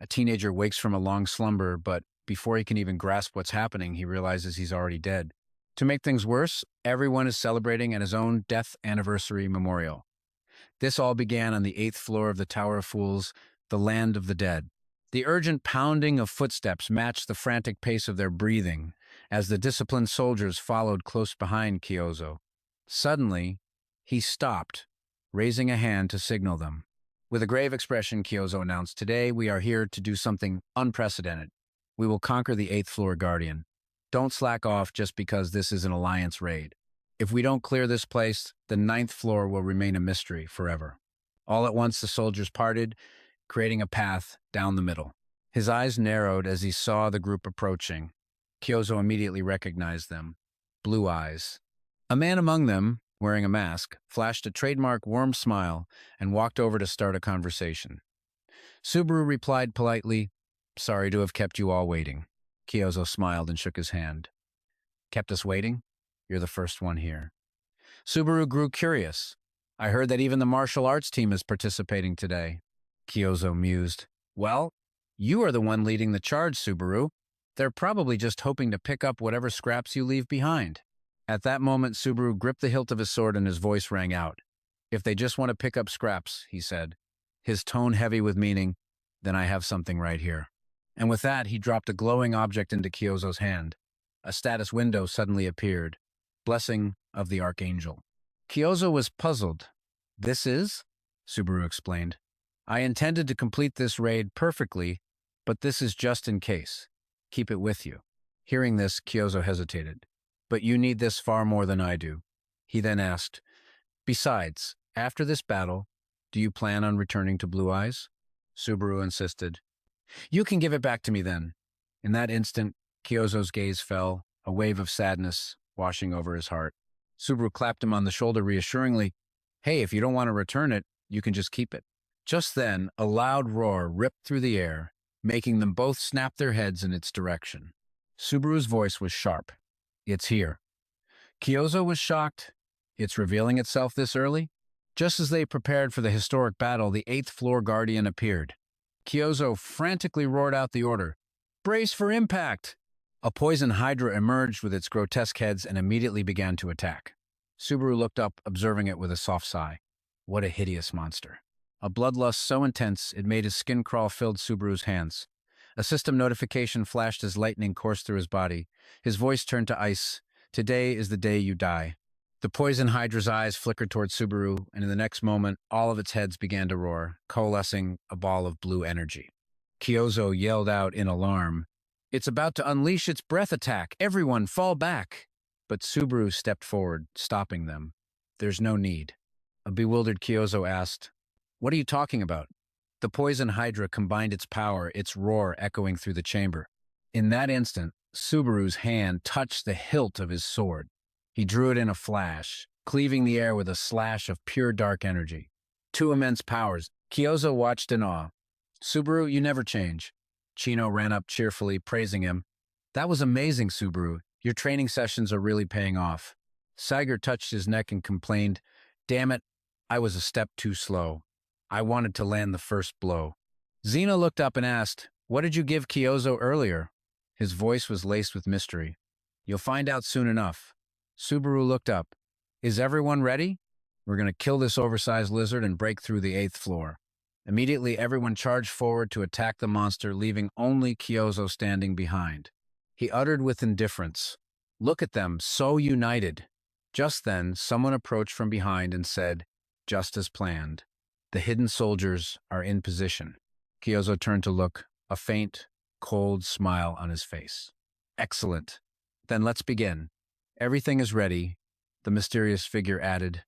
A teenager wakes from a long slumber, but before he can even grasp what's happening, he realizes he's already dead. To make things worse, everyone is celebrating at his own death anniversary memorial. This all began on the 8th floor of the Tower of Fools, the land of the dead. The urgent pounding of footsteps matched the frantic pace of their breathing as the disciplined soldiers followed close behind Kiyozo. Suddenly, he stopped, raising a hand to signal them. With a grave expression, Kiyozo announced, "Today we are here to do something unprecedented. We will conquer the 8th floor guardian. Don't slack off just because this is an alliance raid. If we don't clear this place, the 9th floor will remain a mystery forever." All at once, the soldiers parted, creating a path down the middle. His eyes narrowed as he saw the group approaching. Kiyozo immediately recognized them. Blue eyes. A man among them, wearing a mask, flashed a trademark warm smile and walked over to start a conversation. Subaru replied politely, "Sorry to have kept you all waiting." Kiyozo smiled and shook his hand. "Kept us waiting? You're the first one here." Subaru grew curious. "I heard that even the martial arts team is participating today." Kiyozo mused. "Well, you are the one leading the charge, Subaru. They're probably just hoping to pick up whatever scraps you leave behind." At that moment, Subaru gripped the hilt of his sword and his voice rang out. "If they just want to pick up scraps," he said, his tone heavy with meaning, "then I have something right here." And with that, he dropped a glowing object into Kiyozo's hand. A status window suddenly appeared. "Blessing of the Archangel." Kiyozo was puzzled. "This is?" Subaru explained. "I intended to complete this raid perfectly, but this is just in case. Keep it with you." Hearing this, Kiyozo hesitated. "But you need this far more than I do." He then asked, "Besides, after this battle, do you plan on returning to Blue Eyes?" Subaru insisted. "You can give it back to me then." In that instant, Kiyozo's gaze fell, a wave of sadness washing over his heart. Subaru clapped him on the shoulder reassuringly. "Hey, if you don't want to return it, you can just keep it." Just then, a loud roar ripped through the air, making them both snap their heads in its direction. Subaru's voice was sharp. "It's here." Kiyozo was shocked. "It's revealing itself this early?" Just as they prepared for the historic battle, the 8th floor guardian appeared. Kiyozo frantically roared out the order, "Brace for impact!" A poison hydra emerged with its grotesque heads and immediately began to attack. Subaru looked up, observing it with a soft sigh. What a hideous monster. A bloodlust so intense it made his skin crawl filled Subaru's hands. A system notification flashed as lightning coursed through his body. His voice turned to ice. "Today is the day you die." The poison hydra's eyes flickered toward Subaru, and in the next moment, all of its heads began to roar, coalescing a ball of blue energy. Kiyozo yelled out in alarm, "It's about to unleash its breath attack! Everyone, fall back!" But Subaru stepped forward, stopping them. "There's no need." A bewildered Kiyozo asked, "What are you talking about?" The poison hydra combined its power, its roar echoing through the chamber. In that instant, Subaru's hand touched the hilt of his sword. He drew it in a flash, cleaving the air with a slash of pure dark energy. Two immense powers. Kiyozo watched in awe. "Subaru, you never change." Chino ran up cheerfully, praising him. "That was amazing, Subaru. Your training sessions are really paying off." Saiger touched his neck and complained, "Damn it, I was a step too slow. I wanted to land the first blow." Xena looked up and asked, "What did you give Kiyozo earlier?" His voice was laced with mystery. "You'll find out soon enough." Subaru looked up. "Is everyone ready? We're going to kill this oversized lizard and break through the 8th floor." Immediately, everyone charged forward to attack the monster, leaving only Kiyozo standing behind. He uttered with indifference, "Look at them, so united." Just then, someone approached from behind and said, "Just as planned. The hidden soldiers are in position." Kiyozo turned to look, a faint, cold smile on his face. "Excellent. Then let's begin. Everything is ready," the mysterious figure added.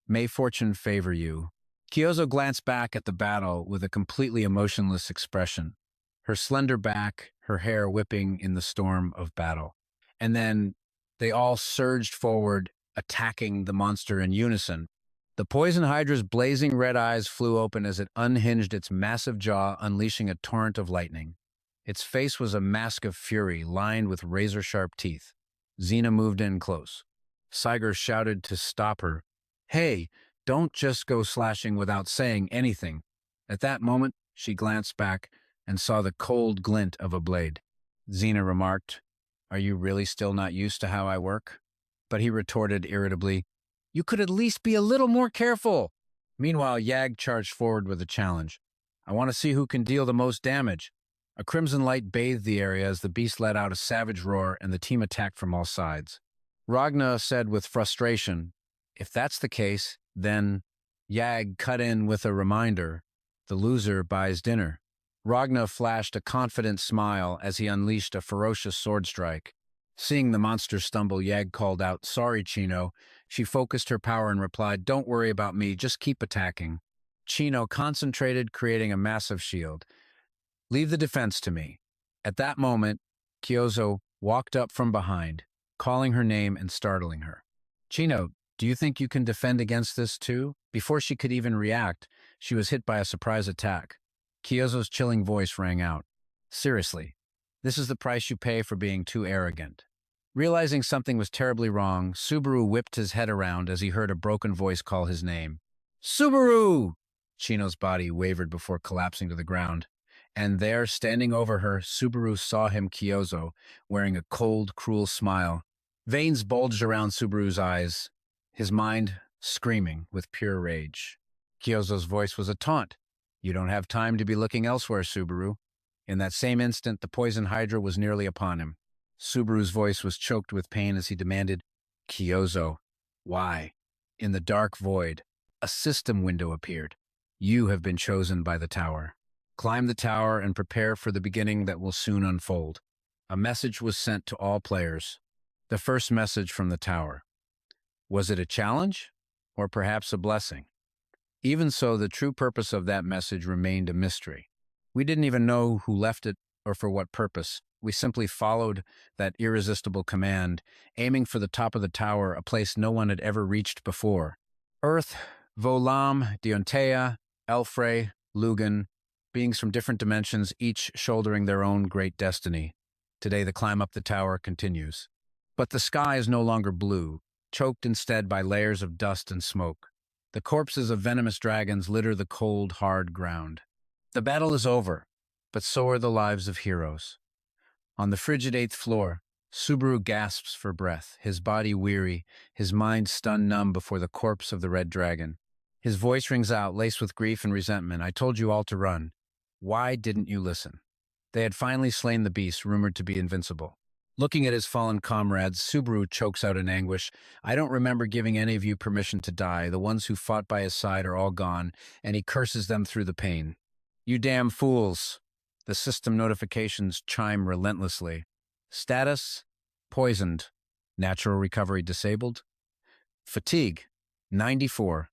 "May fortune favor you." Kiyozo glanced back at the battle with a completely emotionless expression, her slender back, her hair whipping in the storm of battle. And then they all surged forward, attacking the monster in unison. The poison hydra's blazing red eyes flew open as it unhinged its massive jaw, unleashing a torrent of lightning. Its face was a mask of fury, lined with razor-sharp teeth. Xena moved in close. Saiger shouted to stop her. "Hey, don't just go slashing without saying anything." At that moment, she glanced back, and saw the cold glint of a blade. Xena remarked, "Are you really still not used to how I work?" But he retorted irritably, "You could at least be a little more careful." Meanwhile, Yag charged forward with a challenge. "I want to see who can deal the most damage." A crimson light bathed the area as the beast let out a savage roar and the team attacked from all sides. Ragna said with frustration, "If that's the case, then—" Yag cut in with a reminder, "The loser buys dinner." Ragna flashed a confident smile as he unleashed a ferocious sword strike. Seeing the monster stumble, Yag called out, "Sorry, Chino." She focused her power and replied, "Don't worry about me, just keep attacking." Chino concentrated, creating a massive shield. "Leave the defense to me." At that moment, Kiyozo walked up from behind, calling her name and startling her. "Chino, do you think you can defend against this too?" Before she could even react, she was hit by a surprise attack. Kiyozo's chilling voice rang out. "Seriously, this is the price you pay for being too arrogant." Realizing something was terribly wrong, Subaru whipped his head around as he heard a broken voice call his name. "Subaru!" Chino's body wavered before collapsing to the ground. And there, standing over her, Subaru saw him, Kiyozo, wearing a cold, cruel smile. Veins bulged around Subaru's eyes, his mind screaming with pure rage. Kiyozo's voice was a taunt. "You don't have time to be looking elsewhere, Subaru." In that same instant, the poison hydra was nearly upon him. Subaru's voice was choked with pain as he demanded, "Kiyozo, why?" In the dark void, a system window appeared. "You have been chosen by the tower. Climb the tower and prepare for the beginning that will soon unfold." A message was sent to all players. The first message from the tower. Was it a challenge, or perhaps a blessing? Even so, the true purpose of that message remained a mystery. We didn't even know who left it or for what purpose. We simply followed that irresistible command, aiming for the top of the tower, a place no one had ever reached before. Earth, Volam, Diontea, Elfrey, Lugan, beings from different dimensions, each shouldering their own great destiny. Today the climb up the tower continues. But the sky is no longer blue, choked instead by layers of dust and smoke. The corpses of venomous dragons litter the cold, hard ground. The battle is over, but so are the lives of heroes. On the frigid 8th floor, Subaru gasps for breath, his body weary, his mind stun-numb before the corpse of the red dragon. His voice rings out, laced with grief and resentment. "I told you all to run. Why didn't you listen?" They had finally slain the beast, rumored to be invincible. Looking at his fallen comrades, Subaru chokes out in anguish. "I don't remember giving any of you permission to die. The ones who fought by his side are all gone," and he curses them through the pain. "You damn fools." The system notifications chime relentlessly. Status: poisoned. Natural recovery disabled. Fatigue: 94.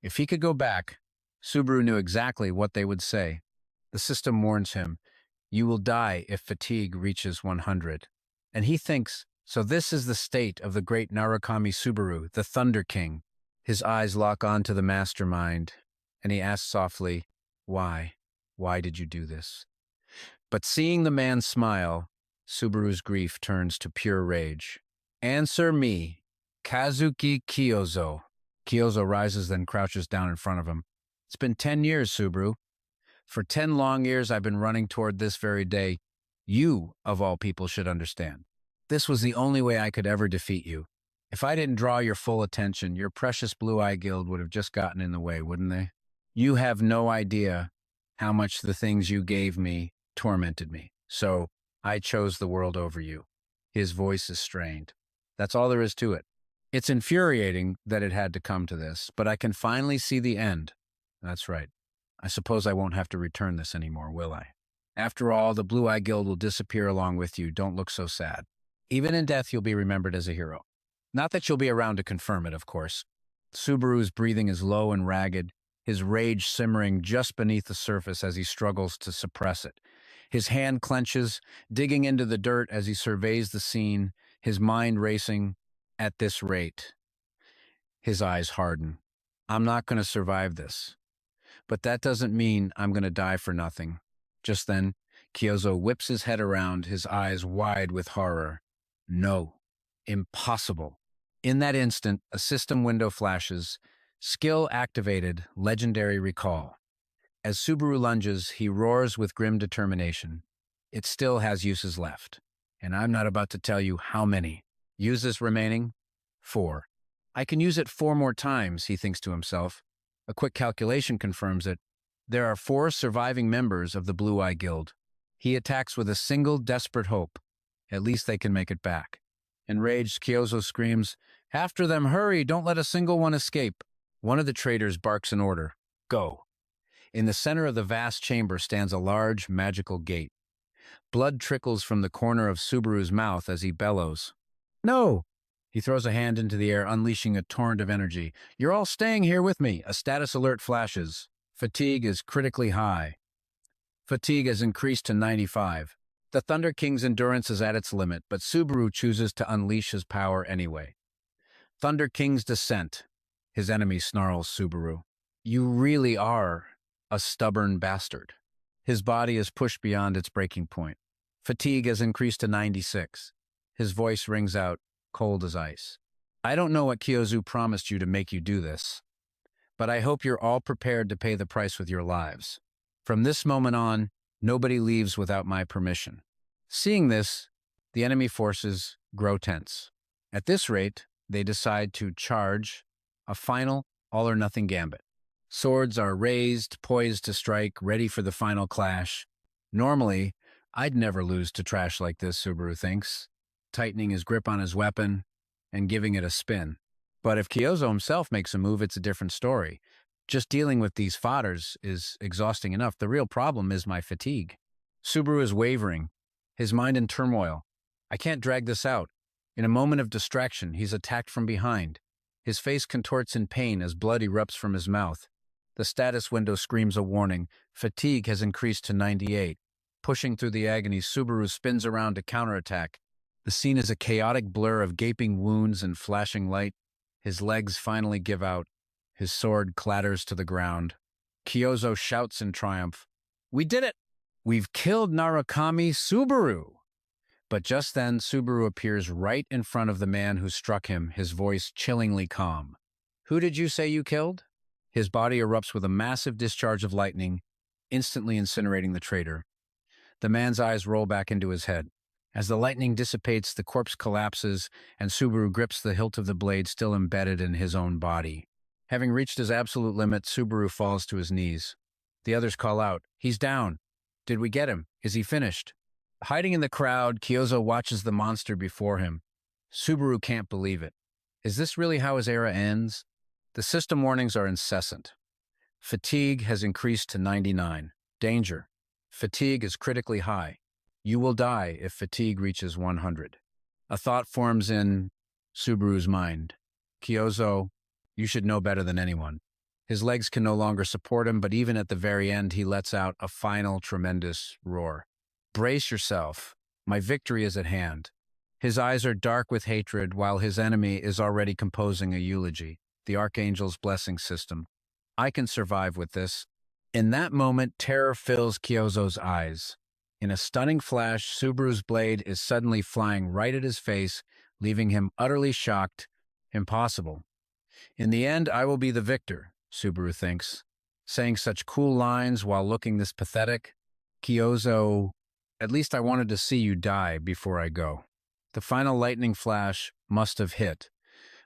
If he could go back, Subaru knew exactly what they would say. The system warns him, "You will die if fatigue reaches 100. And he thinks, so this is the state of the great Narukami Subaru, the Thunder King. His eyes lock on to the mastermind, and he asks softly, "Why? Why did you do this?" But seeing the man smile, Subaru's grief turns to pure rage. "Answer me, Kazuki Kiyozo." Kiyozo rises, then crouches down in front of him. "It's been 10 years, Subaru. For 10 long years, I've been running toward this very day. You, of all people, should understand. This was the only way I could ever defeat you. If I didn't draw your full attention, your precious Blue Eye Guild would have just gotten in the way, wouldn't they? You have no idea how much the things you gave me tormented me. So I chose the world over you." His voice is strained. That's all there is to it. It's infuriating that it had to come to this, but I can finally see the end. That's right. I suppose I won't have to return this anymore, will I? After all, the Blue Eye Guild will disappear along with you. Don't look so sad. Even in death, you'll be remembered as a hero. Not that you'll be around to confirm it, of course. Subaru's breathing is low and ragged, his rage simmering just beneath the surface as he struggles to suppress it. His hand clenches, digging into the dirt as he surveys the scene, his mind racing. At this rate, his eyes harden. "I'm not going to survive this. But that doesn't mean I'm going to die for nothing." Just then, Kiyozo whips his head around, his eyes wide with horror. "No. Impossible." In that instant, a system window flashes. Skill activated, legendary recall. As Subaru lunges, he roars with grim determination. It still has uses left, and I'm not about to tell you how many. Uses remaining? 4. I can use it 4 more times, he thinks to himself. A quick calculation confirms it. There are 4 surviving members of the Blue Eye Guild. He attacks with a single desperate hope. At least they can make it back. Enraged, Kiyozo screams, "After them, hurry, don't let a single one escape." One of the traitors barks an order. Go. In the center of the vast chamber stands a large, magical gate. Blood trickles from the corner of Subaru's mouth as he bellows. No! He throws a hand into the air, unleashing a torrent of energy. You're all staying here with me. A status alert flashes. Fatigue is critically high. Fatigue has increased to 95. The Thunder King's endurance is at its limit, but Subaru chooses to unleash his power anyway. Thunder King's descent. His enemy snarls Subaru. You really are a stubborn bastard. His body is pushed beyond its breaking point. Fatigue has increased to 96. His voice rings out, cold as ice. I don't know what Kiyozo promised you to make you do this, but I hope you're all prepared to pay the price with your lives. From this moment on, nobody leaves without my permission. Seeing this, the enemy forces grow tense. At this rate, they decide to charge a final all-or-nothing gambit. Swords are raised, poised to strike, ready for the final clash. Normally, I'd never lose to trash like this, Subaru thinks, tightening his grip on his weapon and giving it a spin. But if Kiyozo himself makes a move, it's a different story. Just dealing with these fodders is exhausting enough. The real problem is my fatigue. Subaru is wavering, his mind in turmoil. I can't drag this out. In a moment of distraction, he's attacked from behind. His face contorts in pain as blood erupts from his mouth. The status window screams a warning. Fatigue has increased to 98. Pushing through the agony, Subaru spins around to counterattack. The scene is a chaotic blur of gaping wounds and flashing light. His legs finally give out. His sword clatters to the ground. Kiyozo shouts in triumph, "We did it! We've killed Narukami Subaru!" But just then, Subaru appears right in front of the man who struck him, his voice chillingly calm. "Who did you say you killed?" His body erupts with a massive discharge of lightning, instantly incinerating the traitor. The man's eyes roll back into his head. As the lightning dissipates, the corpse collapses, and Subaru grips the hilt of the blade still embedded in his own body. Having reached his absolute limit, Subaru falls to his knees. The others call out, "He's down. Did we get him? Is he finished?" Hiding in the crowd, Kiyozo watches the monster before him. Subaru can't believe it. Is this really how his era ends? The system warnings are incessant. Fatigue has increased to 99. Danger. Fatigue is critically high. You will die if fatigue reaches 100. A thought forms in Subaru's mind. Kiyozo, you should know better than anyone. His legs can no longer support him, but even at the very end, he lets out a final tremendous roar. Brace yourself. My victory is at hand. His eyes are dark with hatred, while his enemy is already composing a eulogy, the Archangel's blessing system. I can survive with this. In that moment, terror fills Kiyozo's eyes. In a stunning flash, Subaru's blade is suddenly flying right at his face, leaving him utterly shocked. Impossible. In the end, I will be the victor, Subaru thinks. Saying such cool lines while looking this pathetic. Kiyozo, at least I wanted to see you die before I go. The final lightning flash must have hit.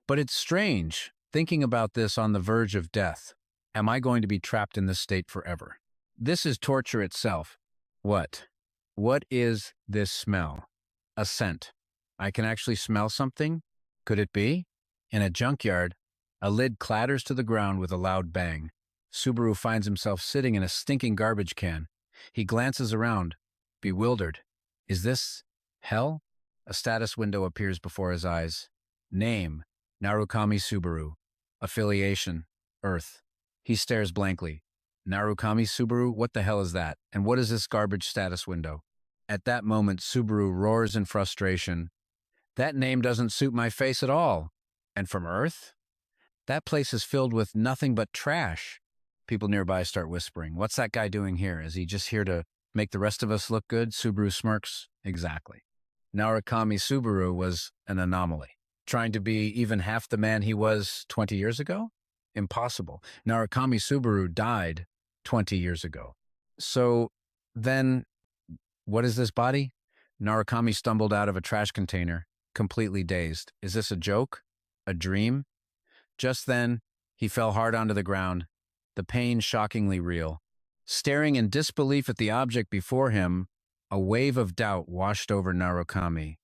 But it's strange, thinking about this on the verge of death. Am I going to be trapped in this state forever? This is torture itself. What? What is this smell? A scent. I can actually smell something? Could it be? In a junkyard, a lid clatters to the ground with a loud bang. Subaru finds himself sitting in a stinking garbage can. He glances around, bewildered. Is this hell? A status window appears before his eyes. Name, Narukami Subaru. Affiliation, Earth. He stares blankly. Narukami Subaru, what the hell is that? And what is this garbage status window? At that moment, Subaru roars in frustration. That name doesn't suit my face at all. And from Earth? That place is filled with nothing but trash. People nearby start whispering. What's that guy doing here? Is he just here to make the rest of us look good? Subaru smirks. Exactly. Narukami Subaru was an anomaly. Trying to be even half the man he was 20 years ago? Impossible. Narukami Subaru died 20 years ago. So then, what is this body? Narukami stumbled out of a trash container, completely dazed. Is this a joke? A dream? Just then, he fell hard onto the ground, the pain shockingly real. Staring in disbelief at the object before him, a wave of doubt washed over Narukami.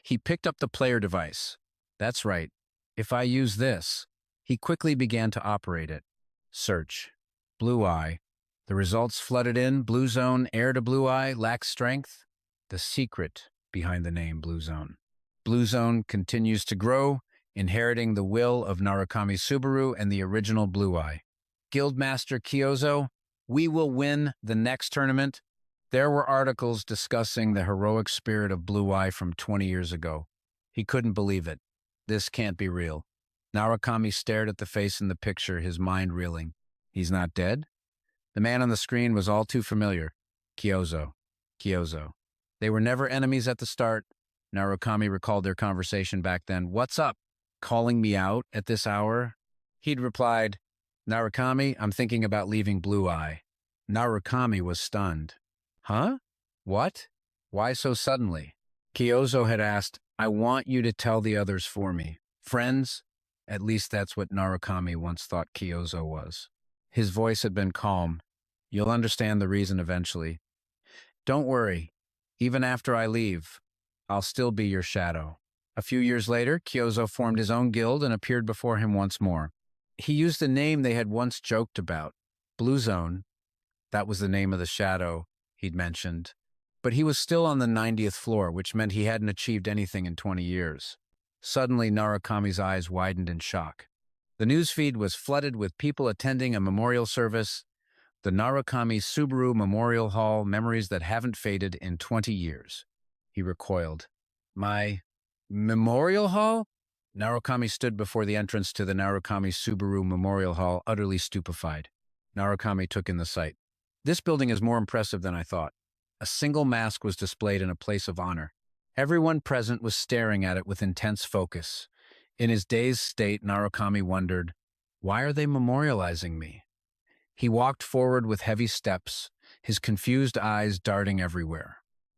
He picked up the player device. That's right. If I use this, he quickly began to operate it. Search. Blue eye. The results flooded in. Blue zone, heir to blue eye, lacks strength. The secret behind the name Blue Zone. Blue Zone continues to grow, inheriting the will of Narukami Subaru and the original Blue Eye. Guildmaster Kiyozo, we will win the next tournament. There were articles discussing the heroic spirit of Blue Eye from 20 years ago. He couldn't believe it. This can't be real. Narukami stared at the face in the picture, his mind reeling. He's not dead? The man on the screen was all too familiar. Kiyozo. Kiyozo. They were never enemies at the start. Narukami recalled their conversation back then. What's up? Calling me out at this hour? He'd replied, Narukami, I'm thinking about leaving Blue Eye. Narukami was stunned. Huh? What? Why so suddenly? Kiyozo had asked, I want you to tell the others for me. Friends? At least that's what Narukami once thought Kiyozo was. His voice had been calm. You'll understand the reason eventually. Don't worry. Even after I leave, I'll still be your shadow. A few years later, Kiyozo formed his own guild and appeared before him once more. He used a name they had once joked about, Blue Zone. That was the name of the shadow he'd mentioned. But he was still on the 90th floor, which meant he hadn't achieved anything in 20 years. Suddenly, Narukami's eyes widened in shock. The newsfeed was flooded with people attending a memorial service, the Narukami Subaru Memorial Hall, memories that haven't faded in 20 years. He recoiled. My memorial hall? Narukami stood before the entrance to the Narukami Subaru Memorial Hall, utterly stupefied. Narukami took in the sight. This building is more impressive than I thought. A single mask was displayed in a place of honor. Everyone present was staring at it with intense focus. In his dazed state, Narukami wondered, why are they memorializing me? He walked forward with heavy steps, his confused eyes darting everywhere.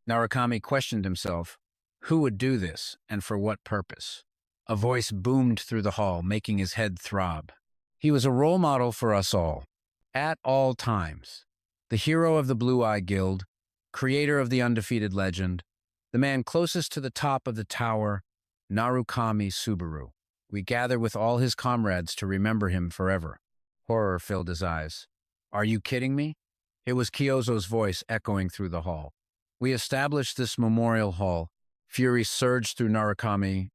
Narukami questioned himself, who would do this, and for what purpose? A voice boomed through the hall, making his head throb. He was a role model for us all, at all times. The hero of the Blue Eye Guild, creator of the undefeated legend, the man closest to the top of the tower, Narukami Subaru. We gather with all his comrades to remember him forever. Horror filled his eyes. Are you kidding me? It was Kiyozo's voice echoing through the hall. We established this memorial hall. Fury surged through Narukami,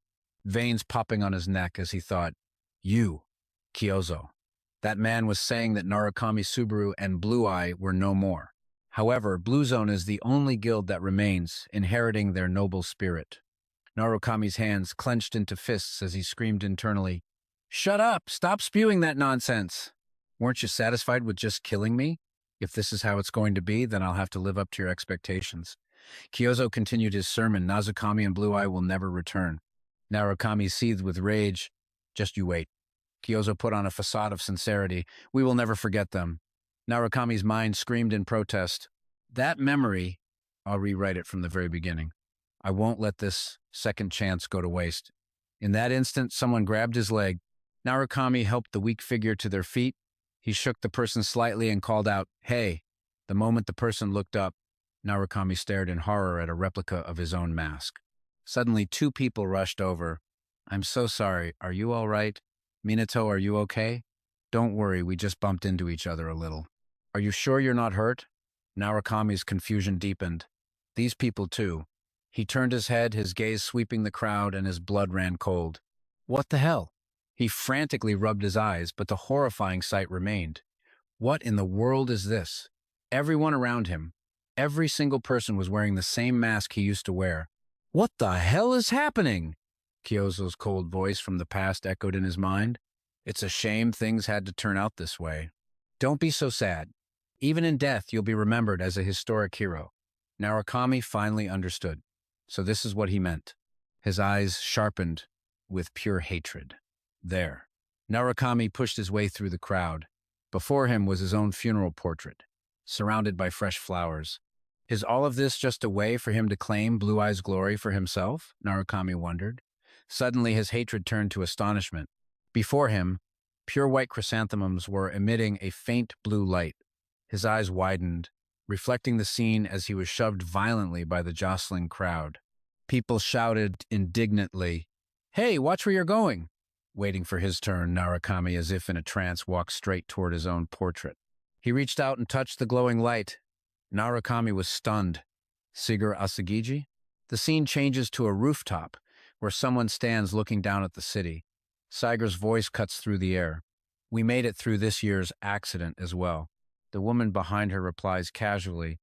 veins popping on his neck as he thought, you, Kiyozo. That man was saying that Narukami Subaru and Blue Eye were no more. However, Blue Zone is the only guild that remains, inheriting their noble spirit. Narukami's hands clenched into fists as he screamed internally, Shut up! Stop spewing that nonsense! Weren't you satisfied with just killing me? If this is how it's going to be, then I'll have to live up to your expectations. Kiyozo continued his sermon. Narukami and Blue Eye will never return. Narukami seethed with rage. Just you wait. Kiyozo put on a facade of sincerity. We will never forget them. Narukami's mind screamed in protest. That memory, I'll rewrite it from the very beginning. I won't let this second chance go to waste. In that instant, someone grabbed his leg. Narukami helped the weak figure to their feet. He shook the person slightly and called out, Hey! The moment the person looked up, Narukami stared in horror at a replica of his own mask. Suddenly, two people rushed over. I'm so sorry. Are you all right? Minato, are you okay? Don't worry, we just bumped into each other a little. Are you sure you're not hurt? Narukami's confusion deepened. These people too. He turned his head, his gaze sweeping the crowd, and his blood ran cold. What the hell? He frantically rubbed his eyes, but the horrifying sight remained. What in the world is this? Everyone around him, every single person was wearing the same mask he used to wear. What the hell is happening? Kiyozo's cold voice from the past echoed in his mind. It's a shame things had to turn out this way. Don't be so sad. Even in death, you'll be remembered as a historic hero. Narukami finally understood. So this is what he meant. His eyes sharpened with pure hatred. There. Narukami pushed his way through the crowd. Before him was his own funeral portrait, surrounded by fresh flowers. Is all of this just a way for him to claim Blue Eye's glory for himself? Narukami wondered. Suddenly his hatred turned to astonishment. Before him, pure white chrysanthemums were emitting a faint blue light. His eyes widened, reflecting the scene as he was shoved violently by the jostling crowd. People shouted indignantly, "Hey, watch where you're going!" Waiting for his turn, Narukami, as if in a trance, walked straight toward his own portrait. He reached out and touched the glowing light. Narukami was stunned. Sigur Asagiji? The scene changes to a rooftop, where someone stands looking down at the city. Sigur's voice cuts through the air. "We made it through this year's accident as well." The woman behind her replies casually,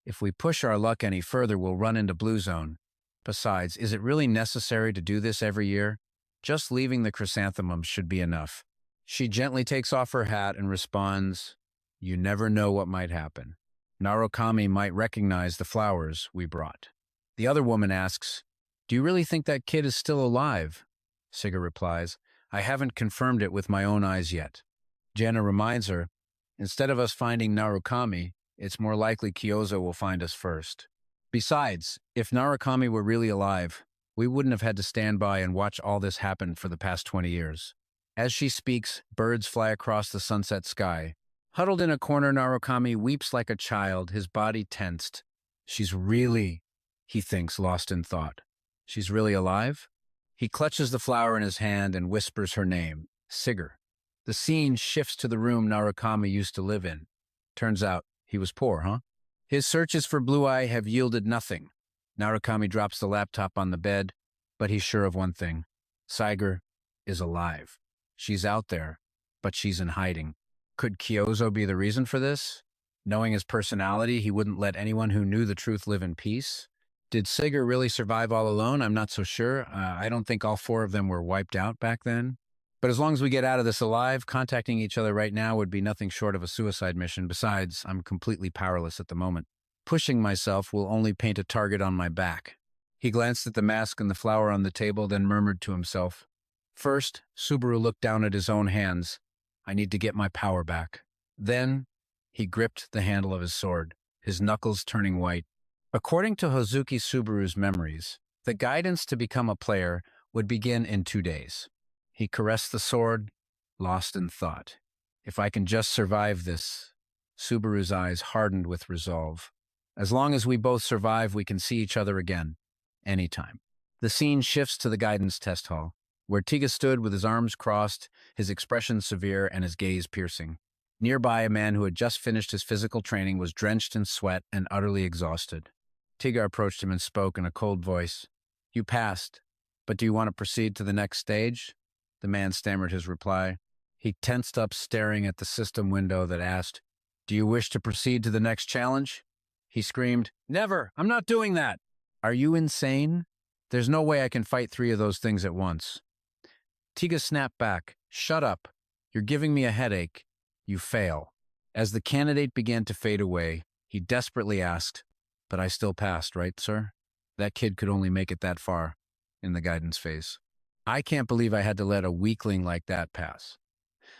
"If we push our luck any further, we'll run into Blue Zone. Besides, is it really necessary to do this every year? Just leaving the chrysanthemums should be enough." She gently takes off her hat and responds, "You never know what might happen. Narukami might recognize the flowers we brought." The other woman asks, "Do you really think that kid is still alive?" Sigur replies, "I haven't confirmed it with my own eyes yet." Jenna reminds her, "Instead of us finding Narukami, it's more likely Kiyozo will find us first. Besides, if Narukami were really alive, we wouldn't have had to stand by and watch all this happen for the past 20 years. As she speaks, birds fly across the sunset sky. Huddled in a corner, Narukami weeps like a child, his body tensed. She's really, he thinks, lost in thought. She's really alive? He clutches the flower in his hand and whispers her name, Sigur. The scene shifts to the room Narukami used to live in. Turns out he was poor, huh? His searches for Blue Eye have yielded nothing. Narukami drops the laptop on the bed, but he's sure of one thing. Sigur is alive. She's out there, but she's in hiding. Could Kiyozo be the reason for this? Knowing his personality, he wouldn't let anyone who knew the truth live in peace. Did Sigur really survive all alone? I'm not so sure. I don't think all four of them were wiped out back then. But as long as we get out of this alive, contacting each other right now would be nothing short of a suicide mission. Besides, I'm completely powerless at the moment. Pushing myself will only paint a target on my back. He glanced at the mask and the flower on the table, then murmured to himself. First, Subaru looked down at his own hands. I need to get my power back. Then, he gripped the handle of his sword, his knuckles turning white. According to Kazuki Subaru's memories, the guidance to become a player would begin in 2 days. He caressed the sword, lost in thought. If I can just survive this. Subaru's eyes hardened with resolve. As long as we both survive, we can see each other again. Anytime. The scene shifts to the guidance test hall, where Tiga stood with his arms crossed, his expression severe and his gaze piercing. Nearby, a man who had just finished his physical training was drenched in sweat and utterly exhausted. Tiga approached him and spoke in a cold voice. You passed, but do you want to proceed to the next stage? The man stammered his reply. He tensed up, staring at the system window that asked, Do you wish to proceed to the next challenge? He screamed, Never! I'm not doing that! Are you insane? There's no way I can fight 3 of those things at once. Tiga snapped back. Shut up. You're giving me a headache. You fail. As the candidate began to fade away, he desperately asked, But I still passed, right, sir? That kid could only make it that far, in the guidance phase. I can't believe I had to let a weakling like that pass.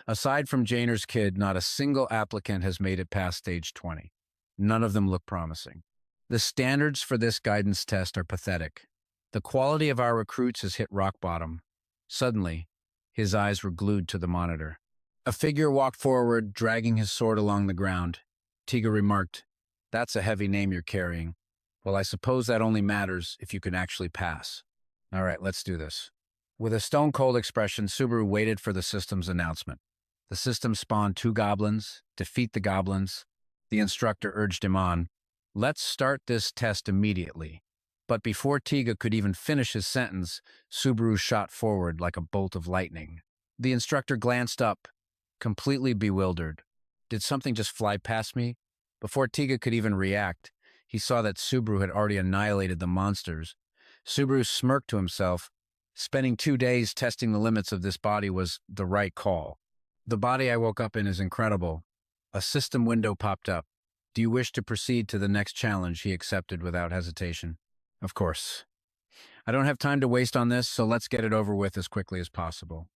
Aside from Jainer's kid, not a single applicant has made it past stage 20. None of them look promising. The standards for this guidance test are pathetic. The quality of our recruits has hit rock bottom. Suddenly, his eyes were glued to the monitor. A figure walked forward, dragging his sword along the ground. Tiga remarked, That's a heavy name you're carrying. Well, I suppose that only matters if you can actually pass. All right, let's do this. With a stone-cold expression, Subaru waited for the system's announcement. The system spawned 2 goblins. Defeat the goblins. The instructor urged him on. Let's start this test immediately. But before Tiga could even finish his sentence, Subaru shot forward like a bolt of lightning. The instructor glanced up, completely bewildered. Did something just fly past me? Before Tiga could even react, he saw that Subaru had already annihilated the monsters. Subaru smirked to himself. Spending 2 days testing the limits of this body was the right call. The body I woke up in is incredible. A system window popped up. Do you wish to proceed to the next challenge? He accepted without hesitation. Of course. I don't have time to waste on this, so let's get it over with as quickly as possible.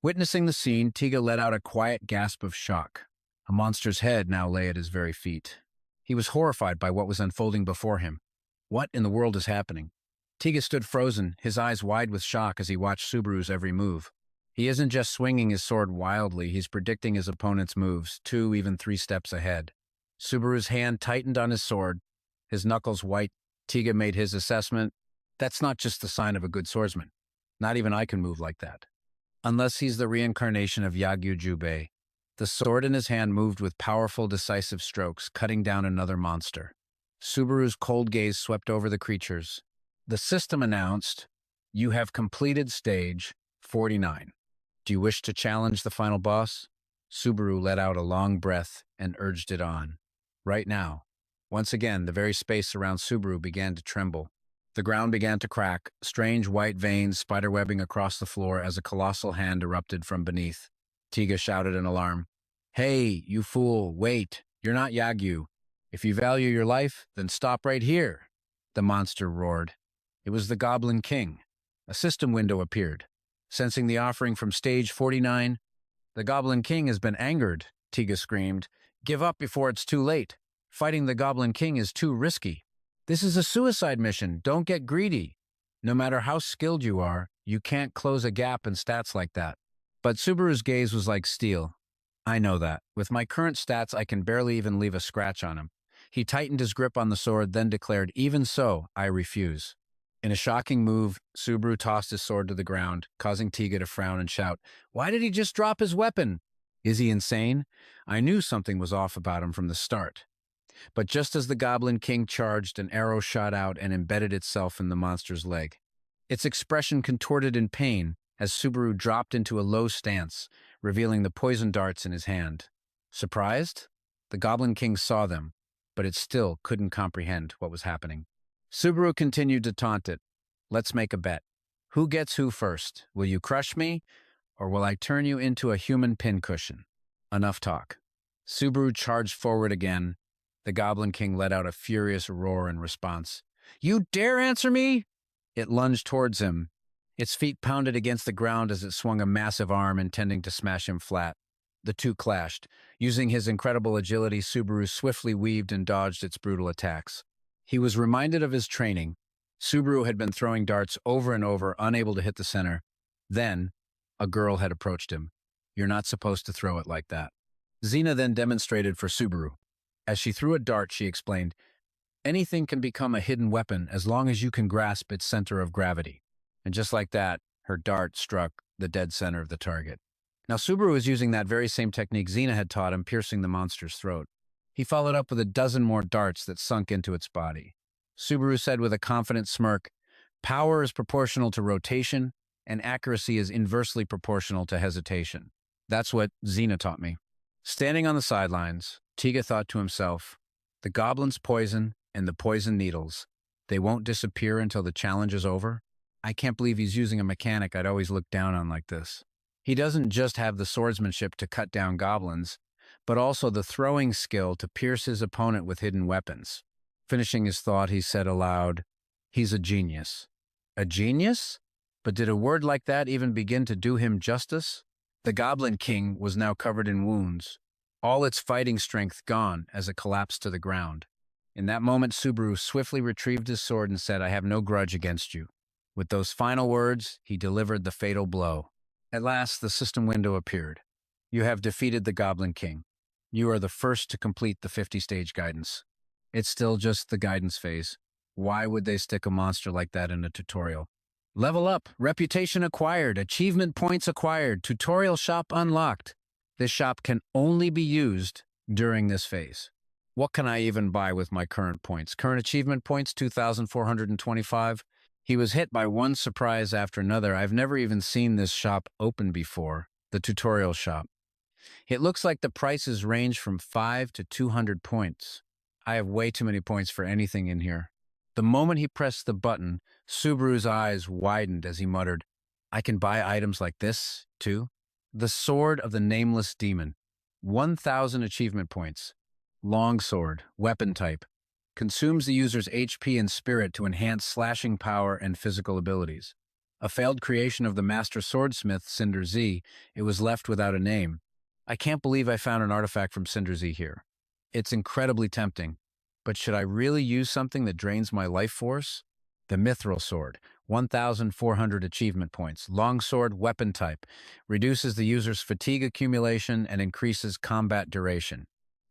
Witnessing the scene, Tiga let out a quiet gasp of shock. A monster's head now lay at his very feet. He was horrified by what was unfolding before him. What in the world is happening? Tiga stood frozen, his eyes wide with shock as he watched Subaru's every move. He isn't just swinging his sword wildly, he's predicting his opponent's moves, 2, even 3 steps ahead. Subaru's hand tightened on his sword, his knuckles white. Tiga made his assessment. That's not just the sign of a good swordsman. Not even I can move like that. Unless he's the reincarnation of Yagyu Jubei. The sword in his hand moved with powerful, decisive strokes, cutting down another monster. Subaru's cold gaze swept over the creatures. The system announced, "You have completed stage 49. Do you wish to challenge the final boss?" Subaru let out a long breath and urged it on. Right now. Once again, the very space around Subaru began to tremble. The ground began to crack, strange white veins spiderwebbing across the floor as a colossal hand erupted from beneath. Tiga shouted in alarm. "Hey, you fool, wait. You're not Yagyu. If you value your life, then stop right here." The monster roared. It was the Goblin King. A system window appeared. Sensing the offering from stage 49, "The Goblin King has been angered," Tiga screamed. "Give up before it's too late. Fighting the Goblin King is too risky. This is a suicide mission. Don't get greedy. No matter how skilled you are, you can't close a gap in stats like that." But Subaru's gaze was like steel. "I know that. With my current stats, I can barely even leave a scratch on him." He tightened his grip on the sword, then declared, "Even so, I refuse." In a shocking move, Subaru tossed his sword to the ground, causing Tiga to frown and shout, "Why did he just drop his weapon? Is he insane?" I knew something was off about him from the start. But just as the Goblin King charged, an arrow shot out and embedded itself in the monster's leg. Its expression contorted in pain as Subaru dropped into a low stance, revealing the poison darts in his hand. Surprised? The Goblin King saw them, but it still couldn't comprehend what was happening. Subaru continued to taunt it. "Let's make a bet. Who gets who first? Will you crush me, or will I turn you into a human pincushion?" Enough talk. Subaru charged forward again. The Goblin King let out a furious roar in response. "You dare answer me?" It lunged towards him. Its feet pounded against the ground as it swung a massive arm intending to smash him flat. The two clashed. Using his incredible agility, Subaru swiftly weaved and dodged its brutal attacks. He was reminded of his training. Subaru had been throwing darts over and over, unable to hit the center. Then, a girl had approached him. "You're not supposed to throw it like that." Xena then demonstrated for Subaru. As she threw a dart, she explained, "Anything can become a hidden weapon as long as you can grasp its center of gravity." And just like that, her dart struck the dead center of the target. Now Subaru was using that very same technique Xena had taught him, piercing the monster's throat. He followed up with a dozen more darts that sunk into its body. Subaru said with a confident smirk, "Power is proportional to rotation, and accuracy is inversely proportional to hesitation." That's what Xena taught me. Standing on the sidelines, Tiga thought to himself, the goblin's poison and the poison needles, they won't disappear until the challenge is over? I can't believe he's using a mechanic I'd always looked down on like this. He doesn't just have the swordsmanship to cut down goblins, but also the throwing skill to pierce his opponent with hidden weapons. Finishing his thought, he said aloud, "He's a genius." A genius? But did a word like that even begin to do him justice? The Goblin King was now covered in wounds, all its fighting strength gone as it collapsed to the ground. In that moment, Subaru swiftly retrieved his sword and said, "I have no grudge against you." With those final words, he delivered the fatal blow. At last, the system window appeared. "You have defeated the Goblin King. You are the first to complete the 50-stage guidance." It's still just the guidance phase. Why would they stick a monster like that in a tutorial? Level up, reputation acquired, achievement points acquired, tutorial shop unlocked. This shop can only be used during this phase. What can I even buy with my current points? Current achievement points, 2,425. He was hit by one surprise after another. I've never even seen this shop open before, the tutorial shop. It looks like the prices range from 5 to 200 points. I have way too many points for anything in here. The moment he pressed the button, Subaru's eyes widened as he muttered, "I can buy items like this, too?" The Sword of the Nameless Demon. 1,000 achievement points. Long sword, weapon type. Consumes the user's HP and spirit to enhance slashing power and physical abilities. A failed creation of the master swordsmith Cinder Z, it was left without a name. I can't believe I found an artifact from Cinder Z here. It's incredibly tempting. But should I really use something that drains my life force? The Mithril Sword, 1,400 achievement points. Longsword weapon type. Reduces the user's fatigue accumulation and increases combat duration.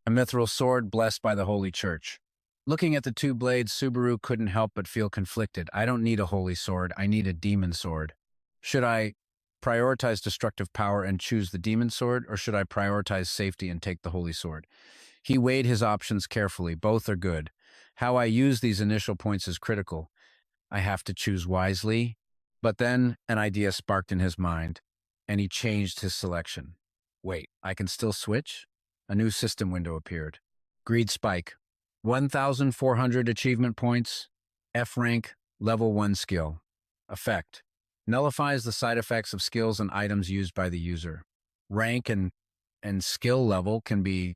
A Mithril Sword blessed by the Holy Church. Looking at the two blades, Subaru couldn't help but feel conflicted. I don't need a holy sword, I need a demon sword. Should I prioritize destructive power and choose the demon sword, or should I prioritize safety and take the holy sword? He weighed his options carefully. Both are good. How I use these initial points is critical. I have to choose wisely. But then an idea sparked in his mind, and he changed his selection. Wait, I can still switch? A new system window appeared. Greed Spike. 1,400 achievement points. F rank, level 1 skill. Effect. Nullifies the side effects of skills and items used by the user. Rank and skill level can be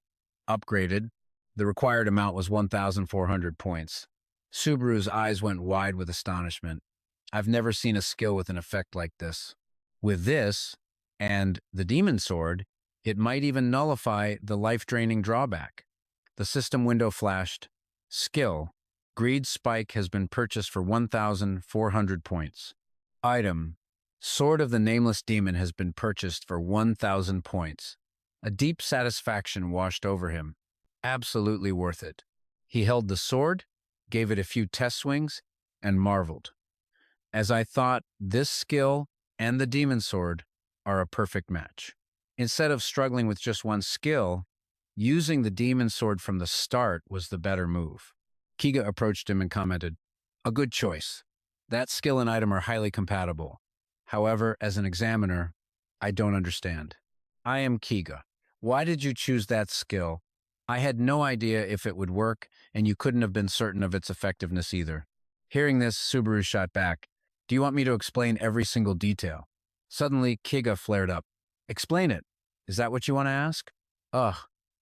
upgraded. The required amount was 1,400 points. Subaru's eyes went wide with astonishment. I've never seen a skill with an effect like this. With this, and the Demon Sword, it might even nullify the life-draining drawback. The system window flashed. Skill. Greed Spike has been purchased for 1,400 points. Item. Sword of the Nameless Demon has been purchased for 1,000 points. A deep satisfaction washed over him. Absolutely worth it. He held the sword, gave it a few test swings, and marveled. As I thought, this skill and the Demon Sword are a perfect match. Instead of struggling with just one skill, using the Demon Sword from the start was the better move. Kiga approached him and commented, "A good choice. That skill and item are highly compatible. However, as an examiner, I don't understand. I am Kiga. Why did you choose that skill? I had no idea if it would work, and you couldn't have been certain of its effectiveness either." Hearing this, Subaru shot back. "Do you want me to explain every single detail?" Suddenly, Kiga flared up. "Explain it. Is that what you want to ask?" Ugh,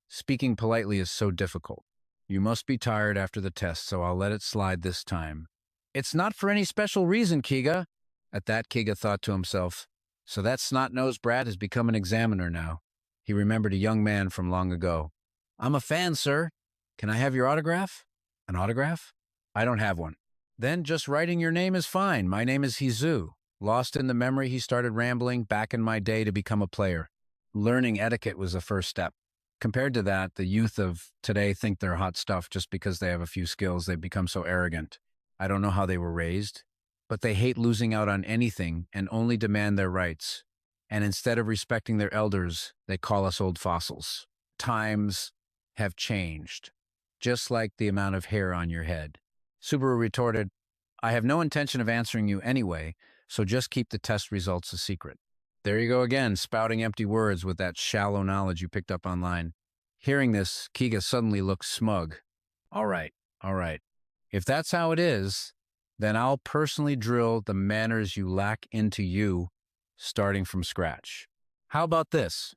speaking politely is so difficult. You must be tired after the test, so I'll let it slide this time. It's not for any special reason, Kiga. At that, Kiga thought to himself, so that snot-nosed brat has become an examiner now. He remembered a young man from long ago. "I'm a fan, sir. Can I have your autograph?" "An autograph? I don't have one." "Then just writing your name is fine. My name is Hizu." Lost in the memory, he started rambling back in my day to become a player. Learning etiquette was the first step. Compared to that, the youth of today think they're hot stuff just because they have a few skills. They become so arrogant. I don't know how they were raised, but they hate losing out on anything and only demand their rights. And instead of respecting their elders, they call us old fossils. Times have changed, just like the amount of hair on your head. Subaru retorted, "I have no intention of answering you anyway, so just keep the test results a secret." There you go again, spouting empty words with that shallow knowledge you picked up online. Hearing this, Kiga suddenly looked smug. All right. If that's how it is, then I'll personally drill the manners you lack into you, starting from scratch. How about this?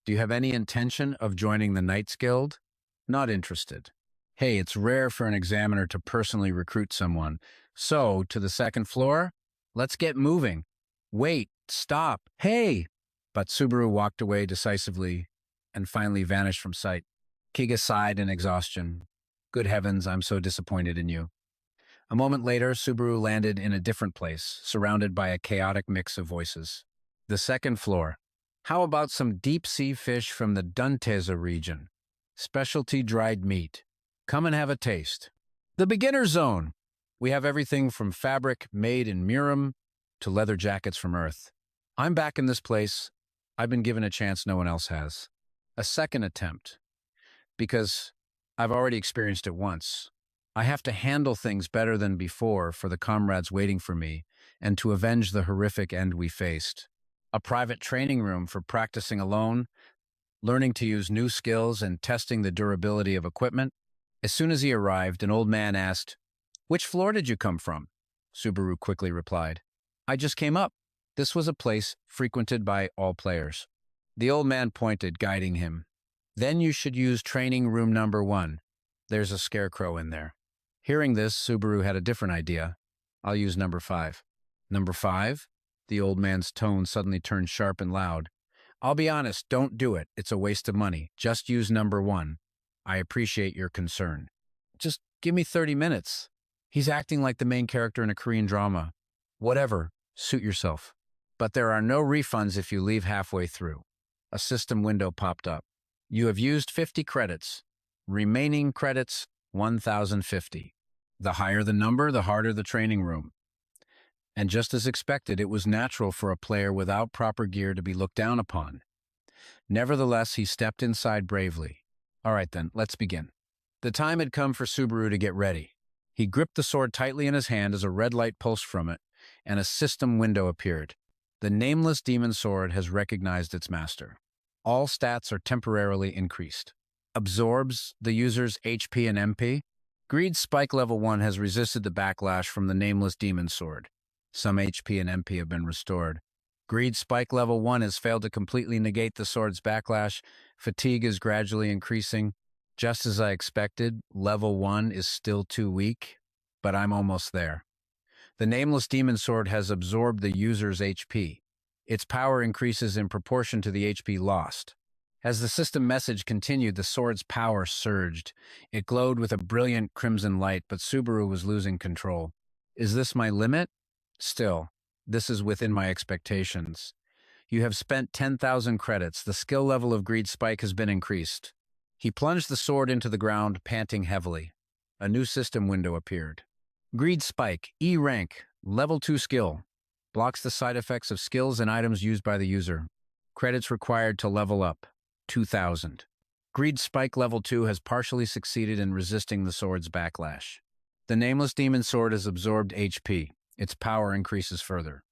Do you have any intention of joining the Knights Guild? Not interested. Hey, it's rare for an examiner to personally recruit someone. So, to the second floor? Let's get moving. Wait, stop, hey! But Subaru walked away decisively and finally vanished from sight. Kiga sighed in exhaustion. Good heavens, I'm so disappointed in you. A moment later, Subaru landed in a different place, surrounded by a chaotic mix of voices. The second floor. How about some deep-sea fish from the Dunteza region? Specialty dried meat. Come and have a taste. The beginner zone. We have everything from fabric made in Murim to leather jackets from Earth. I'm back in this place. I've been given a chance no one else has. A second attempt. Because I've already experienced it once. I have to handle things better than before for the comrades waiting for me and to avenge the horrific end we faced. A private training room for practicing alone, learning to use new skills and testing the durability of equipment. As soon as he arrived, an old man asked, "Which floor did you come from?" Subaru quickly replied, "I just came up." This was a place frequented by all players. The old man pointed, guiding him. "Then you should use training room number 1. There's a scarecrow in there." Hearing this, Subaru had a different idea. "I'll use number 5. "Number 5? The old man's tone suddenly turned sharp and loud. I'll be honest, don't do it. It's a waste of money. Just use number 1. I appreciate your concern. Just give me 30 minutes. He's acting like the main character in a Korean drama. Whatever, suit yourself. But there are no refunds if you leave halfway through. A system window popped up. You have used 50 credits. Remaining credits, 1,050. The higher the number, the harder the training room. And just as expected, it was natural for a player without proper gear to be looked down upon. Nevertheless, he stepped inside bravely. All right then, let's begin. The time had come for Subaru to get ready. He gripped the sword tightly in his hand as a red light pulsed from it, and a system window appeared. The nameless demon sword has recognized its master. All stats are temporarily increased. Absorbs the user's HP and MP. Greed Spike Level 1 has resisted the backlash from the nameless demon sword. Some HP and MP have been restored. Greed Spike Level 1 has failed to completely negate the sword's backlash. Fatigue is gradually increasing. Just as I expected, Level 1 is still too weak, but I'm almost there. The nameless demon sword has absorbed the user's HP. Its power increases in proportion to the HP lost. As the system message continued, the sword's power surged. It glowed with a brilliant crimson light, but Subaru was losing control. Is this my limit? Still, this is within my expectations. You have spent 10,000 credits. The skill level of Greed Spike has been increased. He plunged the sword into the ground, panting heavily. A new system window appeared. Greed Spike, E rank, level 2 skill. Blocks the side effects of skills and items used by the user. Credits required to level up, 2,000. Greed Spike level 2 has partially succeeded in resisting the sword's backlash. The nameless demon sword has absorbed HP. Its power increases further.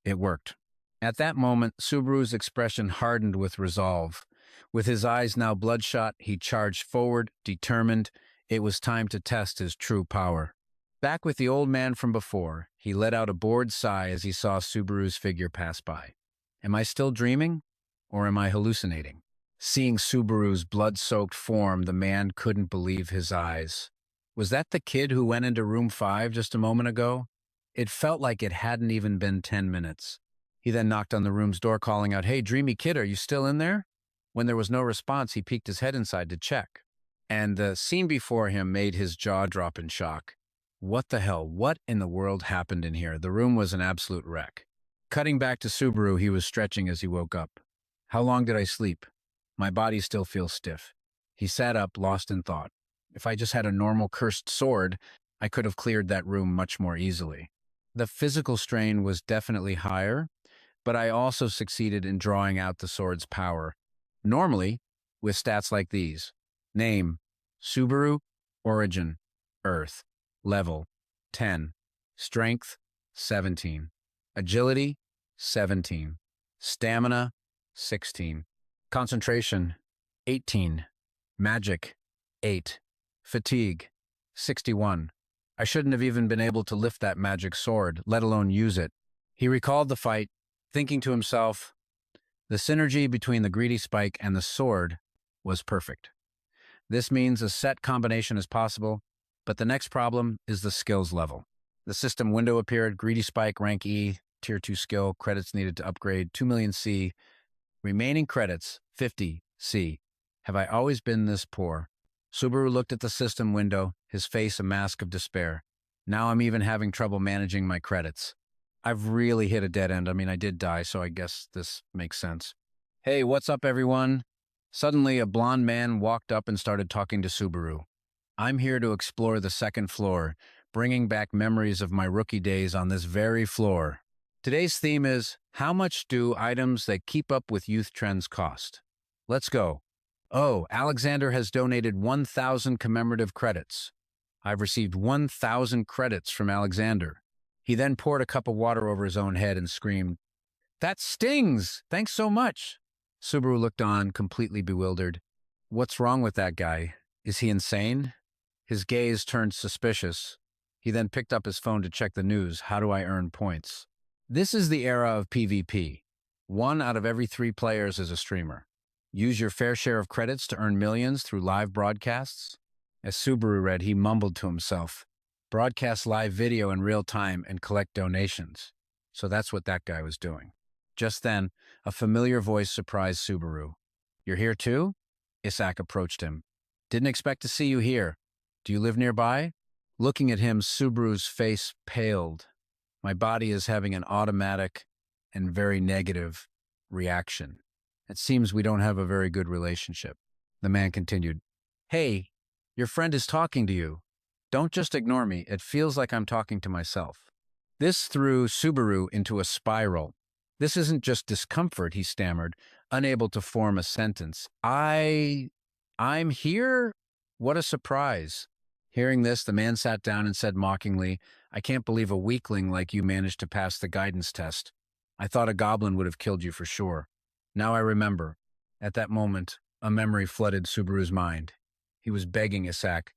It worked. At that moment, Subaru's expression hardened with resolve. With his eyes now bloodshot, he charged forward, determined. It was time to test his true power. Back with the old man from before, he let out a bored sigh as he saw Subaru's figure pass by. Am I still dreaming? Or am I hallucinating? Seeing Subaru's blood-soaked form, the man couldn't believe his eyes. Was that the kid who went into room 5 just a moment ago? It felt like it hadn't even been 10 minutes. He then knocked on the room's door, calling out, "Hey, dreamy kid, are you still in there?" When there was no response, he peeked his head inside to check. And the scene before him made his jaw drop in shock. What the hell? What in the world happened in here? The room was an absolute wreck. Cutting back to Subaru, he was stretching as he woke up. How long did I sleep? My body still feels stiff. He sat up, lost in thought. If I just had a normal cursed sword, I could have cleared that room much more easily. The physical strain was definitely higher, but I also succeeded in drawing out the sword's power. Normally, with stats like these: name, Subaru, origin, Earth, level, 10, strength, 17, agility, 17, stamina, 16, concentration, 18, magic, 8, fatigue, 61. I shouldn't have even been able to lift that magic sword, let alone use it. He recalled the fight, thinking to himself, the synergy between the greedy spike and the sword was perfect. This means a set combination is possible, but the next problem is the skills level. The system window appeared, greedy spike, rank E, tier 2 skill, credits needed to upgrade, 2 million C, remaining credits, 50 C. Have I always been this poor? Subaru looked at the system window, his face a mask of despair. Now I'm even having trouble managing my credits. I've really hit a dead end. I mean, I did die, so I guess this makes sense. Hey, what's up, everyone? Suddenly, a blonde man walked up and started talking to Subaru. I'm here to explore the second floor, bringing back memories of my rookie days on this very floor. Today's theme is, how much do items that keep up with youth trends cost? Let's go. Oh, Alexander has donated 1,000 commemorative credits. I've received 1,000 credits from Alexander. He then poured a cup of water over his own head and screamed, "That stings! Thanks so much!" Subaru looked on, completely bewildered. What's wrong with that guy? Is he insane? His gaze turned suspicious. He then picked up his phone to check the news. How do I earn points? This is the era of PvP. 1 out of every 3 players is a streamer. Use your fair share of credits to earn millions through live broadcasts. As Subaru read, he mumbled to himself, broadcast live video in real time and collect donations. So that's what that guy was doing. Just then, a familiar voice surprised Subaru. "You're here too?" Isach approached him. "Didn't expect to see you here. Do you live nearby?" Looking at him, Subaru's face paled. "My body is having an automatic and very negative reaction. It seems we don't have a very good relationship." The man continued, "Hey, your friend is talking to you. Don't just ignore me. It feels like I'm talking to myself." This threw Subaru into a spiral. "This isn't just discomfort," he stammered, unable to form a sentence. I'm here? What a surprise." Hearing this, the man sat down and said mockingly, "I can't believe a weakling like you managed to pass the guidance test. I thought a goblin would have killed you for sure. Now I remember." At that moment, a memory flooded Subaru's mind. He was begging Isach,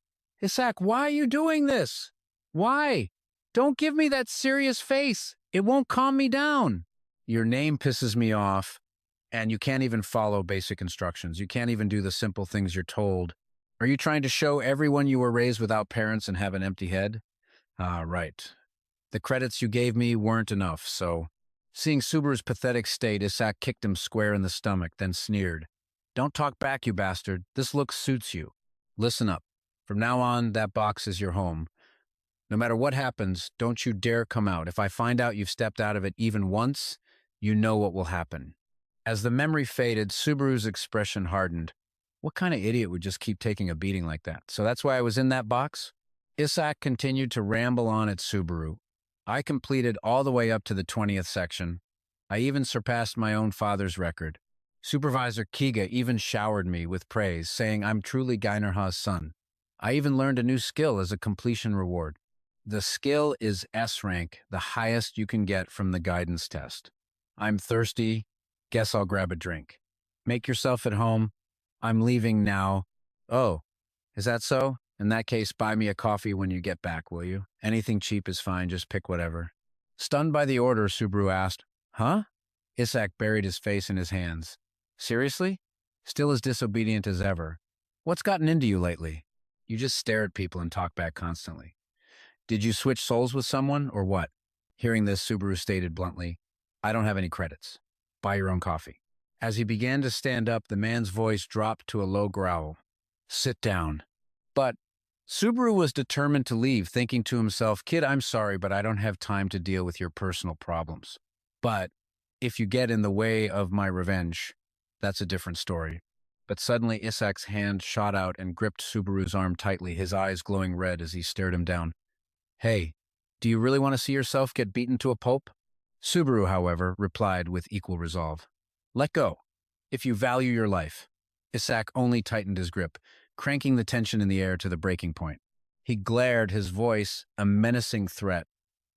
"Isach, why are you doing this? Why? Don't give me that serious face. It won't calm me down." "Your name pisses me off, and you can't even follow basic instructions. You can't even do the simple things you're told. Are you trying to show everyone you were raised without parents and have an empty head?" "Ah, right. The credits you gave me weren't enough, so..." Seeing Subaru's pathetic state, Isach kicked him square in the stomach, then sneered. "Don't talk back, you bastard. This look suits you. Listen up. From now on, that box is your home. No matter what happens, don't you dare come out. If I find out you've stepped out of it even once, you know what will happen." As the memory faded, Subaru's expression hardened. What kind of idiot would just keep taking a beating like that? "So that's why I was in that box?" Isach continued to ramble on at Subaru. "I completed all the way up to the 20th section. I even surpassed my own father's record. Supervisor Kiga even showered me with praise, saying I'm truly Gainerha's son. I even learned a new skill as a completion reward. The skill is S rank, the highest you can get from the guidance test. I'm thirsty. Guess I'll grab a drink. Make yourself at home. I'm leaving now." "Oh, is that so? In that case, buy me a coffee when you get back, will you? Anything cheap is fine, just pick whatever." Stunned by the order, Subaru asked, "Huh?" Isach buried his face in his hands. "Seriously? Still as disobedient as ever. What's gotten into you lately? You just stare at people and talk back constantly. Did you switch souls with someone, or what?" Hearing this, Subaru stated bluntly, "I don't have any credits. Buy your own coffee." As he began to stand up, the man's voice dropped to a low growl. "Sit down." But Subaru was determined to leave, thinking to himself, "Kid, I'm sorry, but I don't have time to deal with your personal problems. But if you get in the way of my revenge, that's a different story." But suddenly Isach's hand shot out and gripped Subaru's arm tightly, his eyes glowing red as he stared him down. "Hey, do you really want to see yourself get beaten to a pulp?" Subaru, however, replied with equal resolve. "Let go, if you value your life." Isach only tightened his grip, cranking the tension in the air to the breaking point. He glared, his voice a menacing threat.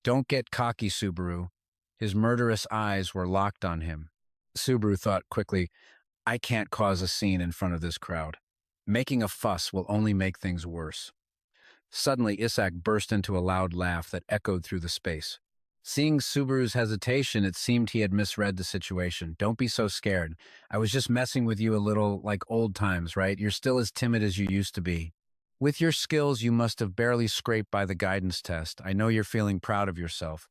"Don't get cocky, Subaru." His murderous eyes were locked on him. Subaru thought quickly, I can't cause a scene in front of this crowd. Making a fuss will only make things worse. Suddenly, Isach burst into a loud laugh that echoed through the space. Seeing Subaru's hesitation, it seemed he had misread the situation. "Don't be so scared. I was just messing with you a little, like old times, right? You're still as timid as you used to be. With your skills, you must have barely scraped by the guidance test. I know you're feeling proud of yourself."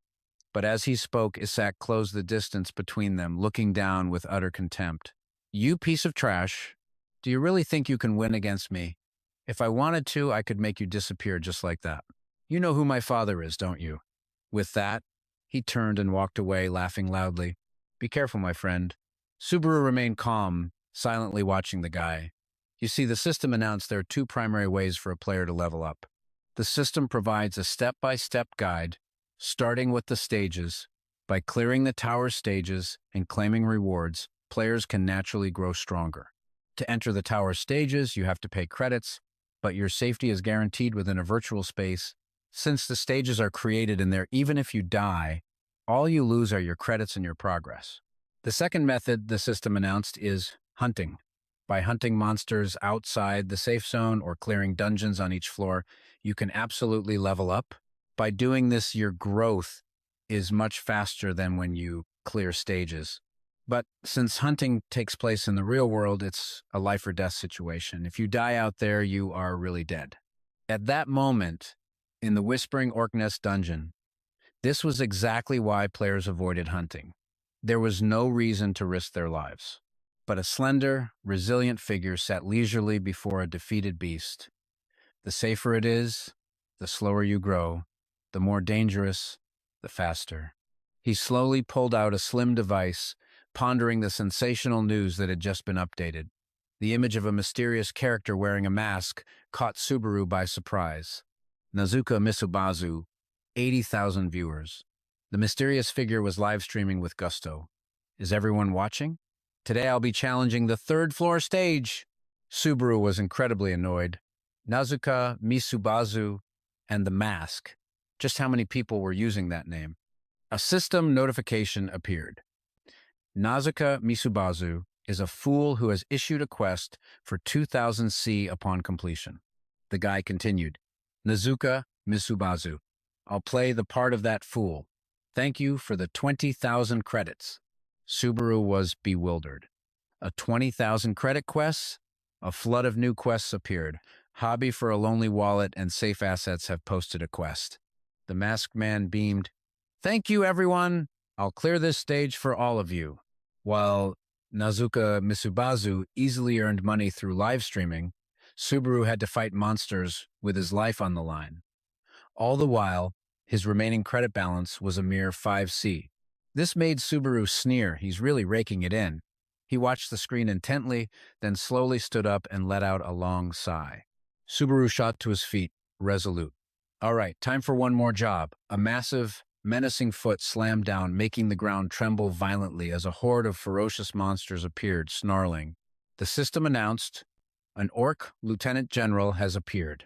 But as he spoke, Isach closed the distance between them, looking down with utter contempt. "You piece of trash. Do you really think you can win against me? If I wanted to, I could make you disappear just like that. You know who my father is, don't you?" With that, he turned and walked away, laughing loudly. "Be careful, my friend." Subaru remained calm, silently watching the guy. You see, the system announced there are two primary ways for a player to level up. The system provides a step-by-step guide, starting with the stages. By clearing the tower stages and claiming rewards, players can naturally grow stronger. To enter the tower stages, you have to pay credits, but your safety is guaranteed within a virtual space. Since the stages are created in there, even if you die, all you lose are your credits and your progress. The second method the system announced is hunting. By hunting monsters outside the safe zone or clearing dungeons on each floor, you can absolutely level up. By doing this, your growth is much faster than when you clear stages. But since hunting takes place in the real world, it's a life or death situation. If you die out there, you are really dead. At that moment, in the Whispering Orc Nest dungeon, This was exactly why players avoided hunting. There was no reason to risk their lives. But a slender, resilient figure sat leisurely before a defeated beast. The safer it is, the slower you grow, the more dangerous, the faster. He slowly pulled out a slim device, pondering the sensational news that had just been updated. The image of a mysterious character wearing a mask caught Subaru by surprise. Nazuka Misubazu, 80,000 viewers. The mysterious figure was live streaming with gusto. Is everyone watching? Today I'll be challenging the third floor stage. Subaru was incredibly annoyed. Nazuka Misubazu and the mask. Just how many people were using that name? A system notification appeared. Nazuka Misubazu is a fool who has issued a quest for 2,000 C upon completion. The guy continued, Nazuka Misubazu, I'll play the part of that fool. Thank you for the 20,000 credits. Subaru was bewildered. A 20,000 credit quest? A flood of new quests appeared. Hobby for a lonely wallet and safe assets have posted a quest. The masked man beamed. Thank you, everyone. I'll clear this stage for all of you. While Nazuka Misubazu easily earned money through live streaming, Subaru had to fight monsters with his life on the line. All the while, his remaining credit balance was a mere 5C. This made Subaru sneer. He's really raking it in. He watched the screen intently, then slowly stood up and let out a long sigh. Subaru shot to his feet, resolute. All right, time for one more job. A massive, menacing foot slammed down, making the ground tremble violently as a horde of ferocious monsters appeared, snarling. The system announced, an orc lieutenant general has appeared,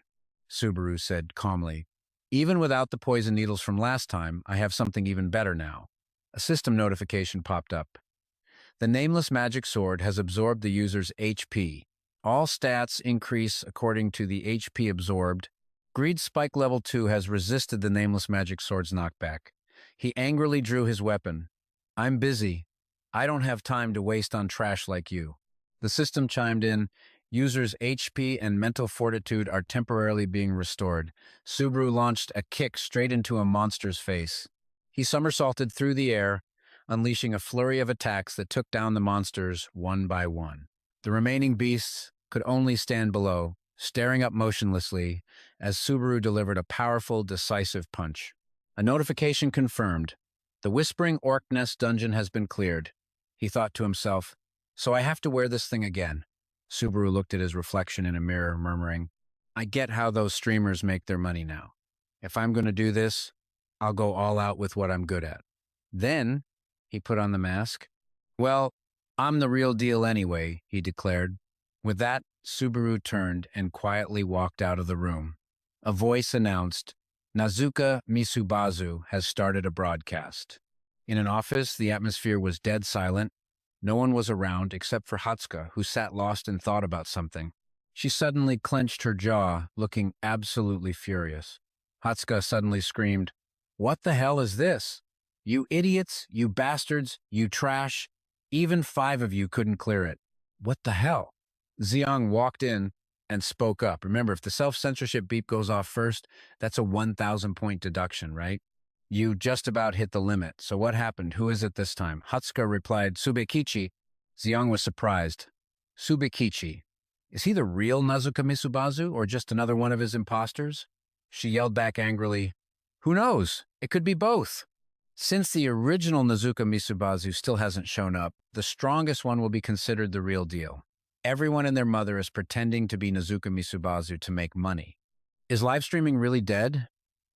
Subaru said calmly. Even without the poison needles from last time, I have something even better now. A system notification popped up. The nameless magic sword has absorbed the user's HP. All stats increase according to the HP absorbed. Greed Spike Level 2 has resisted the nameless magic sword's knockback. He angrily drew his weapon. I'm busy. I don't have time to waste on trash like you. The system chimed in. Users' HP and mental fortitude are temporarily being restored. Subaru launched a kick straight into a monster's face. He somersaulted through the air, unleashing a flurry of attacks that took down the monsters one by one. The remaining beasts could only stand below, staring up motionlessly, as Subaru delivered a powerful, decisive punch. A notification confirmed. The Whispering Orc Nest dungeon has been cleared. He thought to himself, so I have to wear this thing again. Subaru looked at his reflection in a mirror, murmuring, I get how those streamers make their money now. If I'm going to do this, I'll go all out with what I'm good at. Then, he put on the mask. Well, I'm the real deal anyway, he declared. With that, Subaru turned and quietly walked out of the room. A voice announced, Nazuka Misubazu has started a broadcast. In an office, the atmosphere was dead silent. No one was around except for Hatsuka, who sat lost in thought about something. She suddenly clenched her jaw, looking absolutely furious. Hatsuka suddenly screamed, What the hell is this? You idiots, you bastards, you trash. Even 5 of you couldn't clear it. What the hell? Xiang walked in and spoke up. Remember, if the self-censorship beep goes off first, that's a 1,000-point deduction, right? You just about hit the limit. So what happened? Who is it this time? Hatsuka replied, Subekichi. Xiang was surprised. Subekichi. Is he the real Nazuka Misubazu or just another one of his imposters? She yelled back angrily, Who knows? It could be both. Since the original Nazuka Misubazu still hasn't shown up, the strongest one will be considered the real deal. Everyone and their mother is pretending to be Nazuka Misubazu to make money. Is live streaming really dead?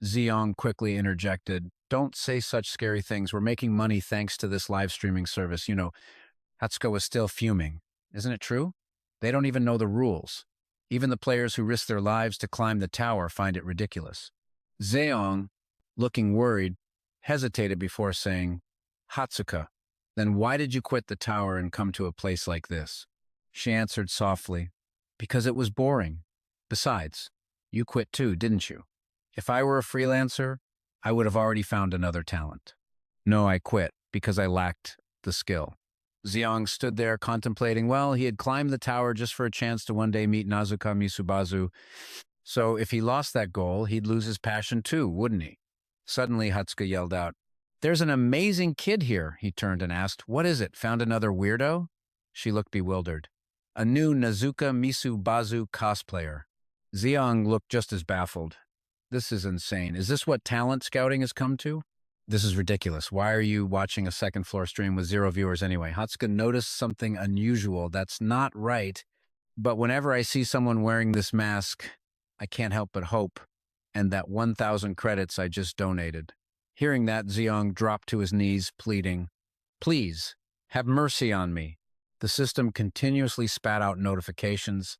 Xiang quickly interjected, Don't say such scary things. We're making money thanks to this live streaming service. You know, Hatsuka was still fuming. Isn't it true? They don't even know the rules. Even the players who risk their lives to climb the tower find it ridiculous. Xiang, looking worried, hesitated before saying, Hatsuka, then why did you quit the tower and come to a place like this? She answered softly, Because it was boring. Besides, you quit too, didn't you? If I were a freelancer, I would have already found another talent. No, I quit because I lacked the skill. Xiang stood there contemplating, well, he had climbed the tower just for a chance to one day meet Nazuka Misubazu. So if he lost that goal, he'd lose his passion too, wouldn't he? Suddenly, Hatsuka yelled out, "There's an amazing kid here," he turned and asked. "What is it? Found another weirdo?" She looked bewildered. "A new Nazuka Misubazu cosplayer." Zeong looked just as baffled. "This is insane. Is this what talent scouting has come to?" "This is ridiculous. Why are you watching a second floor stream with 0 viewers anyway?" Hatsuka noticed something unusual. "That's not right. But whenever I see someone wearing this mask, I can't help but hope. And that 1,000 credits I just donated." Hearing that, Zeong dropped to his knees, pleading, "Please, have mercy on me." The system continuously spat out notifications,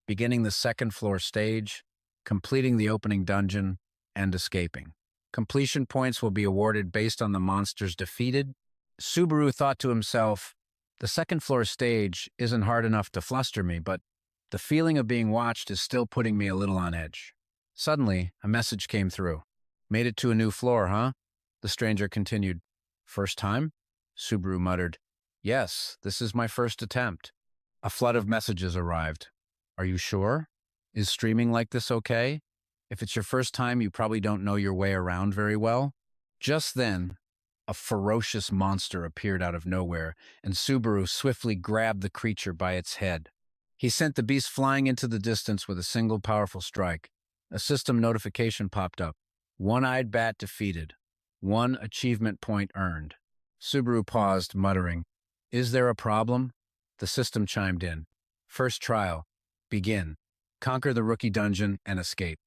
beginning the second floor stage, completing the opening dungeon, and escaping. Completion points will be awarded based on the monsters defeated. Subaru thought to himself, the second floor stage isn't hard enough to fluster me, but the feeling of being watched is still putting me a little on edge. Suddenly, a message came through. "Made it to a new floor, huh?" The stranger continued. "First time?" Subaru muttered. "Yes, this is my first attempt." A flood of messages arrived. "Are you sure? Is streaming like this okay? If it's your first time, you probably don't know your way around very well." Just then, a ferocious monster appeared out of nowhere, and Subaru swiftly grabbed the creature by its head. He sent the beast flying into the distance with a single powerful strike. A system notification popped up. "One-eyed bat defeated. 1 achievement point earned." Subaru paused, muttering, "Is there a problem?" The system chimed in. "First trial. Begin. Conquer the rookie dungeon and escape.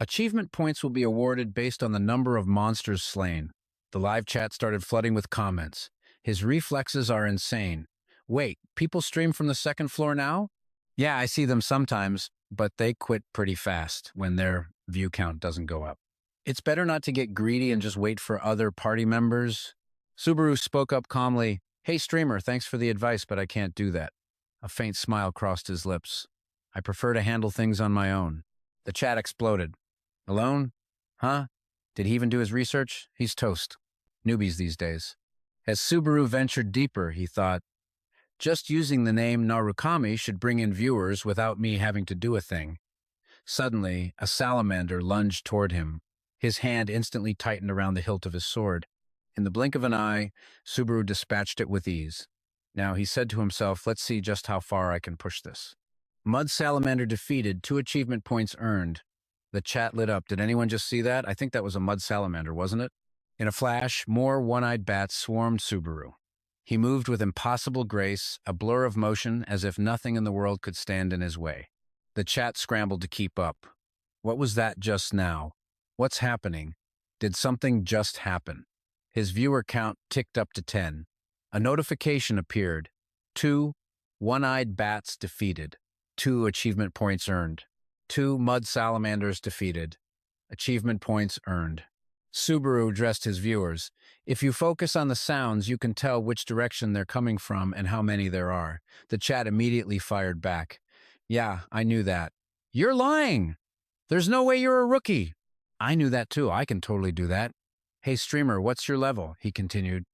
Achievement points will be awarded based on the number of monsters slain." The live chat started flooding with comments. "His reflexes are insane. Wait, people stream from the second floor now?" "Yeah, I see them sometimes, but they quit pretty fast when their view count doesn't go up. It's better not to get greedy and just wait for other party members." Subaru spoke up calmly. "Hey, streamer, thanks for the advice, but I can't do that." A faint smile crossed his lips. "I prefer to handle things on my own." The chat exploded. "Alone? Huh? Did he even do his research? He's toast. Newbies these days." As Subaru ventured deeper, he thought, just using the name Narukami should bring in viewers without me having to do a thing. Suddenly, a salamander lunged toward him. His hand instantly tightened around the hilt of his sword. In the blink of an eye, Subaru dispatched it with ease. Now, he said to himself, let's see just how far I can push this. Mud salamander defeated, 2 achievement points earned. The chat lit up. Did anyone just see that? I think that was a mud salamander, wasn't it? In a flash, more one-eyed bats swarmed Subaru. He moved with impossible grace, a blur of motion as if nothing in the world could stand in his way. The chat scrambled to keep up. What was that just now? What's happening? Did something just happen? His viewer count ticked up to 10. A notification appeared. 2 one-eyed bats defeated. 2 achievement points earned. 2 mud salamanders defeated. Achievement points earned. Subaru addressed his viewers. If you focus on the sounds, you can tell which direction they're coming from and how many there are. The chat immediately fired back. Yeah, I knew that. You're lying! There's no way you're a rookie! I knew that too. I can totally do that. Hey, streamer, what's your level? He continued.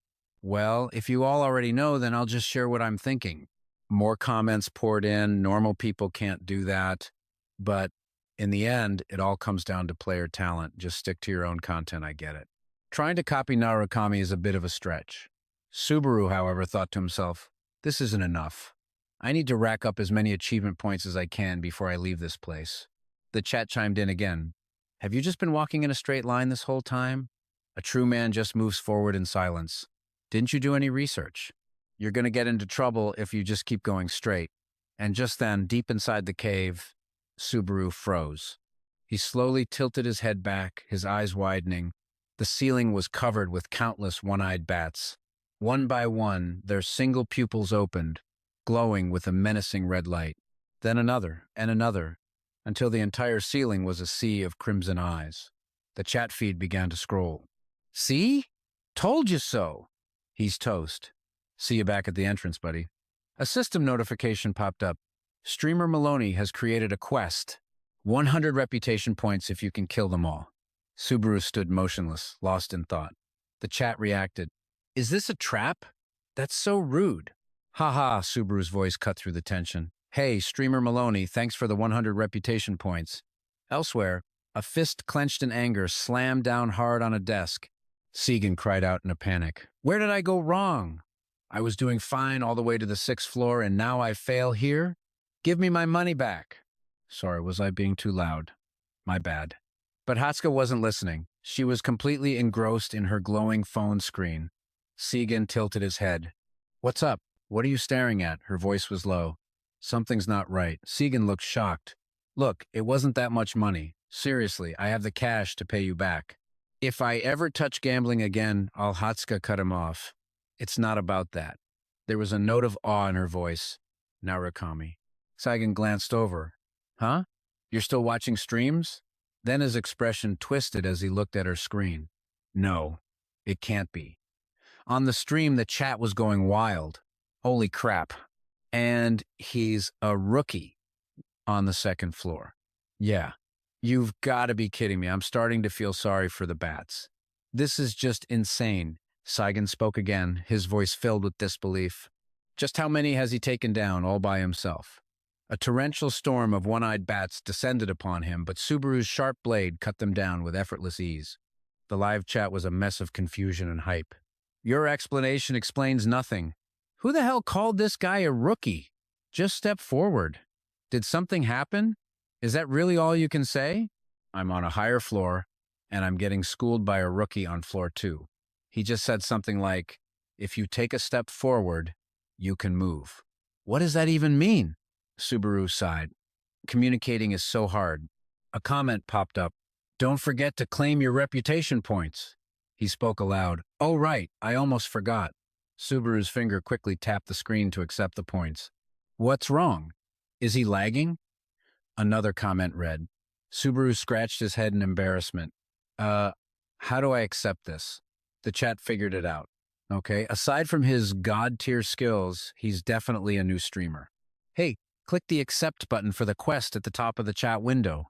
Well, if you all already know, then I'll just share what I'm thinking. More comments poured in. Normal people can't do that. But in the end, it all comes down to player talent. Just stick to your own content, I get it. Trying to copy Narukami is a bit of a stretch. Subaru, however, thought to himself, this isn't enough. I need to rack up as many achievement points as I can before I leave this place. The chat chimed in again. Have you just been walking in a straight line this whole time? A true man just moves forward in silence. Didn't you do any research? You're going to get into trouble if you just keep going straight. And just then, deep inside the cave, Subaru froze. He slowly tilted his head back, his eyes widening. The ceiling was covered with countless one-eyed bats. One by one, their single pupils opened, glowing with a menacing red light. Then another, and another, until the entire ceiling was a sea of crimson eyes. The chat feed began to scroll. See? Told you so. He's toast. See you back at the entrance, buddy. A system notification popped up. Streamer Maloney has created a quest. 100 reputation points if you can kill them all. Subaru stood motionless, lost in thought. The chat reacted. Is this a trap? That's so rude. Ha, Subaru's voice cut through the tension. Hey, Streamer Maloney, thanks for the 100 reputation points. Elsewhere, A fist clenched in anger slammed down hard on a desk. Segan cried out in a panic. Where did I go wrong? I was doing fine all the way to the 6th floor, and now I fail here? Give me my money back. Sorry, was I being too loud? My bad. But Hatsuka wasn't listening. She was completely engrossed in her glowing phone screen. Segan tilted his head. What's up? What are you staring at? Her voice was low. Something's not right. Segan looked shocked. Look, it wasn't that much money. Seriously, I have the cash to pay you back. If I ever touch gambling again, I'll Hatsuka cut him off. It's not about that. There was a note of awe in her voice. Narukami. Segan glanced over. Huh? You're still watching streams? Then his expression twisted as he looked at her screen. No, it can't be. On the stream, the chat was going wild. Holy crap. And he's a rookie on the 2nd floor. Yeah, you've got to be kidding me. I'm starting to feel sorry for the bats. This is just insane. Segan spoke again, his voice filled with disbelief. Just how many has he taken down all by himself? A torrential storm of one-eyed bats descended upon him, but Subaru's sharp blade cut them down with effortless ease. The live chat was a mess of confusion and hype. Your explanation explains nothing. Who the hell called this guy a rookie? Just step forward. Did something happen? Is that really all you can say? I'm on a higher floor, and I'm getting schooled by a rookie on floor 2. He just said something like, if you take a step forward, you can move. What does that even mean? Subaru sighed. Communicating is so hard. A comment popped up. Don't forget to claim your reputation points. He spoke aloud. Oh, right, I almost forgot. Subaru's finger quickly tapped the screen to accept the points. What's wrong? Is he lagging? Another comment read. Subaru scratched his head in embarrassment. How do I accept this? The chat figured it out. Okay, aside from his god-tier skills, he's definitely a new streamer. Hey, click the accept button for the quest at the top of the chat window.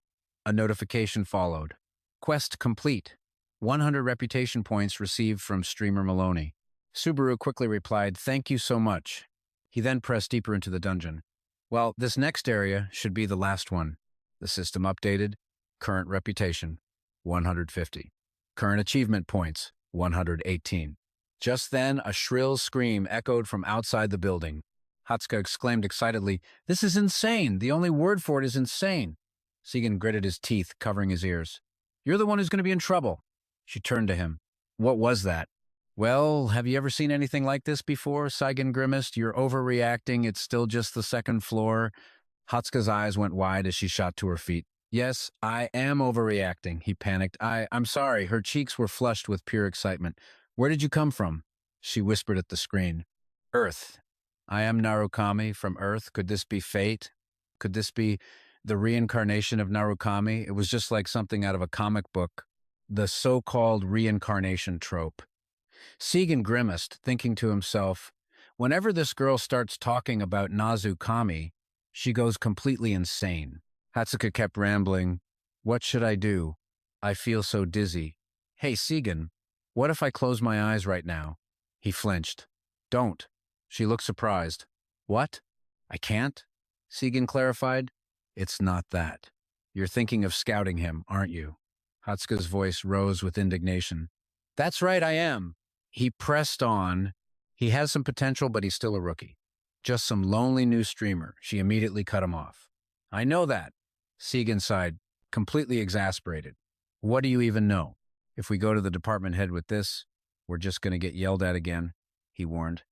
A notification followed. Quest complete. 100 reputation points received from streamer Maloney. Subaru quickly replied, thank you so much. He then pressed deeper into the dungeon. Well, this next area should be the last one. The system updated. Current reputation, 150. Current achievement points, 118. Just then, a shrill scream echoed from outside the building. Hatsuka exclaimed excitedly, this is insane! The only word for it is insane! Segan gritted his teeth, covering his ears. You're the one who's going to be in trouble. She turned to him. What was that? Well, have you ever seen anything like this before? Segan grimaced. You're overreacting. It's still just the 2nd floor. Hatsuka's eyes went wide as she shot to her feet. Yes, I am overreacting, he panicked. I'm sorry. Her cheeks were flushed with pure excitement. Where did you come from? She whispered at the screen. Earth. I am Narukami from Earth. Could this be fate? Could this be the reincarnation of Narukami? It was just like something out of a comic book. The so-called reincarnation trope. Segan grimaced, thinking to himself, whenever this girl starts talking about Narukami, she goes completely insane. Hatsuka kept rambling. What should I do? I feel so dizzy. Hey, Segan, what if I close my eyes right now? He flinched. Don't. She looked surprised. What? I can't? Segan clarified. It's not that. You're thinking of scouting him, aren't you? Hatsuka's voice rose with indignation. That's right, I am. He pressed on. He has some potential, but he's still a rookie. Just some lonely new streamer. She immediately cut him off. I know that. Segan sighed, completely exasperated. What do you even know? If we go to the department head with this, we're just going to get yelled at again, he warned.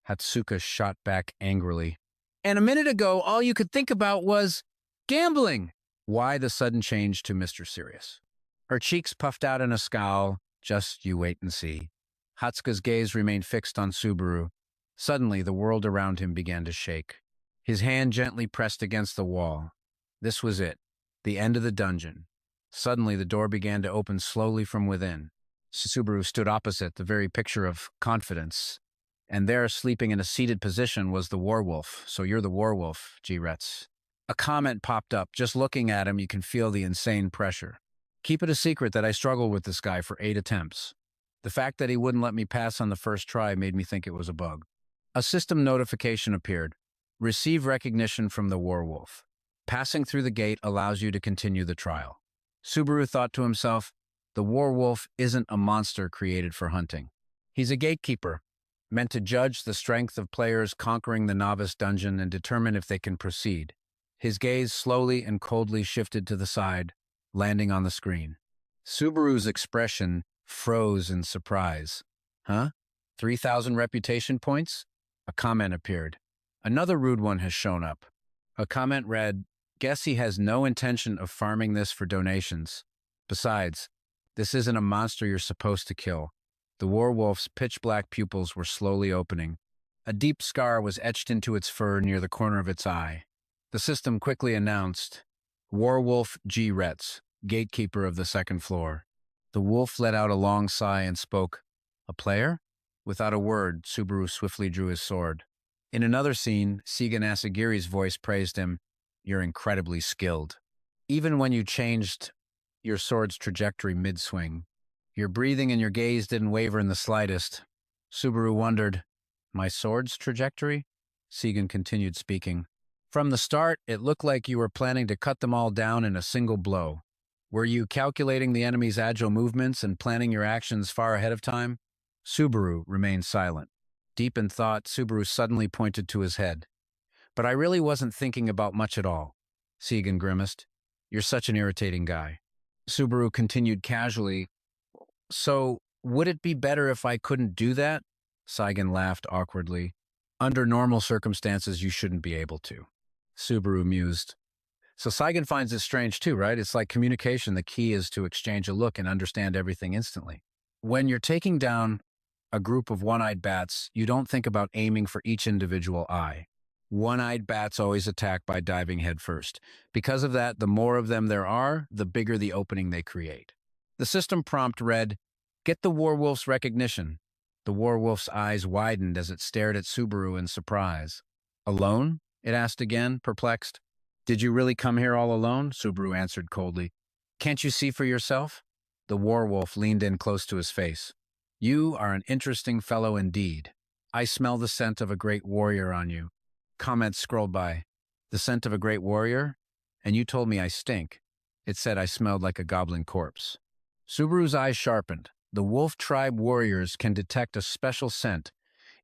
Hatsuka shot back angrily. And a minute ago, all you could think about was gambling. Why the sudden change to Mr. Serious? Her cheeks puffed out in a scowl. Just you wait and see. Hatsuka's gaze remained fixed on Subaru. Suddenly, the world around him began to shake. His hand gently pressed against the wall. This was it, the end of the dungeon. Suddenly, the door began to open slowly from within. Subaru stood opposite, the very picture of confidence. And there, sleeping in a seated position, was the Warwolf. So you're the Warwolf, G-Rets. A comment popped up. Just looking at him, you can feel the insane pressure. Keep it a secret that I struggled with this guy for 8 attempts. The fact that he wouldn't let me pass on the first try made me think it was a bug. A system notification appeared. Receive recognition from the Warwolf. Passing through the gate allows you to continue the trial. Subaru thought to himself, the Warwolf isn't a monster created for hunting. He's a gatekeeper, meant to judge the strength of players conquering the novice dungeon and determine if they can proceed. His gaze slowly and coldly shifted to the side, landing on the screen. Subaru's expression froze in surprise. Huh? 3,000 reputation points? A comment appeared. Another rude one has shown up. A comment read, guess he has no intention of farming this for donations. Besides, this isn't a monster you're supposed to kill. The Warwolf's pitch-black pupils were slowly opening. A deep scar was etched into its fur near the corner of its eye. The system quickly announced, Warwolf G. Retz, gatekeeper of the second floor. The wolf let out a long sigh and spoke, a player? Without a word, Subaru swiftly drew his sword. In another scene, Seigen Asagiri's voice praised him, you're incredibly skilled. Even when you changed your sword's trajectory mid-swing, your breathing and your gaze didn't waver in the slightest. Subaru wondered, my sword's trajectory? Seigen continued speaking. From the start, it looked like you were planning to cut them all down in a single blow. Were you calculating the enemy's agile movements and planning your actions far ahead of time? Subaru remained silent. Deep in thought, Subaru suddenly pointed to his head. But I really wasn't thinking about much at all. Seigen grimaced. You're such an irritating guy. Subaru continued casually. So, would it be better if I couldn't do that? Seigen laughed awkwardly. Under normal circumstances, you shouldn't be able to. Subaru mused. So Seigen finds this strange too, right? It's like communication. The key is to exchange a look and understand everything instantly. When you're taking down a group of one-eyed bats, you don't think about aiming for each individual eye. One-eyed bats always attack by diving headfirst. Because of that, the more of them there are, the bigger the opening they create. The system prompt read, get the Warwolf's recognition. The Warwolf's eyes widened as it stared at Subaru in surprise. Alone? It asked again, perplexed. Did you really come here all alone? Subaru answered coldly. Can't you see for yourself? The Warwolf leaned in close to his face. You are an interesting fellow indeed. I smell the scent of a great warrior on you. Comments scrolled by. The scent of a great warrior? And you told me I stink. It said I smelled like a goblin corpse. Subaru's eyes sharpened. The wolf tribe warriors can detect a special scent.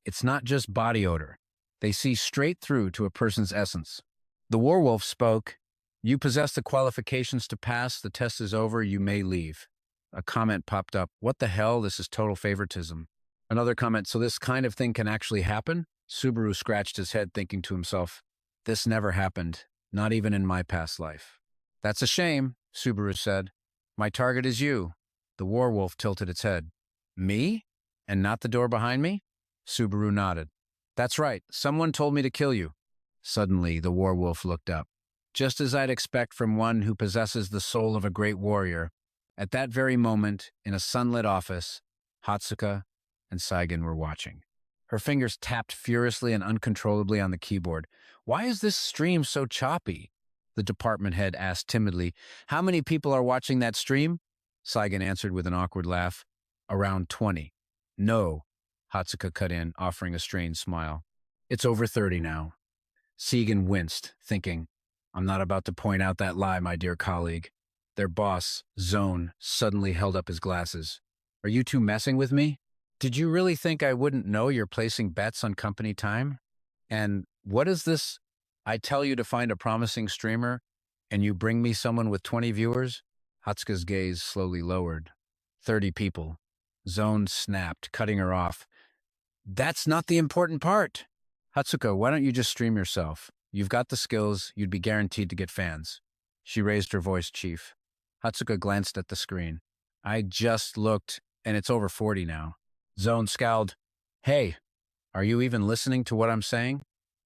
It's not just body odor. They see straight through to a person's essence. The Warwolf spoke, you possess the qualifications to pass, the test is over, you may leave. A comment popped up, what the hell, this is total favoritism. Another comment, so this kind of thing can actually happen? Subaru scratched his head thinking to himself, this never happened, not even in my past life. That's a shame, Subaru said. My target is you. The Warwolf tilted its head. Me? And not the door behind me? Subaru nodded. That's right, someone told me to kill you. Suddenly, the Warwolf looked up. Just as I'd expect from one who possesses the soul of a great warrior, at that very moment, in a sunlit office, Hatsuka and Seigen were watching. Her fingers tapped furiously and uncontrollably on the keyboard. Why is this stream so choppy? The department head asked timidly. How many people are watching that stream? Seigen answered with an awkward laugh. Around 20. No, Hatsuka cut in, offering a strained smile. It's over 30 now. Seigen winced, thinking, I'm not about to point out that lie, my dear colleague. Their boss, Zone, suddenly held up his glasses. Are you two messing with me? Did you really think I wouldn't know you're placing bets on company time? And what is this? I tell you to find a promising streamer, and you bring me someone with 20 viewers? Hatsuka's gaze slowly lowered. 30 people. Zone snapped, cutting her off. That's not the important part. Hatsuka, why don't you just stream yourself? You've got the skills, you'd be guaranteed to get fans. She raised her voice, Chief. Hatsuka glanced at the screen. I just looked, and it's over 40 now. Zone scowled. Hey, are you even listening to what I'm saying?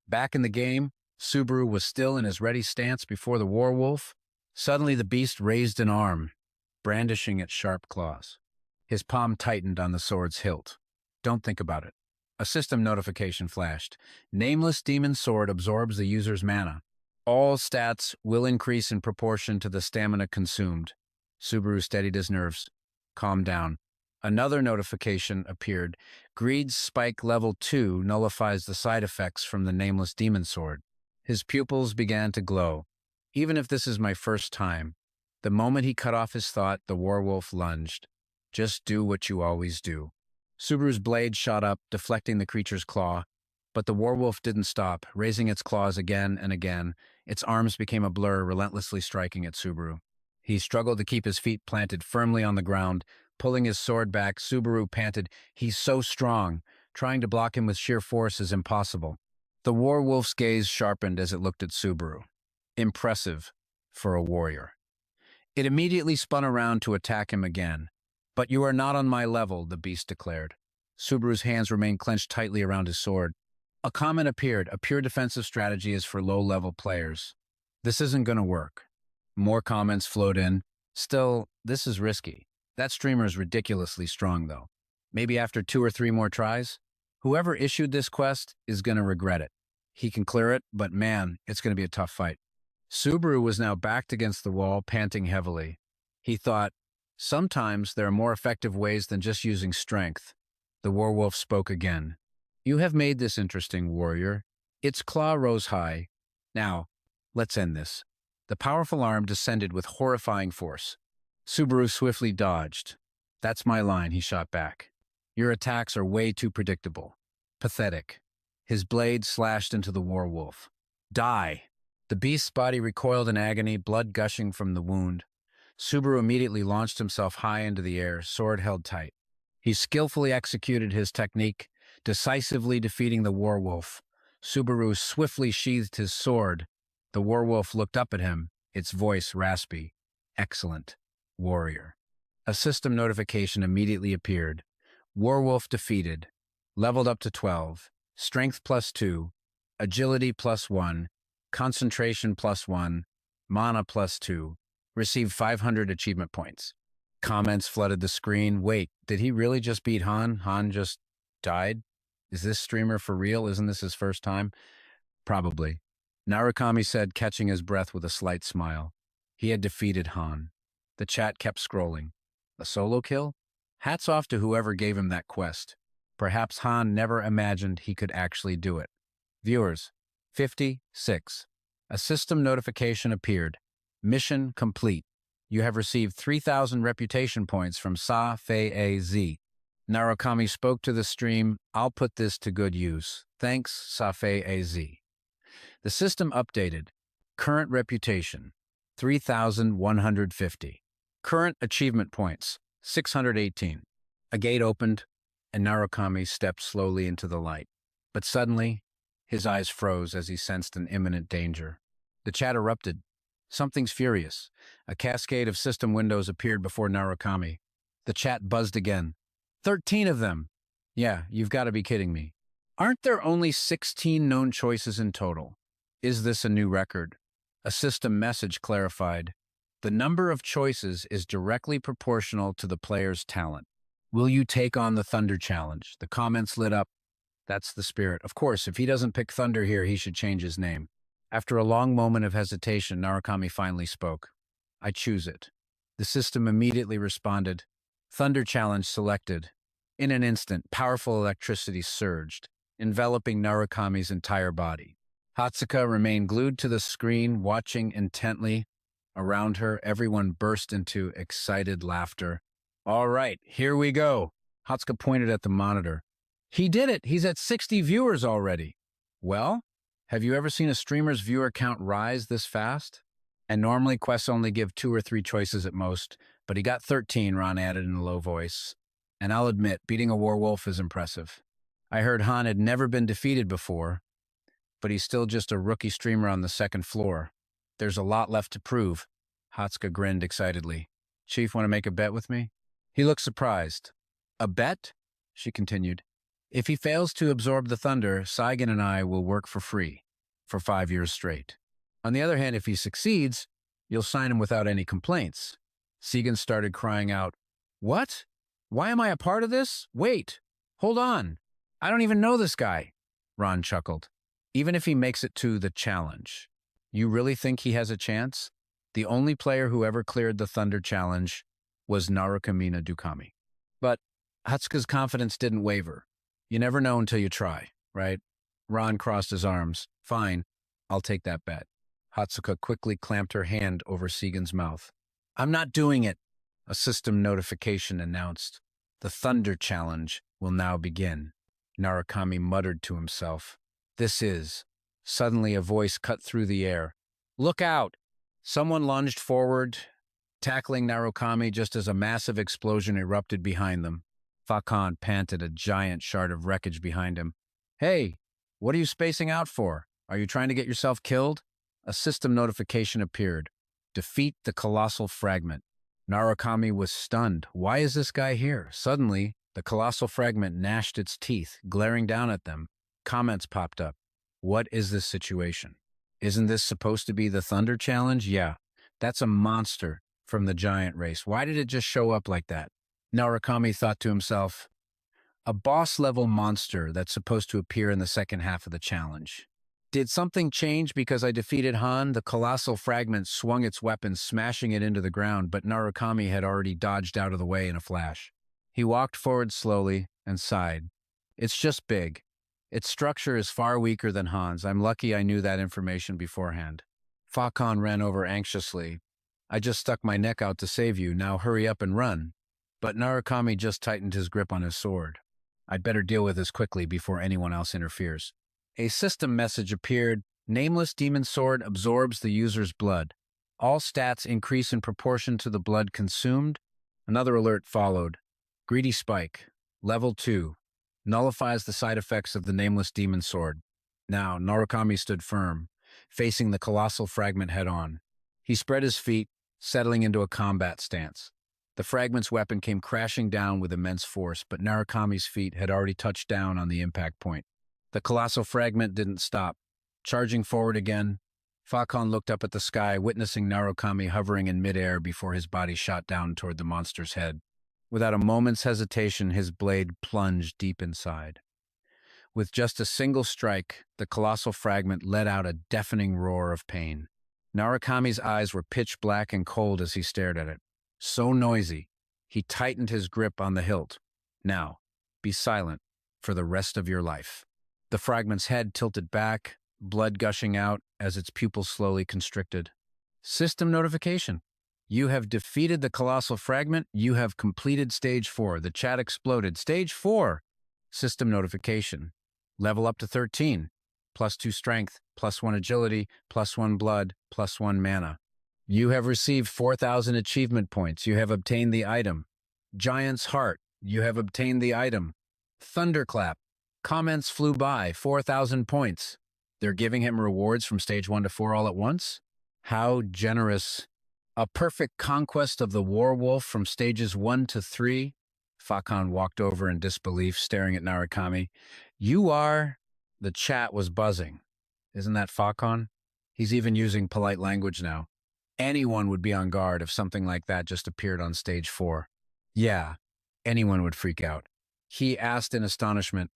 Back in the game, Subaru was still in his ready stance before the Warwolf. Suddenly the beast raised an arm, brandishing its sharp claws. His palm tightened on the sword's hilt. Don't think about it. A system notification flashed. Nameless demon sword absorbs the user's mana. All stats will increase in proportion to the stamina consumed. Subaru steadied his nerves. Calm down. Another notification appeared. Greed's spike level 2 nullifies the side effects from the nameless demon sword. His pupils began to glow. Even if this is my first time, The moment he cut off his thought, the Warwolf lunged. Just do what you always do. Subaru's blade shot up, deflecting the creature's claw, but the Warwolf didn't stop, raising its claws again and again. Its arms became a blur, relentlessly striking at Subaru. He struggled to keep his feet planted firmly on the ground. Pulling his sword back, Subaru panted, "He's so strong. Trying to block him with sheer force is impossible." The Warwolf's gaze sharpened as it looked at Subaru. Impressive for a warrior. It immediately spun around to attack him again. "But you are not on my level," the beast declared. Subaru's hands remained clenched tightly around his sword. A comment appeared, "A pure defensive strategy is for low-level players. This isn't going to work." More comments flowed in. "Still, this is risky. That streamer is ridiculously strong, though. Maybe after 2 or 3 more tries? Whoever issued this quest is going to regret it. He can clear it, but man, it's going to be a tough fight." Subaru was now backed against the wall, panting heavily. He thought, sometimes there are more effective ways than just using strength. The Warwolf spoke again. "You have made this interesting, warrior." Its claw rose high. "Now, let's end this." The powerful arm descended with horrifying force. Subaru swiftly dodged. "That's my line," he shot back. "Your attacks are way too predictable. Pathetic." His blade slashed into the Warwolf. "Die!" The beast's body recoiled in agony, blood gushing from the wound. Subaru immediately launched himself high into the air, sword held tight. He skillfully executed his technique, decisively defeating the Warwolf. Subaru swiftly sheathed his sword. The Warwolf looked up at him, its voice raspy. "Excellent, warrior." A system notification immediately appeared. Warwolf defeated. Leveled up to 12. Strength +2. Agility +1. Concentration +1. Mana +2. Received 500 achievement points. Comments flooded the screen. "Wait, did he really just beat Han? Han just died? Is this streamer for real? Isn't this his first time?" "Probably." Narukami said, catching his breath with a slight smile. He had defeated Han. The chat kept scrolling. A solo kill? Hats off to whoever gave him that quest. Perhaps Han never imagined he could actually do it. Viewers, 56. A system notification appeared. Mission complete. You have received 3,000 reputation points from Sa-Fei-Az. Narukami spoke to the stream. "I'll put this to good use. Thanks, Sa-Fei-Az." The system updated. Current reputation, 3,150. Current achievement points, 618. A gate opened, and Narukami stepped slowly into the light. But suddenly, his eyes froze as he sensed an imminent danger. The chat erupted. "Something's furious." A cascade of system windows appeared before Narukami. The chat buzzed again. 13 of them! Yeah, you've got to be kidding me. Aren't there only 16 known choices in total? Is this a new record? A system message clarified. The number of choices is directly proportional to the player's talent. Will you take on the Thunder Challenge? The comments lit up. That's the spirit. Of course, if he doesn't pick Thunder here, he should change his name. After a long moment of hesitation, Narukami finally spoke. "I choose it." The system immediately responded. Thunder Challenge selected. In an instant, powerful electricity surged, enveloping Narukami's entire body. Hatsuka remained glued to the screen, watching intently. Around her, everyone burst into excited laughter. "All right, here we go." Hatsuka pointed at the monitor. "He did it! He's at 60 viewers already." "Well, have you ever seen a streamer's viewer count rise this fast?" "And normally quests only give 2 or 3 choices at most, but he got 13, Ron added in a low voice. "And I'll admit, beating a Warwolf is impressive. I heard Han had never been defeated before, but he's still just a rookie streamer on the 2nd floor. There's a lot left to prove." Hatsuka grinned excitedly. "Chief, want to make a bet with me?" He looked surprised. "A bet?" she continued. "If he fails to absorb the thunder, Saigen and I will work for free, for 5 years straight. On the other hand, if he succeeds, you'll sign him without any complaints." Saigen started crying out. "What? Why am I a part of this? Wait, hold on. I don't even know this guy." Ron chuckled. "Even if he makes it to the challenge, you really think he has a chance? The only player who ever cleared the Thunder Challenge was Narukami Subaru." But Hatsuka's confidence didn't waver. "You never know until you try, right?" Ron crossed his arms. "Fine, I'll take that bet." Hatsuka quickly clamped her hand over Saigen's mouth. I'm not doing it. A system notification announced. The Thunder Challenge will now begin. Narukami muttered to himself. This is. Suddenly a voice cut through the air. Look out! Someone lunged forward, tackling Narukami just as a massive explosion erupted behind them. Fakan panted, a giant shard of wreckage behind him. Hey, what are you spacing out for? Are you trying to get yourself killed? A system notification appeared. Defeat the colossal fragment. Narukami was stunned. Why is this guy here? Suddenly, the colossal fragment gnashed its teeth, glaring down at them. Comments popped up. What is this situation? Isn't this supposed to be the Thunder Challenge? Yeah, that's a monster from the giant race. Why did it just show up like that? Narukami thought to himself, a boss-level monster that's supposed to appear in the second half of the challenge. Did something change because I defeated Han? The colossal fragment swung its weapon, smashing it into the ground, but Narukami had already dodged out of the way in a flash. He walked forward slowly and sighed. It's just big. Its structure is far weaker than Han's. I'm lucky I knew that information beforehand. Fakan ran over anxiously. I just stuck my neck out to save you. Now hurry up and run. But Narukami just tightened his grip on his sword. I'd better deal with this quickly before anyone else interferes. A system message appeared. Nameless demon sword absorbs the user's blood. All stats increase in proportion to the blood consumed. Another alert followed. Greedy Spike, level 2, nullifies the side effects of the nameless demon sword. Now, Narukami stood firm, facing the colossal fragment head-on. He spread his feet, settling into a combat stance. The fragment's weapon came crashing down with immense force, but Narukami's feet had already touched down on the impact point. The colossal fragment didn't stop. Charging forward again, Fakan looked up at the sky, witnessing Narukami hovering in midair before his body shot down toward the monster's head. Without a moment's hesitation, his blade plunged deep inside. With just a single strike, the colossal fragment let out a deafening roar of pain. Narukami's eyes were pitch black and cold as he stared at it. So noisy, he tightened his grip on the hilt. Now, be silent for the rest of your life. The fragment's head tilted back, blood gushing out as its pupils slowly constricted. System notification. You have defeated the colossal fragment. You have completed Stage 4. The chat exploded. Stage 4. System notification. Level up to 13. +2 strength, +1 agility, +1 blood, +1 mana. You have received 4,000 achievement points. You have obtained the item. Giant's Heart. You have obtained the item. Thunderclap. Comments flew by. 4,000 points. They're giving him rewards from Stage 1 to 4 all at once? How generous. A perfect conquest of the Warwolf from Stages 1 to 3? Fakan walked over in disbelief, staring at Narukami. You are... The chat was buzzing. Isn't that Fakan? He's even using polite language now. Anyone would be on guard if something like that just appeared on Stage 4. Yeah, anyone would freak out. He asked in astonishment,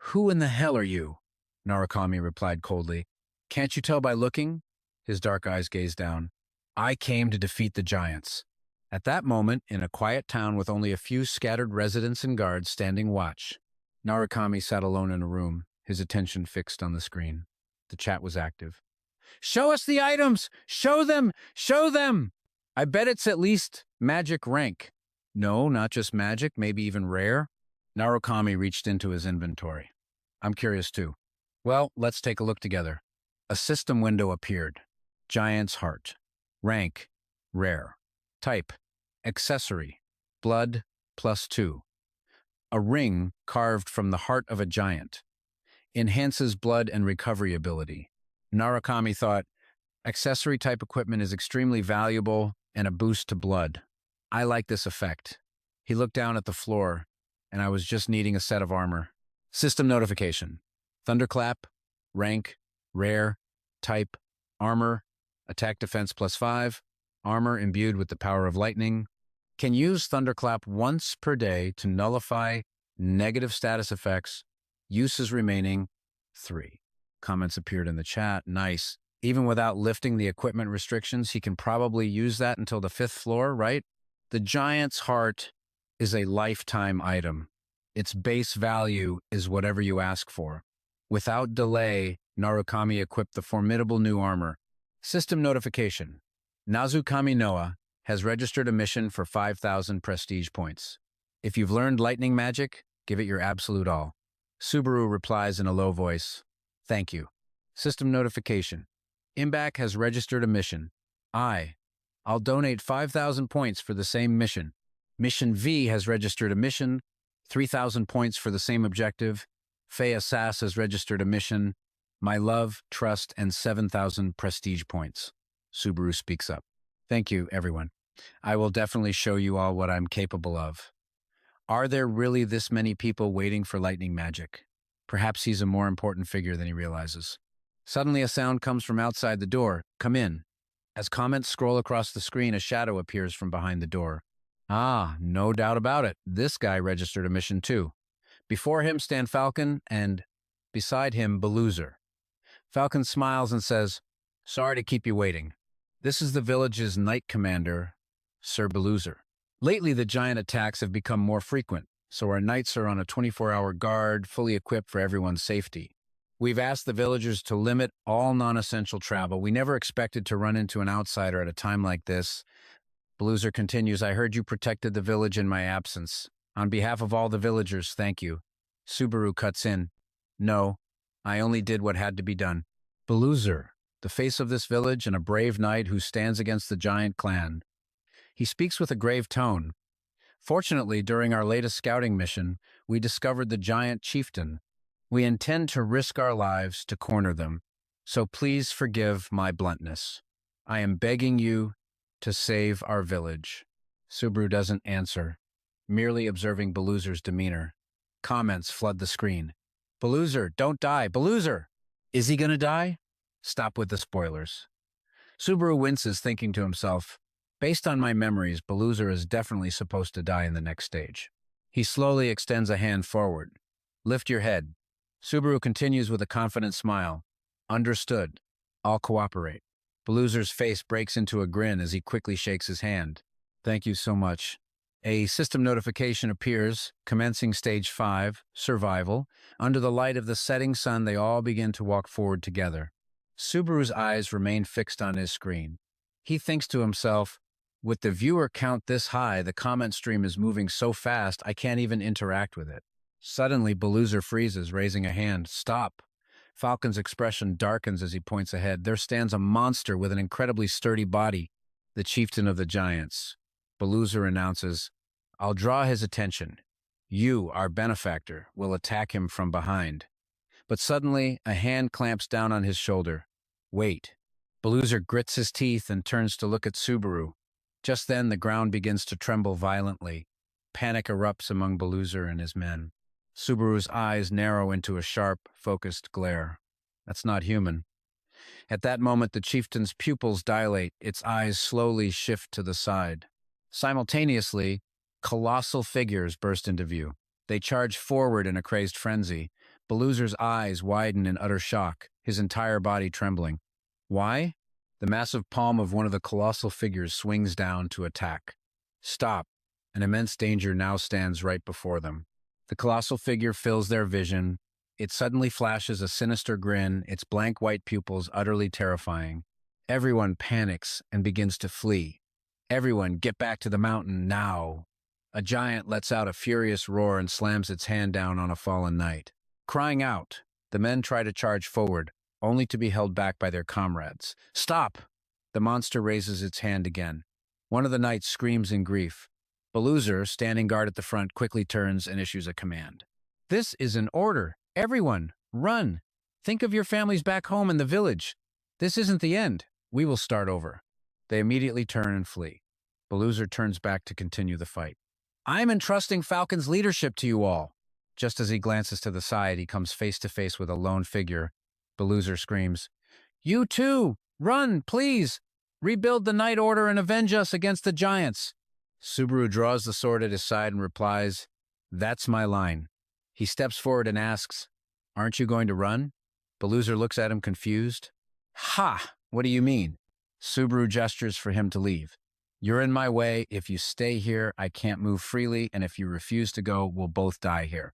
Who in the hell are you? Narukami replied coldly. Can't you tell by looking? His dark eyes gazed down. I came to defeat the giants. At that moment, in a quiet town with only a few scattered residents and guards standing watch, Narukami sat alone in a room, his attention fixed on the screen. The chat was active. Show us the items! Show them! Show them! I bet it's at least magic rank. No, not just magic, maybe even rare. Narukami reached into his inventory. I'm curious too. Well, let's take a look together. A system window appeared. Giant's Heart. Rank, rare. Type, accessory, blood, +2. A ring carved from the heart of a giant. Enhances blood and recovery ability. Narukami thought, accessory type equipment is extremely valuable and a boost to blood. I like this effect. He looked down at the floor, and I was just needing a set of armor. System notification. Thunderclap, rank, rare, type, armor, attack defense +5, armor imbued with the power of lightning. Can use Thunderclap once per day to nullify negative status effects. Uses remaining 3. Comments appeared in the chat. Nice. Even without lifting the equipment restrictions, he can probably use that until the 5th floor, right? The Giant's Heart is a lifetime item. Its base value is whatever you ask for. Without delay, Narukami equipped the formidable new armor. System notification. Nazukami Noa has registered a mission for 5,000 prestige points. If you've learned lightning magic, give it your absolute all. Subaru replies in a low voice, "Thank you." System notification. Imbac has registered a mission. I'll donate 5,000 points for the same mission. Mission V has registered a mission, 3,000 points for the same objective. Fea Sass has registered a mission, my love, trust, and 7,000 prestige points. Subaru speaks up. Thank you, everyone. I will definitely show you all what I'm capable of. Are there really this many people waiting for lightning magic? Perhaps he's a more important figure than he realizes. Suddenly a sound comes from outside the door. Come in. As comments scroll across the screen, a shadow appears from behind the door. No doubt about it. This guy registered a mission too. Before him stand Falcon, and beside him, Beluzer. Falcon smiles and says, "Sorry to keep you waiting. This is the village's knight commander, Sir Beluzer. Lately, the giant attacks have become more frequent, so our knights are on a 24-hour guard, fully equipped for everyone's safety. We've asked the villagers to limit all non-essential travel. We never expected to run into an outsider at a time like this." Beluzer continues, "I heard you protected the village in my absence. On behalf of all the villagers, thank you." Subaru cuts in. "No, I only did what had to be done." Beluzer, the face of this village and a brave knight who stands against the giant clan. He speaks with a grave tone. "Fortunately, during our latest scouting mission, we discovered the giant chieftain. We intend to risk our lives to corner them, so please forgive my bluntness. I am begging you to save our village." Subaru doesn't answer, merely observing Beluzer's demeanor. Comments flood the screen. "Beluzer, don't die! Beluzer! Is he gonna die?" Stop with the spoilers. Subaru winces, thinking to himself, based on my memories, Beluzer is definitely supposed to die in the next stage. He slowly extends a hand forward. "Lift your head." Subaru continues with a confident smile. "Understood. I'll cooperate." Beluzer's face breaks into a grin as he quickly shakes his hand. "Thank you so much." A system notification appears, commencing Stage 5, Survival. Under the light of the setting sun, they all begin to walk forward together. Subaru's eyes remain fixed on his screen. He thinks to himself, with the viewer count this high, the comment stream is moving so fast I can't even interact with it. Suddenly, Beluzer freezes, raising a hand. "Stop." Falcon's expression darkens as he points ahead. There stands a monster with an incredibly sturdy body, the chieftain of the giants. Beluzer announces, "I'll draw his attention. You, our benefactor, will attack him from behind." But suddenly, a hand clamps down on his shoulder. "Wait." Beluzer grits his teeth and turns to look at Subaru. Just then, the ground begins to tremble violently. Panic erupts among Beluzer and his men. Subaru's eyes narrow into a sharp, focused glare. That's not human. At that moment, the chieftain's pupils dilate, its eyes slowly shift to the side. Simultaneously, colossal figures burst into view. They charge forward in a crazed frenzy. Beluzer's eyes widen in utter shock, his entire body trembling. Why? The massive palm of one of the colossal figures swings down to attack. Stop. An immense danger now stands right before them. The colossal figure fills their vision. It suddenly flashes a sinister grin, its blank white pupils utterly terrifying. Everyone panics and begins to flee. "Everyone, get back to the mountain now." A giant lets out a furious roar and slams its hand down on a fallen knight. Crying out, the men try to charge forward, only to be held back by their comrades. "Stop!" The monster raises its hand again. One of the knights screams in grief. Beluzer, standing guard at the front, quickly turns and issues a command. "This is an order. Everyone, run! Think of your families back home in the village. This isn't the end. We will start over." They immediately turn and flee. Beluzer turns back to continue the fight. "I'm entrusting Falcon's leadership to you all." Just as he glances to the side, he comes face to face with a lone figure. Beluzer screams, "You too! Run, please! Rebuild the Knight Order and avenge us against the giants!" Subaru draws the sword at his side and replies, "That's my line." He steps forward and asks, "Aren't you going to run?" Beluzer looks at him confused. "Ha! What do you mean?" Subaru gestures for him to leave. "You're in my way. If you stay here, I can't move freely, and if you refuse to go, we'll both die here."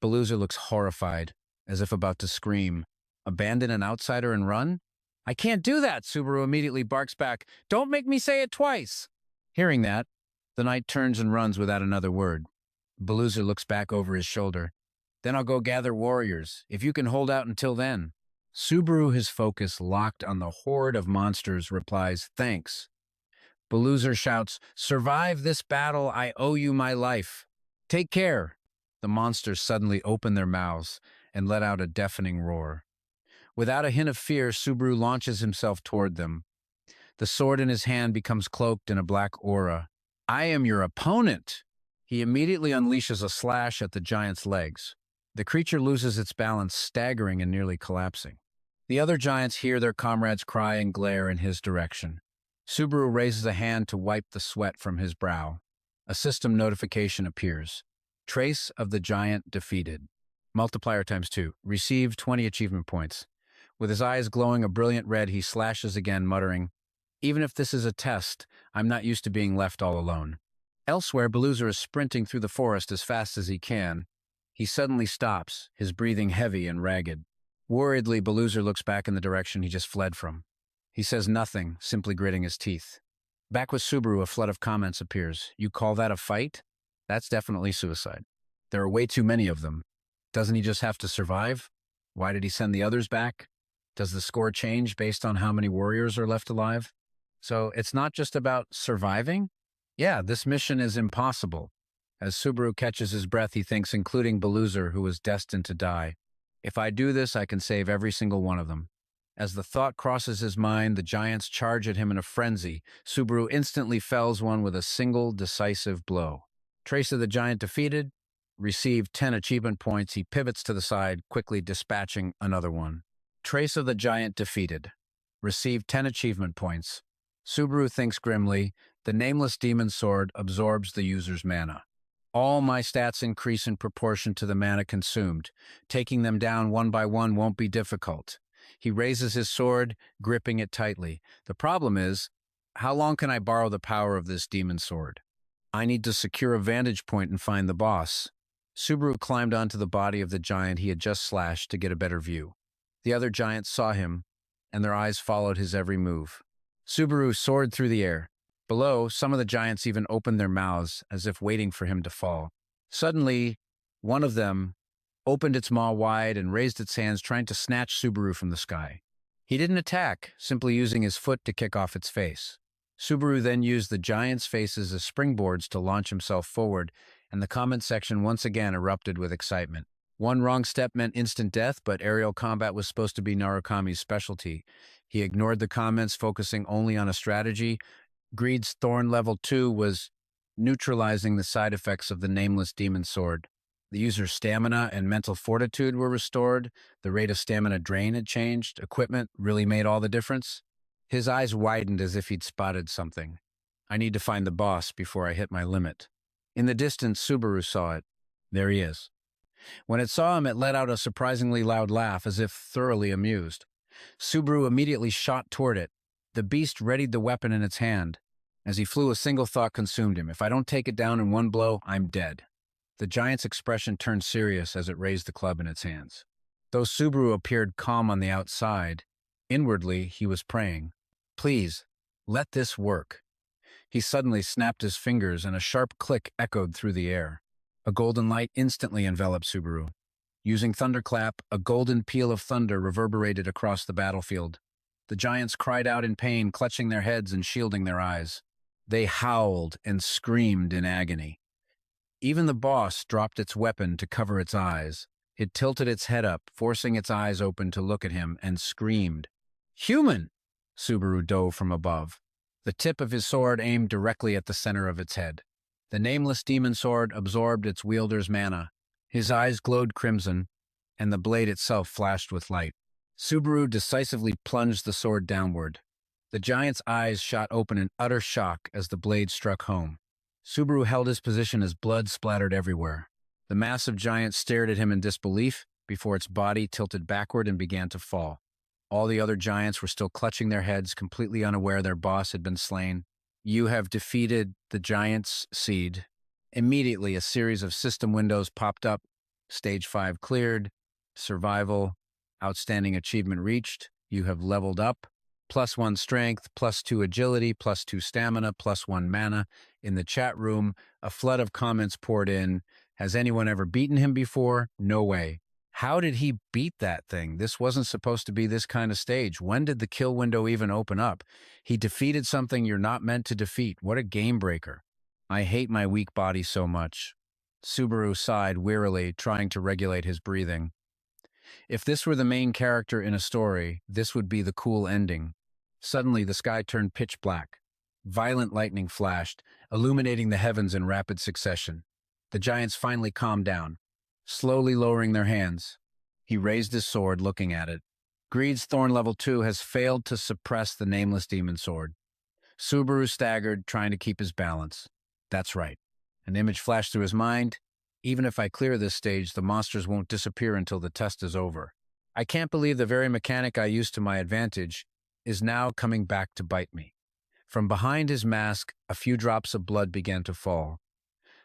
Beluzer looks horrified, as if about to scream. "Abandon an outsider and run?" "I can't do that," Subaru immediately barks back. "Don't make me say it twice." Hearing that, the knight turns and runs without another word. Beluzer looks back over his shoulder. Then I'll go gather warriors, if you can hold out until then. Subaru, his focus locked on the horde of monsters, replies, thanks. Beluzer shouts, survive this battle, I owe you my life. Take care. The monsters suddenly open their mouths and let out a deafening roar. Without a hint of fear, Subaru launches himself toward them. The sword in his hand becomes cloaked in a black aura. I am your opponent. He immediately unleashes a slash at the giant's legs. The creature loses its balance, staggering and nearly collapsing. The other giants hear their comrades cry and glare in his direction. Subaru raises a hand to wipe the sweat from his brow. A system notification appears. Trace of the giant defeated. Multiplier ×2. Received 20 achievement points. With his eyes glowing a brilliant red, he slashes again, muttering, even if this is a test, I'm not used to being left all alone. Elsewhere, Beluzer is sprinting through the forest as fast as he can. He suddenly stops, his breathing heavy and ragged. Worriedly, Beluzer looks back in the direction he just fled from. He says nothing, simply gritting his teeth. Back with Subaru, a flood of comments appears. You call that a fight? That's definitely suicide. There are way too many of them. Doesn't he just have to survive? Why did he send the others back? Does the score change based on how many warriors are left alive? So it's not just about surviving? Yeah, this mission is impossible. As Subaru catches his breath, he thinks, including Beluzer, who is destined to die. If I do this, I can save every single one of them. As the thought crosses his mind, the giants charge at him in a frenzy. Subaru instantly fells one with a single decisive blow. Trace of the giant defeated. Received 10 achievement points. He pivots to the side, quickly dispatching another one. Trace of the giant defeated. Received 10 achievement points. Subaru thinks grimly, the nameless demon sword absorbs the user's mana. All my stats increase in proportion to the mana consumed. Taking them down one by one won't be difficult. He raises his sword, gripping it tightly. The problem is, how long can I borrow the power of this demon sword? I need to secure a vantage point and find the boss. Subaru climbed onto the body of the giant he had just slashed to get a better view. The other giants saw him, and their eyes followed his every move. Subaru soared through the air. Below, some of the giants even opened their mouths as if waiting for him to fall. Suddenly, one of them opened its maw wide and raised its hands, trying to snatch Subaru from the sky. He didn't attack, simply using his foot to kick off its face. Subaru then used the giants' faces as springboards to launch himself forward, and the comment section once again erupted with excitement. One wrong step meant instant death, but aerial combat was supposed to be Narukami's specialty. He ignored the comments, focusing only on a strategy. Greed's Thorn Level 2 was neutralizing the side effects of the nameless demon sword. The user's stamina and mental fortitude were restored. The rate of stamina drain had changed. Equipment really made all the difference. His eyes widened as if he'd spotted something. I need to find the boss before I hit my limit. In the distance, Subaru saw it. There he is. When it saw him, it let out a surprisingly loud laugh, as if thoroughly amused. Subaru immediately shot toward it. The beast readied the weapon in its hand. As he flew, a single thought consumed him. If I don't take it down in one blow, I'm dead. The giant's expression turned serious as it raised the club in its hands. Though Subaru appeared calm on the outside, inwardly he was praying, please, let this work. He suddenly snapped his fingers and a sharp click echoed through the air. A golden light instantly enveloped Subaru. Using Thunderclap, a golden peal of thunder reverberated across the battlefield. The giants cried out in pain, clutching their heads and shielding their eyes. They howled and screamed in agony. Even the boss dropped its weapon to cover its eyes. It tilted its head up, forcing its eyes open to look at him, and screamed. Human! Subaru dove from above. The tip of his sword aimed directly at the center of its head. The nameless demon sword absorbed its wielder's mana. His eyes glowed crimson, and the blade itself flashed with light. Subaru decisively plunged the sword downward. The giant's eyes shot open in utter shock as the blade struck home. Subaru held his position as blood splattered everywhere. The massive giant stared at him in disbelief before its body tilted backward and began to fall. All the other giants were still clutching their heads, completely unaware their boss had been slain. You have defeated the giant's seed. Immediately, a series of system windows popped up. Stage 5 cleared. Survival. Outstanding achievement reached. You have leveled up. +1 strength, +2 agility, +2 stamina, +1 mana. In the chat room, a flood of comments poured in. Has anyone ever beaten him before? No way. How did he beat that thing? This wasn't supposed to be this kind of stage. When did the kill window even open up? He defeated something you're not meant to defeat. What a game breaker. I hate my weak body so much. Subaru sighed wearily, trying to regulate his breathing. If this were the main character in a story, this would be the cool ending. Suddenly, the sky turned pitch black. Violent lightning flashed, illuminating the heavens in rapid succession. The giants finally calmed down, slowly lowering their hands. He raised his sword, looking at it. Greed's Thorn Level 2 has failed to suppress the nameless demon sword. Subaru staggered, trying to keep his balance. That's right. An image flashed through his mind. Even if I clear this stage, the monsters won't disappear until the test is over. I can't believe the very mechanic I used to my advantage is now coming back to bite me. From behind his mask, a few drops of blood began to fall.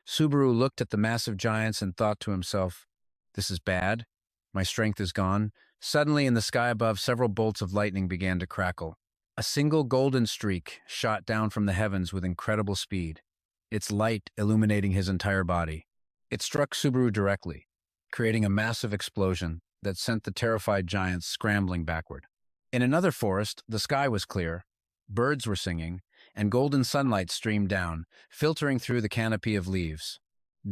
Subaru looked at the massive giants and thought to himself, this is bad. My strength is gone. Suddenly, in the sky above, several bolts of lightning began to crackle. A single golden streak shot down from the heavens with incredible speed, its light illuminating his entire body. It struck Subaru directly, creating a massive explosion that sent the terrified giants scrambling backward. In another forest, the sky was clear, birds were singing, and golden sunlight streamed down, filtering through the canopy of leaves.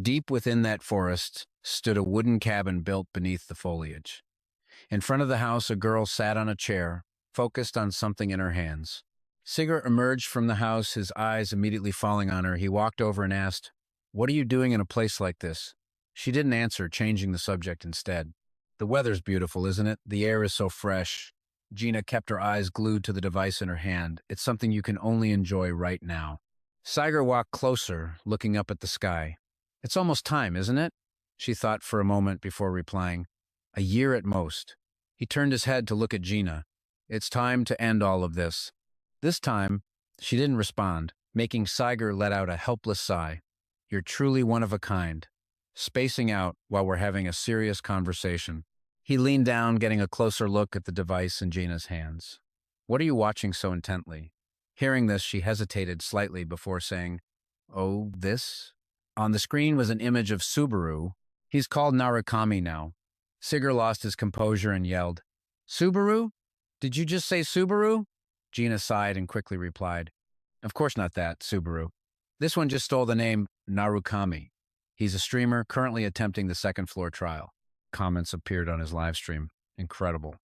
Deep within that forest stood a wooden cabin built beneath the foliage. In front of the house, a girl sat on a chair, focused on something in her hands. Sigurd emerged from the house, his eyes immediately falling on her. He walked over and asked, "What are you doing in a place like this?" She didn't answer, changing the subject instead. "The weather's beautiful, isn't it? The air is so fresh." Gina kept her eyes glued to the device in her hand. "It's something you can only enjoy right now." Sigurd walked closer, looking up at the sky. "It's almost time, isn't it?" She thought for a moment before replying. "A year at most." He turned his head to look at Gina. "It's time to end all of this." This time, she didn't respond, making Sigurd let out a helpless sigh. "You're truly one of a kind." Spacing out while we're having a serious conversation. He leaned down, getting a closer look at the device in Gina's hands. "What are you watching so intently?" Hearing this, she hesitated slightly before saying, "Oh, this?" On the screen was an image of Subaru. He's called Narukami now. Sigurd lost his composure and yelled, "Subaru? Did you just say Subaru?" Gina sighed and quickly replied, "Of course not that, Subaru. This one just stole the name Narukami. He's a streamer currently attempting the second floor trial." Comments appeared on his live stream. Incredible.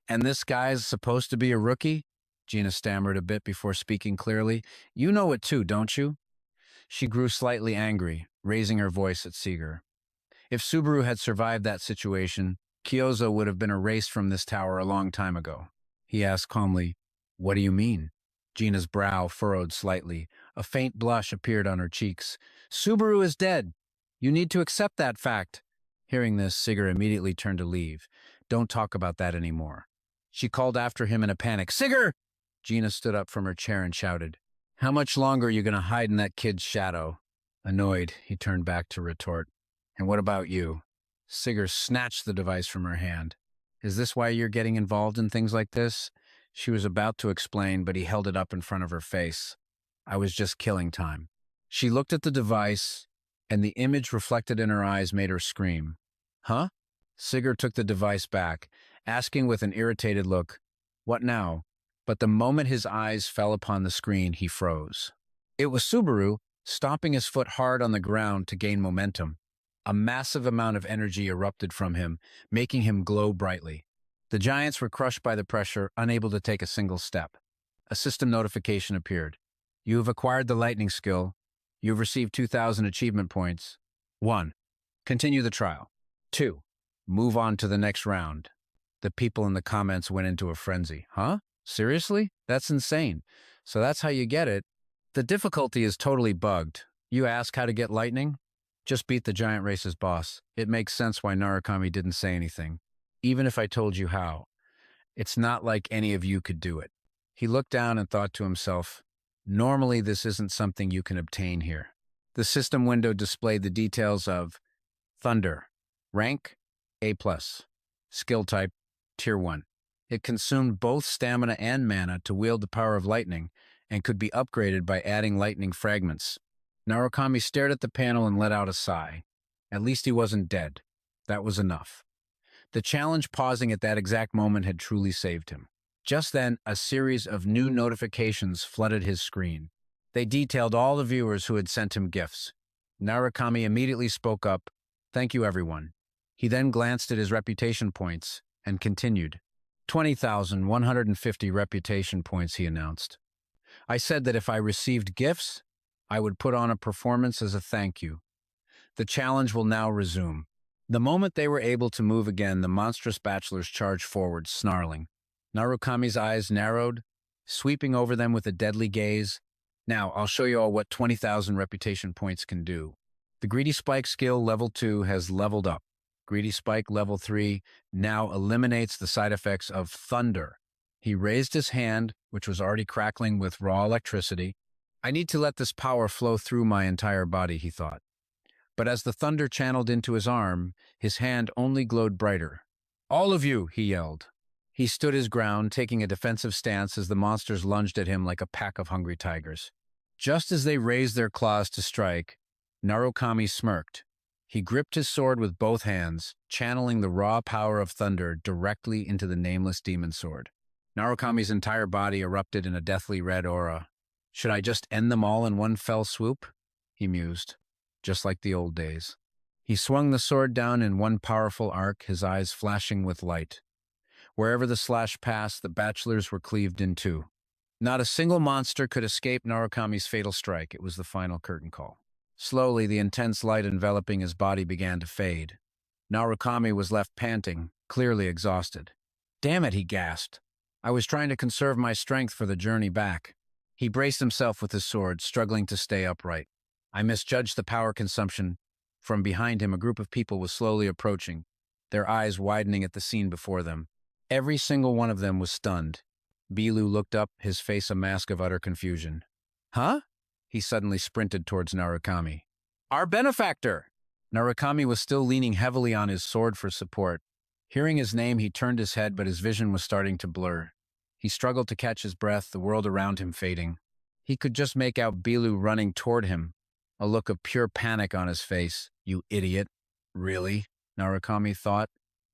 "And this guy's supposed to be a rookie?" Gina stammered a bit before speaking clearly. "You know it too, don't you?" She grew slightly angry, raising her voice at Sigurd. If Subaru had survived that situation, Kiyozo would have been erased from this tower a long time ago. He asked calmly, "What do you mean?" Gina's brow furrowed slightly. A faint blush appeared on her cheeks. "Subaru is dead. You need to accept that fact." Hearing this, Sigurd immediately turned to leave. "Don't talk about that anymore." She called after him in a panic. "Sigurd!" Gina stood up from her chair and shouted, "How much longer are you going to hide in that kid's shadow?" Annoyed, he turned back to retort, "And what about you?" Sigurd snatched the device from her hand. "Is this why you're getting involved in things like this?" She was about to explain, but he held it up in front of her face. "I was just killing time." She looked at the device, and the image reflected in her eyes made her scream. "Huh?" Sigurd took the device back, asking with an irritated look, "What now?" But the moment his eyes fell upon the screen, he froze. It was Subaru, stomping his foot hard on the ground to gain momentum. A massive amount of energy erupted from him, making him glow brightly. The giants were crushed by the pressure, unable to take a single step. A system notification appeared. "You have acquired the lightning skill. You have received 2,000 achievement points. 1. Continue the trial. 2. Move on to the next round." The people in the comments went into a frenzy. "Huh? Seriously? That's insane. So that's how you get it. The difficulty is totally bugged. You ask how to get lightning? Just beat the giant race's boss. It makes sense why Narukami didn't say anything. Even if I told you how, it's not like any of you could do it." He looked down and thought to himself, "Normally this isn't something you can obtain here." The system window displayed the details of Thunder, rank A+, skill type Tier 1. It consumed both stamina and mana to wield the power of lightning, and could be upgraded by adding lightning fragments. Narukami stared at the panel and let out a sigh. At least he wasn't dead. That was enough. The challenge pausing at that exact moment had truly saved him. Just then, a series of new notifications flooded his screen. They detailed all the viewers who had sent him gifts. Narukami immediately spoke up, "Thank you, everyone." He then glanced at his reputation points and continued. 20,150 reputation points, he announced. I said that if I received gifts, I would put on a performance as a thank you. The challenge will now resume. The moment they were able to move again, the monstrous bachelors charged forward, snarling. Narukami's eyes narrowed, sweeping over them with a deadly gaze. Now, I'll show you all what 20,000 reputation points can do. The Greedy Spike skill level 2 has leveled up. Greedy Spike level 3 now eliminates the side effects of thunder. He raised his hand, which was already crackling with raw electricity. I need to let this power flow through my entire body, he thought. But as the thunder channeled into his arm, his hand only glowed brighter. All of you, he yelled. He stood his ground, taking a defensive stance as the monsters lunged at him like a pack of hungry tigers. Just as they raised their claws to strike, Narukami smirked. He gripped his sword with both hands, channeling the raw power of thunder directly into the nameless demon sword. Narukami's entire body erupted in a deathly red aura. Should I just end them all in one fell swoop? He mused, just like the old days. He swung the sword down in one powerful arc, his eyes flashing with light. Wherever the slash passed, the bachelors were cleaved in two. Not a single monster could escape Narukami's fatal strike. It was the final curtain call. Slowly, the intense light enveloping his body began to fade. Narukami was left panting, clearly exhausted. Damn it, he gasped. I was trying to conserve my strength for the journey back. He braced himself with his sword, struggling to stay upright. I misjudged the power consumption. From behind him, a group of people was slowly approaching, their eyes widening at the scene before them. Every single one of them was stunned. Bilu looked up, his face a mask of utter confusion. Huh? He suddenly sprinted towards Narukami. Our benefactor! Narukami was still leaning heavily on his sword for support. Hearing his name, he turned his head, but his vision was starting to blur. He struggled to catch his breath, the world around him fading. He could just make out Bilu running toward him, a look of pure panic on his face. You idiot. Really? Narukami thought.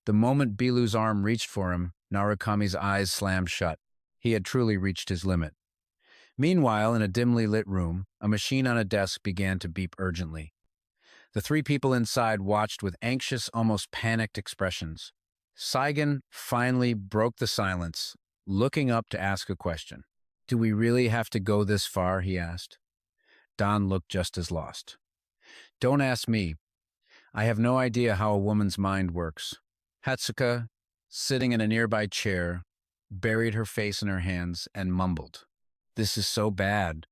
The moment Bilu's arm reached for him, Narukami's eyes slammed shut. He had truly reached his limit. Meanwhile, in a dimly lit room, a machine on a desk began to beep urgently. The three people inside watched with anxious, almost panicked expressions. Saigen finally broke the silence, looking up to ask a question. Do we really have to go this far? He asked. Don looked just as lost. Don't ask me. I have no idea how a woman's mind works. Hatsuka, sitting in a nearby chair, buried her face in her hands and mumbled. This is so bad.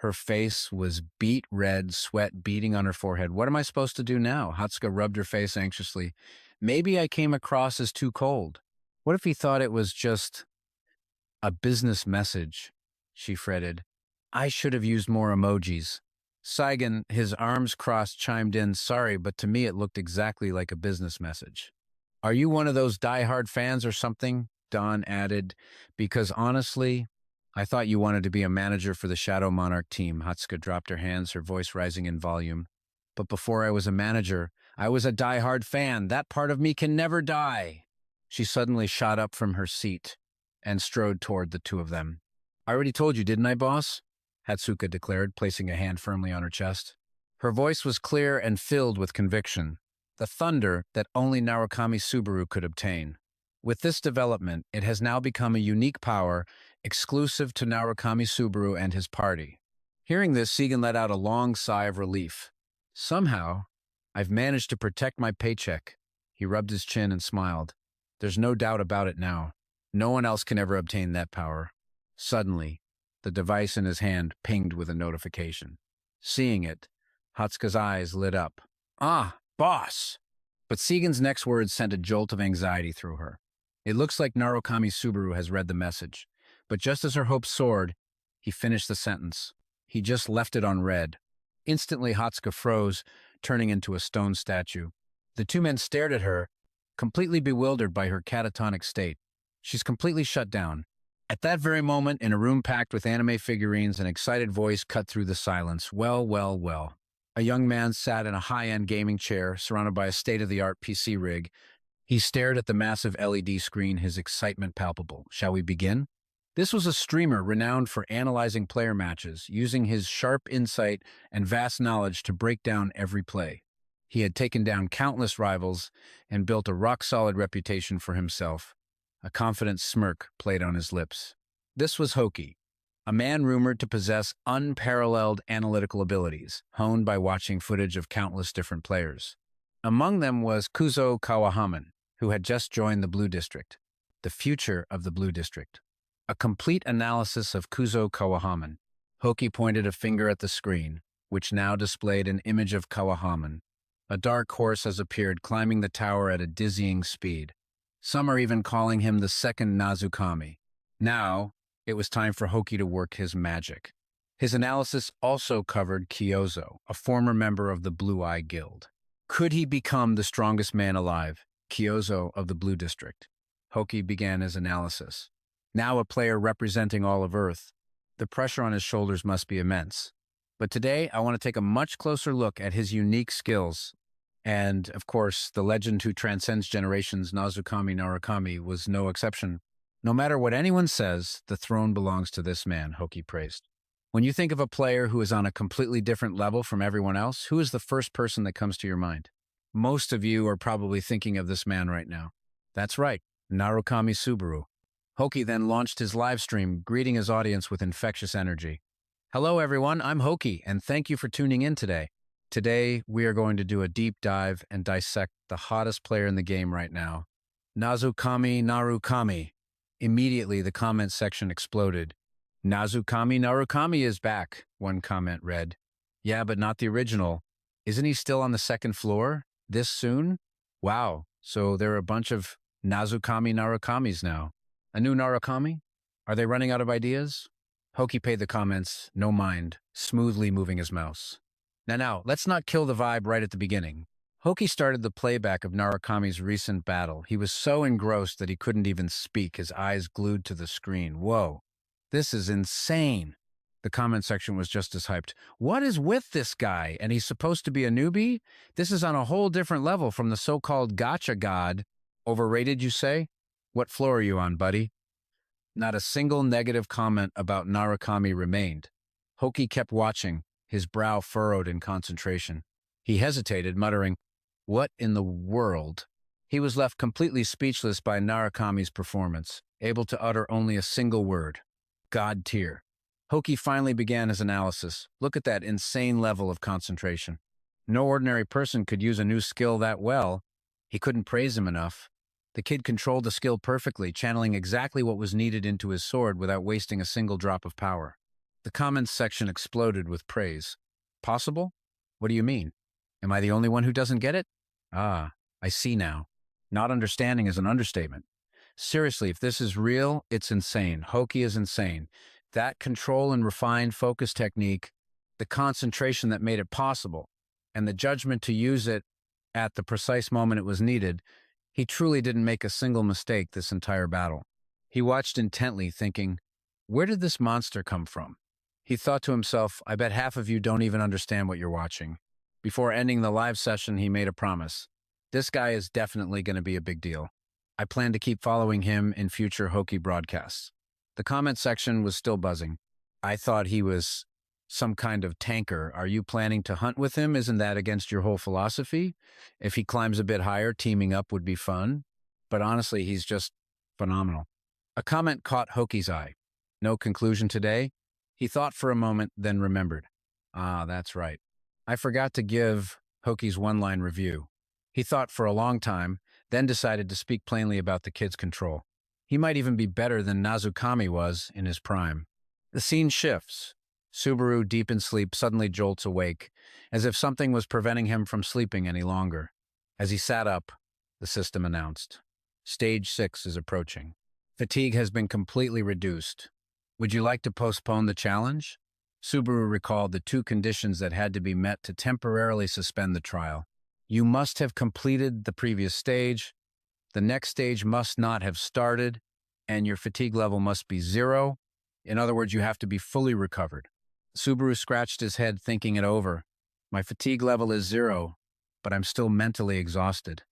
Her face was beet red, sweat beading on her forehead. What am I supposed to do now? Hatsuka rubbed her face anxiously. Maybe I came across as too cold. What if he thought it was just a business message? She fretted. I should have used more emojis. Saigen, his arms crossed, chimed in, sorry, but to me it looked exactly like a business message. Are you one of those die-hard fans or something? Don added, because honestly, I thought you wanted to be a manager for the Shadow Monarch team. Hatsuka dropped her hands, her voice rising in volume. But before I was a manager, I was a die-hard fan. That part of me can never die. She suddenly shot up from her seat and strode toward the two of them. I already told you, didn't I, boss? Hatsuka declared, placing a hand firmly on her chest. Her voice was clear and filled with conviction, the thunder that only Narukami Subaru could obtain. With this development, it has now become a unique power exclusive to Narukami Subaru and his party. Hearing this, Saigen let out a long sigh of relief. Somehow, I've managed to protect my paycheck. He rubbed his chin and smiled. There's no doubt about it now. No one else can ever obtain that power. Suddenly, the device in his hand pinged with a notification. Seeing it, Hatsuka's eyes lit up. Ah, boss! But Seigen's next words sent a jolt of anxiety through her. It looks like Narukami Subaru has read the message. But just as her hopes soared, he finished the sentence. He just left it unread. Instantly, Hatsuka froze, turning into a stone statue. The two men stared at her, completely bewildered by her catatonic state. She's completely shut down. At that very moment, in a room packed with anime figurines, an excited voice cut through the silence. Well, well, well. A young man sat in a high-end gaming chair, surrounded by a state-of-the-art PC rig. He stared at the massive LED screen, his excitement palpable. Shall we begin? This was a streamer renowned for analyzing player matches, using his sharp insight and vast knowledge to break down every play. He had taken down countless rivals and built a rock-solid reputation for himself. A confident smirk played on his lips. This was Hoki, a man rumored to possess unparalleled analytical abilities, honed by watching footage of countless different players. Among them was Kuzo Kawahaman, who had just joined the Blue District, the future of the Blue District. A complete analysis of Kuzo Kawahaman. Hoki pointed a finger at the screen, which now displayed an image of Kawahaman. A dark horse has appeared, climbing the tower at a dizzying speed. Some are even calling him the second Narukami. Now, it was time for Hoki to work his magic. His analysis also covered Kiyozo, a former member of the Blue Eye Guild. Could he become the strongest man alive, Kiyozo of the Blue District? Hoki began his analysis. Now a player representing all of Earth, the pressure on his shoulders must be immense. But today, I want to take a much closer look at his unique skills. And, of course, the legend who transcends generations, Narukami was no exception. No matter what anyone says, the throne belongs to this man, Hoki praised. When you think of a player who is on a completely different level from everyone else, who is the first person that comes to your mind? Most of you are probably thinking of this man right now. That's right, Narukami Subaru. Hoki then launched his live stream, greeting his audience with infectious energy. Hello everyone, I'm Hoki, and thank you for tuning in today. Today, we are going to do a deep dive and dissect the hottest player in the game right now, Narukami. Immediately, the comment section exploded. Narukami is back, one comment read. Yeah, but not the original. Isn't he still on the second floor? This soon? Wow, so there are a bunch of Narukamis now. A new Narukami? Are they running out of ideas? Hoki paid the comments no mind, smoothly moving his mouse. Now, let's not kill the vibe right at the beginning. Hoki started the playback of Narukami's recent battle. He was so engrossed that he couldn't even speak, his eyes glued to the screen. Whoa, this is insane. The comment section was just as hyped. What is with this guy? And he's supposed to be a newbie? This is on a whole different level from the so-called gotcha god. Overrated, you say? What floor are you on, buddy? Not a single negative comment about Narukami remained. Hoki kept watching, his brow furrowed in concentration. He hesitated, muttering, "What in the world?" He was left completely speechless by Narukami's performance, able to utter only a single word. God tier. Hoki finally began his analysis. Look at that insane level of concentration. No ordinary person could use a new skill that well. He couldn't praise him enough. The kid controlled the skill perfectly, channeling exactly what was needed into his sword without wasting a single drop of power. The comments section exploded with praise. Possible? What do you mean? Am I the only one who doesn't get it? Ah, I see now. Not understanding is an understatement. Seriously, if this is real, it's insane. Hoki is insane. That control and refined focus technique, the concentration that made it possible, and the judgment to use it at the precise moment it was needed, he truly didn't make a single mistake this entire battle. He watched intently, thinking, where did this monster come from? He thought to himself, I bet half of you don't even understand what you're watching. Before ending the live session, he made a promise. This guy is definitely going to be a big deal. I plan to keep following him in future Hoki broadcasts. The comment section was still buzzing. I thought he was some kind of tanker. Are you planning to hunt with him? Isn't that against your whole philosophy? If he climbs a bit higher, teaming up would be fun. But honestly, he's just phenomenal. A comment caught Hoki's eye. No conclusion today? He thought for a moment, then remembered. Ah, that's right. I forgot to give Hoki's one-line review. He thought for a long time, then decided to speak plainly about the kid's control. He might even be better than Narukami was in his prime. The scene shifts. Subaru, deep in sleep, suddenly jolts awake, as if something was preventing him from sleeping any longer. As he sat up, the system announced. Stage 6 is approaching. Fatigue has been completely reduced. Would you like to postpone the challenge? Subaru recalled the two conditions that had to be met to temporarily suspend the trial. You must have completed the previous stage. The next stage must not have started, and your fatigue level must be 0. In other words, you have to be fully recovered. Subaru scratched his head, thinking it over. My fatigue level is 0, but I'm still mentally exhausted.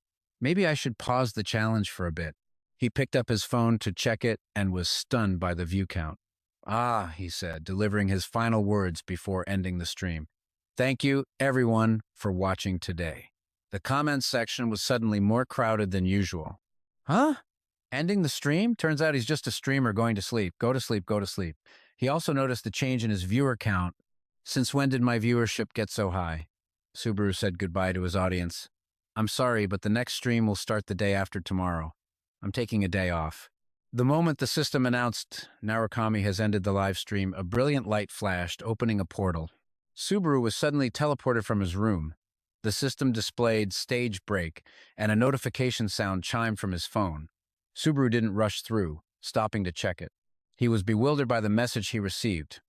Maybe I should pause the challenge for a bit. He picked up his phone to check it and was stunned by the view count. Ah, he said, delivering his final words before ending the stream. Thank you, everyone, for watching today. The comments section was suddenly more crowded than usual. Huh? Ending the stream? Turns out he's just a streamer going to sleep. Go to sleep, go to sleep. He also noticed the change in his viewer count. Since when did my viewership get so high? Subaru said goodbye to his audience. I'm sorry, but the next stream will start the day after tomorrow. I'm taking a day off. The moment the system announced Narukami has ended the live stream, a brilliant light flashed, opening a portal. Subaru was suddenly teleported from his room. The system displayed stage break, and a notification sound chimed from his phone. Subaru didn't rush through, stopping to check it. He was bewildered by the message he received.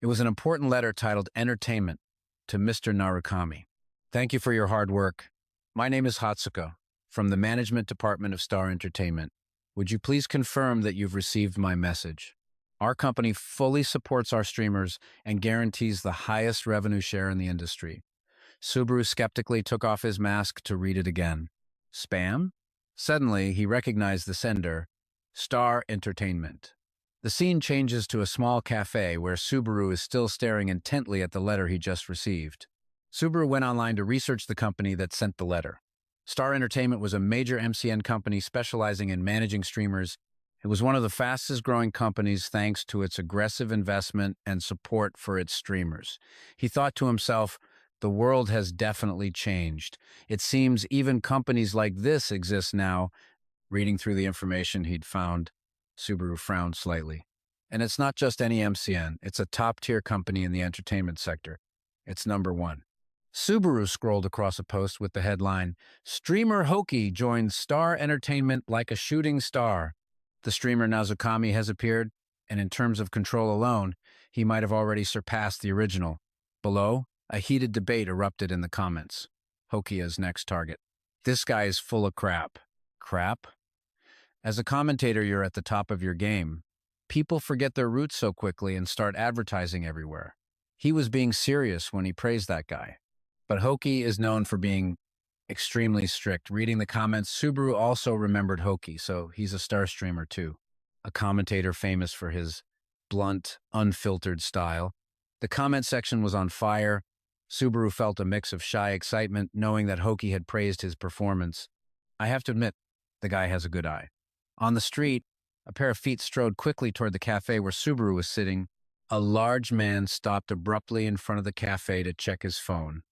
It was an important letter titled Entertainment to Mr. Narukami. Thank you for your hard work. My name is Hatsuka, from the Management Department of Star Entertainment. Would you please confirm that you've received my message? Our company fully supports our streamers and guarantees the highest revenue share in the industry. Subaru skeptically took off his mask to read it again. Spam? Suddenly, he recognized the sender, Star Entertainment. The scene changes to a small cafe where Subaru is still staring intently at the letter he just received. Subaru went online to research the company that sent the letter. Star Entertainment was a major MCN company specializing in managing streamers. It was one of the fastest growing companies thanks to its aggressive investment and support for its streamers. He thought to himself, the world has definitely changed. It seems even companies like this exist now. Reading through the information he'd found, Subaru frowned slightly. And it's not just any MCN. It's a top-tier company in the entertainment sector. It's number 1. Subaru scrolled across a post with the headline, Streamer Hoki joins Star Entertainment like a shooting star. The streamer Narukami has appeared, and in terms of control alone, he might have already surpassed the original. Below, a heated debate erupted in the comments. Hokia's next target. This guy is full of crap. Crap? As a commentator, you're at the top of your game. People forget their roots so quickly and start advertising everywhere. He was being serious when he praised that guy. But Hoki is known for being extremely strict. Reading the comments, Subaru also remembered Hoki, so he's a star streamer too. A commentator famous for his blunt, unfiltered style. The comment section was on fire. Subaru felt a mix of shy excitement, knowing that Hoki had praised his performance. I have to admit, the guy has a good eye. On the street, a pair of feet strode quickly toward the cafe where Subaru was sitting. A large man stopped abruptly in front of the cafe to check his phone.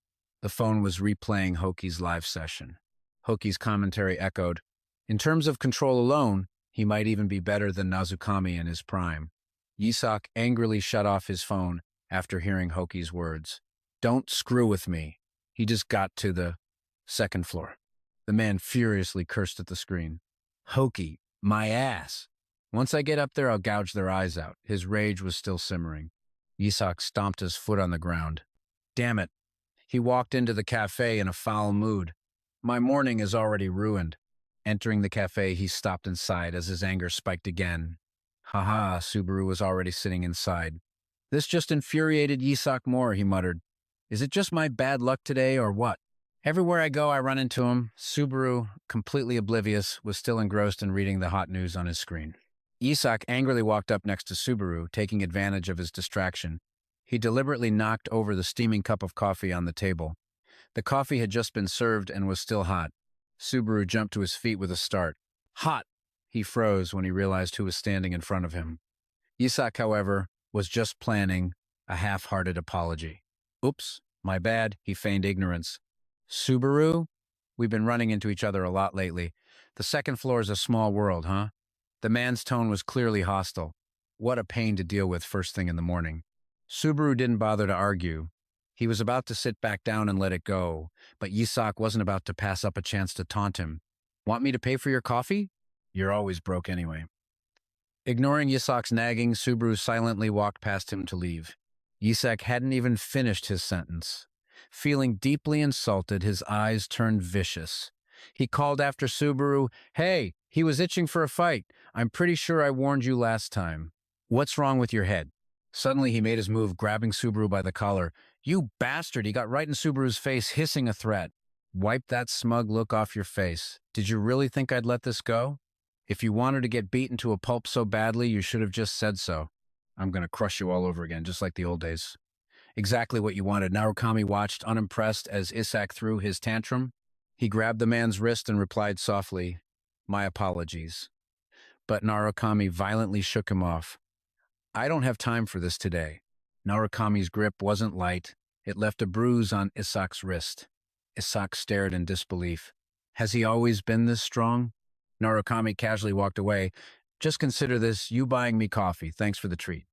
The phone was replaying Hoki's live session. Hoki's commentary echoed, in terms of control alone, he might even be better than Narukami in his prime. Isach angrily shut off his phone after hearing Hoki's words. Don't screw with me. He just got to the second floor. The man furiously cursed at the screen. Hoki, my ass. Once I get up there, I'll gouge their eyes out. His rage was still simmering. Isach stomped his foot on the ground. Damn it. He walked into the cafe in a foul mood. My morning is already ruined. Entering the cafe, he stopped inside as his anger spiked again. Haha, Subaru was already sitting inside. This just infuriated Isach more, he muttered. Is it just my bad luck today or what? Everywhere I go, I run into him. Subaru, completely oblivious, was still engrossed in reading the hot news on his screen. Isach angrily walked up next to Subaru, taking advantage of his distraction. He deliberately knocked over the steaming cup of coffee on the table. The coffee had just been served and was still hot. Subaru jumped to his feet with a start. Hot! He froze when he realized who was standing in front of him. Isach, however, was just planning a half-hearted apology. Oops, my bad, he feigned ignorance. Subaru? We've been running into each other a lot lately. The second floor is a small world, huh? The man's tone was clearly hostile. What a pain to deal with first thing in the morning. Subaru didn't bother to argue. He was about to sit back down and let it go, but Isach wasn't about to pass up a chance to taunt him. Want me to pay for your coffee? You're always broke anyway. Ignoring Isach's nagging, Subaru silently walked past him to leave. Isach hadn't even finished his sentence. Feeling deeply insulted, his eyes turned vicious. He called after Subaru, Hey, He was itching for a fight. I'm pretty sure I warned you last time. What's wrong with your head? Suddenly he made his move, grabbing Subaru by the collar. You bastard! He got right in Subaru's face, hissing a threat. Wipe that smug look off your face. Did you really think I'd let this go? If you wanted to get beaten to a pulp so badly, you should have just said so. I'm going to crush you all over again, just like the old days. Exactly what you wanted. Narukami watched, unimpressed, as Isach threw his tantrum. He grabbed the man's wrist and replied softly, "My apologies." But Narukami violently shook him off. I don't have time for this today. Narukami's grip wasn't light. It left a bruise on Isach's wrist. Isach stared in disbelief. Has he always been this strong? Narukami casually walked away. Just consider this, you buying me coffee. Thanks for the treat.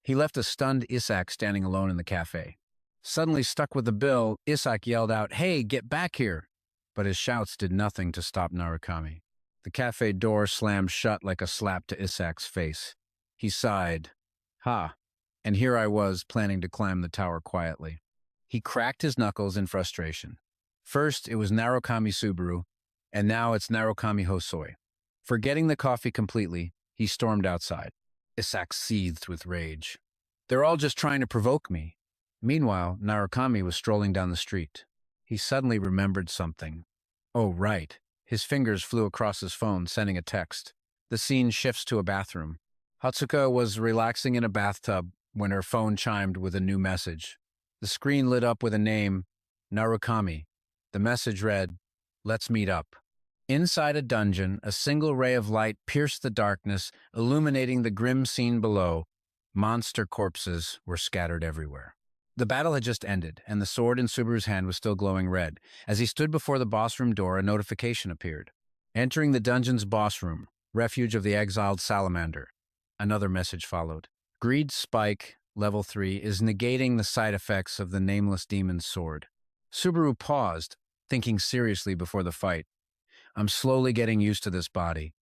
He left a stunned Isach standing alone in the cafe. Suddenly stuck with the bill, Isach yelled out, "Hey, get back here!" But his shouts did nothing to stop Narukami. The cafe door slammed shut like a slap to Isach's face. He sighed. Ha! And here I was, planning to climb the tower quietly. He cracked his knuckles in frustration. First, it was Narukami Subaru, and now it's Narukami Hosoi. Forgetting the coffee completely, he stormed outside. Isach seethed with rage. They're all just trying to provoke me. Meanwhile, Narukami was strolling down the street. He suddenly remembered something. Oh, right. His fingers flew across his phone, sending a text. The scene shifts to a bathroom. Hatsuka was relaxing in a bathtub when her phone chimed with a new message. The screen lit up with a name, Narukami. The message read, "Let's meet up." Inside a dungeon, a single ray of light pierced the darkness, illuminating the grim scene below. Monster corpses were scattered everywhere. The battle had just ended, and the sword in Subaru's hand was still glowing red. As he stood before the boss room door, a notification appeared. Entering the dungeon's boss room, refuge of the exiled salamander. Another message followed. Greed Spike, level 3, is negating the side effects of the nameless demon's sword. Subaru paused, thinking seriously before the fight. I'm slowly getting used to this body.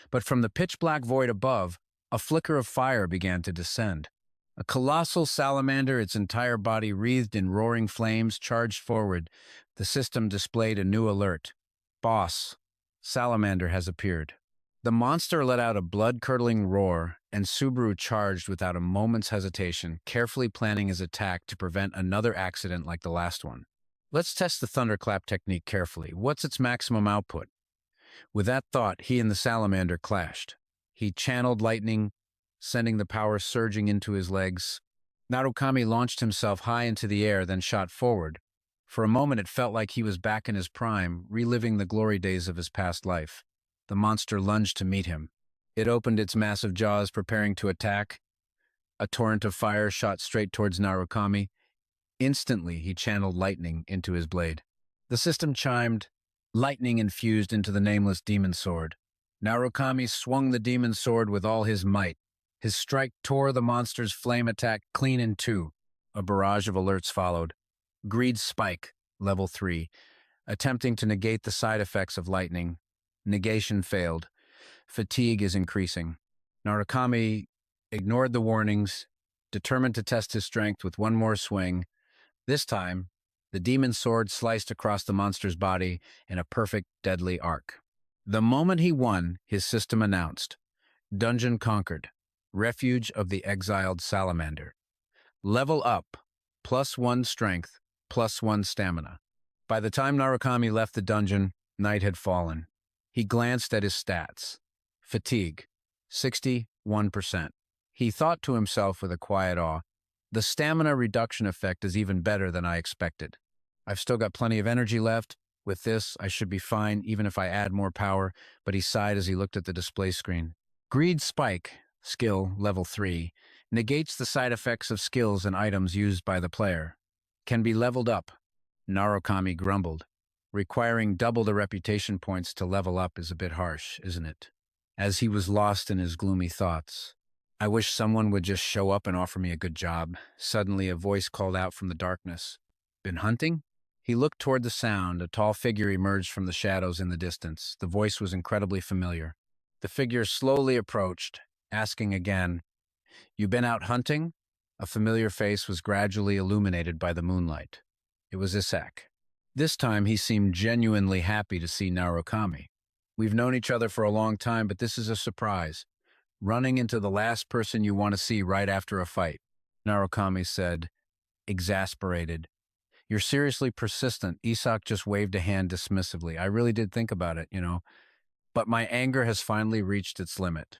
But from the pitch-black void above, a flicker of fire began to descend. A colossal salamander, its entire body wreathed in roaring flames, charged forward. The system displayed a new alert. Boss, salamander has appeared. The monster let out a blood-curdling roar, and Subaru charged without a moment's hesitation, carefully planning his attack to prevent another accident like the last one. Let's test the thunderclap technique carefully. What's its maximum output? With that thought, he and the salamander clashed. He channeled lightning, sending the power surging into his legs. Narukami launched himself high into the air, then shot forward. For a moment, it felt like he was back in his prime, reliving the glory days of his past life. The monster lunged to meet him. It opened its massive jaws, preparing to attack. A torrent of fire shot straight towards Narukami. Instantly, he channeled lightning into his blade. The system chimed. Lightning infused into the nameless demon sword. Narukami swung the demon sword with all his might. His strike tore the monster's flame attack clean in two. A barrage of alerts followed. Greed Spike, level 3, attempting to negate the side effects of lightning. Negation failed. Fatigue is increasing. Narukami ignored the warnings, determined to test his strength with one more swing. This time, the demon sword sliced across the monster's body in a perfect, deadly arc. The moment he won, his system announced, Dungeon conquered. Refuge of the exiled salamander. Level up. +1 strength, +1 stamina. By the time Narukami left the dungeon, night had fallen. He glanced at his stats. Fatigue, 61%. He thought to himself with a quiet awe, the stamina reduction effect is even better than I expected. I've still got plenty of energy left. With this, I should be fine even if I add more power, but he sighed as he looked at the display screen. Greed Spike, skill level 3, negates the side effects of skills and items used by the player. Can be leveled up. Narukami grumbled. Requiring double the reputation points to level up is a bit harsh, isn't it? As he was lost in his gloomy thoughts. I wish someone would just show up and offer me a good job. Suddenly, a voice called out from the darkness. Been hunting? He looked toward the sound. A tall figure emerged from the shadows in the distance. The voice was incredibly familiar. The figure slowly approached, asking again, You been out hunting? A familiar face was gradually illuminated by the moonlight. It was Isach. This time he seemed genuinely happy to see Narukami. We've known each other for a long time, but this is a surprise. Running into the last person you want to see right after a fight. Narukami said, exasperated. You're seriously persistent. Isach just waved a hand dismissively. I really did think about it, But my anger has finally reached its limit.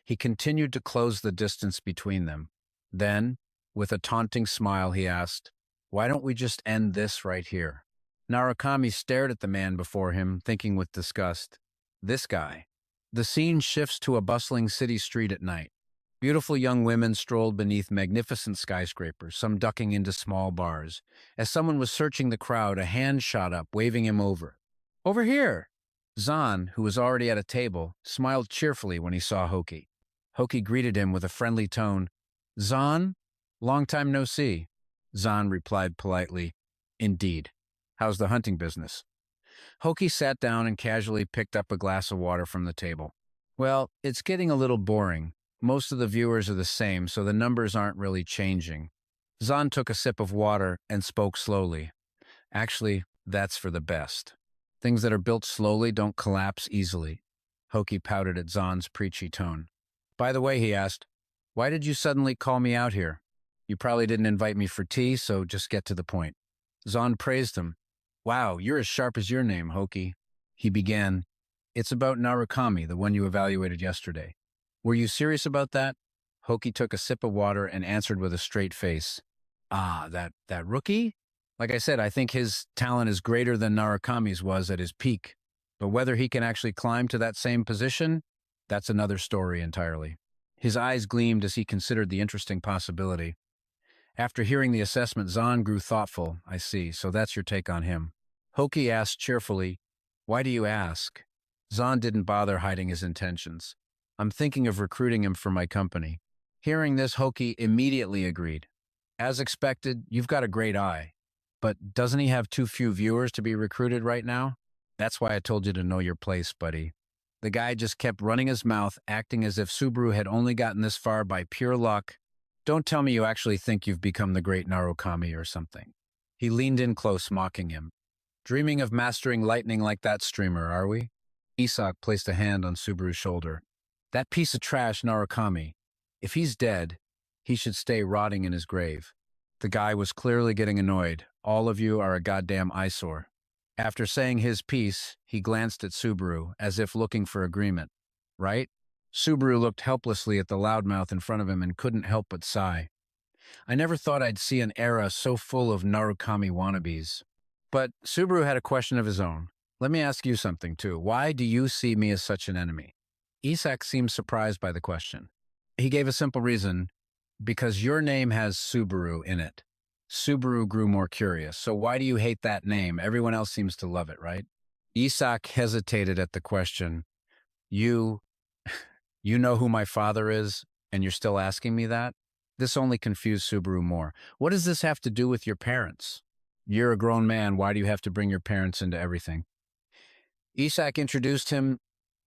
He continued to close the distance between them. Then, with a taunting smile, he asked, why don't we just end this right here? Narukami stared at the man before him, thinking with disgust. This guy. The scene shifts to a bustling city street at night. Beautiful young women strolled beneath magnificent skyscrapers, some ducking into small bars. As someone was searching the crowd, a hand shot up, waving him over. Over here! Zan, who was already at a table, smiled cheerfully when he saw Hoki. Hoki greeted him with a friendly tone. Zan? Long time no see. Zan replied politely, indeed. How's the hunting business? Hoki sat down and casually picked up a glass of water from the table. Well, it's getting a little boring. Most of the viewers are the same, so the numbers aren't really changing. Zan took a sip of water and spoke slowly. Actually, that's for the best. Things that are built slowly don't collapse easily. Hoki pouted at Zan's preachy tone. By the way, he asked, why did you suddenly call me out here? You probably didn't invite me for tea, so just get to the point. Zan praised him. Wow, you're as sharp as your name, Hoki. He began, it's about Narukami, the one you evaluated yesterday. Were you serious about that? Hoki took a sip of water and answered with a straight face. Ah, that rookie? Like I said, I think his talent is greater than Narukami's was at his peak. But whether he can actually climb to that same position, that's another story entirely. His eyes gleamed as he considered the interesting possibility. After hearing the assessment, Zan grew thoughtful. I see, so that's your take on him. Hoki asked cheerfully, why do you ask? Zan didn't bother hiding his intentions. I'm thinking of recruiting him for my company. Hearing this, Hoki immediately agreed. As expected, you've got a great eye. But doesn't he have too few viewers to be recruited right now? That's why I told you to know your place, buddy. The guy just kept running his mouth, acting as if Subaru had only gotten this far by pure luck. Don't tell me you actually think you've become the great Narukami or something. He leaned in close, mocking him. Dreaming of mastering lightning like that streamer, are we? Isach placed a hand on Subaru's shoulder. That piece of trash, Narukami. If he's dead, he should stay rotting in his grave. The guy was clearly getting annoyed. All of you are a goddamn eyesore. After saying his piece, he glanced at Subaru, as if looking for agreement. Right? Subaru looked helplessly at the loudmouth in front of him and couldn't help but sigh. I never thought I'd see an era so full of Narukami wannabes. But Subaru had a question of his own. Let me ask you something, too. Why do you see me as such an enemy? Isach seemed surprised by the question. He gave a simple reason. Because your name has Subaru in it. Subaru grew more curious. So why do you hate that name? Everyone else seems to love it, right? Isach hesitated at the question. You know who my father is, and you're still asking me that? This only confused Subaru more. What does this have to do with your parents? You're a grown man. Why do you have to bring your parents into everything? Isach introduced him.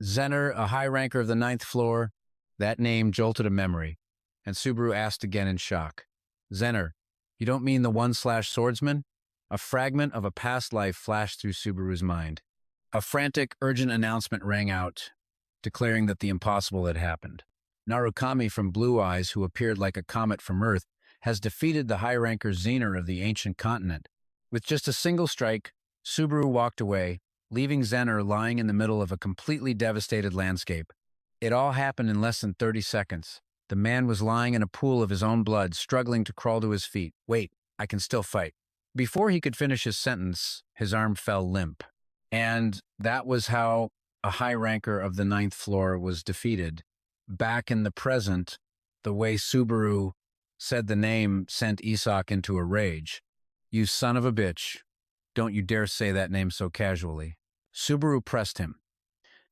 Zener, a high ranker of the 9th floor. That name jolted a memory, and Subaru asked again in shock. Zener, you don't mean the one/swordsman? A fragment of a past life flashed through Subaru's mind. A frantic, urgent announcement rang out, declaring that the impossible had happened. Narukami from Blue Eyes, who appeared like a comet from Earth, has defeated the high ranker Zener of the ancient continent. With just a single strike, Subaru walked away, leaving Zener lying in the middle of a completely devastated landscape. It all happened in less than 30 seconds. The man was lying in a pool of his own blood, struggling to crawl to his feet. Wait, I can still fight. Before he could finish his sentence, his arm fell limp. And that was how a high ranker of the 9th floor was defeated. Back in the present, the way Subaru said the name sent Isach into a rage. You son of a bitch. Don't you dare say that name so casually. Subaru pressed him.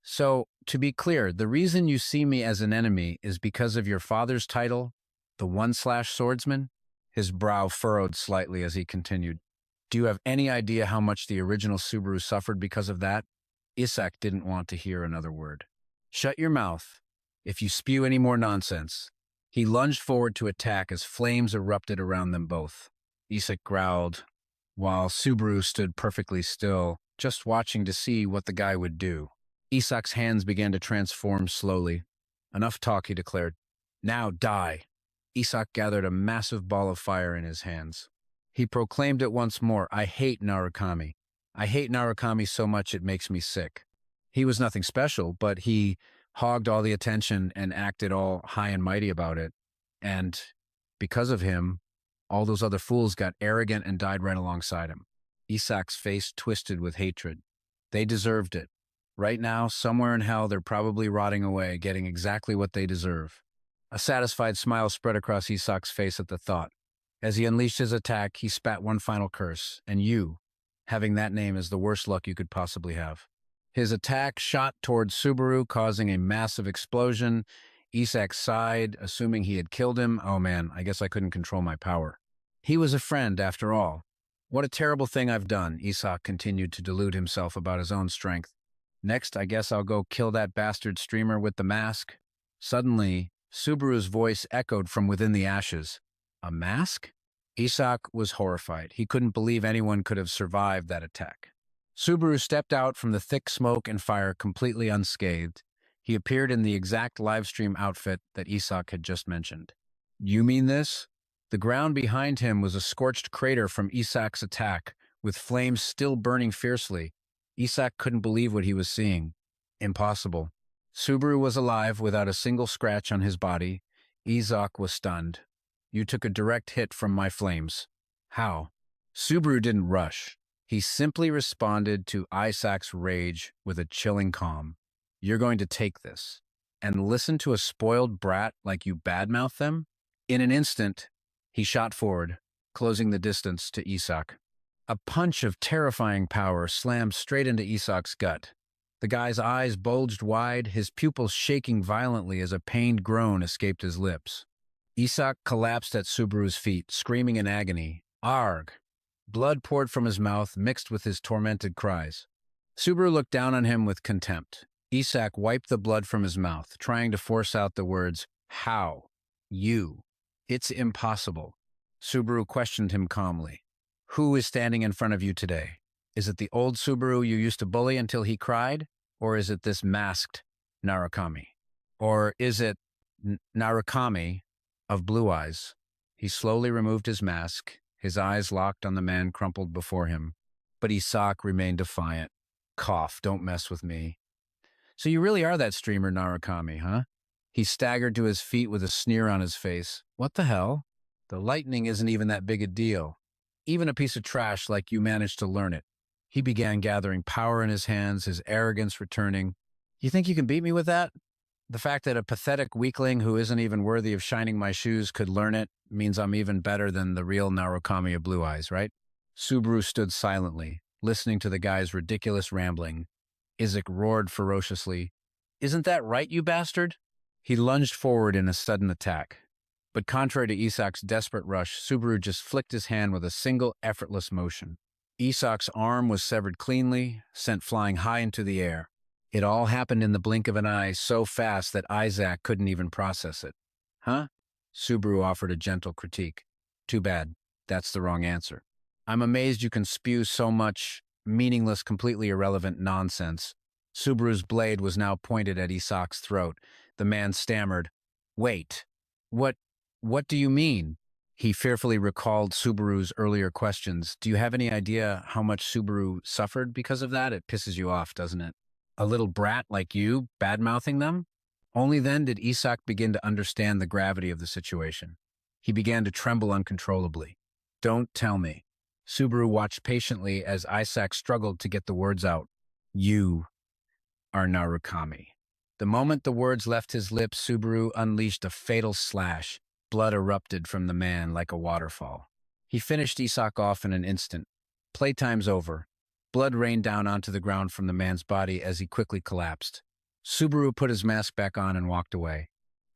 So, to be clear, the reason you see me as an enemy is because of your father's title, the one/swordsman? His brow furrowed slightly as he continued. Do you have any idea how much the original Subaru suffered because of that? Isach didn't want to hear another word. Shut your mouth. If you spew any more nonsense. He lunged forward to attack as flames erupted around them both. Isach growled, while Subaru stood perfectly still, just watching to see what the guy would do. Isach's hands began to transform slowly. Enough talk, he declared. Now die. Isach gathered a massive ball of fire in his hands. He proclaimed it once more, I hate Narukami. I hate Narukami so much it makes me sick. He was nothing special, but he hogged all the attention and acted all high and mighty about it. And because of him, all those other fools got arrogant and died right alongside him. Isach's face twisted with hatred. They deserved it. Right now, somewhere in hell, they're probably rotting away, getting exactly what they deserve. A satisfied smile spread across Isach's face at the thought. As he unleashed his attack, he spat one final curse, and you, having that name, is the worst luck you could possibly have. His attack shot towards Subaru, causing a massive explosion. Isach sighed, assuming he had killed him. Oh man, I guess I couldn't control my power. He was a friend, after all. What a terrible thing I've done, Isach continued to delude himself about his own strength. Next, I guess I'll go kill that bastard streamer with the mask. Suddenly, Subaru's voice echoed from within the ashes. A mask? Isach was horrified. He couldn't believe anyone could have survived that attack. Subaru stepped out from the thick smoke and fire completely unscathed. He appeared in the exact livestream outfit that Isach had just mentioned. You mean this? The ground behind him was a scorched crater from Isach's attack, with flames still burning fiercely. Isach couldn't believe what he was seeing. Impossible. Subaru was alive without a single scratch on his body. Isach was stunned. You took a direct hit from my flames. How? Subaru didn't rush. He simply responded to Isach's rage with a chilling calm. You're going to take this and listen to a spoiled brat like you badmouth them? In an instant, he shot forward, closing the distance to Isach. A punch of terrifying power slammed straight into Isach's gut. The guy's eyes bulged wide, his pupils shaking violently as a pained groan escaped his lips. Isach collapsed at Subaru's feet, screaming in agony. Arg! Blood poured from his mouth, mixed with his tormented cries. Subaru looked down on him with contempt. Isach wiped the blood from his mouth, trying to force out the words, How? You. It's impossible. Subaru questioned him calmly. Who is standing in front of you today? Is it the old Subaru you used to bully until he cried? Or is it this masked Narukami? Or is it Narukami of blue eyes? He slowly removed his mask, his eyes locked on the man crumpled before him. But Isach remained defiant. Cough, don't mess with me. So you really are that streamer Narukami, huh? He staggered to his feet with a sneer on his face. What the hell? The lightning isn't even that big a deal. Even a piece of trash like you managed to learn it. He began gathering power in his hands, his arrogance returning. You think you can beat me with that? The fact that a pathetic weakling who isn't even worthy of shining my shoes could learn it means I'm even better than the real Narukami of blue eyes, right? Subaru stood silently, listening to the guy's ridiculous rambling. Isaac roared ferociously. Isn't that right, you bastard? He lunged forward in a sudden attack. But contrary to Isach's desperate rush, Subaru just flicked his hand with a single effortless motion. Isach's arm was severed cleanly, sent flying high into the air. It all happened in the blink of an eye, so fast that Isach couldn't even process it. Huh? Subaru offered a gentle critique. Too bad. That's the wrong answer. I'm amazed you can spew so much meaningless, completely irrelevant nonsense. Subaru's blade was now pointed at Isach's throat. The man stammered, Wait, what do you mean? He fearfully recalled Subaru's earlier questions. Do you have any idea how much Subaru suffered because of that? It pisses you off, doesn't it? A little brat like you, bad-mouthing them? Only then did Isach begin to understand the gravity of the situation. He began to tremble uncontrollably. Don't tell me. Subaru watched patiently as Isach struggled to get the words out. You are Narukami. The moment the words left his lips, Subaru unleashed a fatal slash. Blood erupted from the man like a waterfall. He finished Isach off in an instant. Playtime's over. Blood rained down onto the ground from the man's body as he quickly collapsed. Subaru put his mask back on and walked away.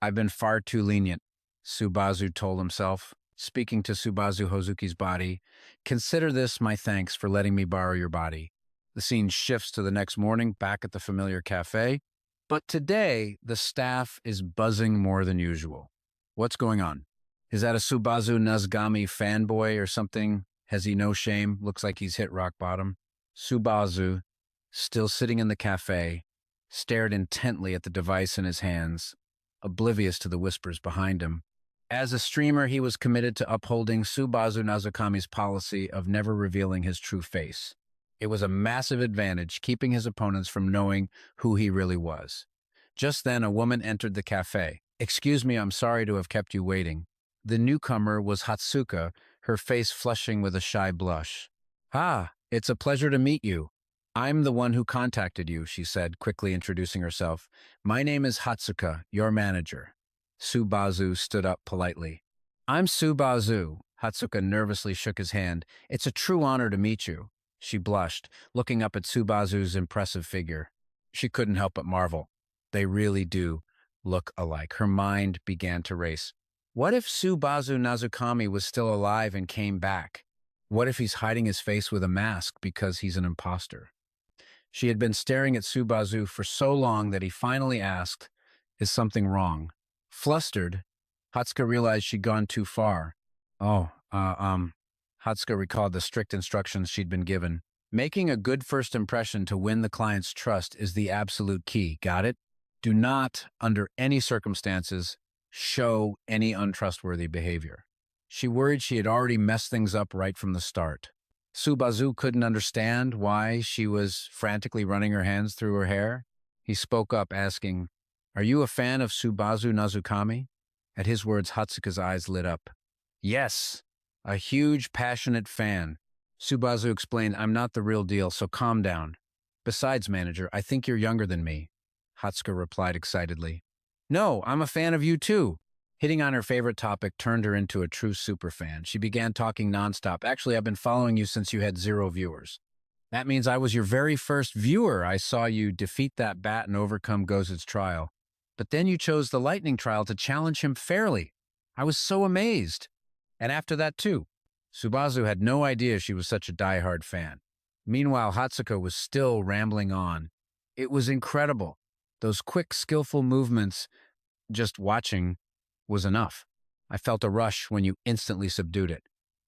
I've been far too lenient, Subazu told himself, speaking to Subazu Hozuki's body. Consider this my thanks for letting me borrow your body. The scene shifts to the next morning, back at the familiar cafe. But today, the staff is buzzing more than usual. What's going on? Is that a Subazu Nazgami fanboy or something? Has he no shame? Looks like he's hit rock bottom. Subazu, still sitting in the cafe, stared intently at the device in his hands, oblivious to the whispers behind him. As a streamer, he was committed to upholding Subazu Nazukami's policy of never revealing his true face. It was a massive advantage, keeping his opponents from knowing who he really was. Just then, a woman entered the cafe. "Excuse me, I'm sorry to have kept you waiting." The newcomer was Hatsuka, her face flushing with a shy blush. "Ah, it's a pleasure to meet you. I'm the one who contacted you," she said, quickly introducing herself. "My name is Hatsuka, your manager." Subazu stood up politely. "I'm Subazu." Hatsuka nervously shook his hand. "It's a true honor to meet you." She blushed, looking up at Subazu's impressive figure. She couldn't help but marvel. They really do look alike. Her mind began to race. What if Subazu Nazukami was still alive and came back? What if he's hiding his face with a mask because he's an imposter? She had been staring at Subazu for so long that he finally asked, "Is something wrong?" Flustered, Hatsuka realized she'd gone too far. Hatsuka recalled the strict instructions she'd been given. Making a good first impression to win the client's trust is the absolute key, got it? Do not, under any circumstances, show any untrustworthy behavior. She worried she had already messed things up right from the start. Subazu couldn't understand why she was frantically running her hands through her hair. He spoke up, asking, "Are you a fan of Subazu Nazukami?" At his words, Hatsuka's eyes lit up. "Yes, a huge, passionate fan." Subazu explained, "I'm not the real deal, so calm down. Besides, manager, I think you're younger than me." Hatsuka replied excitedly. "No, I'm a fan of you too." Hitting on her favorite topic turned her into a true superfan. She began talking nonstop. "Actually, I've been following you since you had 0 viewers. That means I was your very first viewer. I saw you defeat that bat and overcome Gozet's trial. But then you chose the lightning trial to challenge him fairly. I was so amazed. And after that too." Subazu had no idea she was such a diehard fan. Meanwhile, Hatsuka was still rambling on. "It was incredible. Those quick, skillful movements, just watching, was enough. I felt a rush when you instantly subdued it.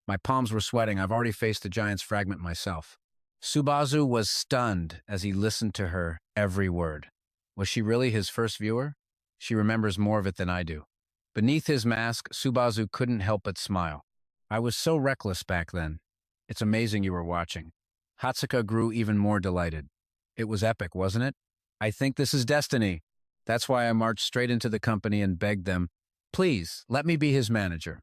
My palms were sweating. I've already faced the giant's fragment myself." Subazu was stunned as he listened to her every word. Was she really his first viewer? She remembers more of it than I do. Beneath his mask, Subazu couldn't help but smile. "I was so reckless back then. It's amazing you were watching." Hatsuka grew even more delighted. It was epic, wasn't it? "I think this is destiny. That's why I marched straight into the company and begged them, 'Please, let me be his manager.'"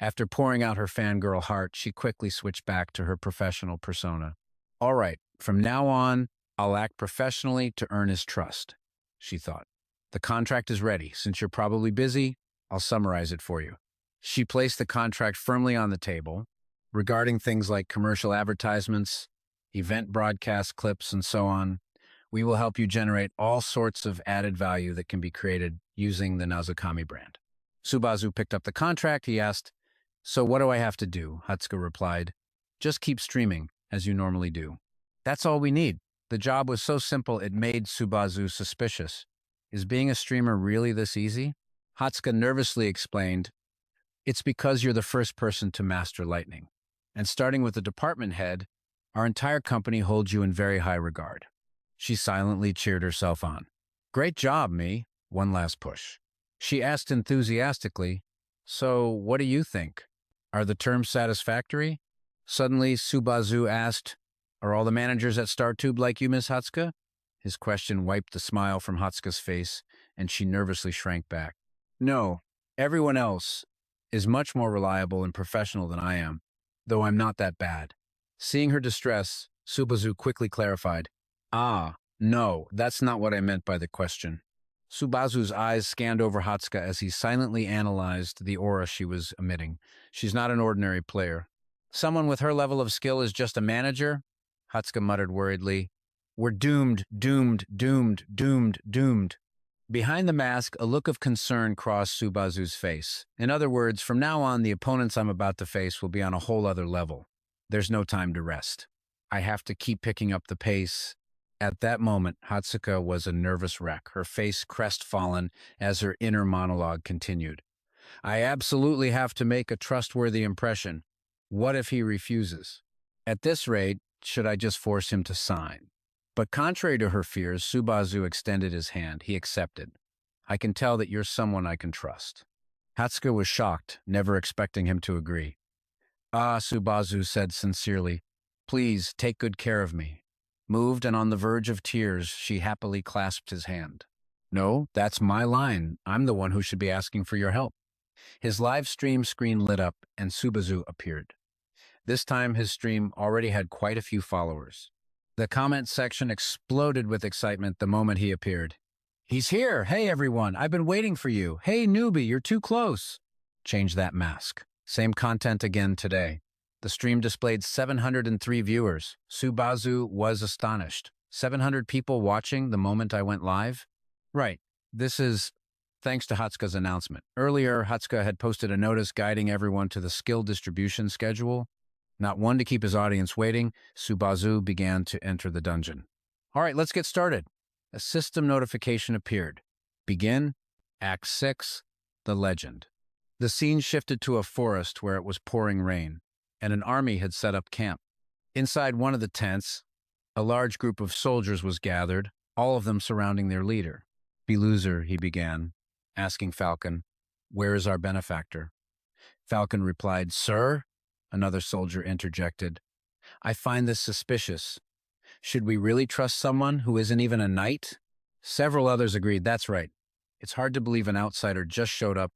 After pouring out her fangirl heart, she quickly switched back to her professional persona. "All right, from now on, I'll act professionally to earn his trust," she thought. "The contract is ready. Since you're probably busy, I'll summarize it for you." She placed the contract firmly on the table, regarding things like commercial advertisements, event broadcast clips, and so on. "We will help you generate all sorts of added value that can be created using the Nazukami brand." Subazu picked up the contract. He asked, "So what do I have to do?" Hatsuka replied, "Just keep streaming, as you normally do." That's all we need. The job was so simple it made Subazu suspicious. Is being a streamer really this easy? Hatsuka nervously explained, "It's because you're the first person to master lightning. And starting with the department head, our entire company holds you in very high regard." She silently cheered herself on. "Great job, me." One last push. She asked enthusiastically, "So what do you think? Are the terms satisfactory?" Suddenly, Subazu asked, "Are all the managers at StarTube like you, Miss Hatsuka?" His question wiped the smile from Hatsuka's face, and she nervously shrank back. "No, everyone else is much more reliable and professional than I am, though I'm not that bad." Seeing her distress, Subazu quickly clarified, "Ah, no, that's not what I meant by the question." Subazu's eyes scanned over Hatsuka as he silently analyzed the aura she was emitting. "She's not an ordinary player. Someone with her level of skill is just a manager?" Hatsuka muttered worriedly. "We're doomed, doomed, doomed, doomed, doomed." Behind the mask, a look of concern crossed Subazu's face. "In other words, from now on, the opponents I'm about to face will be on a whole other level. There's no time to rest. I have to keep picking up the pace." At that moment, Hatsuka was a nervous wreck, her face crestfallen as her inner monologue continued. "I absolutely have to make a trustworthy impression. What if he refuses? At this rate, should I just force him to sign? But contrary to her fears, Subazu extended his hand. He accepted. I can tell that you're someone I can trust. Hatsuka was shocked, never expecting him to agree. Ah, Subazu said sincerely, please take good care of me. Moved and on the verge of tears, she happily clasped his hand. No, that's my line. I'm the one who should be asking for your help. His live stream screen lit up and Subazu appeared. This time his stream already had quite a few followers. The comment section exploded with excitement the moment he appeared. He's here! Hey everyone, I've been waiting for you. Hey newbie, you're too close. Change that mask. Same content again today. The stream displayed 703 viewers. Subazu was astonished. 700 people watching the moment I went live? Right. This is thanks to Hatsuka's announcement. Earlier, Hatsuka had posted a notice guiding everyone to the skill distribution schedule. Not one to keep his audience waiting, Subazu began to enter the dungeon. All right, let's get started. A system notification appeared. Begin, Act 6, The Legend. The scene shifted to a forest where it was pouring rain, and an army had set up camp. Inside one of the tents, a large group of soldiers was gathered, all of them surrounding their leader. Be loser, he began, asking Falcon, where is our benefactor? Falcon replied, Sir? Another soldier interjected, I find this suspicious. Should we really trust someone who isn't even a knight? Several others agreed, that's right. It's hard to believe an outsider just showed up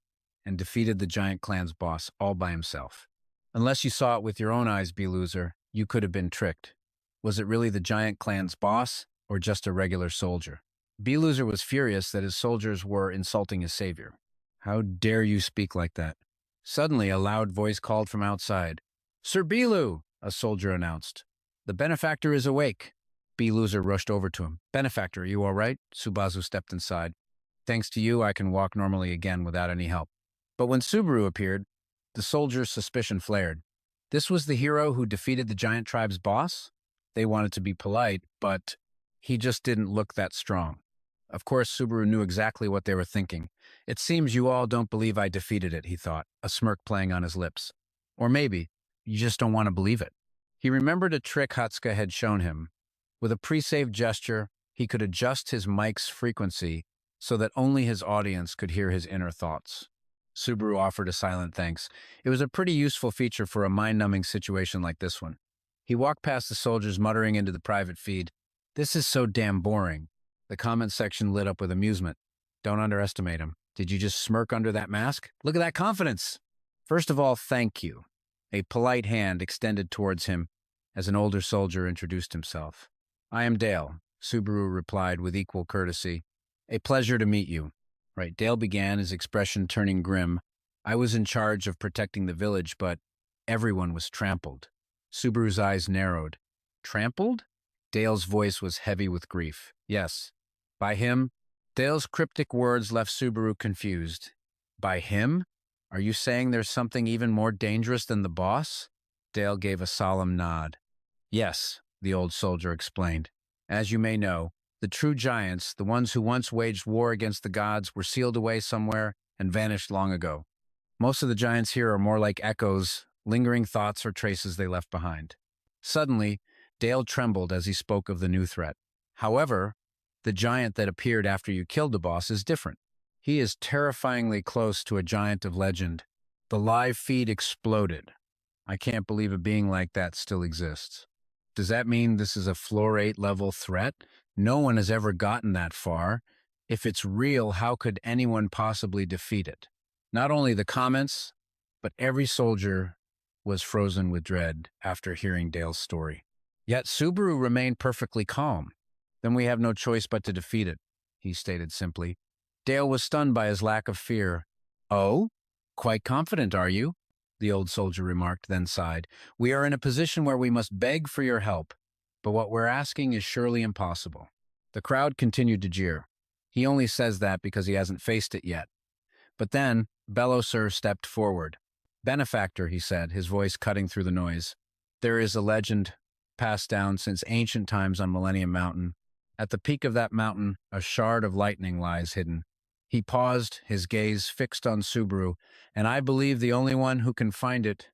and defeated the giant clan's boss all by himself. Unless you saw it with your own eyes, Be loser, you could have been tricked. Was it really the giant clan's boss or just a regular soldier? Be loser was furious that his soldiers were insulting his savior. How dare you speak like that? Suddenly, a loud voice called from outside. Sir Bilu, a soldier announced. The benefactor is awake. Be loser rushed over to him. Benefactor, are you all right? Subazu stepped inside. Thanks to you, I can walk normally again without any help. But when Subaru appeared, the soldier's suspicion flared. This was the hero who defeated the giant tribe's boss? They wanted to be polite, but he just didn't look that strong. Of course, Subaru knew exactly what they were thinking. It seems you all don't believe I defeated it, he thought, a smirk playing on his lips. Or maybe you just don't want to believe it. He remembered a trick Hatsuka had shown him. With a pre-saved gesture, he could adjust his mic's frequency so that only his audience could hear his inner thoughts. Subaru offered a silent thanks. It was a pretty useful feature for a mind-numbing situation like this one. He walked past the soldiers, muttering into the private feed, This is so damn boring. The comment section lit up with amusement. Don't underestimate him. Did you just smirk under that mask? Look at that confidence! First of all, thank you. A polite hand extended towards him as an older soldier introduced himself. I am Dale, Subaru replied with equal courtesy. A pleasure to meet you. Right, Dale began, his expression turning grim. I was in charge of protecting the village, but everyone was trampled. Subaru's eyes narrowed. Trampled? Dale's voice was heavy with grief. Yes. By him? Dale's cryptic words left Subaru confused. By him? Are you saying there's something even more dangerous than the boss? Dale gave a solemn nod. Yes, the old soldier explained. As you may know, the true giants, the ones who once waged war against the gods, were sealed away somewhere and vanished long ago. Most of the giants here are more like echoes, lingering thoughts or traces they left behind. Suddenly, Dale trembled as he spoke of the new threat. However, the giant that appeared after you killed the boss is different. He is terrifyingly close to a giant of legend. The live feed exploded. I can't believe a being like that still exists. Does that mean this is a floor 8 level threat? No one has ever gotten that far. If it's real, how could anyone possibly defeat it? Not only the comments, but every soldier was frozen with dread after hearing Dale's story. Yet Subaru remained perfectly calm. Then we have no choice but to defeat it, he stated simply. Dale was stunned by his lack of fear. Oh? Quite confident, are you? The old soldier remarked, then sighed. We are in a position where we must beg for your help, but what we're asking is surely impossible. The crowd continued to jeer. He only says that because he hasn't faced it yet. But then, Belloser stepped forward. Benefactor, he said, his voice cutting through the noise. There is a legend passed down since ancient times on Millennium Mountain. At the peak of that mountain, a shard of lightning lies hidden. He paused, his gaze fixed on Subaru, and I believe the only one who can find it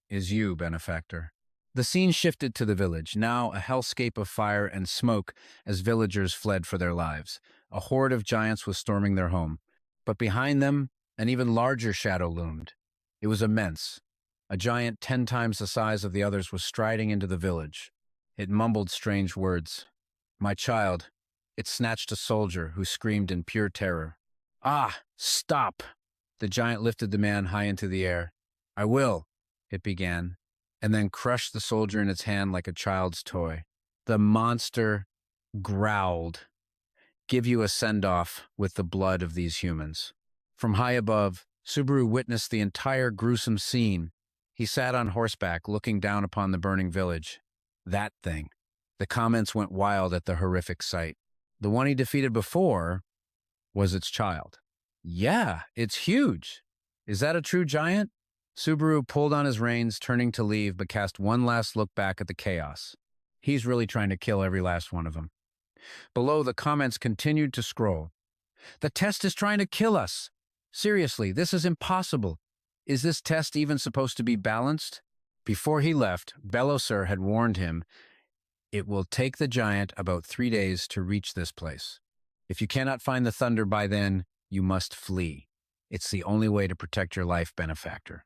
is you, Benefactor. The scene shifted to the village, now a hellscape of fire and smoke as villagers fled for their lives. A horde of giants was storming their home, but behind them, an even larger shadow loomed. It was immense. A giant 10 times the size of the others was striding into the village. It mumbled strange words. "My child." It snatched a soldier who screamed in pure terror. "Ah, stop!" The giant lifted the man high into the air. "I will," it began, and then crushed the soldier in its hand like a child's toy. The monster growled. "Give you a send-off with the blood of these humans." From high above, Subaru witnessed the entire gruesome scene. He sat on horseback, looking down upon the burning village. That thing. The comments went wild at the horrific sight. The one he defeated before was its child. "Yeah, it's huge. Is that a true giant?" Subaru pulled on his reins, turning to leave, but cast one last look back at the chaos. He's really trying to kill every last one of them. Below, the comments continued to scroll. "The test is trying to kill us. Seriously, this is impossible. Is this test even supposed to be balanced?" Before he left, Belosur had warned him, "It will take the giant about 3 days to reach this place. If you cannot find the thunder by then, you must flee. It's the only way to protect your life, benefactor."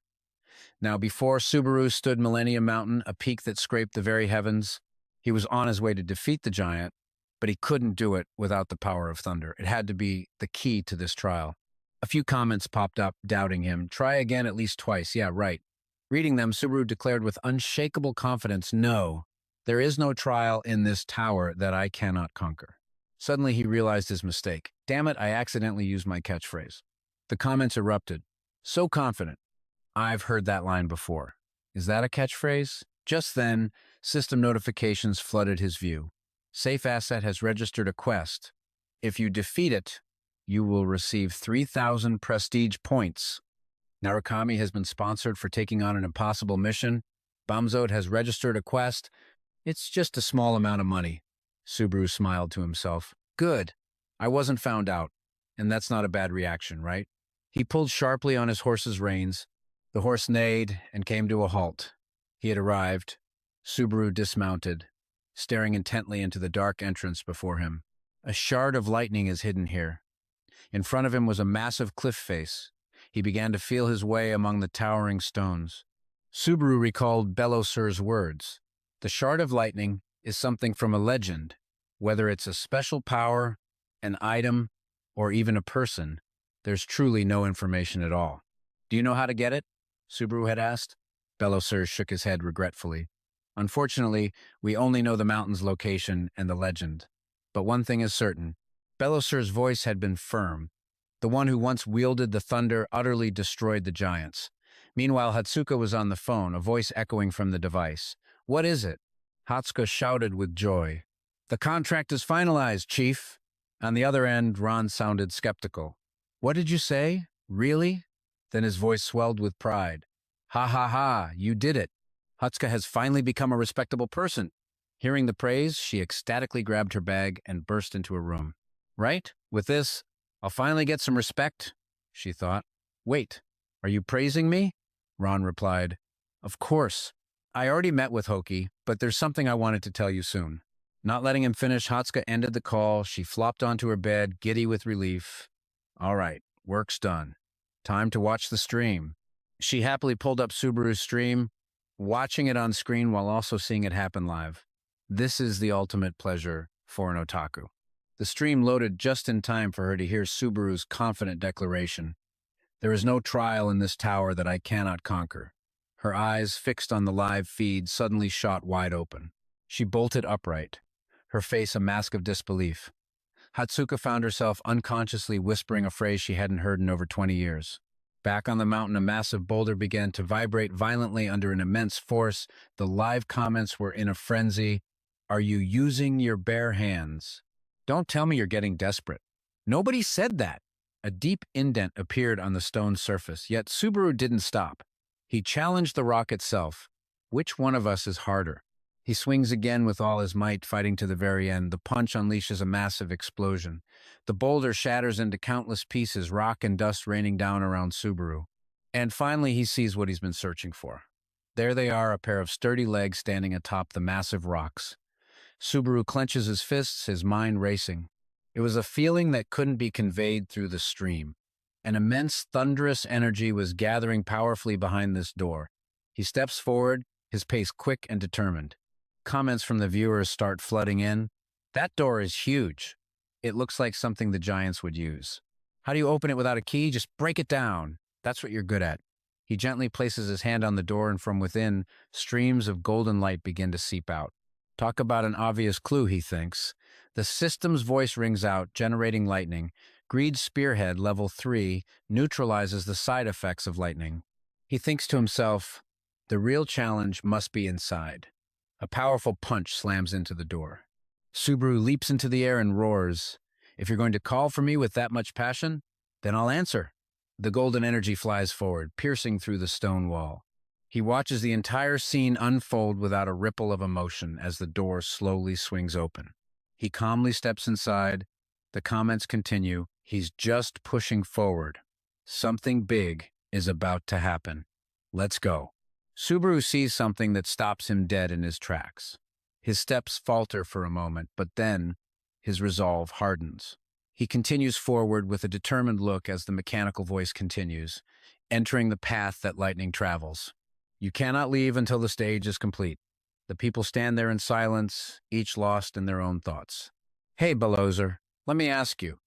Now, before Subaru stood Millennium Mountain, a peak that scraped the very heavens. He was on his way to defeat the giant, but he couldn't do it without the power of thunder. It had to be the key to this trial. A few comments popped up, doubting him. "Try again at least twice. Yeah, right." Reading them, Subaru declared with unshakable confidence, "No, there is no trial in this tower that I cannot conquer." Suddenly, he realized his mistake. "Damn it, I accidentally used my catchphrase." The comments erupted. "So confident. I've heard that line before. Is that a catchphrase?" Just then, system notifications flooded his view. Safe Asset has registered a quest. If you defeat it, you will receive 3,000 prestige points. Narukami has been sponsored for taking on an impossible mission. Bamzode has registered a quest. It's just a small amount of money. Subaru smiled to himself. Good. I wasn't found out. And that's not a bad reaction, right? He pulled sharply on his horse's reins. The horse neighed and came to a halt. He had arrived. Subaru dismounted, staring intently into the dark entrance before him. A shard of lightning is hidden here. In front of him was a massive cliff face. He began to feel his way among the towering stones. Subaru recalled Belosur's words. The shard of lightning is something from a legend. Whether it's a special power, an item, or even a person, there's truly no information at all. Do you know how to get it? Subaru had asked. Belosur shook his head regretfully. Unfortunately, we only know the mountain's location and the legend. But one thing is certain. Belosur's voice had been firm. The one who once wielded the thunder utterly destroyed the giants. Meanwhile, Hatsuka was on the phone, a voice echoing from the device. What is it? Hatsuka shouted with joy. The contract is finalized, Chief. On the other end, Ron sounded skeptical. What did you say? Really? Then his voice swelled with pride. Ha ha ha, you did it. Hatsuka has finally become a respectable person. Hearing the praise, she ecstatically grabbed her bag and burst into a room. Right? With this, I'll finally get some respect, she thought. Wait, are you praising me? Ron replied. Of course. I already met with Hoki, but there's something I wanted to tell you soon. Not letting him finish, Hatsuka ended the call. She flopped onto her bed, giddy with relief. All right, work's done. Time to watch the stream. She happily pulled up Subaru's stream, watching it on screen while also seeing it happen live. This is the ultimate pleasure for an otaku. The stream loaded just in time for her to hear Subaru's confident declaration. There is no trial in this tower that I cannot conquer. Her eyes, fixed on the live feed, suddenly shot wide open. She bolted upright, her face a mask of disbelief. Hatsuka found herself unconsciously whispering a phrase she hadn't heard in over 20 years. Back on the mountain, a massive boulder began to vibrate violently under an immense force. The live comments were in a frenzy. Are you using your bare hands? Don't tell me you're getting desperate. Nobody said that. A deep indent appeared on the stone surface, yet Subaru didn't stop. He challenged the rock itself. Which one of us is harder? He swings again with all his might, fighting to the very end. The punch unleashes a massive explosion. The boulder shatters into countless pieces, rock and dust raining down around Subaru. And finally, he sees what he's been searching for. There they are, a pair of sturdy legs standing atop the massive rocks. Subaru clenches his fists, his mind racing. It was a feeling that couldn't be conveyed through the stream. An immense, thunderous energy was gathering powerfully behind this door. He steps forward, his pace quick and determined. Comments from the viewers start flooding in. That door is huge. It looks like something the giants would use. How do you open it without a key? Just break it down. That's what you're good at. He gently places his hand on the door, and from within, streams of golden light begin to seep out. Talk about an obvious clue, he thinks. The system's voice rings out, generating lightning. Greed's spearhead, level 3, neutralizes the side effects of lightning. He thinks to himself, the real challenge must be inside. A powerful punch slams into the door. Subaru leaps into the air and roars. If you're going to call for me with that much passion, then I'll answer. The golden energy flies forward, piercing through the stone wall. He watches the entire scene unfold without a ripple of emotion as the door slowly swings open. He calmly steps inside. The comments continue. He's just pushing forward. Something big is about to happen. Let's go. Subaru sees something that stops him dead in his tracks. His steps falter for a moment, but then his resolve hardens. He continues forward with a determined look as the mechanical voice continues, entering the path that lightning travels. You cannot leave until the stage is complete. The people stand there in silence, each lost in their own thoughts. Hey, Belozer, let me ask you,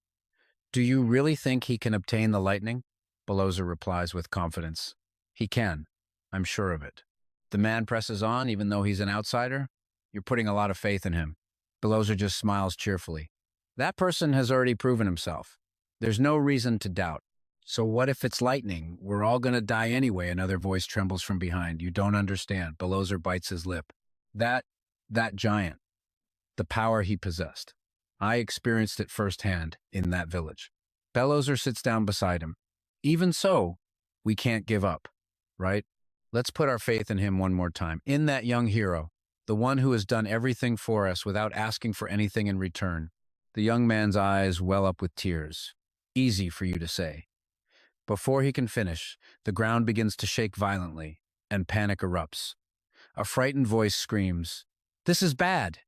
do you really think he can obtain the lightning? Belozer replies with confidence. He can. I'm sure of it. The man presses on, even though he's an outsider. You're putting a lot of faith in him. Belozer just smiles cheerfully. That person has already proven himself. There's no reason to doubt. So what if it's lightning? We're all going to die anyway, another voice trembles from behind. You don't understand. Belozer bites his lip. That giant. The power he possessed. I experienced it firsthand in that village. Belozer sits down beside him. Even so, we can't give up, right? Let's put our faith in him one more time. In that young hero, the one who has done everything for us without asking for anything in return. The young man's eyes well up with tears. Easy for you to say. Before he can finish, the ground begins to shake violently, and panic erupts. A frightened voice screams, "This is bad!"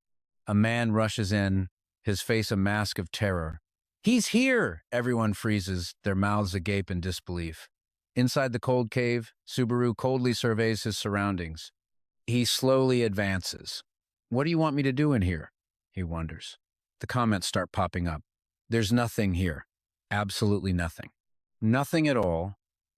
A man rushes in, his face a mask of terror. "He's here!" Everyone freezes, their mouths agape in disbelief. Inside the cold cave, Subaru coldly surveys his surroundings. He slowly advances. What do you want me to do in here? He wonders. The comments start popping up. There's nothing here. Absolutely nothing. Nothing at all.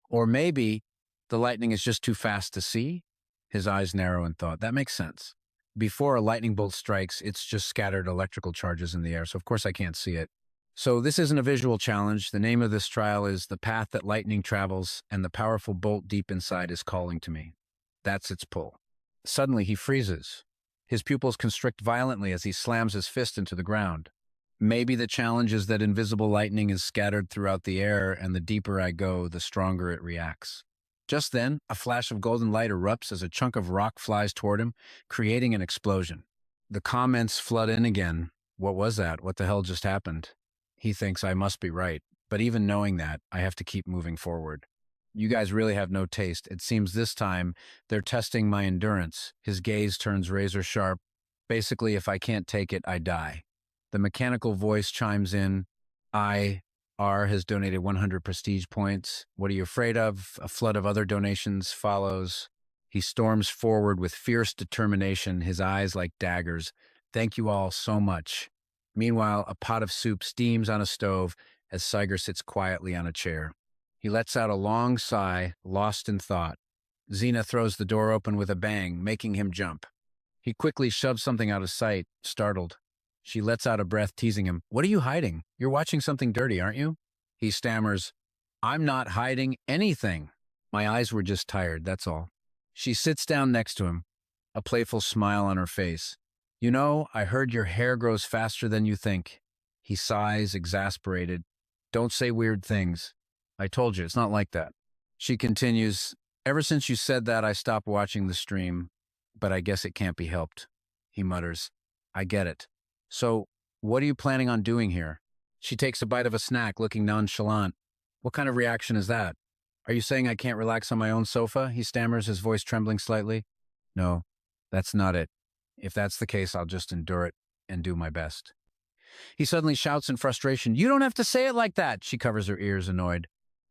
Or maybe the lightning is just too fast to see? His eyes narrow in thought. That makes sense. Before a lightning bolt strikes, it's just scattered electrical charges in the air, so of course I can't see it. So this isn't a visual challenge. The name of this trial is The Path That Lightning Travels, and the powerful bolt deep inside is calling to me. That's its pull. Suddenly he freezes. His pupils constrict violently as he slams his fist into the ground. Maybe the challenge is that invisible lightning is scattered throughout the air, and the deeper I go, the stronger it reacts. Just then, a flash of golden light erupts as a chunk of rock flies toward him, creating an explosion. The comments flood in again. What was that? What the hell just happened? He thinks I must be right, but even knowing that, I have to keep moving forward. You guys really have no taste. It seems this time they're testing my endurance. His gaze turns razor sharp. Basically, if I can't take it, I die. The mechanical voice chimes in. R has donated 100 prestige points. What are you afraid of? A flood of other donations follows. He storms forward with fierce determination, his eyes like daggers. Thank you all so much. Meanwhile, a pot of soup steams on a stove as Siger sits quietly on a chair. He lets out a long sigh, lost in thought. Xena throws the door open with a bang, making him jump. He quickly shoves something out of sight, startled. She lets out a breath, teasing him. What are you hiding? You're watching something dirty, aren't you? He stammers, I'm not hiding anything. My eyes were just tired, that's all. She sits down next to him, a playful smile on her face. You know, I heard your hair grows faster than you think. He sighs, exasperated. Don't say weird things. I told you, it's not like that. She continues, ever since you said that, I stopped watching the stream, but I guess it can't be helped. He mutters, I get it. So, what are you planning on doing here? She takes a bite of a snack, looking nonchalant. What kind of reaction is that? Are you saying I can't relax on my own sofa? He stammers, his voice trembling slightly. No, that's not it. If that's the case, I'll just endure it and do my best. He suddenly shouts in frustration, You don't have to say it like that! She covers her ears, annoyed.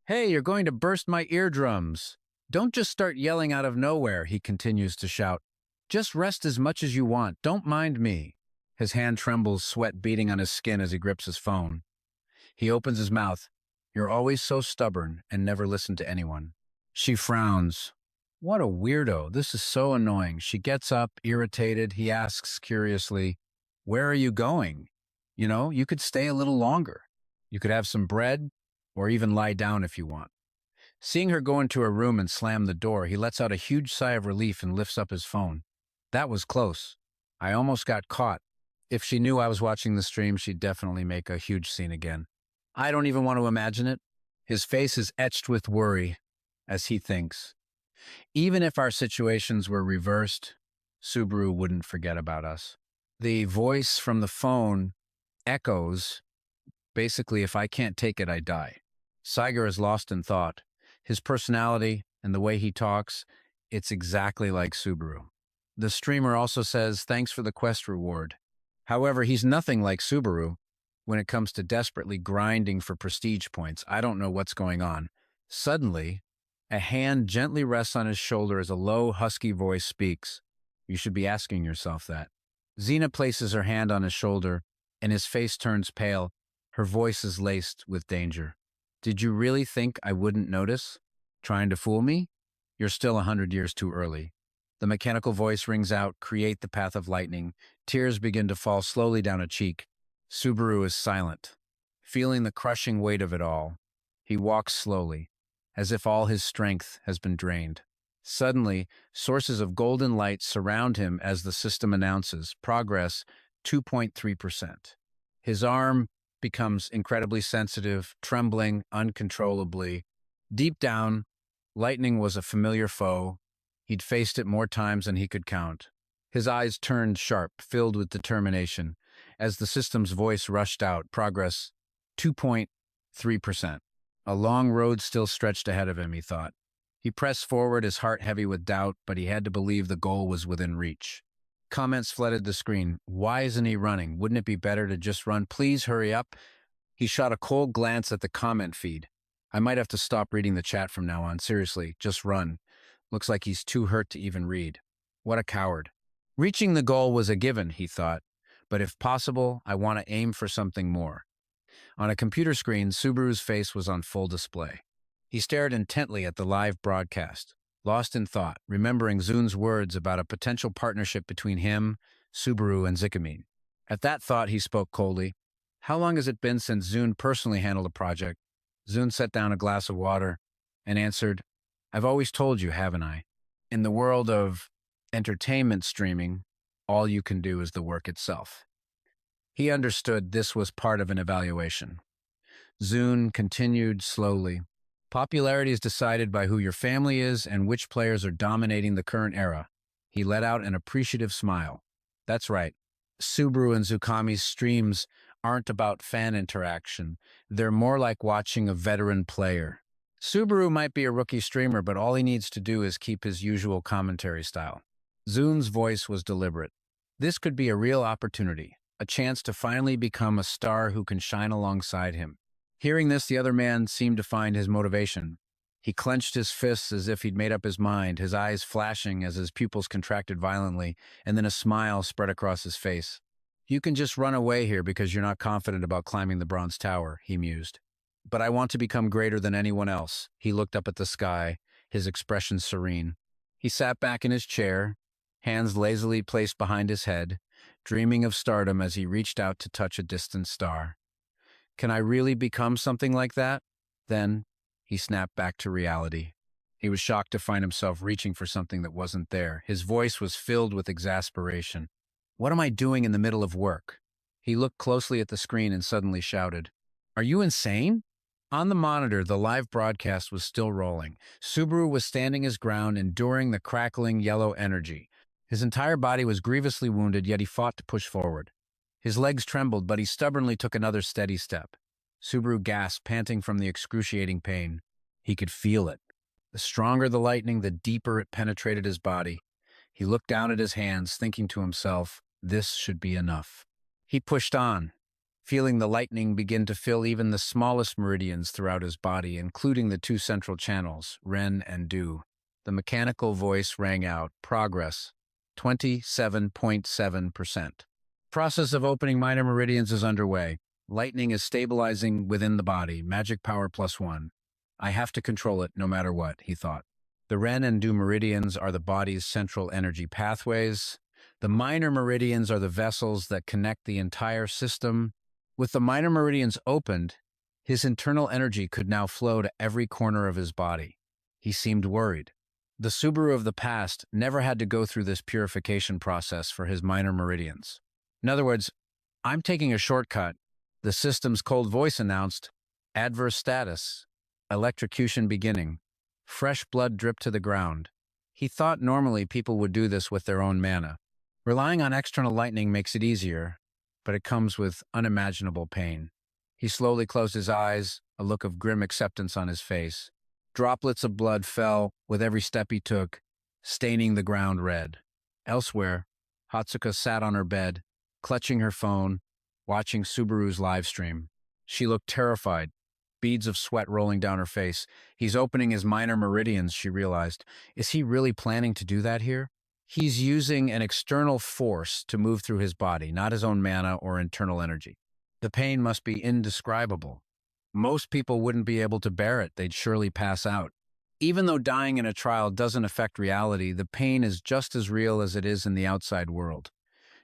Hey, you're going to burst my eardrums. Don't just start yelling out of nowhere, he continues to shout. Just rest as much as you want. Don't mind me. His hand trembles, sweat beading on his skin as he grips his phone. He opens his mouth. You're always so stubborn and never listen to anyone. She frowns. What a weirdo. This is so annoying. She gets up, irritated. He asks curiously, Where are you going? You could stay a little longer. You could have some bread, or even lie down if you want. Seeing her go into her room and slam the door, he lets out a huge sigh of relief and lifts up his phone. That was close. I almost got caught. If she knew I was watching the stream, she'd definitely make a huge scene again. I don't even want to imagine it. His face is etched with worry as he thinks. Even if our situations were reversed, Subaru wouldn't forget about us. The voice from the phone echoes, basically, if I can't take it, I die. Saiger is lost in thought. His personality and the way he talks, it's exactly like Subaru. The streamer also says, Thanks for the quest reward. However, he's nothing like Subaru when it comes to desperately grinding for prestige points. I don't know what's going on. Suddenly, a hand gently rests on his shoulder as a low, husky voice speaks. You should be asking yourself that. Xena places her hand on his shoulder, and his face turns pale. Her voice is laced with danger. Did you really think I wouldn't notice? Trying to fool me? You're still 100 years too early. The mechanical voice rings out, Create the path of lightning. Tears begin to fall slowly down a cheek. Subaru is silent, feeling the crushing weight of it all. He walks slowly, as if all his strength has been drained. Suddenly, sources of golden light surround him as the system announces, Progress 2.3%. His arm becomes incredibly sensitive, trembling uncontrollably. Deep down, lightning was a familiar foe. He'd faced it more times than he could count. His eyes turned sharp, filled with determination, as the system's voice rushed out, Progress 2.3%. A long road still stretched ahead of him, he thought. He pressed forward, his heart heavy with doubt, but he had to believe the goal was within reach. Comments flooded the screen. Why isn't he running? Wouldn't it be better to just run? Please hurry up. He shot a cold glance at the comment feed. I might have to stop reading the chat from now on. Seriously, just run. Looks like he's too hurt to even read. What a coward. Reaching the goal was a given, he thought, but if possible, I want to aim for something more. On a computer screen, Subaru's face was on full display. He stared intently at the live broadcast, lost in thought, remembering Zun's words about a potential partnership between him, Subaru, and Zickamine. At that thought, he spoke coldly. How long has it been since Zun personally handled a project? Zun set down a glass of water and answered, I've always told you, haven't I? In the world of entertainment streaming, all you can do is the work itself. He understood this was part of an evaluation. Zun continued slowly. Popularity is decided by who your family is and which players are dominating the current era. He let out an appreciative smile. That's right. Subaru and Zukami's streams aren't about fan interaction. They're more like watching a veteran player. Subaru might be a rookie streamer, but all he needs to do is keep his usual commentary style. Zun's voice was deliberate. This could be a real opportunity, a chance to finally become a star who can shine alongside him. Hearing this, the other man seemed to find his motivation. He clenched his fists as if he'd made up his mind, his eyes flashing as his pupils contracted violently, and then a smile spread across his face. You can just run away here because you're not confident about climbing the Bronze Tower, he mused. But I want to become greater than anyone else. He looked up at the sky, his expression serene. He sat back in his chair, hands lazily placed behind his head, dreaming of stardom as he reached out to touch a distant star. Can I really become something like that? Then he snapped back to reality. He was shocked to find himself reaching for something that wasn't there. His voice was filled with exasperation. What am I doing in the middle of work? He looked closely at the screen and suddenly shouted, Are you insane? On the monitor, the live broadcast was still rolling. Subaru was standing his ground, enduring the crackling yellow energy. His entire body was grievously wounded, yet he fought to push forward. His legs trembled, but he stubbornly took another steady step. Subaru gasped, panting from the excruciating pain. He could feel it. The stronger the lightning, the deeper it penetrated his body. He looked down at his hands, thinking to himself, this should be enough. He pushed on, feeling the lightning begin to fill even the smallest meridians throughout his body, including the two central channels, Ren and Du. The mechanical voice rang out, progress, 27.7%. Process of opening minor meridians is underway. Lightning is stabilizing within the body, magic power +1. I have to control it no matter what, he thought. The Ren and Du meridians are the body's central energy pathways. The minor meridians are the vessels that connect the entire system. With the minor meridians opened, his internal energy could now flow to every corner of his body. He seemed worried. The Subaru of the past never had to go through this purification process for his minor meridians. In other words, I'm taking a shortcut. The system's cold voice announced, adverse status, electrocution beginning. Fresh blood dripped to the ground. He thought normally people would do this with their own mana. Relying on external lightning makes it easier, but it comes with unimaginable pain. He slowly closed his eyes, a look of grim acceptance on his face. Droplets of blood fell with every step he took, staining the ground red. Elsewhere, Hatsuka sat on her bed, clutching her phone, watching Subaru's live stream. She looked terrified, beads of sweat rolling down her face. He's opening his minor meridians, she realized. Is he really planning to do that here? He's using an external force to move through his body, not his own mana or internal energy. The pain must be indescribable. Most people wouldn't be able to bear it. They'd surely pass out. Even though dying in a trial doesn't affect reality, the pain is just as real as it is in the outside world.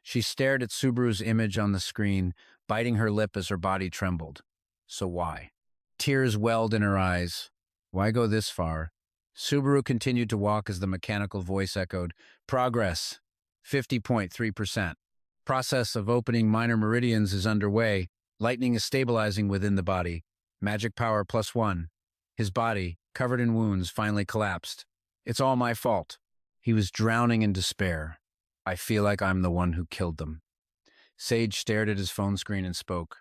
She stared at Subaru's image on the screen, biting her lip as her body trembled. So why? Tears welled in her eyes. Why go this far? Subaru continued to walk as the mechanical voice echoed, progress, 50.3%. Process of opening minor meridians is underway. Lightning is stabilizing within the body. Magic power +1. His body, covered in wounds, finally collapsed. It's all my fault. He was drowning in despair. I feel like I'm the one who killed them. Sage stared at his phone screen and spoke.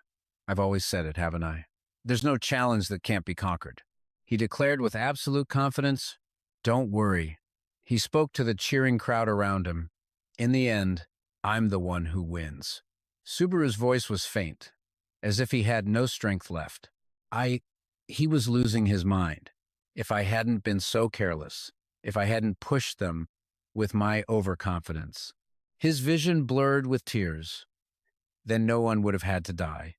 I've always said it, haven't I? There's no challenge that can't be conquered. He declared with absolute confidence, don't worry. He spoke to the cheering crowd around him. In the end, I'm the one who wins. Subaru's voice was faint, as if he had no strength left. He was losing his mind. If I hadn't been so careless, if I hadn't pushed them with my overconfidence. His vision blurred with tears. Then no one would have had to die.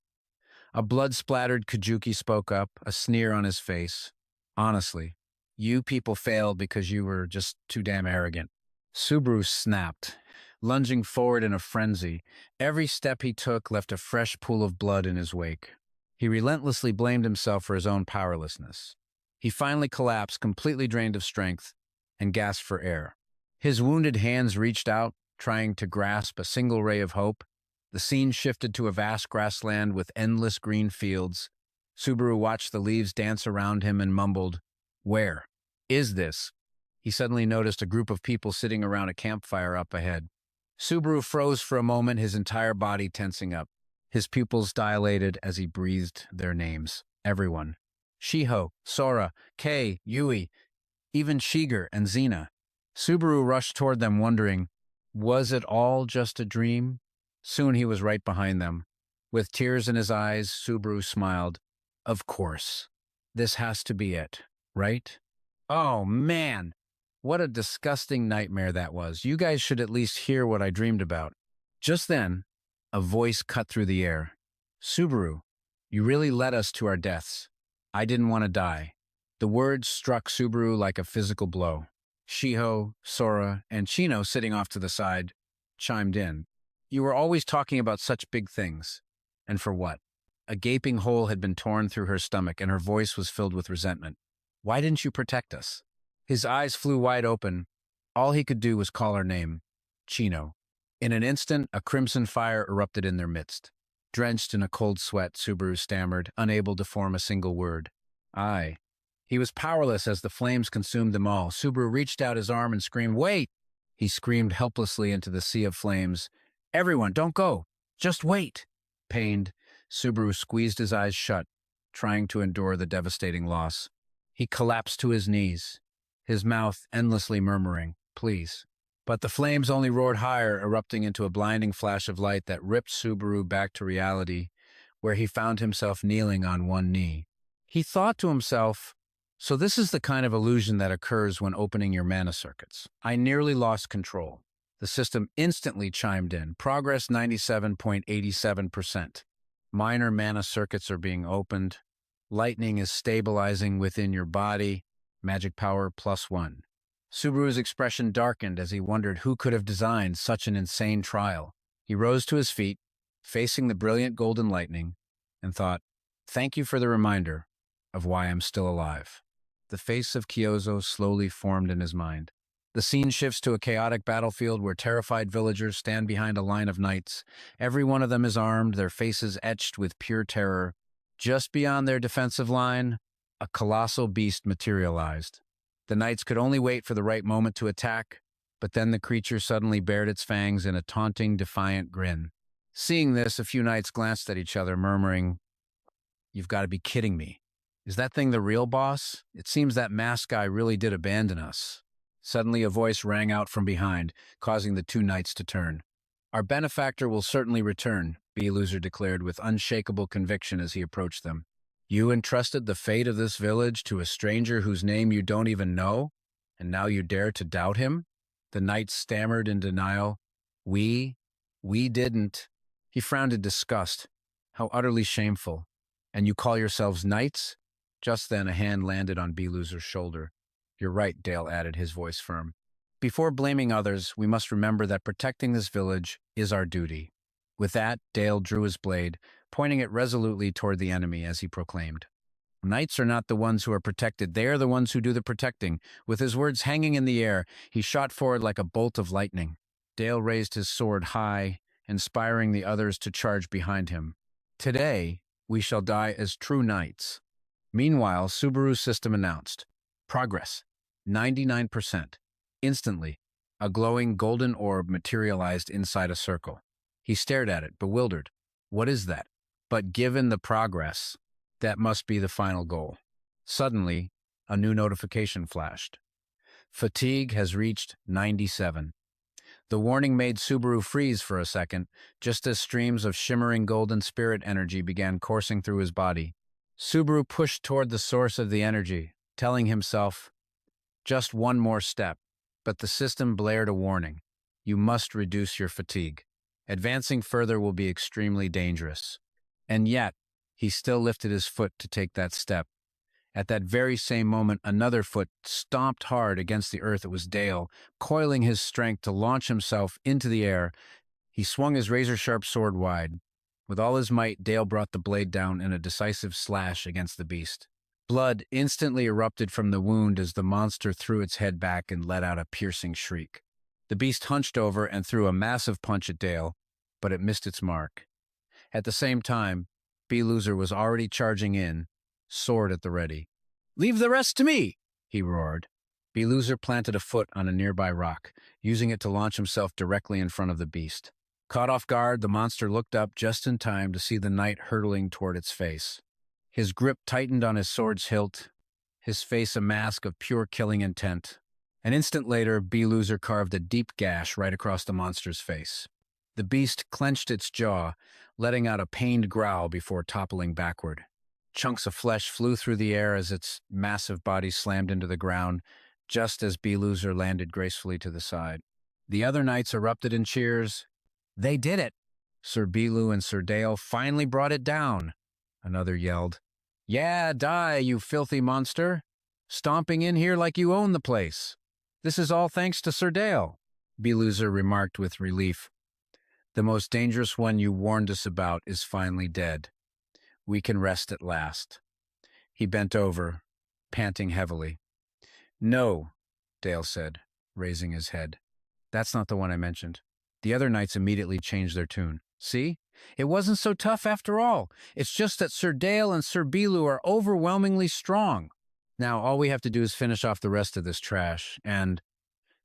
A blood-splattered Kazuki spoke up, a sneer on his face. Honestly, you people failed because you were just too damn arrogant. Subaru snapped, lunging forward in a frenzy. Every step he took left a fresh pool of blood in his wake. He relentlessly blamed himself for his own powerlessness. He finally collapsed, completely drained of strength, and gasped for air. His wounded hands reached out, trying to grasp a single ray of hope. The scene shifted to a vast grassland with endless green fields. Subaru watched the leaves dance around him and mumbled, "Where is this?" He suddenly noticed a group of people sitting around a campfire up ahead. Subaru froze for a moment, his entire body tensing up. His pupils dilated as he breathed their names. Everyone. Shiho, Sora, Kei, Yui, even Shiger and Xena. Subaru rushed toward them, wondering, was it all just a dream? Soon he was right behind them. With tears in his eyes, Subaru smiled. Of course. This has to be it, right? Oh, man. What a disgusting nightmare that was. You guys should at least hear what I dreamed about. Just then, a voice cut through the air. Subaru, you really led us to our deaths. I didn't want to die. The words struck Subaru like a physical blow. Shiho, Sora, and Chino, sitting off to the side, chimed in. You were always talking about such big things. And for what? A gaping hole had been torn through her stomach, and her voice was filled with resentment. Why didn't you protect us? His eyes flew wide open. All he could do was call her name, Chino. In an instant, a crimson fire erupted in their midst. Drenched in a cold sweat, Subaru stammered, unable to form a single word. He was powerless as the flames consumed them all. Subaru reached out his arm and screamed, "Wait!" He screamed helplessly into the sea of flames. "Everyone, don't go! Just wait!" Pained, Subaru squeezed his eyes shut, trying to endure the devastating loss. He collapsed to his knees. his mouth endlessly murmuring, "Please." But the flames only roared higher, erupting into a blinding flash of light that ripped Subaru back to reality, where he found himself kneeling on one knee. He thought to himself, "So this is the kind of illusion that occurs when opening your mana circuits. I nearly lost control." The system instantly chimed in. Progress 97.87%. Minor mana circuits are being opened. Lightning is stabilizing within your body. Magic power +1. Subaru's expression darkened as he wondered who could have designed such an insane trial. He rose to his feet, facing the brilliant golden lightning, and thought, "Thank you for the reminder of why I'm still alive." The face of Kiyozo slowly formed in his mind. The scene shifts to a chaotic battlefield where terrified villagers stand behind a line of knights. Every one of them is armed, their faces etched with pure terror. Just beyond their defensive line, a colossal beast materialized. The knights could only wait for the right moment to attack, but then the creature suddenly bared its fangs in a taunting, defiant grin. Seeing this, a few knights glanced at each other, murmuring, "You've got to be kidding me. Is that thing the real boss? It seems that masked guy really did abandon us." Suddenly a voice rang out from behind, causing the two knights to turn. "Our benefactor will certainly return," B-Loser declared with unshakable conviction as he approached them. "You entrusted the fate of this village to a stranger whose name you don't even know, and now you dare to doubt him?" The knights stammered in denial. We didn't." He frowned in disgust. How utterly shameful. "And you call yourselves knights?" Just then a hand landed on B-Loser's shoulder. "You're right," Dale added, his voice firm. "Before blaming others, we must remember that protecting this village is our duty." With that, Dale drew his blade, pointing it resolutely toward the enemy as he proclaimed, "Knights are not the ones who are protected, they are the ones who do the protecting." With his words hanging in the air, he shot forward like a bolt of lightning. Dale raised his sword high, inspiring the others to charge behind him. "Today, we shall die as true knights." Meanwhile, Subaru's system announced, "Progress, 99%. Instantly, a glowing golden orb materialized inside a circle. He stared at it, bewildered. What is that? But given the progress, that must be the final goal. Suddenly, a new notification flashed. Fatigue has reached 97. The warning made Subaru freeze for a second, just as streams of shimmering golden spirit energy began coursing through his body. Subaru pushed toward the source of the energy, telling himself, "Just one more step." But the system blared a warning. "You must reduce your fatigue. Advancing further will be extremely dangerous." And yet, he still lifted his foot to take that step. At that very same moment, another foot stomped hard against the earth. It was Dale, coiling his strength to launch himself into the air. He swung his razor-sharp sword wide. With all his might, Dale brought the blade down in a decisive slash against the beast. Blood instantly erupted from the wound as the monster threw its head back and let out a piercing shriek. The beast hunched over and threw a massive punch at Dale, but it missed its mark. At the same time, B-Loser was already charging in, sword at the ready. "Leave the rest to me," he roared. B-Loser planted a foot on a nearby rock, using it to launch himself directly in front of the beast. Caught off guard, the monster looked up just in time to see the knight hurtling toward its face. His grip tightened on his sword's hilt, his face a mask of pure killing intent. An instant later, B-Loser carved a deep gash right across the monster's face. The beast clenched its jaw, letting out a pained growl before toppling backward. Chunks of flesh flew through the air as its massive body slammed into the ground, just as B-Loser landed gracefully to the side. The other knights erupted in cheers. "They did it! Sir Bilu and Sir Dale finally brought it down!" Another yelled. "Yeah, die, you filthy monster! Stomping in here like you own the place! This is all thanks to Sir Dale," B-Loser remarked with relief. "The most dangerous one you warned us about is finally dead. We can rest at last." He bent over, panting heavily. "No," Dale said, raising his head. "That's not the one I mentioned." The other knights immediately changed their tune. "See? It wasn't so tough after all. It's just that Sir Dale and Sir Bilu are overwhelmingly strong. Now all we have to do is finish off the rest of this trash." And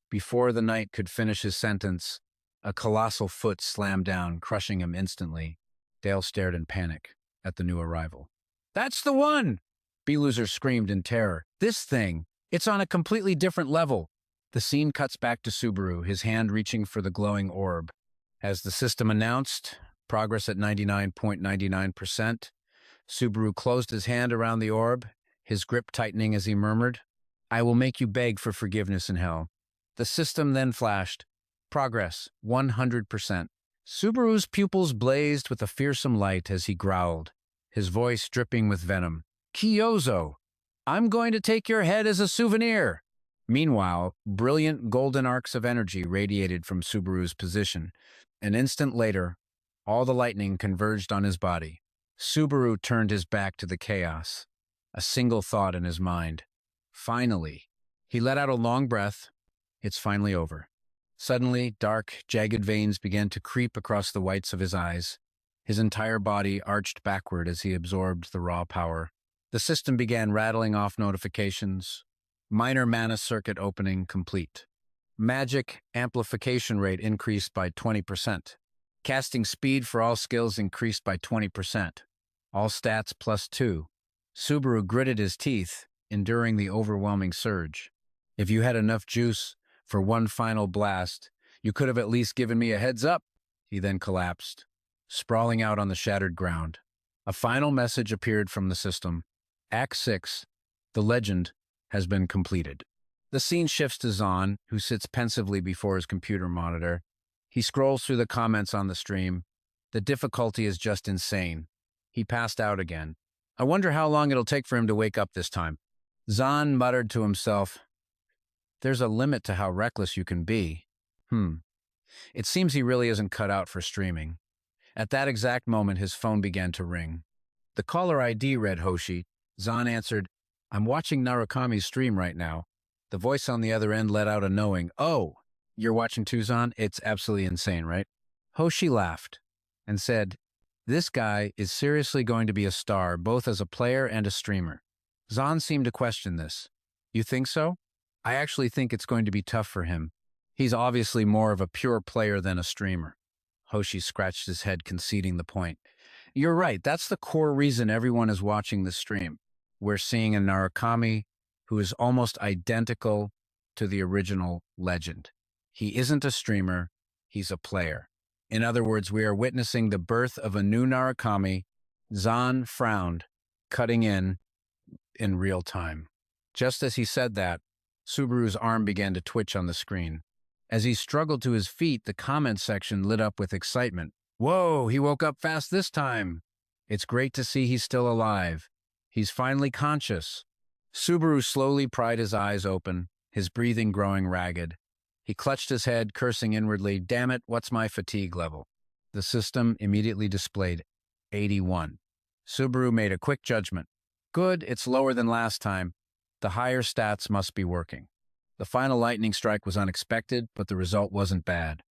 before the knight could finish his sentence, a colossal foot slammed down, crushing him instantly. Dale stared in panic at the new arrival. "That's the one!" B-Loser screamed in terror. "This thing! It's on a completely different level. The scene cuts back to Subaru, his hand reaching for the glowing orb. As the system announced, progress at 99.99%. Subaru closed his hand around the orb, his grip tightening as he murmured, "I will make you beg for forgiveness in hell." The system then flashed. Progress, 100%. Subaru's pupils blazed with a fearsome light as he growled, his voice dripping with venom. "Kiyozo, I'm going to take your head as a souvenir." Meanwhile, brilliant golden arcs of energy radiated from Subaru's position. An instant later, all the lightning converged on his body. Subaru turned his back to the chaos, a single thought in his mind. Finally. He let out a long breath. It's finally over. Suddenly, dark, jagged veins began to creep across the whites of his eyes. His entire body arched backward as he absorbed the raw power. The system began rattling off notifications. Minor mana circuit opening complete. Magic amplification rate increased by 20%. Casting speed for all skills increased by 20%. All stats +2. Subaru gritted his teeth, enduring the overwhelming surge. "If you had enough juice for one final blast, you could have at least given me a heads up." He then collapsed, sprawling out on the shattered ground. A final message appeared from the system. Act 6, the legend, has been completed. The scene shifts to Zahn, who sits pensively before his computer monitor. He scrolls through the comments on the stream. The difficulty is just insane. He passed out again. "I wonder how long it'll take for him to wake up this time." Zahn muttered to himself, "There's a limit to how reckless you can be. It seems he really isn't cut out for streaming." At that exact moment, his phone began to ring. The caller ID read Hoshi. Zahn answered, "I'm watching Narukami's stream right now." The voice on the other end let out a knowing, "Oh, you're watching too, Zahn? It's absolutely insane, right?" Hoshi laughed and said, "This guy is seriously going to be a star, both as a player and a streamer." Zahn seemed to question this. "You think so?" "I actually think it's going to be tough for him. He's obviously more of a pure player than a streamer." Hoshi scratched his head, conceding the point. "You're right. That's the core reason everyone is watching the stream. We're seeing a Narukami who is almost identical to the original legend. He isn't a streamer. He's a player. In other words, we are witnessing the birth of a new Narukami." Zahn frowned, cutting in real time. Just as he said that, Subaru's arm began to twitch on the screen. As he struggled to his feet, the comment section lit up with excitement. "Whoa, he woke up fast this time. It's great to see he's still alive. He's finally conscious." Subaru slowly pried his eyes open, his breathing growing ragged. He clutched his head, cursing inwardly, "Damn it, what's my fatigue level?" The system immediately displayed 81. Subaru made a quick judgment. "Good, it's lower than last time. The higher stats must be working." The final lightning strike was unexpected, but the result wasn't bad.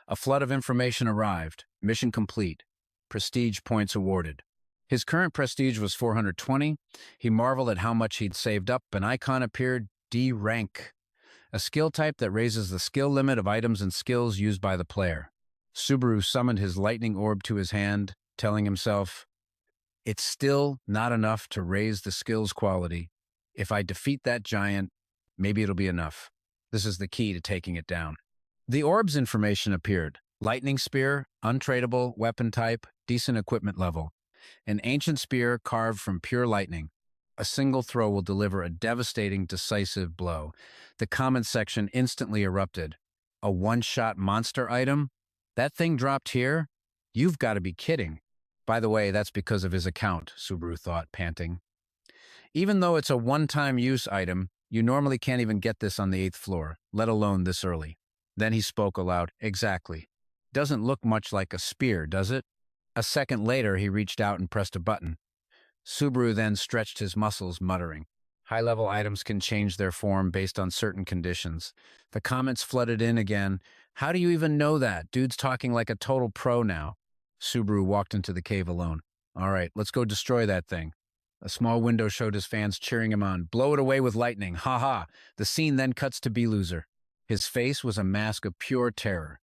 A flood of information arrived. Mission complete. Prestige points awarded. His current prestige was 420. He marveled at how much he'd saved up. An icon appeared, D rank, a skill type that raises the skill limit of items and skills used by the player. Subaru summoned his lightning orb to his hand, telling himself, "It's still not enough to raise the skills quality. If I defeat that giant, maybe it'll be enough. This is the key to taking it down." The orb's information appeared. Lightning spear, untradeable, weapon type, decent equipment level. An ancient spear carved from pure lightning. A single throw will deliver a devastating, decisive blow. The comment section instantly erupted. "A one-shot monster item? That thing dropped here? You've got to be kidding." By the way, that's because of his account, Subaru thought, panting. "Even though it's a one-time use item, you normally can't even get this on the 8th floor, let alone this early." Then he spoke aloud. "Exactly. Doesn't look much like a spear, does it?" A second later, he reached out and pressed a button. Subaru then stretched his muscles, muttering. High-level items can change their form based on certain conditions. The comments flooded in again. "How do you even know that? Dude's talking like a total pro now." Subaru walked into the cave alone. "All right, let's go destroy that thing." A small window showed his fans cheering him on. "Blow it away with lightning. Ha ha." The scene then cuts to B-Loser. His face was a mask of pure terror.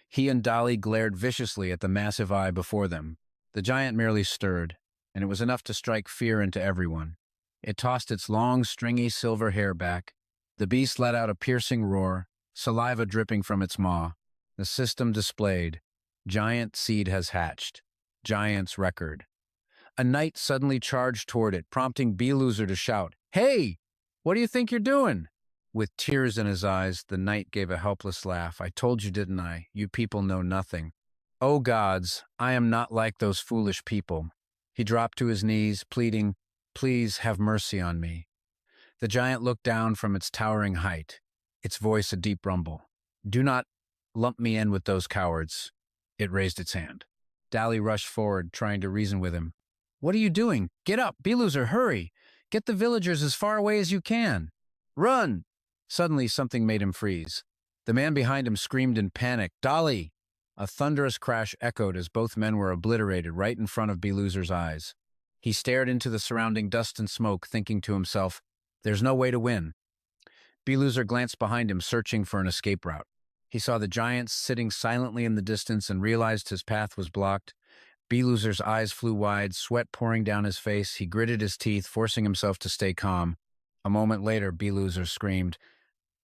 He and Dolly glared viciously at the massive eye before them. The giant merely stirred, and it was enough to strike fear into everyone. It tossed its long, stringy silver hair back. The beast let out a piercing roar, saliva dripping from its maw. The system displayed. Giant seed has hatched. Giant's record. A knight suddenly charged toward it, prompting B-Loser to shout, "Hey! What do you think you're doing?" With tears in his eyes, the knight gave a helpless laugh. "I told you, didn't I? You people know nothing." "Oh gods, I am not like those foolish people." He dropped to his knees, pleading, "Please have mercy on me." The giant looked down from its towering height, its voice a deep rumble. "Do not lump me in with those cowards." It raised its hand. Dally rushed forward, trying to reason with him. "What are you doing? Get up, B-Loser, hurry! Get the villagers as far away as you can! Run!" Suddenly, something made him freeze. The man behind him screamed in panic, "Dolly!" A thunderous crash echoed as both men were obliterated right in front of B-Loser's eyes. He stared into the surrounding dust and smoke, thinking to himself, "There's no way to win." B-Loser glanced behind him, searching for an escape route. He saw the giant sitting silently in the distance and realized his path was blocked. B-Loser's eyes flew wide, sweat pouring down his face. He gritted his teeth, forcing himself to stay calm. A moment later, B-Loser screamed,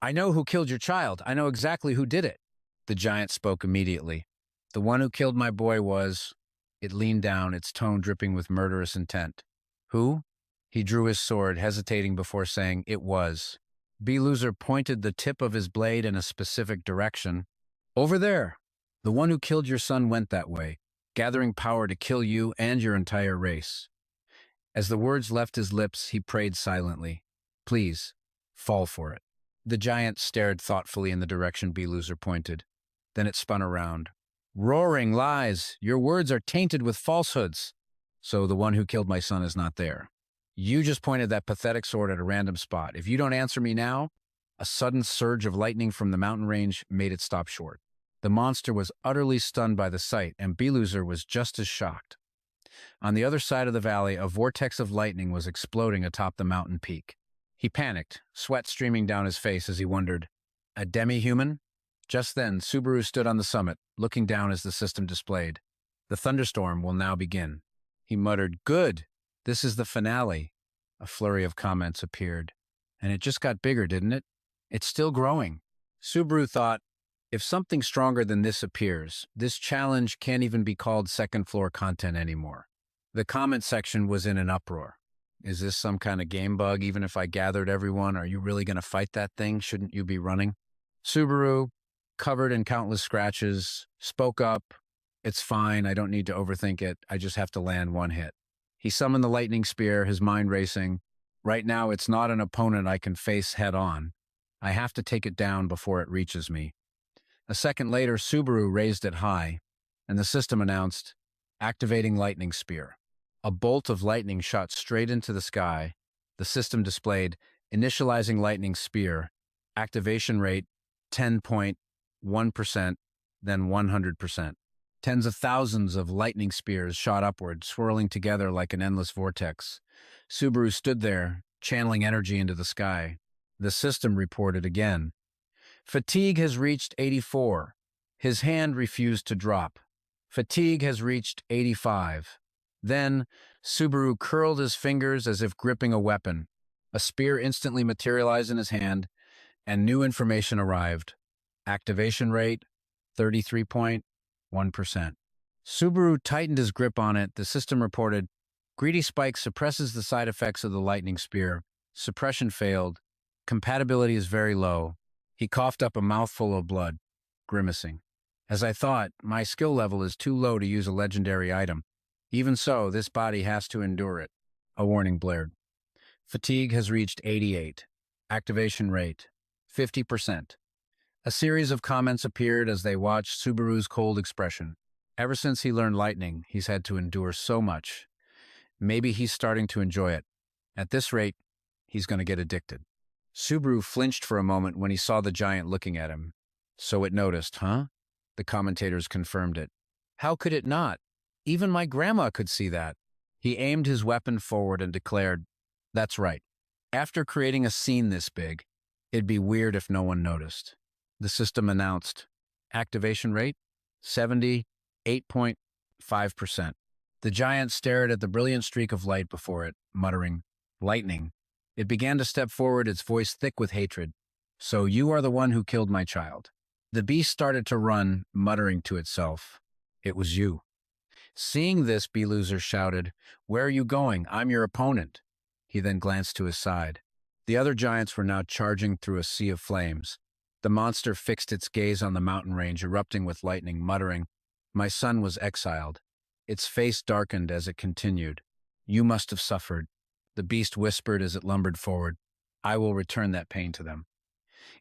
"I know who killed your child. I know exactly who did it." The giant spoke immediately. "The one who killed my boy was—" It leaned down, its tone dripping with murderous intent. "Who?" He drew his sword, hesitating before saying, "It was." B-Loser pointed the tip of his blade in a specific direction. "Over there. The one who killed your son went that way, gathering power to kill you and your entire race." As the words left his lips, he prayed silently, "Please, fall for it." The giant stared thoughtfully in the direction B-Loser pointed. Then it spun around. "Roaring lies! Your words are tainted with falsehoods." "So the one who killed my son is not there. You just pointed that pathetic sword at a random spot. If you don't answer me now—" A sudden surge of lightning from the mountain range made it stop short. The monster was utterly stunned by the sight, and B-Loser was just as shocked. On the other side of the valley, a vortex of lightning was exploding atop the mountain peak. He panicked, sweat streaming down his face as he wondered, "A demi-human?" Just then, Subaru stood on the summit, looking down as the system displayed. "The thunderstorm will now begin." He muttered, "Good! This is the finale." A flurry of comments appeared. "And it just got bigger, didn't it? It's still growing." Subaru thought, if something stronger than this appears, this challenge can't even be called second-floor content anymore. The comment section was in an uproar. "Is this some kind of game bug? Even if I gathered everyone, are you really going to fight that thing? Shouldn't you be running?" Subaru, covered in countless scratches, spoke up, "It's fine. I don't need to overthink it. I just have to land one hit." He summoned the lightning spear, his mind racing. "Right now, it's not an opponent I can face head-on. I have to take it down before it reaches me." A second later, Subaru raised it high, and the system announced, "Activating lightning spear." A bolt of lightning shot straight into the sky. The system displayed, "Initializing lightning spear. Activation rate 10.1%, then 100%. Tens of thousands of lightning spears shot upward, swirling together like an endless vortex. Subaru stood there, channeling energy into the sky. The system reported again, "Fatigue has reached 84. His hand refused to drop. Fatigue has reached 85. Then, Subaru curled his fingers as if gripping a weapon. A spear instantly materialized in his hand, and new information arrived. Activation rate, 33.1%. Subaru tightened his grip on it. The system reported, "Greedy Spike suppresses the side effects of the lightning spear. Suppression failed. Compatibility is very low." He coughed up a mouthful of blood, grimacing. "As I thought, my skill level is too low to use a legendary item. Even so, this body has to endure it." A warning blared. Fatigue has reached 88. Activation rate, 50%. A series of comments appeared as they watched Subaru's cold expression. Ever since he learned lightning, he's had to endure so much. Maybe he's starting to enjoy it. At this rate, he's going to get addicted. Subaru flinched for a moment when he saw the giant looking at him. "So it noticed, huh?" The commentators confirmed it. "How could it not? Even my grandma could see that." He aimed his weapon forward and declared, "That's right. After creating a scene this big, it'd be weird if no one noticed." The system announced, "Activation rate, 78.5%. The giant stared at the brilliant streak of light before it, muttering, Lightning. It began to step forward, its voice thick with hatred. So you are the one who killed my child. The beast started to run, muttering to itself. It was you. Seeing this, B-Loser shouted, "Where are you going? I'm your opponent." He then glanced to his side. The other giants were now charging through a sea of flames. The monster fixed its gaze on the mountain range, erupting with lightning, muttering, "My son was exiled." Its face darkened as it continued. "You must have suffered." The beast whispered as it lumbered forward. "I will return that pain to them."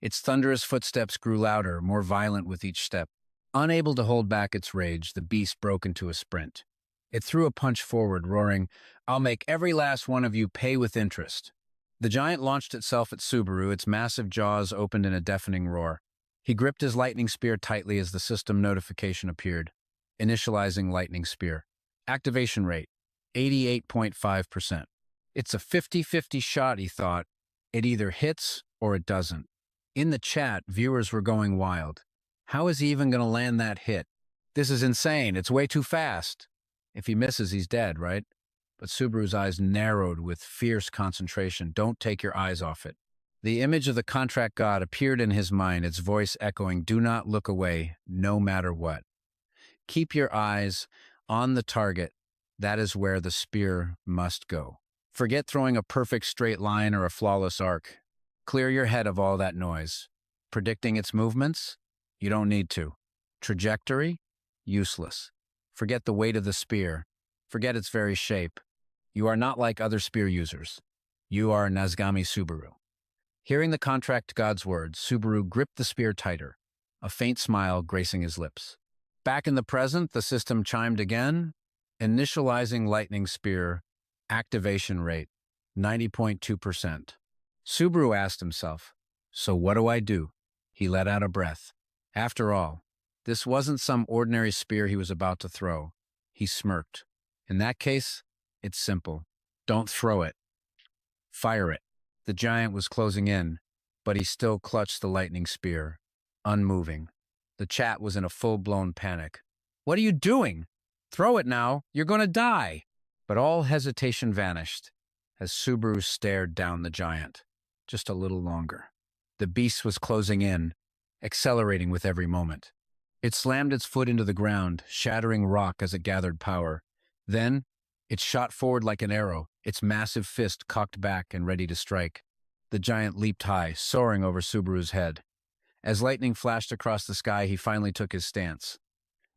Its thunderous footsteps grew louder, more violent with each step. Unable to hold back its rage, the beast broke into a sprint. It threw a punch forward, roaring, "I'll make every last one of you pay with interest." The giant launched itself at Subaru, its massive jaws opened in a deafening roar. He gripped his lightning spear tightly as the system notification appeared. Initializing lightning spear. Activation rate, 88.5%. It's a 50-50 shot, he thought. It either hits or it doesn't. In the chat, viewers were going wild. How is he even going to land that hit? This is insane. It's way too fast. If he misses, he's dead, right? But Subaru's eyes narrowed with fierce concentration. Don't take your eyes off it. The image of the contract god appeared in his mind, its voice echoing, "Do not look away, no matter what. Keep your eyes on the target. That is where the spear must go. Forget throwing a perfect straight line or a flawless arc. Clear your head of all that noise. Predicting its movements? You don't need to. Trajectory? Useless. Forget the weight of the spear. Forget its very shape. You are not like other spear users. You are Narukami Subaru." Hearing the contract god's words, Subaru gripped the spear tighter, a faint smile gracing his lips. Back in the present, the system chimed again, initializing lightning spear, activation rate, 90.2%. Subaru asked himself, "So what do I do?" He let out a breath. After all, this wasn't some ordinary spear he was about to throw. He smirked. In that case, it's simple. Don't throw it. Fire it. The giant was closing in, but he still clutched the lightning spear, unmoving. The chat was in a full-blown panic. "What are you doing? Throw it now. You're going to die." But all hesitation vanished as Subaru stared down the giant. Just a little longer. The beast was closing in, accelerating with every moment. It slammed its foot into the ground, shattering rock as it gathered power. Then, it shot forward like an arrow, its massive fist cocked back and ready to strike. The giant leaped high, soaring over Subaru's head. As lightning flashed across the sky, he finally took his stance.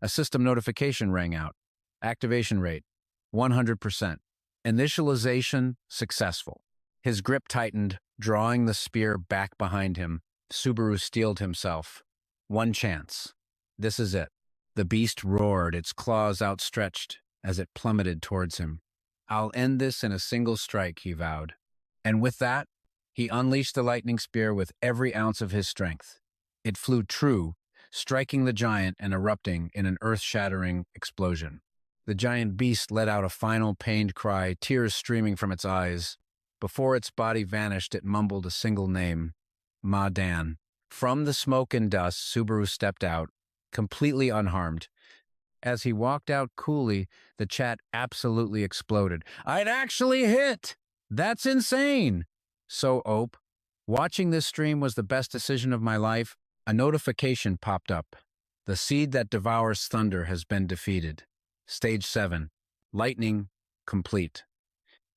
A system notification rang out. Activation rate, 100%. Initialization successful. His grip tightened, drawing the spear back behind him. Subaru steeled himself. One chance. This is it. The beast roared, its claws outstretched as it plummeted towards him. "I'll end this in a single strike," he vowed. And with that, he unleashed the lightning spear with every ounce of his strength. It flew true, striking the giant and erupting in an earth-shattering explosion. The giant beast let out a final pained cry, tears streaming from its eyes. Before its body vanished, it mumbled a single name, Ma-Dan. From the smoke and dust, Subaru stepped out, completely unharmed. As he walked out coolly, the chat absolutely exploded. "I'd actually hit! That's insane!" So, Ope, watching this stream was the best decision of my life. A notification popped up. The seed that devours thunder has been defeated. Stage 7. Lightning complete.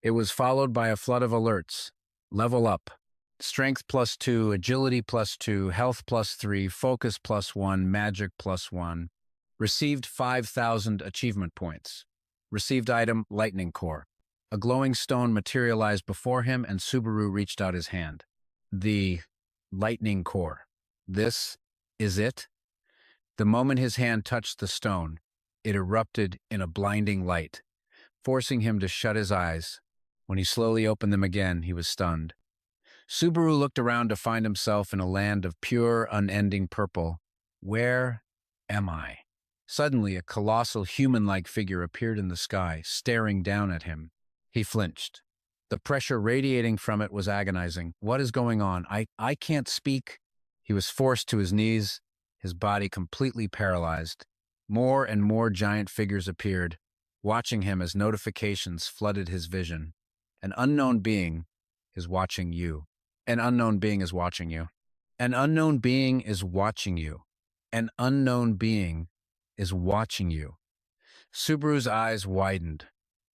It was followed by a flood of alerts. Level up. Strength +2, agility +2, health +3, focus +1, magic +1. Received 5,000 achievement points. Received item, lightning core. A glowing stone materialized before him and Subaru reached out his hand. The lightning core. This is it? The moment his hand touched the stone, it erupted in a blinding light, forcing him to shut his eyes. When he slowly opened them again, he was stunned. Subaru looked around to find himself in a land of pure, unending purple. Where am I? Suddenly, a colossal human-like figure appeared in the sky, staring down at him. He flinched. The pressure radiating from it was agonizing. What is going on? I can't speak. He was forced to his knees, his body completely paralyzed. More and more giant figures appeared, watching him as notifications flooded his vision. An unknown being is watching you. An unknown being is watching you. An unknown being is watching you. An unknown being is watching you. Subaru's eyes widened.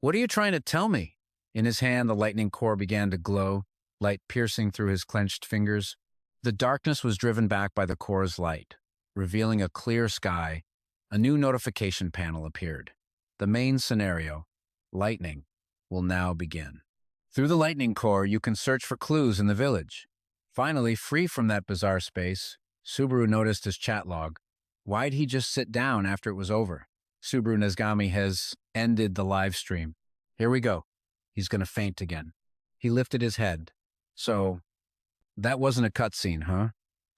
What are you trying to tell me? In his hand, the lightning core began to glow, light piercing through his clenched fingers. The darkness was driven back by the core's light, revealing a clear sky. A new notification panel appeared. The main scenario, lightning, will now begin. Through the lightning core, you can search for clues in the village. Finally, free from that bizarre space, Subaru noticed his chat log. Why'd he just sit down after it was over? Subaru Nazgami has ended the live stream. Here we go. He's going to faint again. He lifted his head. So, that wasn't a cutscene, huh?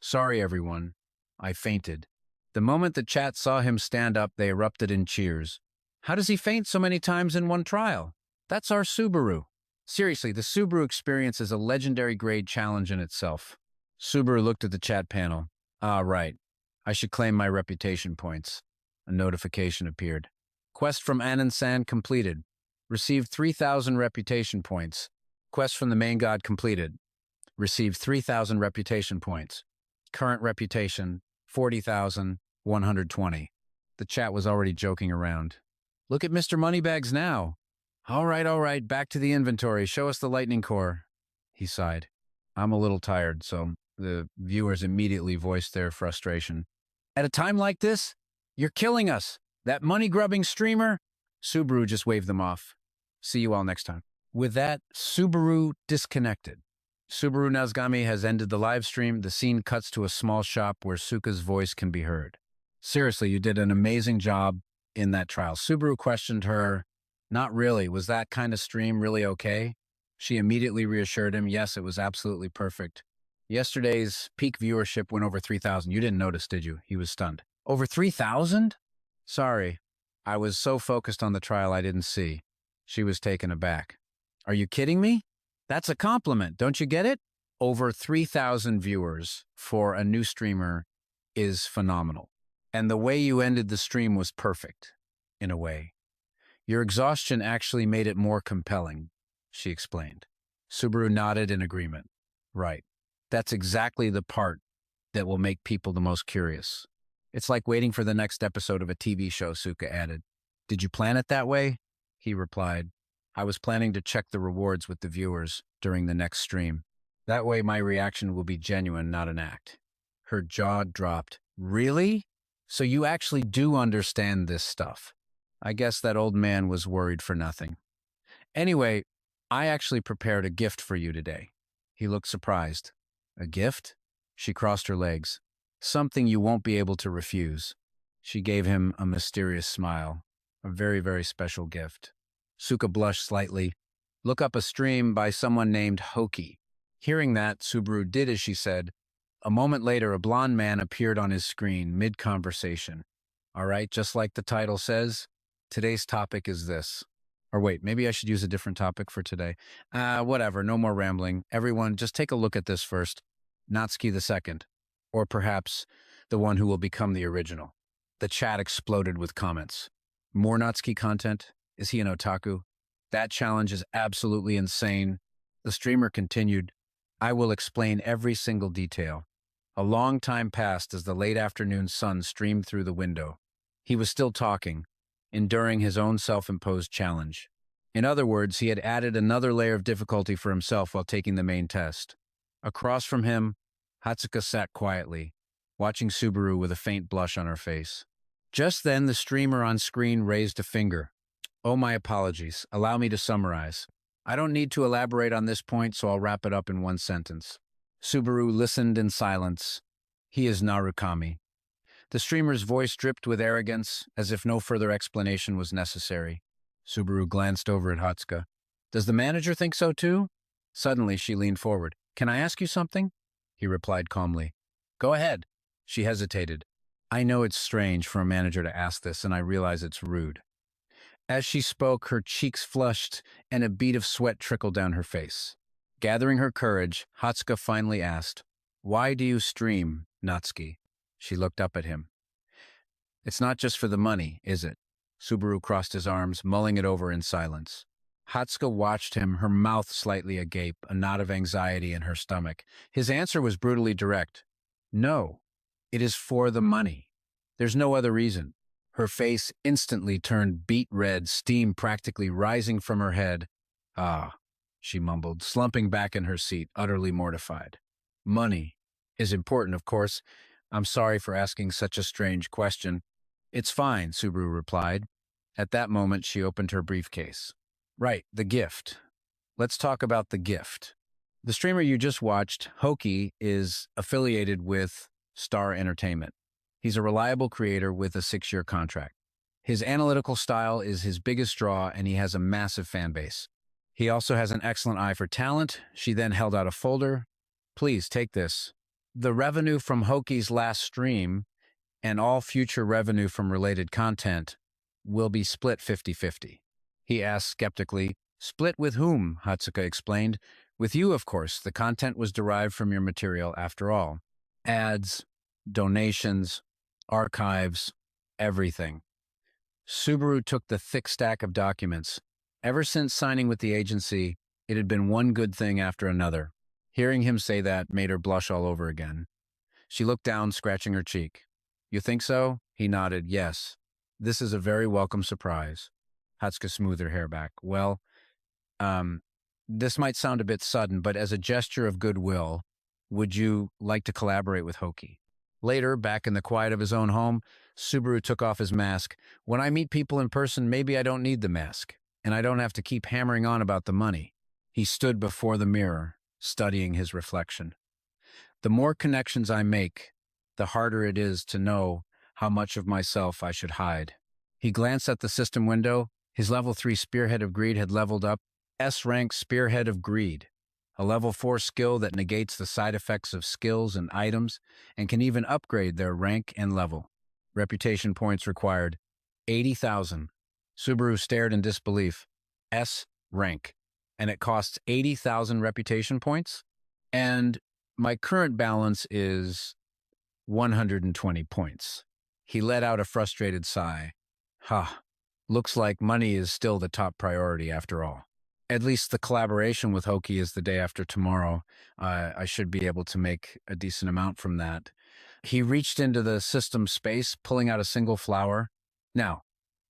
Sorry, everyone. I fainted. The moment the chat saw him stand up, they erupted in cheers. How does he faint so many times in one trial? That's our Subaru. Seriously, the Subaru experience is a legendary grade challenge in itself. Subaru looked at the chat panel. Ah, right. I should claim my reputation points. A notification appeared. Quest from Anand-san completed. Received 3,000 reputation points. Quest from the main god completed. Received 3,000 reputation points. Current reputation, 40,120. The chat was already joking around. Look at Mr. Moneybags now. All right, back to the inventory. Show us the lightning core. He sighed. I'm a little tired, so the viewers immediately voiced their frustration. At a time like this? You're killing us. That money-grubbing streamer? Subaru just waved them off. See you all next time. With that, Subaru disconnected. Subaru Nazgami has ended the live stream. The scene cuts to a small shop where Suka's voice can be heard. Seriously, you did an amazing job in that trial. Subaru questioned her. Not really. Was that kind of stream really okay? She immediately reassured him, yes, it was absolutely perfect. Yesterday's peak viewership went over 3,000. You didn't notice, did you? He was stunned. Over 3,000? Sorry. I was so focused on the trial I didn't see. She was taken aback. Are you kidding me? That's a compliment. Don't you get it? Over 3,000 viewers for a new streamer is phenomenal. And the way you ended the stream was perfect, in a way. Your exhaustion actually made it more compelling, she explained. Subaru nodded in agreement. Right. That's exactly the part that will make people the most curious. It's like waiting for the next episode of a TV show, Suka added. Did you plan it that way? He replied. I was planning to check the rewards with the viewers during the next stream. That way my reaction will be genuine, not an act. Her jaw dropped. Really? So you actually do understand this stuff? I guess that old man was worried for nothing. Anyway, I actually prepared a gift for you today. He looked surprised. A gift? She crossed her legs. Something you won't be able to refuse. She gave him a mysterious smile. A very, very special gift. Suka blushed slightly. Look up a stream by someone named Hoki. Hearing that, Subaru did as she said. A moment later, a blonde man appeared on his screen, mid-conversation. All right, just like the title says, today's topic is this. Or wait, maybe I should use a different topic for today. Whatever, no more rambling. Everyone, just take a look at this first. Natsuki the second. Or perhaps the one who will become the original. The chat exploded with comments. More Natsuki content? Is he an otaku? That challenge is absolutely insane. The streamer continued. I will explain every single detail. A long time passed as the late afternoon sun streamed through the window. He was still talking, enduring his own self-imposed challenge. In other words, he had added another layer of difficulty for himself while taking the main test. Across from him, Hatsuka sat quietly, watching Subaru with a faint blush on her face. Just then, the streamer on screen raised a finger. Oh, my apologies. Allow me to summarize. I don't need to elaborate on this point, so I'll wrap it up in one sentence. Subaru listened in silence. He is Narukami. The streamer's voice dripped with arrogance, as if no further explanation was necessary. Subaru glanced over at Hatsuka. Does the manager think so too? Suddenly, she leaned forward. Can I ask you something? He replied calmly. Go ahead. She hesitated. I know it's strange for a manager to ask this, and I realize it's rude. As she spoke, her cheeks flushed, and a bead of sweat trickled down her face. Gathering her courage, Hatsuka finally asked, Why do you stream, Natsuki? She looked up at him. It's not just for the money, is it? Subaru crossed his arms, mulling it over in silence. Hatsuka watched him, her mouth slightly agape, a knot of anxiety in her stomach. His answer was brutally direct. No, it is for the money. There's no other reason. Her face instantly turned beet red, steam practically rising from her head. Ah, she mumbled, slumping back in her seat, utterly mortified. Money is important, of course. I'm sorry for asking such a strange question. It's fine, Subaru replied. At that moment, she opened her briefcase. Right, the gift. Let's talk about the gift. The streamer you just watched, Hoki, is affiliated with Star Entertainment. He's a reliable creator with a 6-year contract. His analytical style is his biggest draw, and he has a massive fan base. He also has an excellent eye for talent. She then held out a folder. Please take this. The revenue from Hoki's last stream and all future revenue from related content will be split 50-50. He asked skeptically. Split with whom? Hatsuka explained. With you, of course. The content was derived from your material after all. Ads, donations, archives, everything. Subaru took the thick stack of documents. Ever since signing with the agency, it had been one good thing after another. Hearing him say that made her blush all over again. She looked down, scratching her cheek. You think so? He nodded, yes. This is a very welcome surprise. Hatsuka smoothed her hair back. Well, this might sound a bit sudden, but as a gesture of goodwill, would you like to collaborate with Hoki? Later, back in the quiet of his own home, Subaru took off his mask. When I meet people in person, maybe I don't need the mask, and I don't have to keep hammering on about the money. He stood before the mirror, studying his reflection. The more connections I make, the harder it is to know how much of myself I should hide. He glanced at the system window. His level 3 Spearhead of Greed had leveled up. S-rank Spearhead of Greed, a level 4 skill that negates the side effects of skills and items and can even upgrade their rank and level. Reputation points required, 80,000. Subaru stared in disbelief. S rank. And it costs 80,000 reputation points? And my current balance is 120 points. He let out a frustrated sigh. Looks like money is still the top priority after all. At least the collaboration with Hoki is the day after tomorrow. I should be able to make a decent amount from that. He reached into the system space, pulling out a single flower. Now,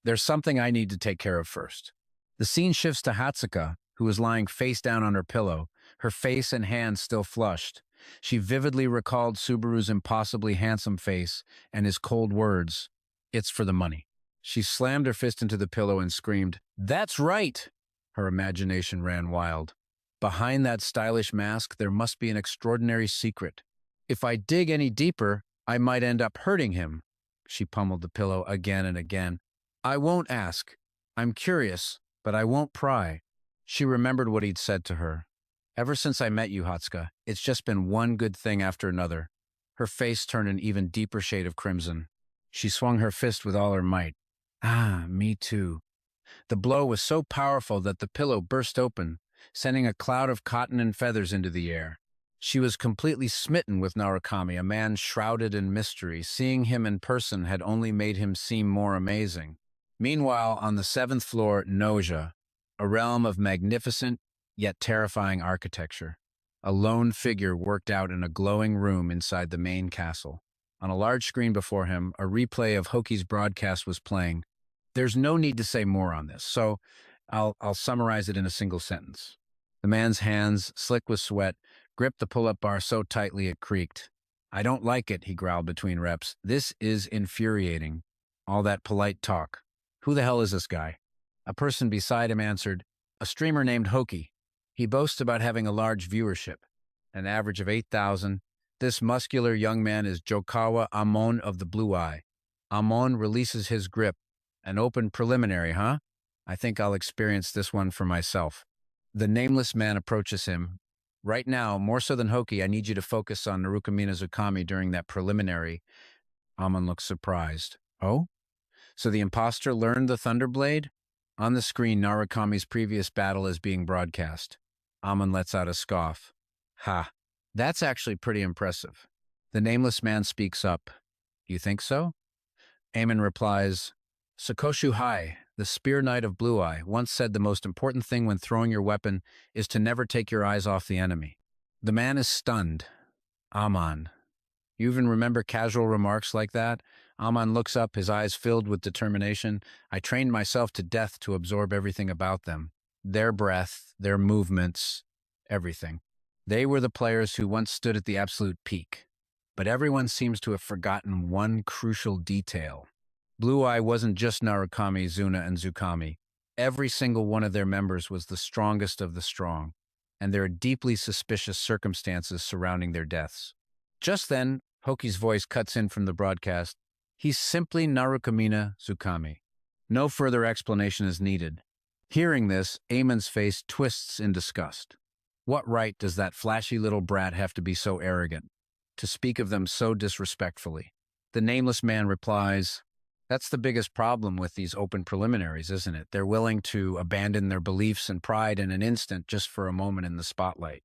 there's something I need to take care of first. The scene shifts to Hatsuka, who is lying face down on her pillow, her face and hands still flushed. She vividly recalled Subaru's impossibly handsome face and his cold words, "It's for the money." She slammed her fist into the pillow and screamed, "That's right!" Her imagination ran wild. Behind that stylish mask, there must be an extraordinary secret. If I dig any deeper, I might end up hurting him. She pummeled the pillow again and again. I won't ask. I'm curious, but I won't pry. She remembered what he'd said to her. Ever since I met you, Hatsuka, it's just been one good thing after another. Her face turned an even deeper shade of crimson. She swung her fist with all her might. Me too. The blow was so powerful that the pillow burst open, sending a cloud of cotton and feathers into the air. She was completely smitten with Narukami, a man shrouded in mystery. Seeing him in person had only made him seem more amazing. Meanwhile, on the 7th floor, Noja, a realm of magnificent yet terrifying architecture. A lone figure worked out in a glowing room inside the main castle. On a large screen before him, a replay of Hoki's broadcast was playing. There's no need to say more on this, so I'll summarize it in a single sentence. The man's hands, slick with sweat, gripped the pull-up bar so tightly it creaked. I don't like it, he growled between reps. This is infuriating. All that polite talk. Who the hell is this guy? A person beside him answered, a streamer named Hoki. He boasts about having a large viewership, an average of 8,000. This muscular young man is Jokawa Amon of the Blue Eye. Amon releases his grip. An open preliminary, huh? I think I'll experience this one for myself. The nameless man approaches him. Right now, more so than Hoki, I need you to focus on Narukami Subaru during that preliminary. Amon looks surprised. Oh? So the imposter learned the Thunderblade? On the screen, Narukami's previous battle is being broadcast. Amon lets out a scoff. That's actually pretty impressive. The nameless man speaks up. You think so? Amon replies, Sakoshu Hai, the spear knight of Blue Eye, once said the most important thing when throwing your weapon is to never take your eyes off the enemy. The man is stunned. Amon. You even remember casual remarks like that? Amon looks up, his eyes filled with determination. I trained myself to death to absorb everything about them. Their breath, their movements, everything. They were the players who once stood at the absolute peak. But everyone seems to have forgotten one crucial detail. Blue Eye wasn't just Narukami, Zuna, and Zukami. Every single one of their members was the strongest of the strong, and there are deeply suspicious circumstances surrounding their deaths. Just then, Hoki's voice cuts in from the broadcast. He's simply Narukamina Zukami. No further explanation is needed. Hearing this, Amon's face twists in disgust. What right does that flashy little brat have to be so arrogant, to speak of them so disrespectfully? The nameless man replies, that's the biggest problem with these open preliminaries, isn't it? They're willing to abandon their beliefs and pride in an instant just for a moment in the spotlight.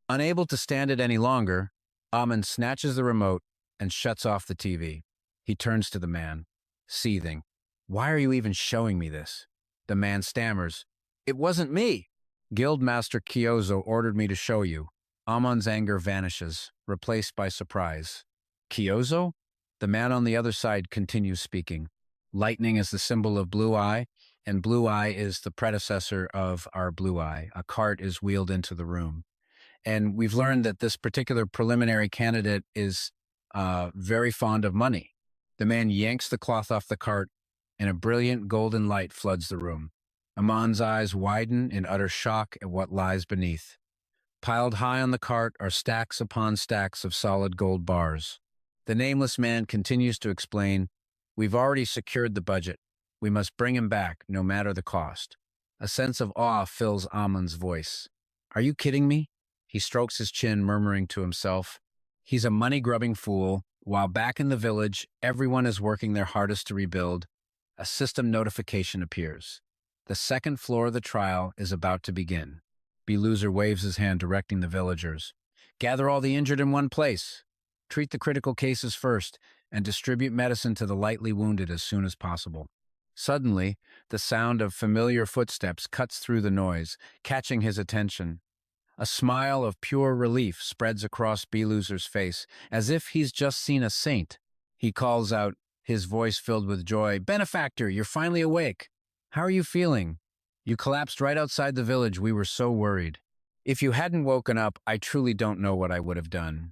Unable to stand it any longer, Amon snatches the remote and shuts off the TV. He turns to the man, seething. Why are you even showing me this? The man stammers. It wasn't me. Guildmaster Kiyozo ordered me to show you. Amon's anger vanishes, replaced by surprise. Kiyozo? The man on the other side continues speaking. Lightning is the symbol of Blue Eye, and Blue Eye is the predecessor of our Blue Eye. A cart is wheeled into the room. And we've learned that this particular preliminary candidate is very fond of money. The man yanks the cloth off the cart, and a brilliant golden light floods the room. Amon's eyes widen in utter shock at what lies beneath. Piled high on the cart are stacks upon stacks of solid gold bars. The nameless man continues to explain, we've already secured the budget. We must bring him back, no matter the cost. A sense of awe fills Amon's voice. Are you kidding me? He strokes his chin, murmuring to himself. He's a money-grubbing fool. While back in the village, everyone is working their hardest to rebuild. A system notification appears. The second floor of the trial is about to begin. B-Loser waves his hand, directing the villagers. Gather all the injured in one place. Treat the critical cases first, and distribute medicine to the lightly wounded as soon as possible. Suddenly, the sound of familiar footsteps cuts through the noise, catching his attention. A smile of pure relief spreads across B-Loser's face, as if he's just seen a saint. He calls out, his voice filled with joy, Benefactor, you're finally awake. How are you feeling? You collapsed right outside the village. We were so worried. If you hadn't woken up, I truly don't know what I would have done.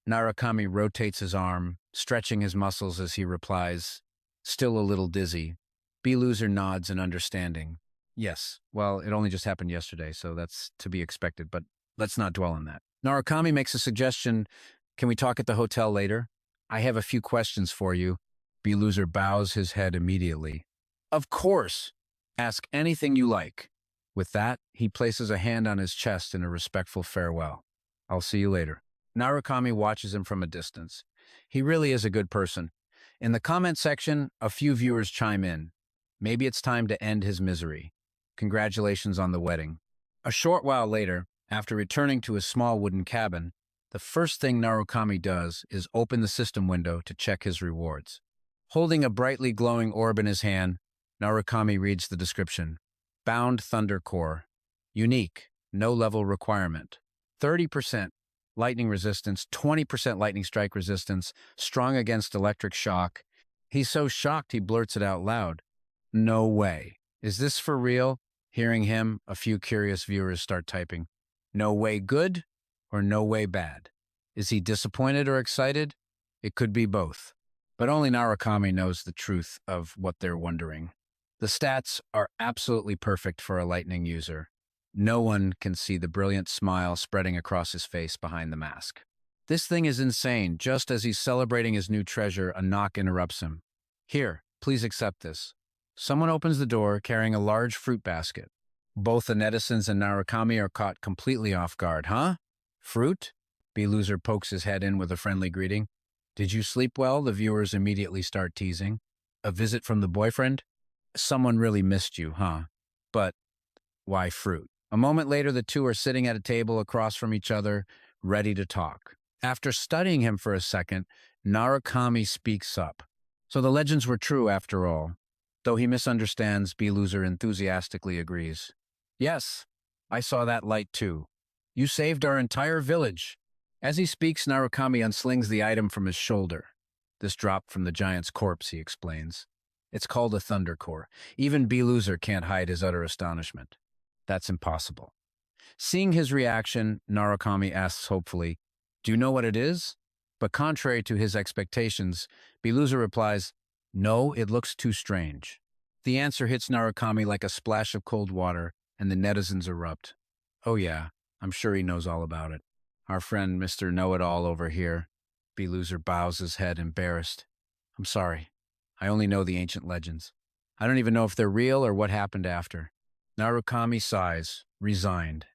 Narukami rotates his arm, stretching his muscles as he replies, still a little dizzy. B-Loser nods in understanding. Yes, well, it only just happened yesterday, so that's to be expected, but let's not dwell on that. Narukami makes a suggestion. Can we talk at the hotel later? I have a few questions for you. B-Loser bows his head immediately. Of course. Ask anything you like. With that, he places a hand on his chest in a respectful farewell. I'll see you later. Narukami watches him from a distance. He really is a good person. In the comment section, a few viewers chime in. Maybe it's time to end his misery. Congratulations on the wedding. A short while later, after returning to his small wooden cabin, the first thing Narukami does is open the system window to check his rewards. Holding a brightly glowing orb in his hand, Narukami reads the description. Bound Thunder Core. Unique. No level requirement. 30% lightning resistance, 20% lightning strike resistance, strong against electric shock. He's so shocked he blurts it out loud. No way. Is this for real? Hearing him, a few curious viewers start typing. No way good or no way bad? Is he disappointed or excited? It could be both. But only Narukami knows the truth of what they're wondering. The stats are absolutely perfect for a lightning user. No one can see the brilliant smile spreading across his face behind the mask. This thing is insane. Just as he's celebrating his new treasure, a knock interrupts him. Here, please accept this. Someone opens the door carrying a large fruit basket. Both the netizens and Narukami are caught completely off guard. Huh? Fruit? B-Loser pokes his head in with a friendly greeting. Did you sleep well? The viewers immediately start teasing. A visit from the boyfriend? Someone really missed you, huh? But why fruit? A moment later, the two are sitting at a table across from each other, ready to talk. After studying him for a second, Narukami speaks up. So the legends were true after all. Though he misunderstands, B-Loser enthusiastically agrees. Yes, I saw that light too. You saved our entire village. As he speaks, Narukami unslings the item from his shoulder. This dropped from the giant's corpse, he explains. It's called a thunder core. Even B-Loser can't hide his utter astonishment. That's impossible. Seeing his reaction, Narukami asks hopefully, "Do you know what it is?" But contrary to his expectations, B-Loser replies, "No, it looks too strange." The answer hits Narukami like a splash of cold water, and the netizens erupt. Oh yeah, I'm sure he knows all about it. Our friend Mr. Know-It-All over here. B-Loser bows his head, embarrassed. I'm sorry. I only know the ancient legends. I don't even know if they're real or what happened after. Narukami sighs, resigned.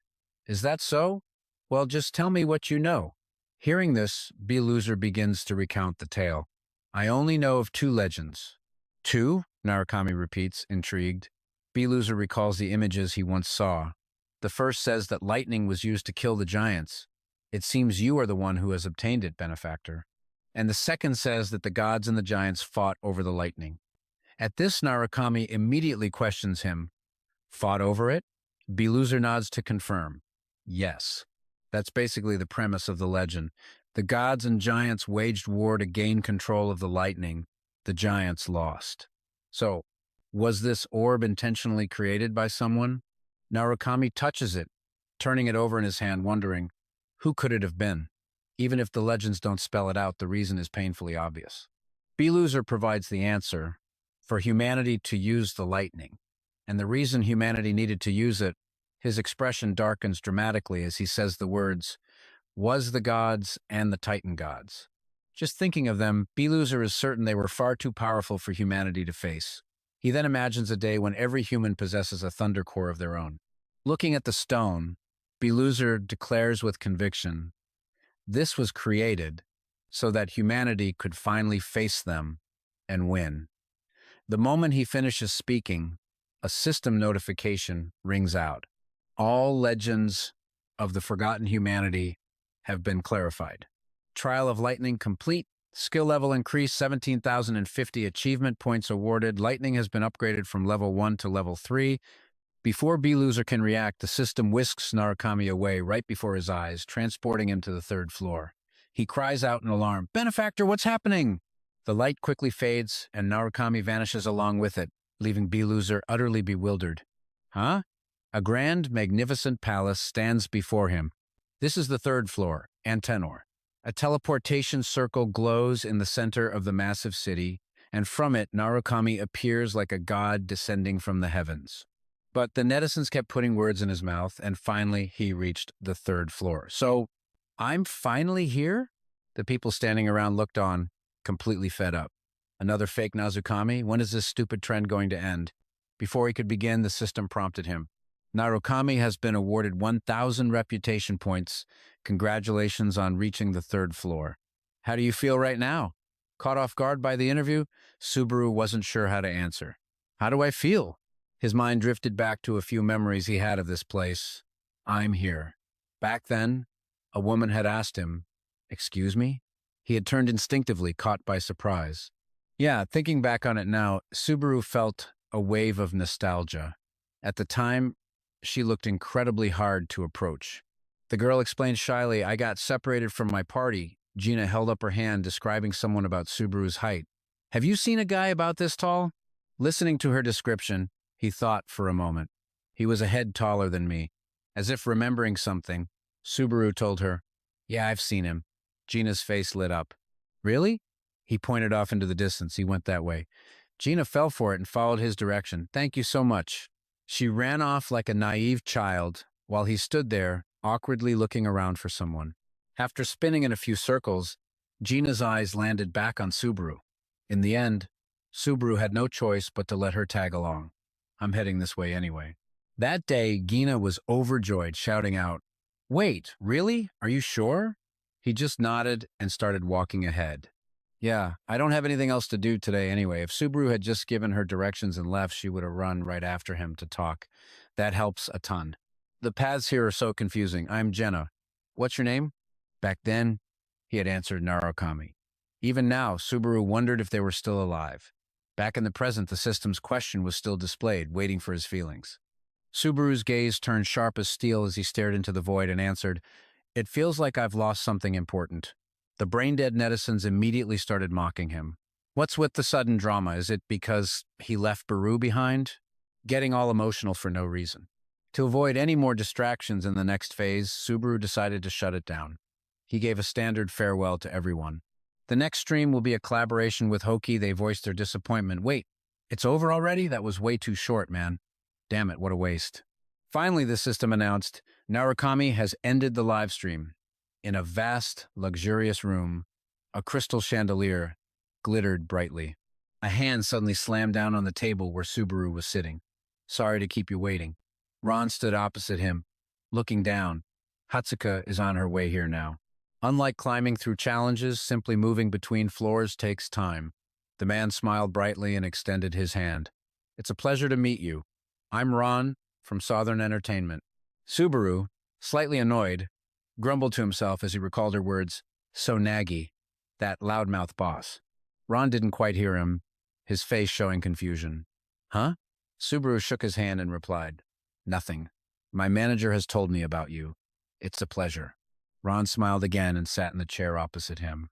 Is that so? Well, just tell me what you know. Hearing this, B-Loser begins to recount the tale. I only know of 2 legends. 2? Narukami repeats, intrigued. B-Loser recalls the images he once saw. The first says that lightning was used to kill the giants. It seems you are the one who has obtained it, benefactor. And the second says that the gods and the giants fought over the lightning. At this, Narukami immediately questions him. Fought over it? B-Loser nods to confirm. Yes. That's basically the premise of the legend. The gods and giants waged war to gain control of the lightning. The giants lost. So, was this orb intentionally created by someone? Narukami touches it, turning it over in his hand, wondering, who could it have been? Even if the legends don't spell it out, the reason is painfully obvious. B-Loser provides the answer, for humanity to use the lightning. And the reason humanity needed to use it, his expression darkens dramatically as he says the words, was the gods and the Titan gods. Just thinking of them, B-Loser is certain they were far too powerful for humanity to face. He then imagines a day when every human possesses a thunder core of their own. Looking at the stone, B-Loser declares with conviction, this was created so that humanity could finally face them and win. The moment he finishes speaking, a system notification rings out. All legends of the forgotten humanity have been clarified. Trial of Lightning complete. Skill level increased, 17,050 achievement points awarded. Lightning has been upgraded from level 1 to level 3. Before B-Loser can react, the system whisks Narukami away right before his eyes, transporting him to the 3rd floor. He cries out in alarm, "Benefactor, what's happening?" The light quickly fades, and Narukami vanishes along with it, leaving B-Loser utterly bewildered. Huh? A grand, magnificent palace stands before him. This is the 3rd floor, Antenor. A teleportation circle glows in the center of the massive city, and from it, Narukami appears like a god descending from the heavens. But the netizens kept putting words in his mouth, and finally he reached the 3rd floor. So, I'm finally here? The people standing around looked on, completely fed up. Another fake Narukami? When is this stupid trend going to end? Before he could begin, the system prompted him. Narukami has been awarded 1,000 reputation points. Congratulations on reaching the 3rd floor. How do you feel right now? Caught off guard by the interview, Subaru wasn't sure how to answer. How do I feel? His mind drifted back to a few memories he had of this place. I'm here. Back then, a woman had asked him, "Excuse me?" He had turned instinctively, caught by surprise. Yeah, thinking back on it now, Subaru felt a wave of nostalgia. At the time, she looked incredibly hard to approach. The girl explained shyly, "I got separated from my party." Gina held up her hand, describing someone about Subaru's height. "Have you seen a guy about this tall?" Listening to her description, he thought for a moment. He was a head taller than me. As if remembering something, Subaru told her, "Yeah, I've seen him." Gina's face lit up. "Really?" He pointed off into the distance. He went that way. Gina fell for it and followed his direction. "Thank you so much." She ran off like a naive child, while he stood there, awkwardly looking around for someone. After spinning in a few circles, Gina's eyes landed back on Subaru. In the end, Subaru had no choice but to let her tag along. I'm heading this way anyway. That day, Gina was overjoyed, shouting out, "Wait, really? Are you sure?" He just nodded and started walking ahead. Yeah, I don't have anything else to do today anyway. If Subaru had just given her directions and left, she would have run right after him to talk. That helps a ton. The paths here are so confusing. I'm Jenna. What's your name? Back then, he had answered Narukami. Even now, Subaru wondered if they were still alive. Back in the present, the system's question was still displayed, waiting for his feelings. Subaru's gaze turned sharp as steel as he stared into the void and answered, "It feels like I've lost something important." The brain-dead netizens immediately started mocking him. What's with the sudden drama? Is it because he left Baru behind? Getting all emotional for no reason. To avoid any more distractions in the next phase, Subaru decided to shut it down. He gave a standard farewell to everyone. The next stream will be a collaboration with Hoki. They voiced their disappointment. Wait, it's over already? That was way too short, man. Damn it, what a waste. Finally, the system announced, Narukami has ended the live stream. In a vast, luxurious room, a crystal chandelier glittered brightly. A hand suddenly slammed down on the table where Subaru was sitting. Sorry to keep you waiting. Ron stood opposite him, looking down. Hatsuka is on her way here now. Unlike climbing through challenges, simply moving between floors takes time. The man smiled brightly and extended his hand. It's a pleasure to meet you. I'm Ron from Southern Entertainment. Subaru, slightly annoyed, grumbled to himself as he recalled her words, so naggy, that loudmouth boss. Ron didn't quite hear him, his face showing confusion. Huh? Subaru shook his hand and replied, Nothing. My manager has told me about you. It's a pleasure. Ron smiled again and sat in the chair opposite him.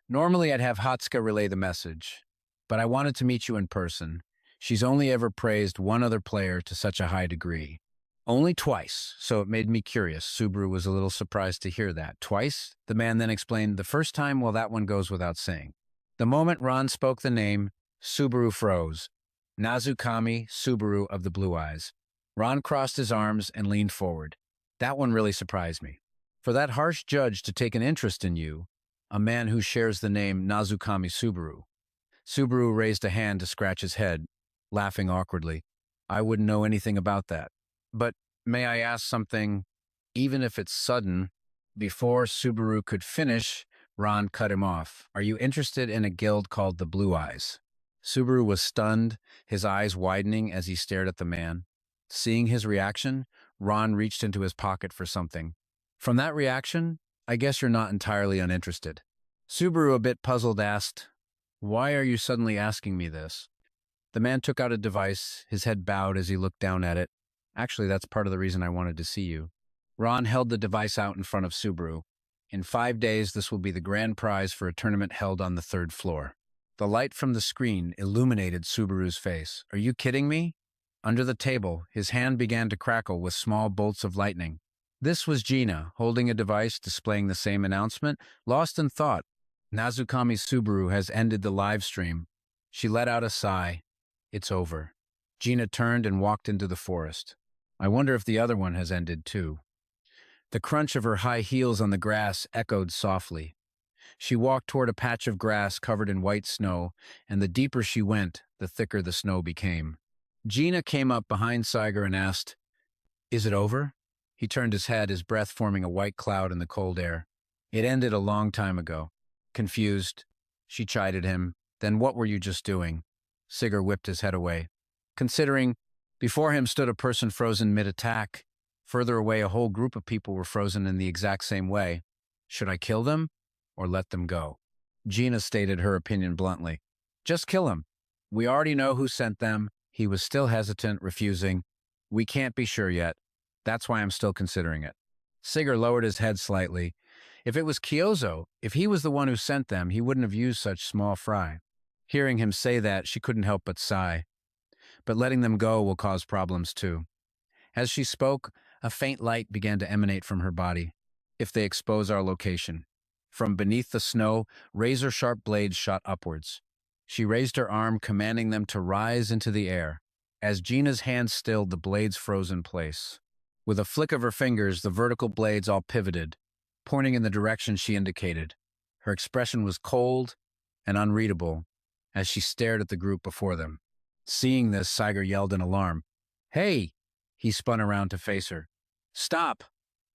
Normally I'd have Hatsuka relay the message, but I wanted to meet you in person. She's only ever praised one other player to such a high degree. Only twice, so it made me curious. Subaru was a little surprised to hear that. Twice? The man then explained, the first time, well, that one goes without saying. The moment Ron spoke the name, Subaru froze. Narukami Subaru of the Blue Eyes. Ron crossed his arms and leaned forward. That one really surprised me. For that harsh judge to take an interest in you, a man who shares the name Narukami Subaru. Subaru raised a hand to scratch his head, laughing awkwardly. I wouldn't know anything about that. But may I ask something, even if it's sudden? Before Subaru could finish, Ron cut him off. Are you interested in a guild called the Blue Eyes? Subaru was stunned, his eyes widening as he stared at the man. Seeing his reaction, Ron reached into his pocket for something. From that reaction, I guess you're not entirely uninterested. Subaru, a bit puzzled, asked, Why are you suddenly asking me this? The man took out a device, his head bowed as he looked down at it. Actually, that's part of the reason I wanted to see you. Ron held the device out in front of Subaru. In 5 days, this will be the grand prize for a tournament held on the 3rd floor. The light from the screen illuminated Subaru's face. Are you kidding me? Under the table, his hand began to crackle with small bolts of lightning. This was Gina, holding a device displaying the same announcement, lost in thought. Narukami Subaru has ended the live stream. She let out a sigh. It's over. Gina turned and walked into the forest. I wonder if the other one has ended too. The crunch of her high heels on the grass echoed softly. She walked toward a patch of grass covered in white snow, and the deeper she went, the thicker the snow became. Gina came up behind Saiger and asked, Is it over? He turned his head, his breath forming a white cloud in the cold air. It ended a long time ago. Confused, she chided him. Then what were you just doing? Sigurd whipped his head away. Considering, before him stood a person frozen mid-attack. Further away, a whole group of people were frozen in the exact same way. Should I kill them or let them go? Gina stated her opinion bluntly. Just kill them. We already know who sent them. He was still hesitant, refusing. We can't be sure yet. That's why I'm still considering it. Sigurd lowered his head slightly. If it was Kiyozo, if he was the one who sent them, he wouldn't have used such small fry. Hearing him say that, she couldn't help but sigh. But letting them go will cause problems too. As she spoke, a faint light began to emanate from her body. If they expose our location. From beneath the snow, razor-sharp blades shot upwards. She raised her arm, commanding them to rise into the air. As Gina's hand stilled, the blades froze in place. With a flick of her fingers, the vertical blades all pivoted, pointing in the direction she indicated. Her expression was cold and unreadable as she stared at the group before them. Seeing this, Saiger yelled in alarm. Hey! He spun around to face her. Stop!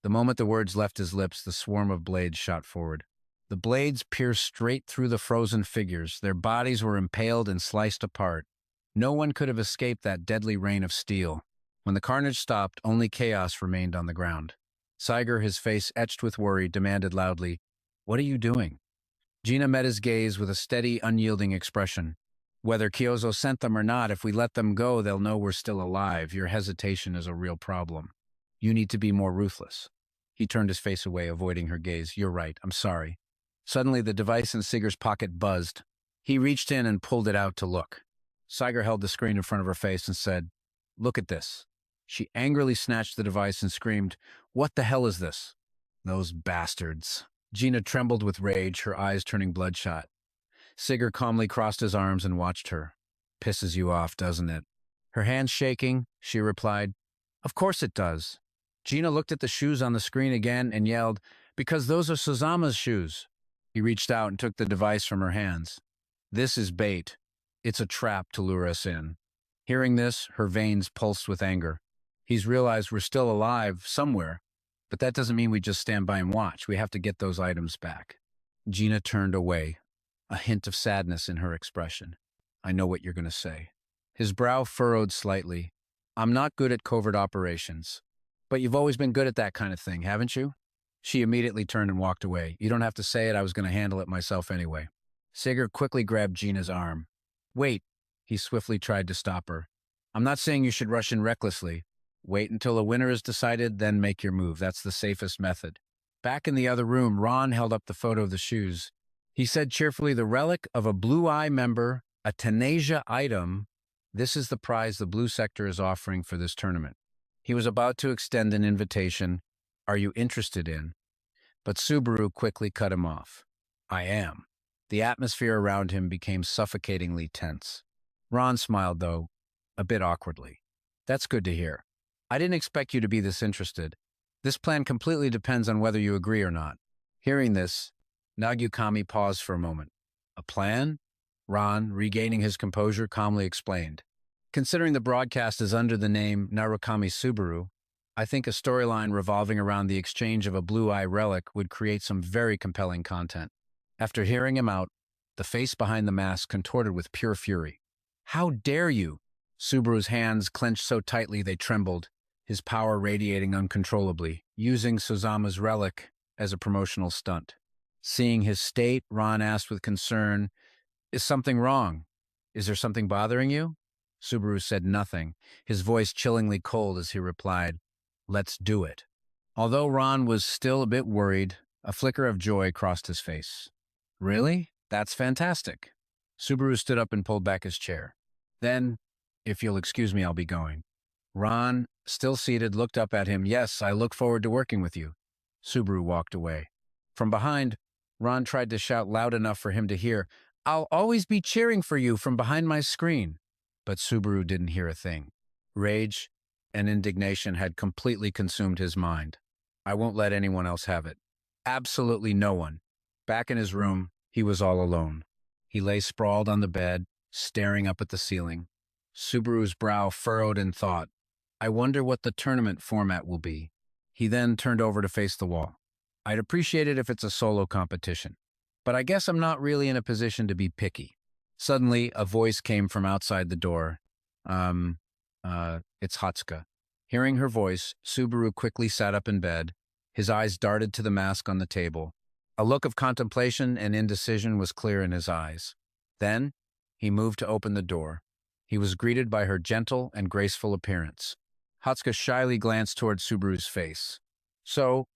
The moment the words left his lips, the swarm of blades shot forward. The blades pierced straight through the frozen figures. Their bodies were impaled and sliced apart. No one could have escaped that deadly rain of steel. When the carnage stopped, only chaos remained on the ground. Saiger, his face etched with worry, demanded loudly, What are you doing? Gina met his gaze with a steady, unyielding expression. Whether Kiyozo sent them or not, if we let them go, they'll know we're still alive. Your hesitation is a real problem. You need to be more ruthless. He turned his face away, avoiding her gaze. You're right. I'm sorry. Suddenly, the device in Sigur's pocket buzzed. He reached in and pulled it out to look. Siger held the screen in front of her face and said, "Look at this." She angrily snatched the device and screamed, "What the hell is this?" Those bastards. Gina trembled with rage, her eyes turning bloodshot. Sigur calmly crossed his arms and watched her. "Pisses you off, doesn't it?" Her hands shaking, she replied, "Of course it does." Gina looked at the shoes on the screen again and yelled, "Because those are Suzama's shoes." He reached out and took the device from her hands. "This is bait. It's a trap to lure us in." Hearing this, her veins pulsed with anger. He's realized we're still alive somewhere, but that doesn't mean we just stand by and watch. We have to get those items back. Gina turned away, a hint of sadness in her expression. "I know what you're going to say." His brow furrowed slightly. "I'm not good at covert operations. But you've always been good at that kind of thing, haven't you?" She immediately turned and walked away. "You don't have to say it. I was going to handle it myself anyway." Sigur quickly grabbed Gina's arm. "Wait." He swiftly tried to stop her. "I'm not saying you should rush in recklessly. Wait until a winner is decided, then make your move. That's the safest method." Back in the other room, Ron held up the photo of the shoes. He said cheerfully, "The relic of a Blue Eye member, a Tenasia item. This is the prize the Blue Sector is offering for this tournament." He was about to extend an invitation. "Are you interested in?" But Subaru quickly cut him off. "I am." The atmosphere around him became suffocatingly tense. Ron smiled, though, a bit awkwardly. "That's good to hear. I didn't expect you to be this interested. This plan completely depends on whether you agree or not." Hearing this, Narukami paused for a moment. "A plan?" Ron, regaining his composure, calmly explained. "Considering the broadcast is under the name Narukami Subaru, I think a storyline revolving around the exchange of a Blue Eye relic would create some very compelling content." After hearing him out, the face behind the mask contorted with pure fury. "How dare you?" Subaru's hands clenched so tightly they trembled, his power radiating uncontrollably, using Suzama's relic as a promotional stunt. Seeing his state, Ron asked with concern, "Is something wrong? Is there something bothering you?" Subaru said nothing, his voice chillingly cold as he replied, "Let's do it." Although Ron was still a bit worried, a flicker of joy crossed his face. "Really? That's fantastic." Subaru stood up and pulled back his chair. "Then, if you'll excuse me, I'll be going." Ron, still seated, looked up at him. "Yes, I look forward to working with you." Subaru walked away. From behind, Ron tried to shout loud enough for him to hear, "I'll always be cheering for you from behind my screen." But Subaru didn't hear a thing. Rage and indignation had completely consumed his mind. "I won't let anyone else have it. Absolutely no one." Back in his room, he was all alone. He lay sprawled on the bed, staring up at the ceiling. Subaru's brow furrowed in thought. "I wonder what the tournament format will be." He then turned over to face the wall. "I'd appreciate it if it's a solo competition, but I guess I'm not really in a position to be picky." Suddenly, a voice came from outside the door. It's Hatsuka." Hearing her voice, Subaru quickly sat up in bed. His eyes darted to the mask on the table. A look of contemplation and indecision was clear in his eyes. Then, he moved to open the door. He was greeted by her gentle and graceful appearance. Hatsuka shyly glanced toward Subaru's face. So,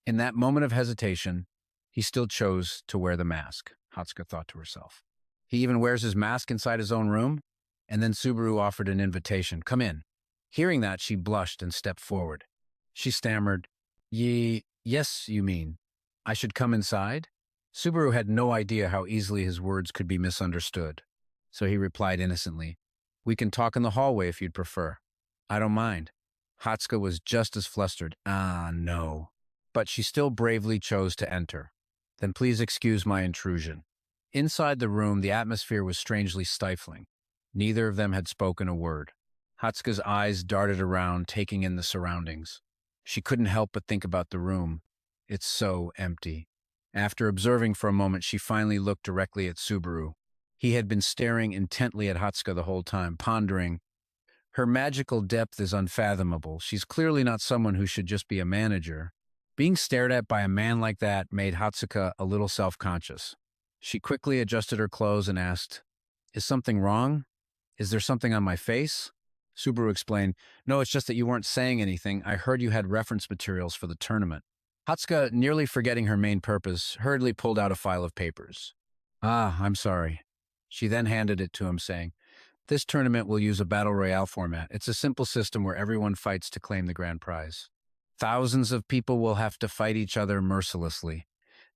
in that moment of hesitation, he still chose to wear the mask, Hatsuka thought to herself. He even wears his mask inside his own room? And then Subaru offered an invitation. "Come in." Hearing that, she blushed and stepped forward. She stammered, Yes, you mean. I should come inside?" Subaru had no idea how easily his words could be misunderstood. So he replied innocently, "We can talk in the hallway if you'd prefer." "I don't mind." Hatsuka was just as flustered. No. But she still bravely chose to enter. "Then please excuse my intrusion." Inside the room, the atmosphere was strangely stifling. Neither of them had spoken a word. Hatsuka's eyes darted around, taking in the surroundings. She couldn't help but think about the room. It's so empty. After observing for a moment, she finally looked directly at Subaru. He had been staring intently at Hatsuka the whole time, pondering. Her magical depth is unfathomable. She's clearly not someone who should just be a manager. Being stared at by a man like that made Hatsuka a little self-conscious. She quickly adjusted her clothes and asked, Is something wrong? Is there something on my face? Subaru explained, no, it's just that you weren't saying anything. I heard you had reference materials for the tournament. Hatsuka, nearly forgetting her main purpose, hurriedly pulled out a file of papers. Ah, I'm sorry. She then handed it to him, saying, this tournament will use a battle royale format. It's a simple system where everyone fights to claim the grand prize. Thousands of people will have to fight each other mercilessly.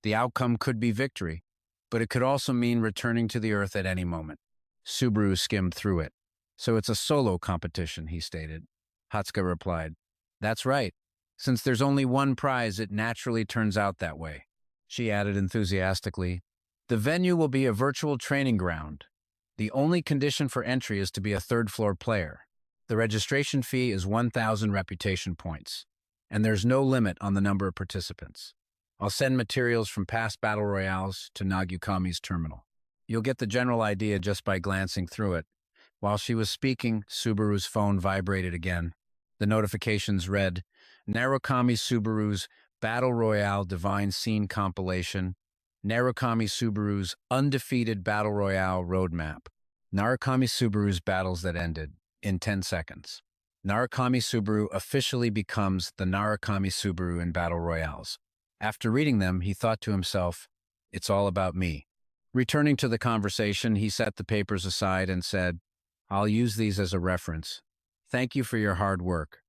The outcome could be victory, but it could also mean returning to the Earth at any moment. Subaru skimmed through it. So it's a solo competition, he stated. Hatsuka replied, that's right. Since there's only one prize, it naturally turns out that way. She added enthusiastically, the venue will be a virtual training ground. The only condition for entry is to be a third-floor player. The registration fee is 1,000 reputation points, and there's no limit on the number of participants. I'll send materials from past battle royales to Narukami's terminal. You'll get the general idea just by glancing through it. While she was speaking, Subaru's phone vibrated again. The notifications read, Narukami Subaru's Battle Royale Divine Scene Compilation, Narukami Subaru's Undefeated Battle Royale Roadmap. Narukami Subaru's battles that ended in 10 seconds. Narukami Subaru officially becomes the Narukami Subaru in Battle Royales. After reading them, he thought to himself, it's all about me. Returning to the conversation, he set the papers aside and said, I'll use these as a reference. Thank you for your hard work.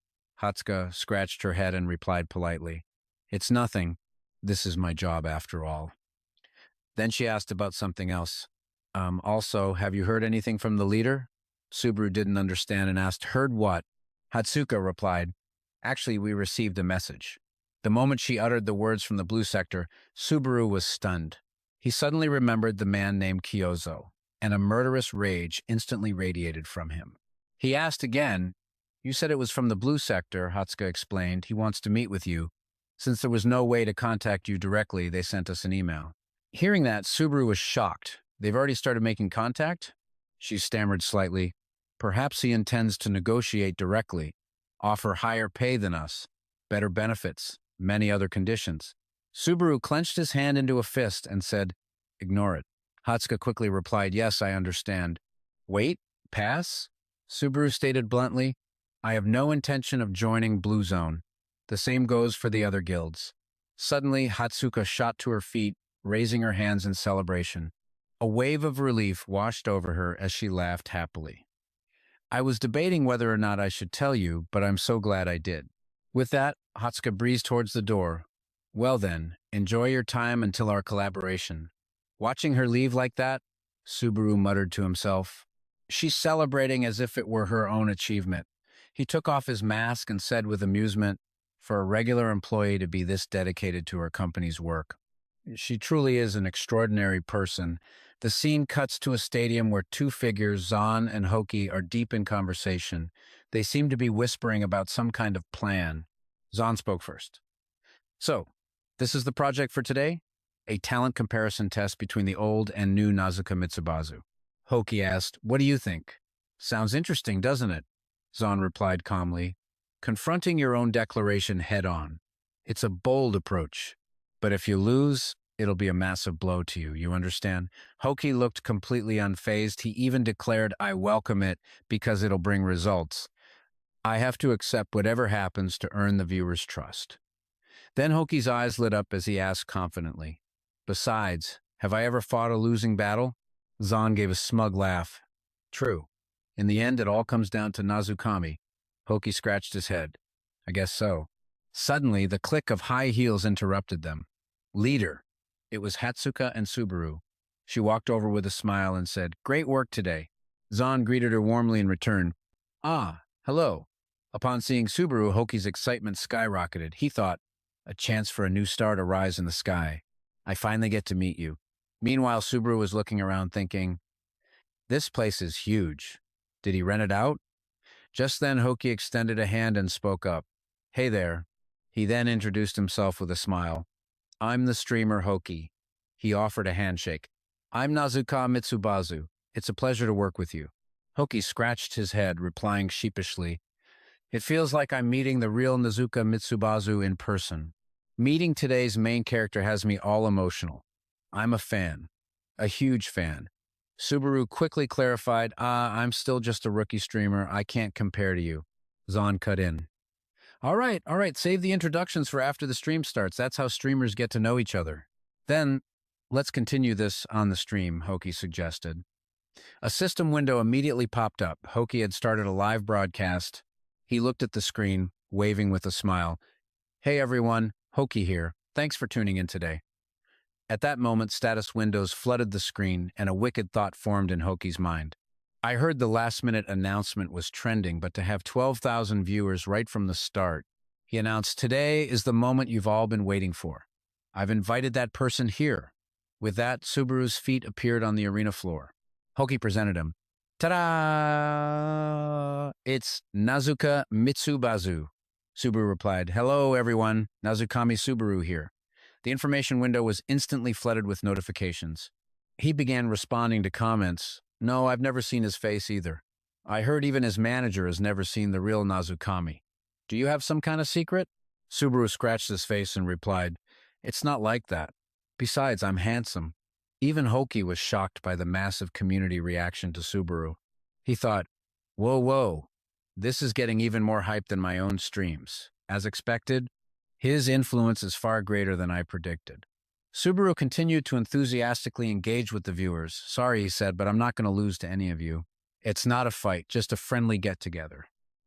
Hatsuka scratched her head and replied politely, it's nothing. This is my job after all. Then she asked about something else. Also, have you heard anything from the leader? Subaru didn't understand and asked, heard what? Hatsuka replied, actually, we received a message. The moment she uttered the words from the blue sector, Subaru was stunned. He suddenly remembered the man named Kiyozo, and a murderous rage instantly radiated from him. He asked again, you said it was from the blue sector, Hatsuka explained. He wants to meet with you. Since there was no way to contact you directly, they sent us an email. Hearing that, Subaru was shocked. They've already started making contact? She stammered slightly. Perhaps he intends to negotiate directly, offer higher pay than us, better benefits, many other conditions. Subaru clenched his hand into a fist and said, ignore it. Hatsuka quickly replied, yes, I understand. Wait, pass? Subaru stated bluntly, I have no intention of joining Blue Zone. The same goes for the other guilds. Suddenly, Hatsuka shot to her feet, raising her hands in celebration. A wave of relief washed over her as she laughed happily. I was debating whether or not I should tell you, but I'm so glad I did. With that, Hatsuka breezed towards the door. Well then, enjoy your time until our collaboration. Watching her leave like that, Subaru muttered to himself. She's celebrating as if it were her own achievement. He took off his mask and said with amusement, for a regular employee to be this dedicated to her company's work. She truly is an extraordinary person. The scene cuts to a stadium where two figures, Zan and Hoki, are deep in conversation. They seem to be whispering about some kind of plan. Zan spoke first. So, this is the project for today? A talent comparison test between the old and new Nazuka Mitsubazu. Hoki asked, what do you think? Sounds interesting, doesn't it? Zan replied calmly, confronting your own declaration head-on. It's a bold approach, but if you lose, it'll be a massive blow to you, you understand? Hoki looked completely unfazed. He even declared, I welcome it because it'll bring results. I have to accept whatever happens to earn the viewer's trust. Then Hoki's eyes lit up as he asked confidently, besides, have I ever fought a losing battle? Zan gave a smug laugh. True. In the end, it all comes down to Narukami. Hoki scratched his head. I guess so. Suddenly, the click of high heels interrupted them. Leader. It was Hatsuka and Subaru. She walked over with a smile and said, great work today. Zan greeted her warmly in return. Ah, hello. Upon seeing Subaru, Hoki's excitement skyrocketed. He thought, a chance for a new star to rise in the sky. I finally get to meet you. Meanwhile, Subaru was looking around thinking, this place is huge. Did he rent it out? Just then, Hoki extended a hand and spoke up. Hey there. He then introduced himself with a smile. I'm the streamer Hoki. He offered a handshake. I'm Nazuka Mitsubazu. It's a pleasure to work with you. Hoki scratched his head, replying sheepishly, it feels like I'm meeting the real Nazuka Mitsubazu in person. Meeting today's main character has me all emotional. I'm a fan. A huge fan. Subaru quickly clarified, I'm still just a rookie streamer. I can't compare to you. Zahn cut in. All right, save the introductions for after the stream starts. That's how streamers get to know each other. Then, let's continue this on the stream, Hoki suggested. A system window immediately popped up. Hoki had started a live broadcast. He looked at the screen, waving with a smile. Hey everyone, Hoki here. Thanks for tuning in today. At that moment, status windows flooded the screen, and a wicked thought formed in Hoki's mind. I heard the last-minute announcement was trending, but to have 12,000 viewers right from the start, he announced, today is the moment you've all been waiting for. I've invited that person here. With that, Subaru's feet appeared on the arena floor. Hoki presented him. Ta-da! It's Nazuka Mitsubazu. Subaru replied, hello, everyone. Narukami Subaru here. The information window was instantly flooded with notifications. He began responding to comments. No, I've never seen his face either. I heard even his manager has never seen the real Narukami. Do you have some kind of secret? Subaru scratched his face and replied, it's not like that. Besides, I'm handsome. Even Hoki was shocked by the massive community reaction to Subaru. He thought, whoa, this is getting even more hype than my own streams. As expected, his influence is far greater than I predicted. Subaru continued to enthusiastically engage with the viewers. Sorry, he said, but I'm not going to lose to any of you. It's not a fight, just a friendly get-together.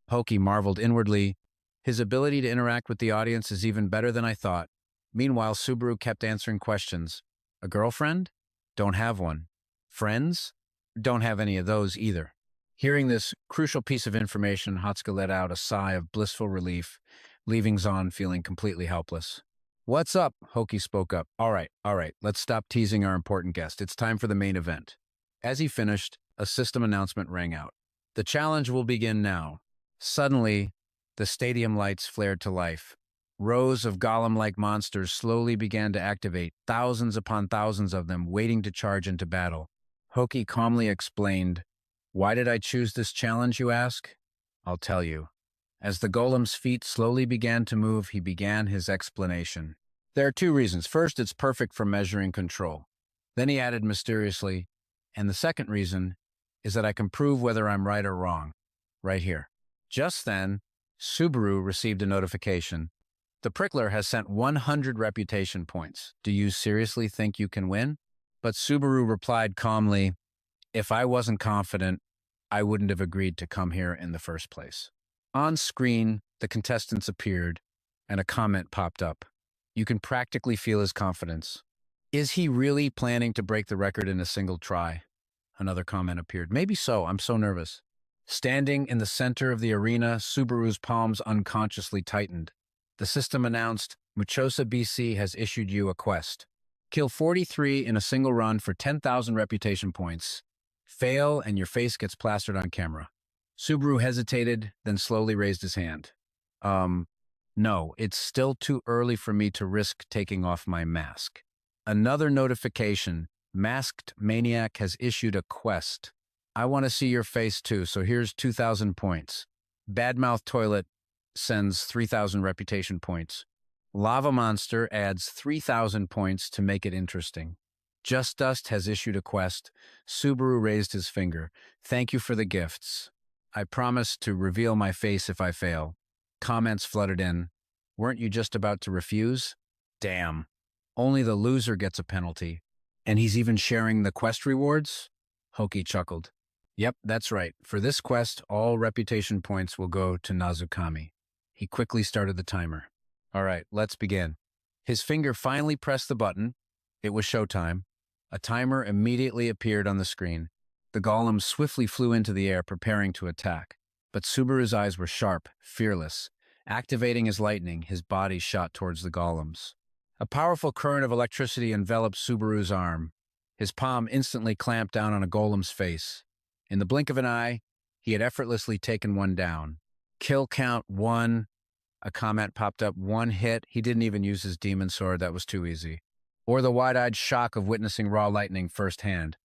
Hoki marveled inwardly. His ability to interact with the audience is even better than I thought. Meanwhile, Subaru kept answering questions. A girlfriend? Don't have one. Friends? Don't have any of those either. Hearing this crucial piece of information, Hatsuka let out a sigh of blissful relief, leaving Zahn feeling completely helpless. What's up? Hoki spoke up. All right, let's stop teasing our important guest. It's time for the main event. As he finished, a system announcement rang out. The challenge will begin now. Suddenly, the stadium lights flared to life. Rows of golem-like monsters slowly began to activate, thousands upon thousands of them waiting to charge into battle. Hoki calmly explained, why did I choose this challenge, you ask? I'll tell you. As the golem's feet slowly began to move, he began his explanation. There are two reasons. First, it's perfect for measuring control. Then he added mysteriously, and the second reason is that I can prove whether I'm right or wrong. Right here. Just then, Subaru received a notification. The prickler has sent 100 reputation points. Do you seriously think you can win? But Subaru replied calmly, if I wasn't confident, I wouldn't have agreed to come here in the first place. On screen, the contestants appeared, and a comment popped up. You can practically feel his confidence. Is he really planning to break the record in a single try? Another comment appeared. Maybe so, I'm so nervous. Standing in the center of the arena, Subaru's palms unconsciously tightened. The system announced, Muchosa BC has issued you a quest. Kill 43 in a single run for 10,000 reputation points. Fail and your face gets plastered on camera. Subaru hesitated, then slowly raised his hand. No, it's still too early for me to risk taking off my mask. Another notification. Masked Maniac has issued a quest. I want to see your face too, so here's 2,000 points. Badmouth Toilet sends 3,000 reputation points. Lava Monster adds 3,000 points to make it interesting. Just Dust has issued a quest. Subaru raised his finger. Thank you for the gifts. I promise to reveal my face if I fail. Comments flooded in. Weren't you just about to refuse? Damn. Only the loser gets a penalty. And he's even sharing the quest rewards? Hoki chuckled. Yep, that's right. For this quest, all reputation points will go to Narukami. He quickly started the timer. All right, let's begin. His finger finally pressed the button. It was showtime. A timer immediately appeared on the screen. The golem swiftly flew into the air, preparing to attack. But Subaru's eyes were sharp, fearless. Activating his lightning, his body shot towards the golems. A powerful current of electricity enveloped Subaru's arm. His palm instantly clamped down on a golem's face. In the blink of an eye, he had effortlessly taken one down. Kill count 1. A comment popped up. 1 hit. He didn't even use his demon sword. That was too easy. Or the wide-eyed shock of witnessing raw lightning firsthand.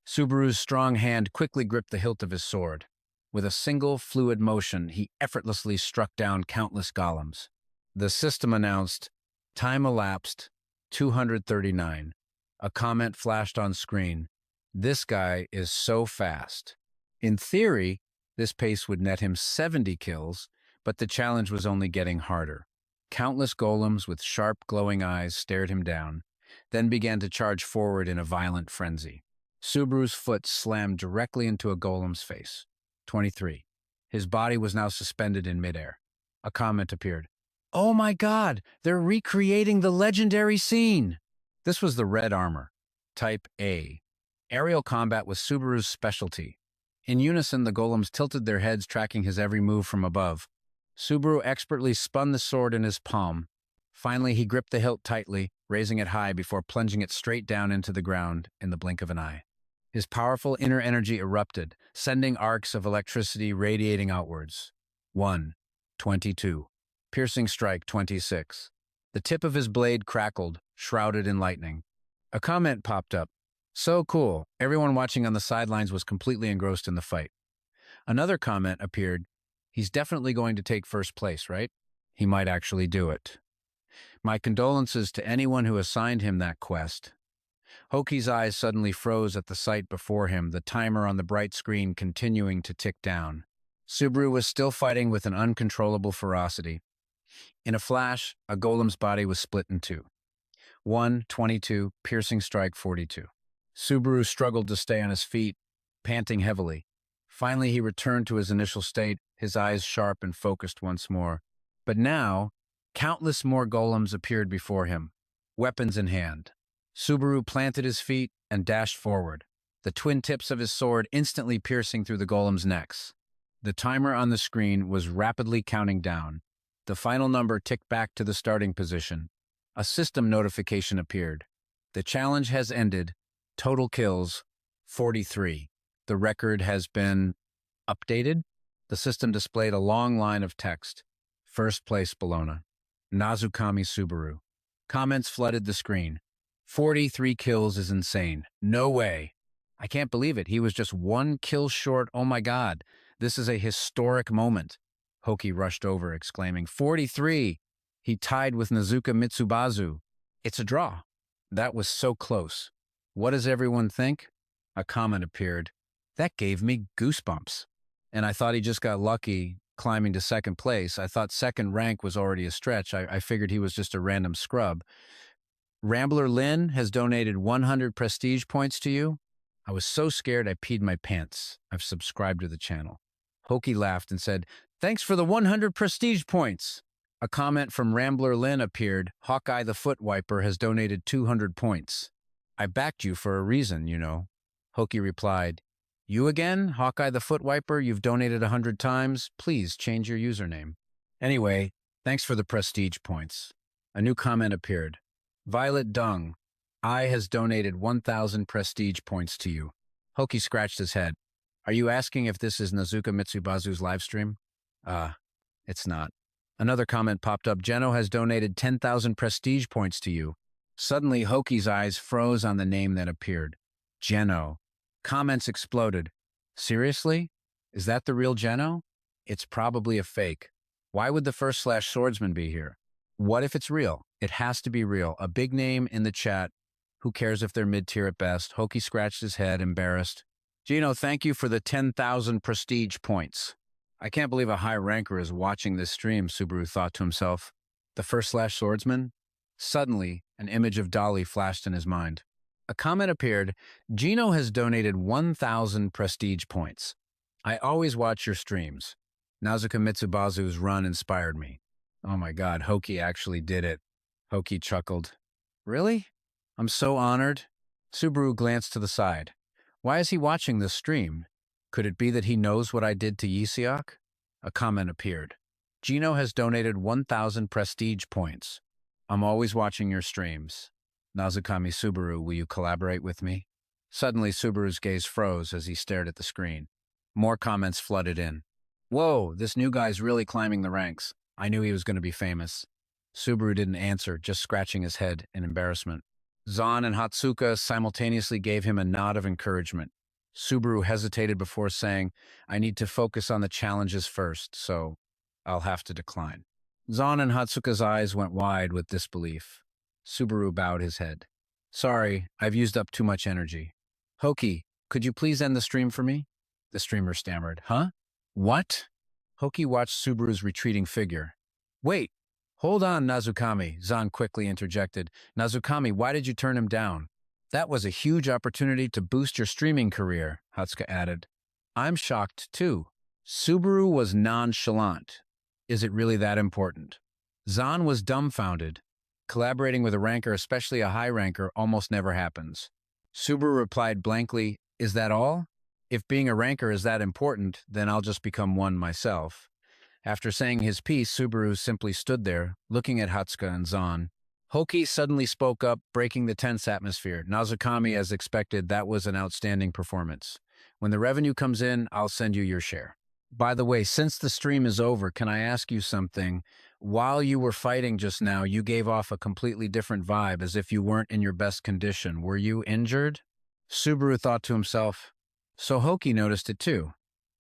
Subaru's strong hand quickly gripped the hilt of his sword. With a single fluid motion, he effortlessly struck down countless golems. The system announced, time elapsed, 239. A comment flashed on screen. This guy is so fast. In theory, this pace would net him 70 kills, but the challenge was only getting harder. Countless golems with sharp, glowing eyes stared him down, then began to charge forward in a violent frenzy. Subaru's foot slammed directly into a golem's face. 23. His body was now suspended in midair. A comment appeared. "Oh my God, they're recreating the legendary scene!" This was the red armor, Type A. Aerial combat was Subaru's specialty. In unison, the golems tilted their heads, tracking his every move from above. Subaru expertly spun the sword in his palm. Finally, he gripped the hilt tightly, raising it high before plunging it straight down into the ground in the blink of an eye. His powerful inner energy erupted, sending arcs of electricity radiating outwards. 1, 22. Piercing strike 26. The tip of his blade crackled, shrouded in lightning. A comment popped up. So cool. Everyone watching on the sidelines was completely engrossed in the fight. Another comment appeared. He's definitely going to take first place, right? He might actually do it. My condolences to anyone who assigned him that quest. Hoki's eyes suddenly froze at the sight before him, the timer on the bright screen continuing to tick down. Subaru was still fighting with an uncontrollable ferocity. In a flash, a golem's body was split in two. 1, 22, piercing strike 42. Subaru struggled to stay on his feet, panting heavily. Finally, he returned to his initial state, his eyes sharp and focused once more. But now, countless more golems appeared before him, weapons in hand. Subaru planted his feet and dashed forward, the twin tips of his sword instantly piercing through the golems' necks. The timer on the screen was rapidly counting down. The final number ticked back to the starting position. A system notification appeared. The challenge has ended. Total kills, 43. The record has been updated. The system displayed a long line of text. First place Bologna. Narukami Subaru. Comments flooded the screen. 43 kills is insane. No way. I can't believe it. He was just 1 kill short. Oh my God. This is a historic moment. Hoki rushed over, exclaiming, 43! He tied with Nazuka Mitsubazu. It's a draw. That was so close. What does everyone think? A comment appeared. That gave me goosebumps. And I thought he just got lucky climbing to second place. I thought second rank was already a stretch. I figured he was just a random scrub. Rambler Lynn has donated 100 prestige points to you. I was so scared I peed my pants. I've subscribed to the channel. Hoki laughed and said, "Thanks for the 100 prestige points." A comment from Rambler Lynn appeared. Hawkeye the Foot Wiper has donated 200 points. I backed you for a reason, you know. Hoki replied, "You again? Hawkeye the Foot Wiper, you've donated 100 times. Please change your username." Anyway, thanks for the prestige points. A new comment appeared. Violet Dung, I has donated 1,000 prestige points to you. Hoki scratched his head. Are you asking if this is Nazuka Mitsubazu's livestream? It's not. Another comment popped up. Geno has donated 10,000 prestige points to you. Suddenly, Hoki's eyes froze on the name that appeared. Geno. Comments exploded. Seriously? Is that the real Geno? It's probably a fake. Why would the first slash swordsman be here? What if it's real? It has to be real. A big name in the chat. Who cares if they're mid-tier at best? Hoki scratched his head, embarrassed. Geno, thank you for the 10,000 prestige points. I can't believe a high ranker is watching this stream, Subaru thought to himself. The first slash swordsman? Suddenly, an image of Dolly flashed in his mind. A comment appeared. Geno has donated 1,000 prestige points. I always watch your streams. Nazuka Mitsubazu's run inspired me. Oh my God, Hoki actually did it. Hoki chuckled. Really? I'm so honored. Subaru glanced to the side. Why is he watching this stream? Could it be that he knows what I did to Isach? A comment appeared. Geno has donated 1,000 prestige points. I'm always watching your streams. Narukami Subaru, will you collaborate with me? Suddenly, Subaru's gaze froze as he stared at the screen. More comments flooded in. Whoa, this new guy's really climbing the ranks. I knew he was going to be famous. Subaru didn't answer, just scratching his head in embarrassment. Zan and Hatsuka simultaneously gave him a nod of encouragement. Subaru hesitated before saying, I need to focus on the challenges first, so I'll have to decline. Zan and Hatsuka's eyes went wide with disbelief. Subaru bowed his head. Sorry, I've used up too much energy. Hoki, could you please end the stream for me? The streamer stammered. Huh? What? Hoki watched Subaru's retreating figure. Wait, hold on, Narukami, Zan quickly interjected. Narukami, why did you turn him down? That was a huge opportunity to boost your streaming career, Hatsuka added. I'm shocked, too. Subaru was nonchalant. Is it really that important? Zan was dumbfounded. Collaborating with a ranker, especially a high ranker, almost never happens. Subaru replied blankly, Is that all? If being a ranker is that important, then I'll just become one myself. After saying his piece, Subaru simply stood there, looking at Hatsuka and Zan. Hoki suddenly spoke up, breaking the tense atmosphere. Narukami, as expected, that was an outstanding performance. When the revenue comes in, I'll send you your share. By the way, since the stream is over, can I ask you something? While you were fighting just now, you gave off a completely different vibe, as if you weren't in your best condition. Were you injured? Subaru thought to himself. So Hoki noticed it too.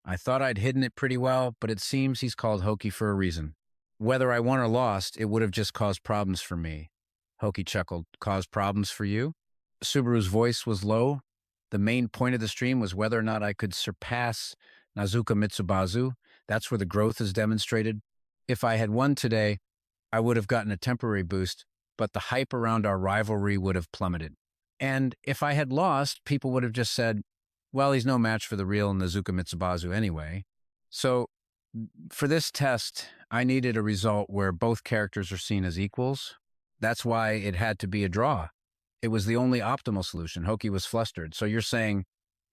I thought I'd hidden it pretty well, but it seems he's called Hoki for a reason. Whether I won or lost, it would have just caused problems for me. Hoki chuckled. Caused problems for you? Subaru's voice was low. The main point of the stream was whether or not I could surpass Nazuka Mitsubazu. That's where the growth is demonstrated. If I had won today, I would have gotten a temporary boost, but the hype around our rivalry would have plummeted. And if I had lost, people would have just said, well, he's no match for the real Nazuka Mitsubazu anyway. So for this test, I needed a result where both characters are seen as equals. That's why it had to be a draw. It was the only optimal solution. Hoki was flustered. So you're saying,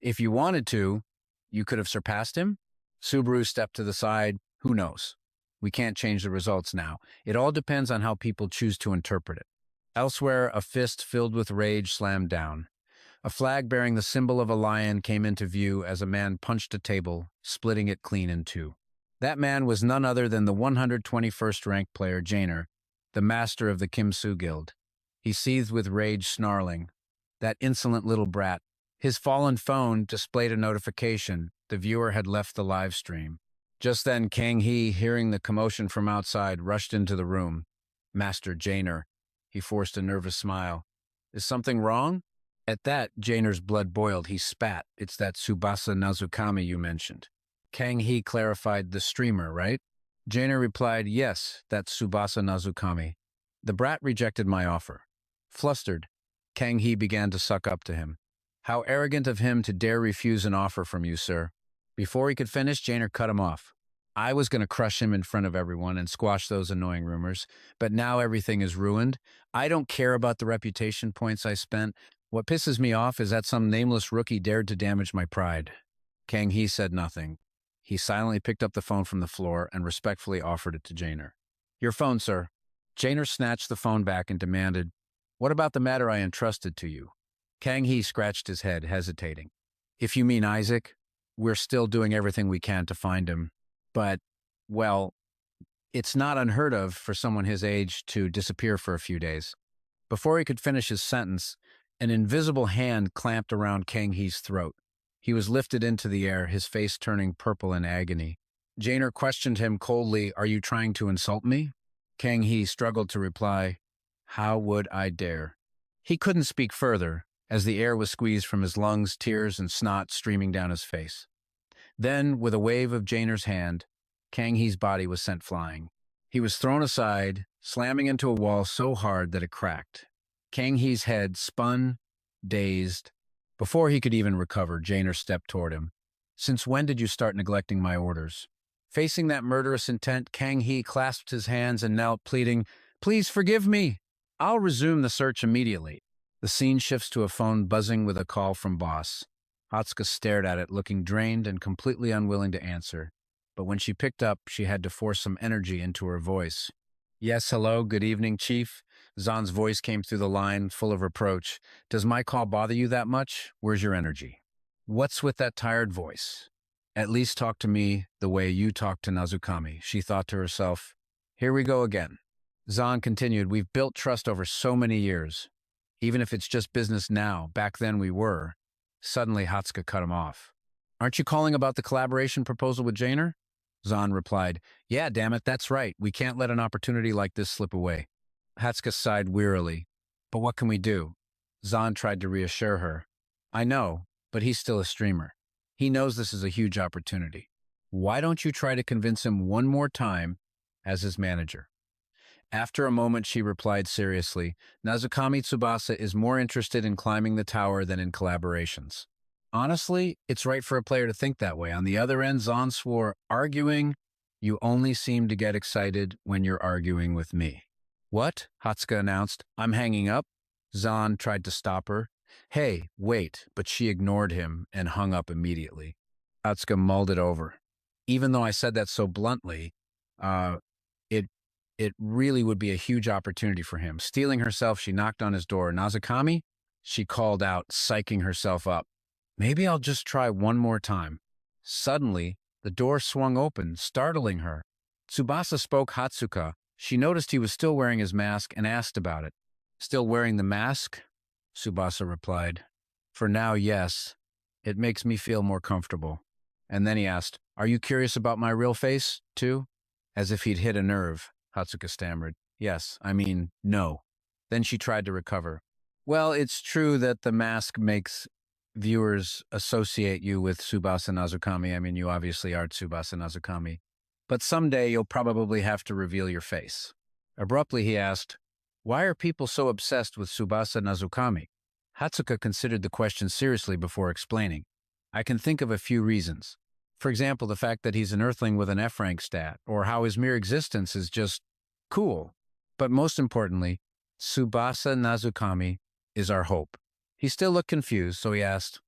if you wanted to, you could have surpassed him? Subaru stepped to the side. Who knows? We can't change the results now. It all depends on how people choose to interpret it. Elsewhere, a fist filled with rage slammed down. A flag bearing the symbol of a lion came into view as a man punched a table, splitting it clean in two. That man was none other than the 121st ranked player, Jainer, the master of the Kimsu Guild. He seethed with rage, snarling. That insolent little brat. His fallen phone displayed a notification. The viewer had left the live stream. Just then, Kang He, hearing the commotion from outside, rushed into the room. Master Jainer. He forced a nervous smile. Is something wrong? At that, Jainer's blood boiled. He spat. It's that Tsubasa Narukami you mentioned. Kang He clarified, the streamer, right? Jainer replied, yes, that's Tsubasa Narukami. The brat rejected my offer. Flustered, Kang He began to suck up to him. How arrogant of him to dare refuse an offer from you, sir. Before he could finish, Jainer cut him off. I was going to crush him in front of everyone and squash those annoying rumors, but now everything is ruined. I don't care about the reputation points I spent. What pisses me off is that some nameless rookie dared to damage my pride. Kang He said nothing. He silently picked up the phone from the floor and respectfully offered it to Jainer. Your phone, sir. Jainer snatched the phone back and demanded, what about the matter I entrusted to you? Kang He scratched his head, hesitating. If you mean Isaac, we're still doing everything we can to find him. But, well, it's not unheard of for someone his age to disappear for a few days. Before he could finish his sentence, an invisible hand clamped around Kang He's throat. He was lifted into the air, his face turning purple in agony. Jainer questioned him coldly, are you trying to insult me? Kang He struggled to reply, how would I dare? He couldn't speak further, as the air was squeezed from his lungs, tears and snot streaming down his face. Then, with a wave of Jainer's hand, Kang He's body was sent flying. He was thrown aside, slamming into a wall so hard that it cracked. Kang He's head spun, dazed. Before he could even recover, Jainer stepped toward him. Since when did you start neglecting my orders? Facing that murderous intent, Kang He clasped his hands and knelt, pleading, please forgive me. I'll resume the search immediately. The scene shifts to a phone buzzing with a call from boss. Hatsuka stared at it, looking drained and completely unwilling to answer. But when she picked up, she had to force some energy into her voice. Yes, hello, good evening, Chief. Zan's voice came through the line, full of reproach. Does my call bother you that much? Where's your energy? What's with that tired voice? At least talk to me the way you talk to Narukami, she thought to herself. Here we go again. Zan continued, we've built trust over so many years. Even if it's just business now, back then we were. Suddenly, Hatsuka cut him off. Aren't you calling about the collaboration proposal with Jainer? Zan replied, yeah, damn it, that's right. We can't let an opportunity like this slip away. Hatsuka sighed wearily. But what can we do? Zan tried to reassure her. I know. but he's still a streamer. He knows this is a huge opportunity. Why don't you try to convince him one more time as his manager? After a moment, she replied seriously, Narukami Tsubasa is more interested in climbing the tower than in collaborations. Honestly, it's right for a player to think that way. On the other end, Zahn swore, arguing, you only seem to get excited when you're arguing with me. What? Hatsuka announced. I'm hanging up. Zahn tried to stop her. Hey, wait, but she ignored him and hung up immediately. Hatsuka mulled it over. Even though I said that so bluntly, it really would be a huge opportunity for him. Steeling herself, she knocked on his door. Narukami? She called out, psyching herself up. Maybe I'll just try one more time. Suddenly, the door swung open, startling her. Tsubasa spoke Hatsuka. She noticed he was still wearing his mask and asked about it. Still wearing the mask? Tsubasa replied. For now, yes. It makes me feel more comfortable. And then he asked, Are you curious about my real face, too? As if he'd hit a nerve, Hatsuka stammered. Yes, I mean, no. Then she tried to recover. Well, it's true that the mask makes viewers associate you with Tsubasa Narukami. I mean, you obviously are Tsubasa Narukami. But someday you'll probably have to reveal your face. Abruptly, he asked, Why are people so obsessed with Tsubasa Narukami? Hatsuka considered the question seriously before explaining. I can think of a few reasons. For example, the fact that he's an Earthling with an F-rank stat, or how his mere existence is just cool. But most importantly, Tsubasa Narukami is our hope. He still looked confused, so he asked,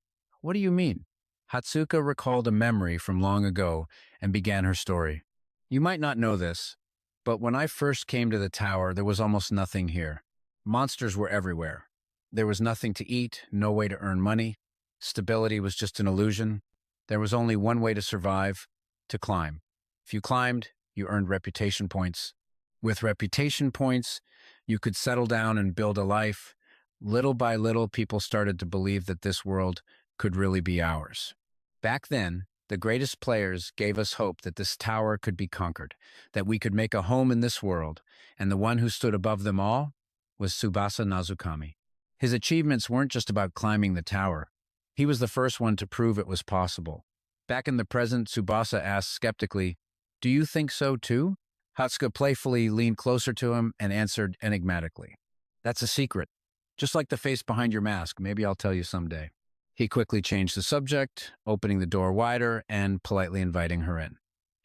What do you mean? Hatsuka recalled a memory from long ago and began her story. You might not know this, but when I first came to the tower, there was almost nothing here. Monsters were everywhere. There was nothing to eat, no way to earn money. Stability was just an illusion. There was only one way to survive, to climb. If you climbed, you earned reputation points. With reputation points, you could settle down and build a life. Little by little, people started to believe that this world could really be ours. Back then, the greatest players gave us hope that this tower could be conquered, that we could make a home in this world, and the one who stood above them all was Tsubasa Narukami. His achievements weren't just about climbing the tower. He was the first one to prove it was possible. Back in the present, Tsubasa asked skeptically, Do you think so too? Hatsuka playfully leaned closer to him and answered enigmatically, That's a secret. Just like the face behind your mask, maybe I'll tell you someday. He quickly changed the subject, opening the door wider and politely inviting her in.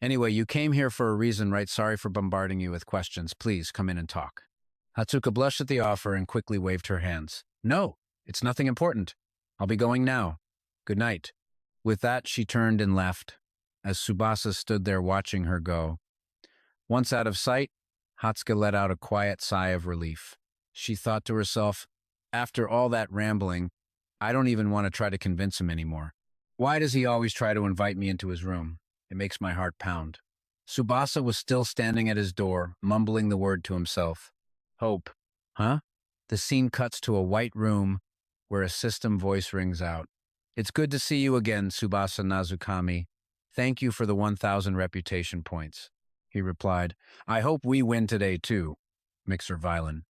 Anyway, you came here for a reason, right? Sorry for bombarding you with questions. Please, come in and talk. Hatsuka blushed at the offer and quickly waved her hands. No, it's nothing important. I'll be going now. Good night. With that, she turned and left, as Tsubasa stood there watching her go. Once out of sight, Hatsuka let out a quiet sigh of relief. She thought to herself, After all that rambling, I don't even want to try to convince him anymore. Why does he always try to invite me into his room? It makes my heart pound. Tsubasa was still standing at his door, mumbling the word to himself. Hope. Huh? The scene cuts to a white room where a system voice rings out. It's good to see you again, Tsubasa Narukami. Thank you for the 1,000 reputation points. He replied, I hope we win today too. Mixer Violin.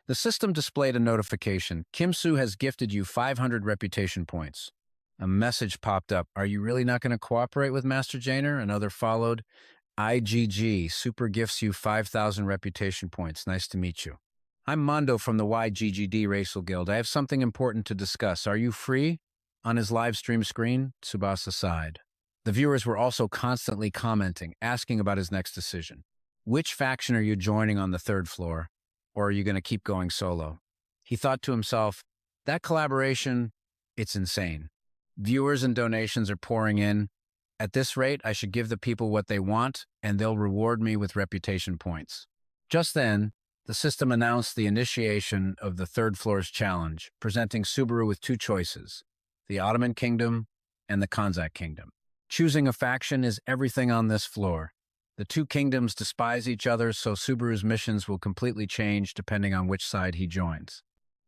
The system displayed a notification. Kimsu has gifted you 500 reputation points. A message popped up. Are you really not going to cooperate with Master Jainer? Another followed. IGG super gifts you 5,000 reputation points. Nice to meet you. I'm Mondo from the YGGD Racial Guild. I have something important to discuss. Are you free? On his live stream screen, Tsubasa sighed. The viewers were also constantly commenting, asking about his next decision. Which faction are you joining on the third floor? Or are you going to keep going solo? He thought to himself, that collaboration, it's insane. Viewers and donations are pouring in. At this rate, I should give the people what they want, and they'll reward me with reputation points. Just then, the system announced the initiation of the third floor's challenge, presenting Subaru with two choices, the Ottoman Kingdom and the Kanzak Kingdom. Choosing a faction is everything on this floor. The two kingdoms despise each other, so Subaru's missions will completely change depending on which side he joins.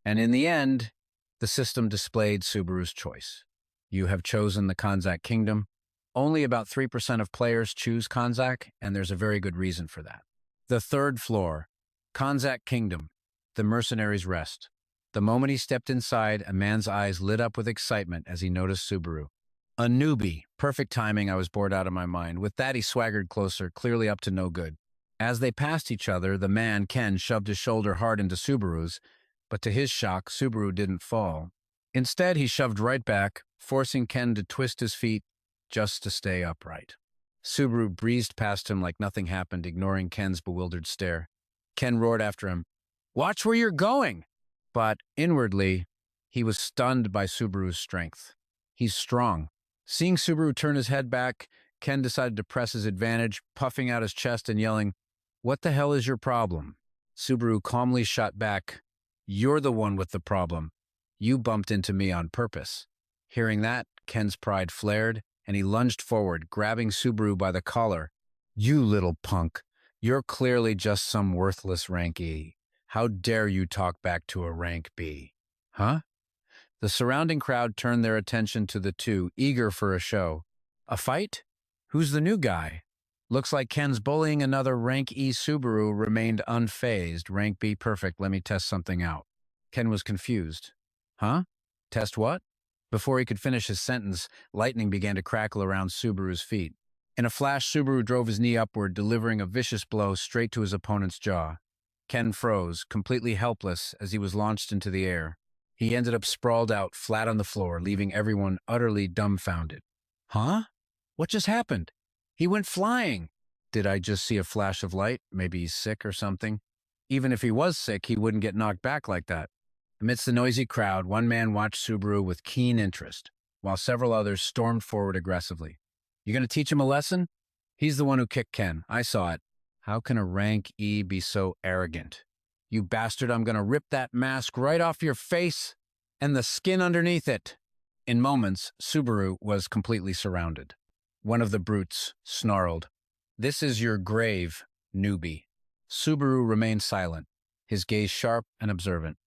And in the end, the system displayed Subaru's choice. You have chosen the Kanzak Kingdom. Only about 3% of players choose Kanzak, and there's a very good reason for that. The third floor, Kanzak Kingdom, the Mercenaries' Rest. The moment he stepped inside, a man's eyes lit up with excitement as he noticed Subaru. A newbie. Perfect timing, I was bored out of my mind. With that, he swaggered closer, clearly up to no good. As they passed each other, the man, Ken, shoved his shoulder hard into Subaru's, but to his shock, Subaru didn't fall. Instead, he shoved right back, forcing Ken to twist his feet just to stay upright. Subaru breezed past him like nothing happened, ignoring Ken's bewildered stare. Ken roared after him, "Watch where you're going!" But inwardly, he was stunned by Subaru's strength. He's strong. Seeing Subaru turn his head back, Ken decided to press his advantage, puffing out his chest and yelling, "What the hell is your problem?" Subaru calmly shot back, "You're the one with the problem. You bumped into me on purpose." Hearing that, Ken's pride flared, and he lunged forward, grabbing Subaru by the collar. "You little punk. You're clearly just some worthless rank E. How dare you talk back to a rank B?" Huh? The surrounding crowd turned their attention to the two, eager for a show. A fight? Who's the new guy? Looks like Ken's bullying another rank E Subaru remained unfazed. Rank B, perfect. Let me test something out. Ken was confused. Huh? Test what? Before he could finish his sentence, lightning began to crackle around Subaru's feet. In a flash, Subaru drove his knee upward, delivering a vicious blow straight to his opponent's jaw. Ken froze, completely helpless as he was launched into the air. He ended up sprawled out, flat on the floor, leaving everyone utterly dumbfounded. Huh? What just happened? He went flying. Did I just see a flash of light? Maybe he's sick or something. Even if he was sick, he wouldn't get knocked back like that. Amidst the noisy crowd, one man watched Subaru with keen interest, while several others stormed forward aggressively. You gonna teach him a lesson? He's the one who kicked Ken. I saw it. How can a rank E be so arrogant? You bastard, I'm gonna rip that mask right off your face and the skin underneath it. In moments, Subaru was completely surrounded. One of the brutes snarled, "This is your grave, newbie." Subaru remained silent, his gaze sharp and observant.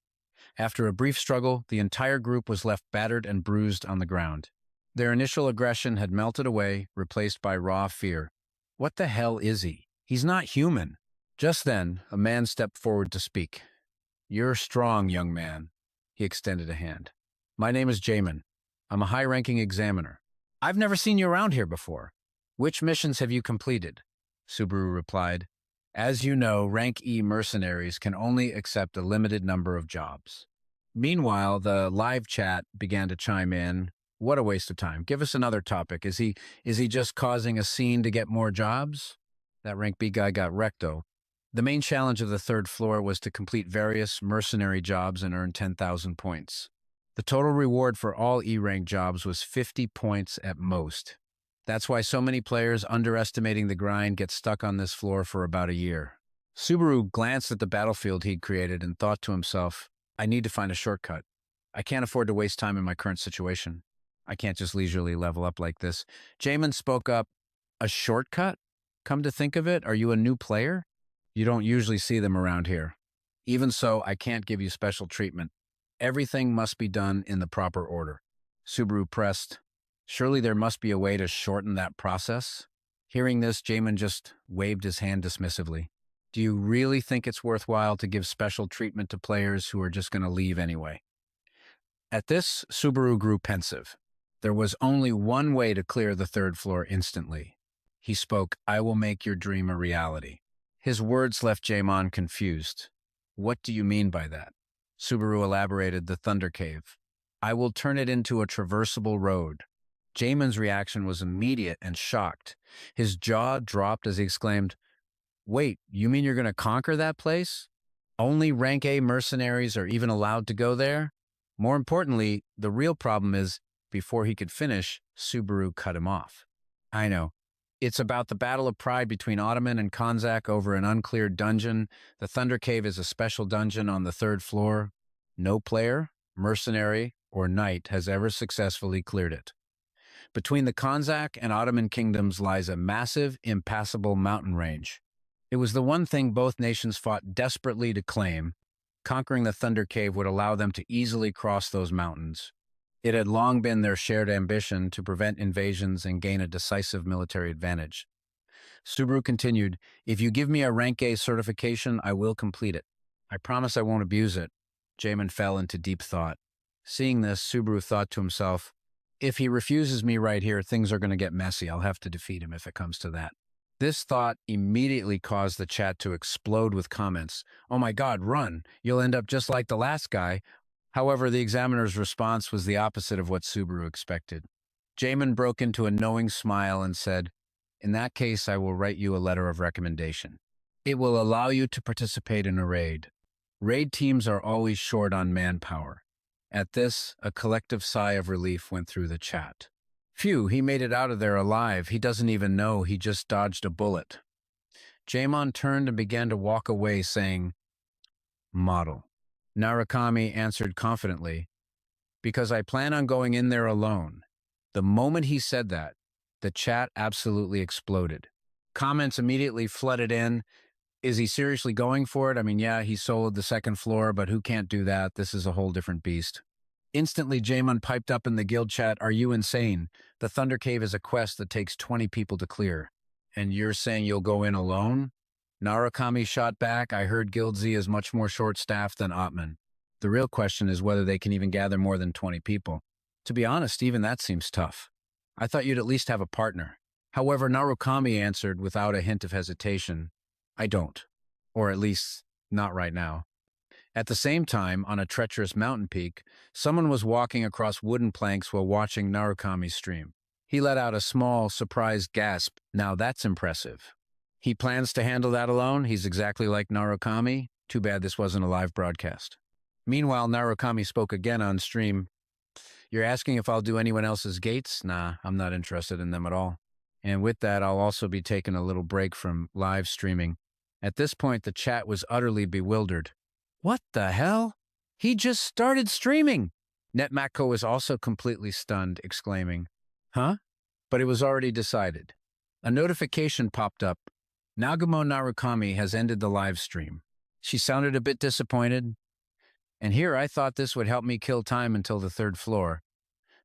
After a brief struggle, the entire group was left battered and bruised on the ground. Their initial aggression had melted away, replaced by raw fear. What the hell is he? He's not human. Just then, a man stepped forward to speak. "You're strong, young man." He extended a hand. "My name is Jamin. I'm a high-ranking examiner. I've never seen you around here before. Which missions have you completed?" Subaru replied, "As you know, rank E mercenaries can only accept a limited number of jobs." Meanwhile, the live chat began to chime in. What a waste of time. Give us another topic. Is he just causing a scene to get more jobs? That rank B guy got wrecked, though. The main challenge of the third floor was to complete various mercenary jobs and earn 10,000 points. The total reward for all E-rank jobs was 50 points at most. That's why so many players underestimating the grind get stuck on this floor for about a year. Subaru glanced at the battlefield he'd created and thought to himself, I need to find a shortcut. I can't afford to waste time in my current situation. I can't just leisurely level up like this. Jamin spoke up, "A shortcut? Come to think of it, are you a new player? You don't usually see them around here. Even so, I can't give you special treatment. Everything must be done in the proper order." Subaru pressed, "Surely there must be a way to shorten that process?" Hearing this, Jamin just waved his hand dismissively. "Do you really think it's worthwhile to give special treatment to players who are just going to leave anyway?" At this, Subaru grew pensive. There was only one way to clear the third floor instantly. He spoke, "I will make your dream a reality." His words left Jamin confused. "What do you mean by that?" Subaru elaborated, "The Thunder Cave. I will turn it into a traversable road." Jamin's reaction was immediate and shocked. His jaw dropped as he exclaimed, "Wait, you mean you're going to conquer that place? Only rank A mercenaries are even allowed to go there?" More importantly, the real problem is, before he could finish, Subaru cut him off. "I know. It's about the battle of pride between Ottoman and Konzak over an uncleared dungeon. The Thunder Cave is a special dungeon on the third floor. No player, mercenary, or knight has ever successfully cleared it. Between the Konzak and Ottoman kingdoms lies a massive, impassable mountain range. It was the one thing both nations fought desperately to claim. Conquering the Thunder Cave would allow them to easily cross those mountains. It had long been their shared ambition to prevent invasions and gain a decisive military advantage." Subaru continued, "If you give me a rank A certification, I will complete it. I promise I won't abuse it. Jamin fell into deep thought. Seeing this, Subaru thought to himself, if he refuses me right here, things are going to get messy. I'll have to defeat him if it comes to that. This thought immediately caused the chat to explode with comments. Oh my God, run. You'll end up just like the last guy. However, the examiner's response was the opposite of what Subaru expected. Jamin broke into a knowing smile and said, in that case, I will write you a letter of recommendation. It will allow you to participate in a raid. Raid teams are always short on manpower. At this, a collective sigh of relief went through the chat. Phew, he made it out of there alive. He doesn't even know he just dodged a bullet. Jaimon turned and began to walk away, saying, model. Narukami answered confidently, because I plan on going in there alone. The moment he said that, the chat absolutely exploded. Comments immediately flooded in. Is he seriously going for it? I mean, yeah, he soloed the second floor, but who can't do that? This is a whole different beast. Instantly, Jaimon piped up in the guild chat, are you insane? The Thunder Cave is a quest that takes 20 people to clear. And you're saying you'll go in alone? Narukami shot back, I heard Guild Z is much more short-staffed than Atman. The real question is whether they can even gather more than 20 people. To be honest, even that seems tough. I thought you'd at least have a partner. However, Narukami answered without a hint of hesitation, I don't. Or at least, not right now. At the same time, on a treacherous mountain peak, someone was walking across wooden planks while watching Narukami's stream. He let out a small, surprised gasp. Now that's impressive. He plans to handle that alone? He's exactly like Narukami? Too bad this wasn't a live broadcast. Meanwhile, Narukami spoke again on stream. You're asking if I'll do anyone else's gates? Nah, I'm not interested in them at all. And with that, I'll also be taking a little break from live streaming. At this point, the chat was utterly bewildered. What the hell? He just started streaming! Netmako was also completely stunned, exclaiming, huh? But it was already decided. A notification popped up. Nagumo Narukami has ended the live stream. She sounded a bit disappointed. And here I thought this would help me kill time until the third floor.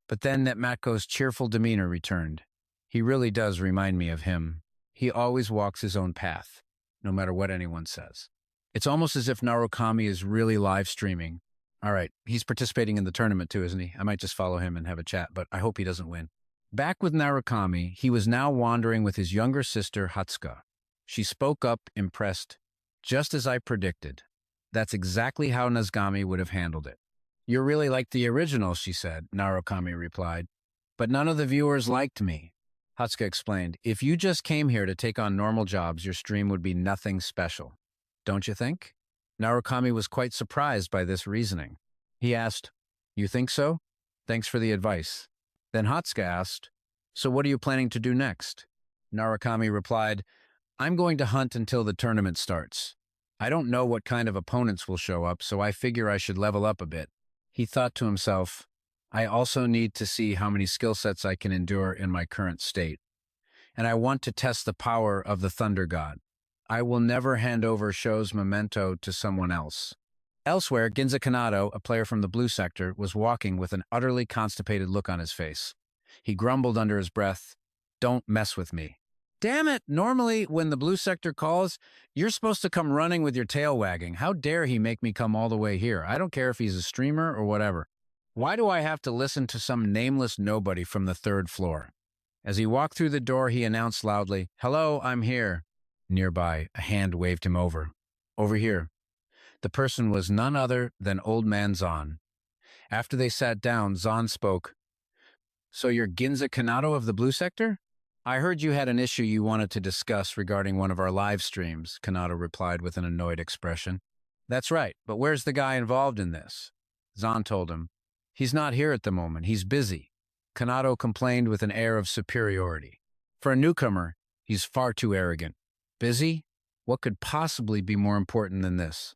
But then Netmako's cheerful demeanor returned. He really does remind me of him. He always walks his own path, no matter what anyone says. It's almost as if Narukami is really live streaming. All right, he's participating in the tournament too, isn't he? I might just follow him and have a chat, but I hope he doesn't win. Back with Narukami, he was now wandering with his younger sister, Hatsuka. She spoke up, impressed. Just as I predicted. That's exactly how Nazgami would have handled it. You're really like the original, she said, Narukami replied. But none of the viewers liked me. Hatsuka explained, if you just came here to take on normal jobs, your stream would be nothing special. Don't you think? Narukami was quite surprised by this reasoning. He asked, you think so? Thanks for the advice. Then Hatsuka asked, so what are you planning to do next? Narukami replied, I'm going to hunt until the tournament starts. I don't know what kind of opponents will show up, so I figure I should level up a bit. He thought to himself, I also need to see how many skill sets I can endure in my current state. And I want to test the power of the Thunder God. I will never hand over Sho's memento to someone else. Elsewhere, Ginza Kanado, a player from the blue sector, was walking with an utterly constipated look on his face. He grumbled under his breath, don't mess with me. Damn it, normally when the blue sector calls, you're supposed to come running with your tail wagging. How dare he make me come all the way here? I don't care if he's a streamer or whatever. Why do I have to listen to some nameless nobody from the third floor? As he walked through the door, he announced loudly, hello, I'm here. Nearby, a hand waved him over. Over here. The person was none other than Old Man Zan. After they sat down, Zan spoke. So you're Ginza Kanado of the blue sector? I heard you had an issue you wanted to discuss regarding one of our live streams, Kanado replied with an annoyed expression. That's right, but where's the guy involved in this? Zan told him. He's not here at the moment, he's busy. Kanado complained with an air of superiority. For a newcomer, he's far too arrogant. Busy? What could possibly be more important than this?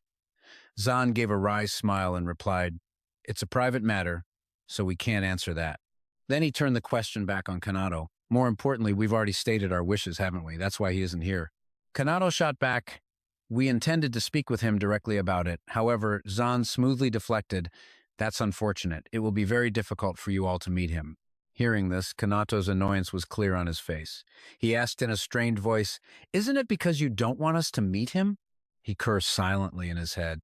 Zan gave a wry smile and replied, it's a private matter, so we can't answer that. Then he turned the question back on Kanado. More importantly, we've already stated our wishes, haven't we? That's why he isn't here. Kanado shot back, we intended to speak with him directly about it. However, Zan smoothly deflected, that's unfortunate. It will be very difficult for you all to meet him. Hearing this, Kanato's annoyance was clear on his face. He asked in a strained voice, isn't it because you don't want us to meet him? He cursed silently in his head.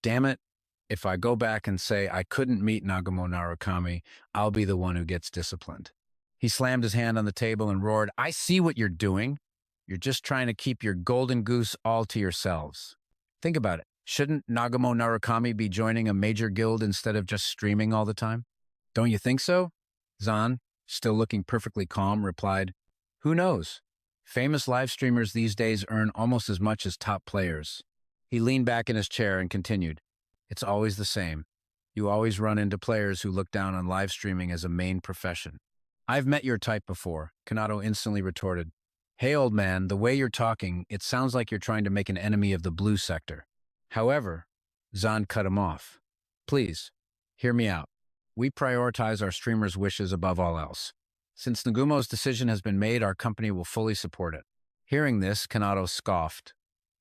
Damn it, If I go back and say I couldn't meet Nagamo Narukami, I'll be the one who gets disciplined. He slammed his hand on the table and roared, I see what you're doing. You're just trying to keep your golden goose all to yourselves. Think about it. Shouldn't Nagamo Narukami be joining a major guild instead of just streaming all the time? Don't you think so? Zan, still looking perfectly calm, replied, Who knows? Famous live streamers these days earn almost as much as top players. He leaned back in his chair and continued, It's always the same. You always run into players who look down on live streaming as a main profession. I've met your type before, Kanado instantly retorted. Hey, old man, the way you're talking, it sounds like you're trying to make an enemy of the blue sector. However, Zan cut him off. Please, hear me out. We prioritize our streamers' wishes above all else. Since Nagumo's decision has been made, our company will fully support it. Hearing this, Kanado scoffed.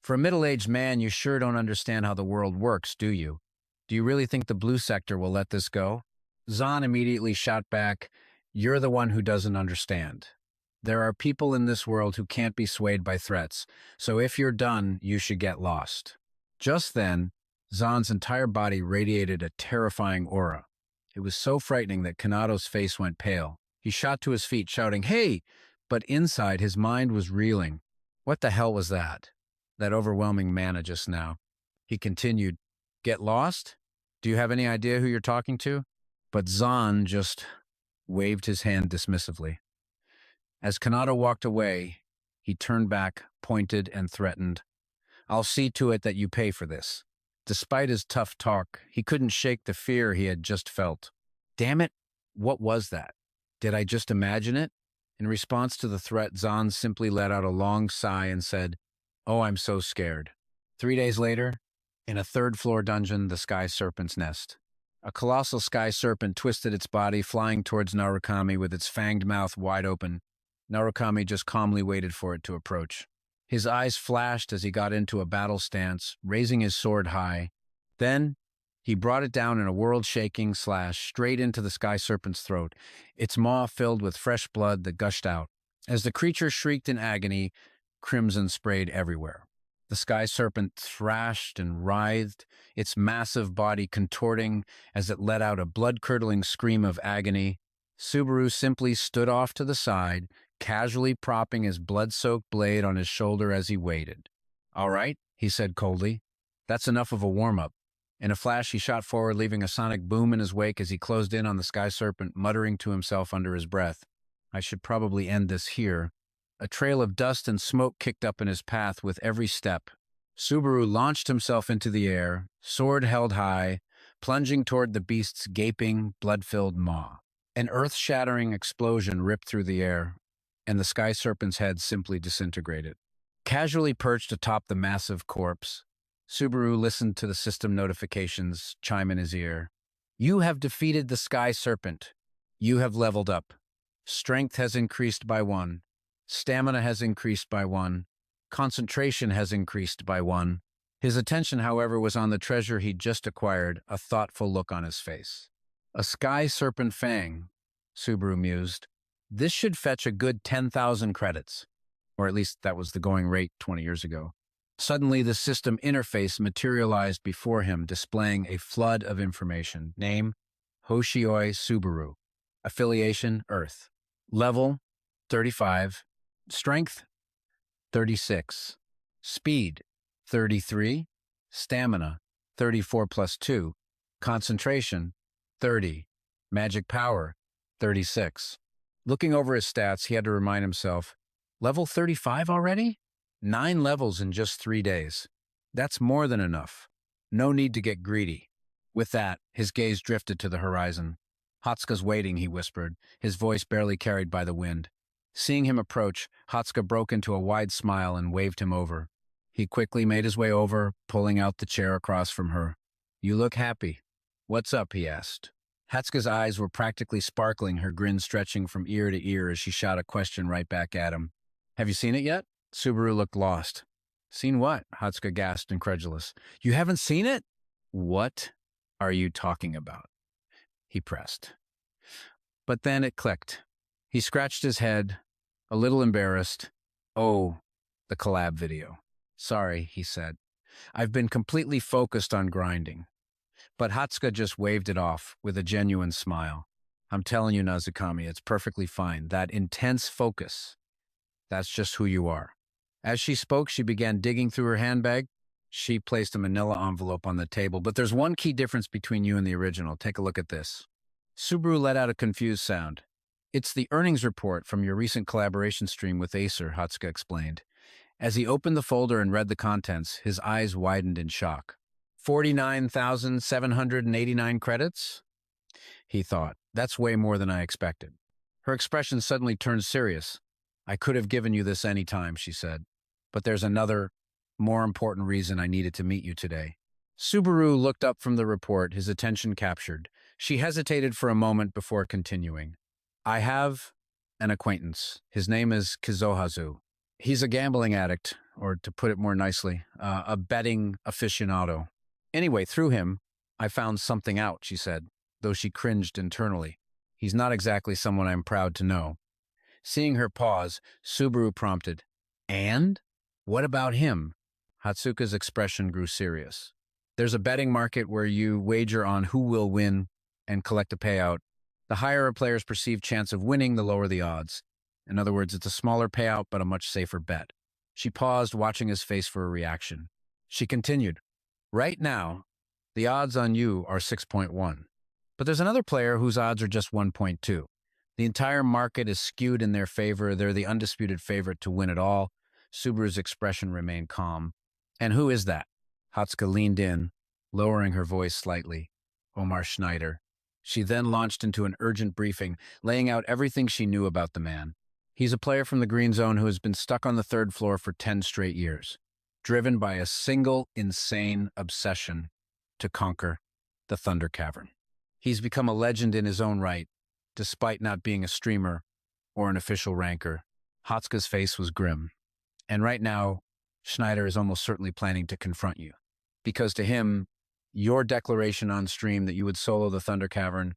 For a middle-aged man, you sure don't understand how the world works, do you? Do you really think the blue sector will let this go? Zan immediately shot back, You're the one who doesn't understand. There are people in this world who can't be swayed by threats, so if you're done, you should get lost. Just then, Zan's entire body radiated a terrifying aura. It was so frightening that Kanado's face went pale. He shot to his feet, shouting, Hey! But inside, his mind was reeling. What the hell was that? That overwhelming mana just now. He continued, Get lost? Do you have any idea who you're talking to? But Zan just waved his hand dismissively. As Kanado walked away, he turned back, pointed, and threatened, I'll see to it that you pay for this. Despite his tough talk, he couldn't shake the fear he had just felt. Damn it, what was that? Did I just imagine it? In response to the threat, Zan simply let out a long sigh and said, Oh, I'm so scared. 3 days later, in a third-floor dungeon, the Sky Serpent's nest. A colossal sky serpent twisted its body, flying towards Narukami with its fanged mouth wide open. Narukami just calmly waited for it to approach. His eyes flashed as he got into a battle stance, raising his sword high. Then, he brought it down in a world-shaking slash straight into the sky serpent's throat, its maw filled with fresh blood that gushed out. As the creature shrieked in agony, crimson sprayed everywhere. The sky serpent thrashed and writhed, its massive body contorting as it let out a blood-curdling scream of agony. Subaru simply stood off to the side, casually propping his blood-soaked blade on his shoulder as he waited. All right, he said coldly. That's enough of a warm-up. In a flash, he shot forward, leaving a sonic boom in his wake as he closed in on the sky serpent, muttering to himself under his breath, I should probably end this here. A trail of dust and smoke kicked up in his path with every step. Subaru launched himself into the air, sword held high, plunging toward the beast's gaping, blood-filled maw. An earth-shattering explosion ripped through the air, and the sky serpent's head simply disintegrated. Casually perched atop the massive corpse, Subaru listened to the system notifications chime in his ear. You have defeated the sky serpent. You have leveled up. Strength has increased by 1. Stamina has increased by 1. Concentration has increased by 1. His attention, however, was on the treasure he'd just acquired, a thoughtful look on his face. A sky serpent fang, Subaru mused. This should fetch a good 10,000 credits. Or at least that was the going rate 20 years ago. Suddenly, the system interface materialized before him, displaying a flood of information. Name, Hoshioi Subaru. Affiliation, Earth. Level, 35. Strength, 36. Speed, 33. Stamina, 34 plus 2. Concentration, 30. Magic power, 36. Looking over his stats, he had to remind himself, level 35 already? 9 levels in just 3 days. That's more than enough. No need to get greedy. With that, his gaze drifted to the horizon. Hatsuka's waiting, he whispered, his voice barely carried by the wind. Seeing him approach, Hatsuka broke into a wide smile and waved him over. He quickly made his way over, pulling out the chair across from her. You look happy. What's up? He asked. Hatsuka's eyes were practically sparkling, her grin stretching from ear to ear as she shot a question right back at him. Have you seen it yet? Subaru looked lost. Seen what? Hatsuka gasped, incredulous. You haven't seen it? What are you talking about? He pressed. But then it clicked. He scratched his head, a little embarrassed. Oh, the collab video. Sorry, he said. I've been completely focused on grinding. But Hatsuka just waved it off with a genuine smile. I'm telling you, Nazukami, it's perfectly fine. That intense focus, that's just who you are. As she spoke, she began digging through her handbag. She placed a manila envelope on the table. But there's one key difference between you and the original. Take a look at this. Subaru let out a confused sound. It's the earnings report from your recent collaboration stream with Acer, Hatsuka explained. As he opened the folder and read the contents, his eyes widened in shock. 49,789 credits? He thought. That's way more than I expected. Her expression suddenly turned serious. I could have given you this any time, she said. But there's another, more important reason I needed to meet you today. Subaru looked up from the report, his attention captured. She hesitated for a moment before continuing. I have an acquaintance. His name is Kizohazu. He's a gambling addict, or to put it more nicely, a betting aficionado. Anyway, through him, I found something out, she said, though she cringed internally. He's not exactly someone I'm proud to know. Seeing her pause, Subaru prompted, And? What about him? Hatsuka's expression grew serious. There's a betting market where you wager on who will win and collect a payout. The higher a player's perceived chance of winning, the lower the odds. In other words, it's a smaller payout, but a much safer bet. She paused, watching his face for a reaction. She continued, Right now, the odds on you are 6.1. But there's another player whose odds are just 1.2. The entire market is skewed in their favor. They're the undisputed favorite to win it all. Subaru's expression remained calm. And who is that? Hatsuka leaned in, lowering her voice slightly. Omar Schneider. She then launched into an urgent briefing, laying out everything she knew about the man. He's a player from the Green Zone who has been stuck on the third floor for 10 straight years, driven by a single insane obsession to conquer the Thunder Cavern. He's become a legend in his own right, despite not being a streamer or an official ranker. Hatsuka's face was grim. And right now, Schneider is almost certainly planning to confront you. Because to him, your declaration on stream that you would solo the Thunder Cavern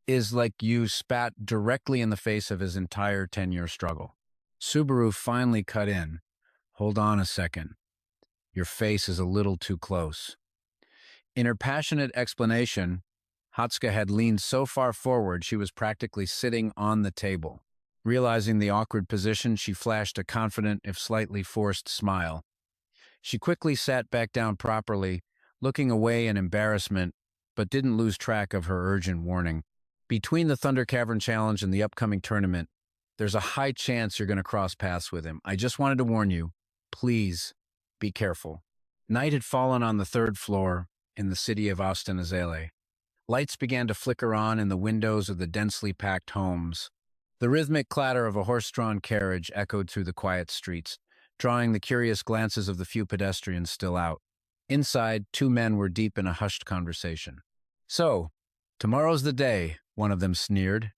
is like you spat directly in the face of his entire 10-year struggle. Subaru finally cut in. Hold on a second. Your face is a little too close. In her passionate explanation, Hatsuka had leaned so far forward she was practically sitting on the table. Realizing the awkward position, she flashed a confident, if slightly forced, smile. She quickly sat back down properly, looking away in embarrassment, but didn't lose track of her urgent warning. Between the Thunder Cavern Challenge and the upcoming tournament, there's a high chance you're going to cross paths with him. I just wanted to warn you. Please, be careful. Night had fallen on the third floor in the city of Austenazele. Lights began to flicker on in the windows of the densely packed homes. The rhythmic clatter of a horse-drawn carriage echoed through the quiet streets, drawing the curious glances of the few pedestrians still out. Inside, two men were deep in a hushed conversation. So, tomorrow's the day, one of them sneered.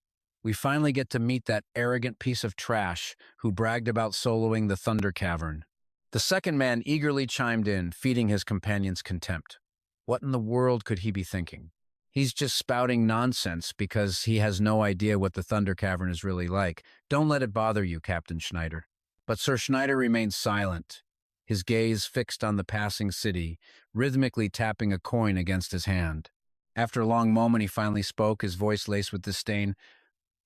We finally get to meet that arrogant piece of trash who bragged about soloing the Thunder Cavern. The second man eagerly chimed in, feeding his companion's contempt. What in the world could he be thinking? He's just spouting nonsense because he has no idea what the Thunder Cavern is really like. Don't let it bother you, Captain Schneider. But Sir Schneider remained silent, his gaze fixed on the passing city, rhythmically tapping a coin against his hand. After a long moment, he finally spoke, his voice laced with disdain.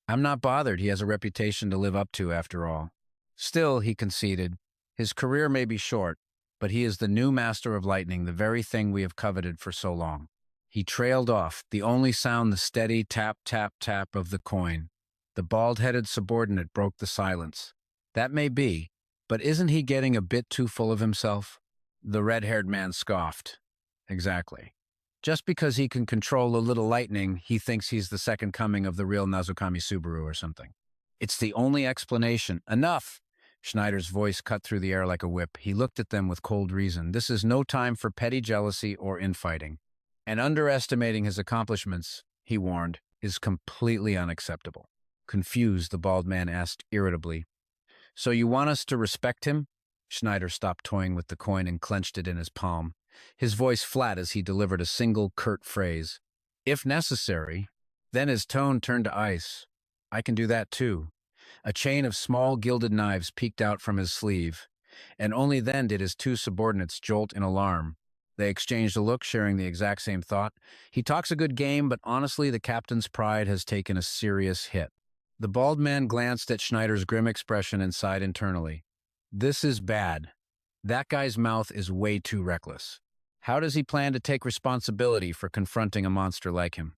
I'm not bothered. He has a reputation to live up to, after all. Still, he conceded, his career may be short, but he is the new master of lightning, the very thing we have coveted for so long. He trailed off, the only sound the steady tap, tap, tap of the coin. The bald-headed subordinate broke the silence. That may be, but isn't he getting a bit too full of himself? The red-haired man scoffed. Exactly. Just because he can control a little lightning, he thinks he's the second coming of the real Narukami Subaru or something. It's the only explanation. Enough! Schneider's voice cut through the air like a whip. He looked at them with cold reason. This is no time for petty jealousy or infighting. And underestimating his accomplishments, he warned, is completely unacceptable. Confused, the bald man asked irritably, So you want us to respect him? Schneider stopped toying with the coin and clenched it in his palm, his voice flat as he delivered a single curt phrase. If necessary. Then his tone turned to ice. I can do that too. A chain of small gilded knives peeked out from his sleeve, and only then did his two subordinates jolt in alarm. They exchanged a look, sharing the exact same thought. He talks a good game, but honestly, the captain's pride has taken a serious hit. The bald man glanced at Schneider's grim expression and sighed internally. This is bad. That guy's mouth is way too reckless. How does he plan to take responsibility for confronting a monster like him?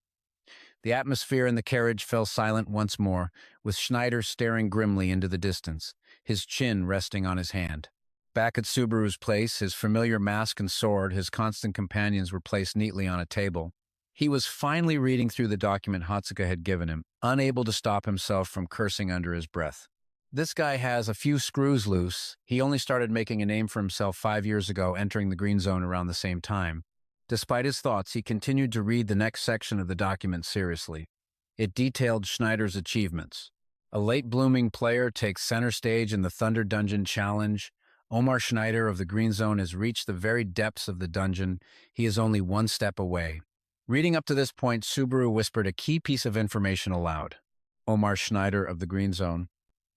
The atmosphere in the carriage fell silent once more, with Schneider staring grimly into the distance, his chin resting on his hand. Back at Subaru's place, his familiar mask and sword, his constant companions were placed neatly on a table. He was finally reading through the document Hatsuka had given him, unable to stop himself from cursing under his breath. This guy has a few screws loose. He only started making a name for himself 5 years ago, entering the green zone around the same time. Despite his thoughts, he continued to read the next section of the document seriously. It detailed Schneider's achievements. A late-blooming player takes center stage in the Thunder Dungeon Challenge. Omar Schneider of the Green Zone has reached the very depths of the dungeon. He is only one step away. Reading up to this point, Subaru whispered a key piece of information aloud. Omar Schneider of the Green Zone.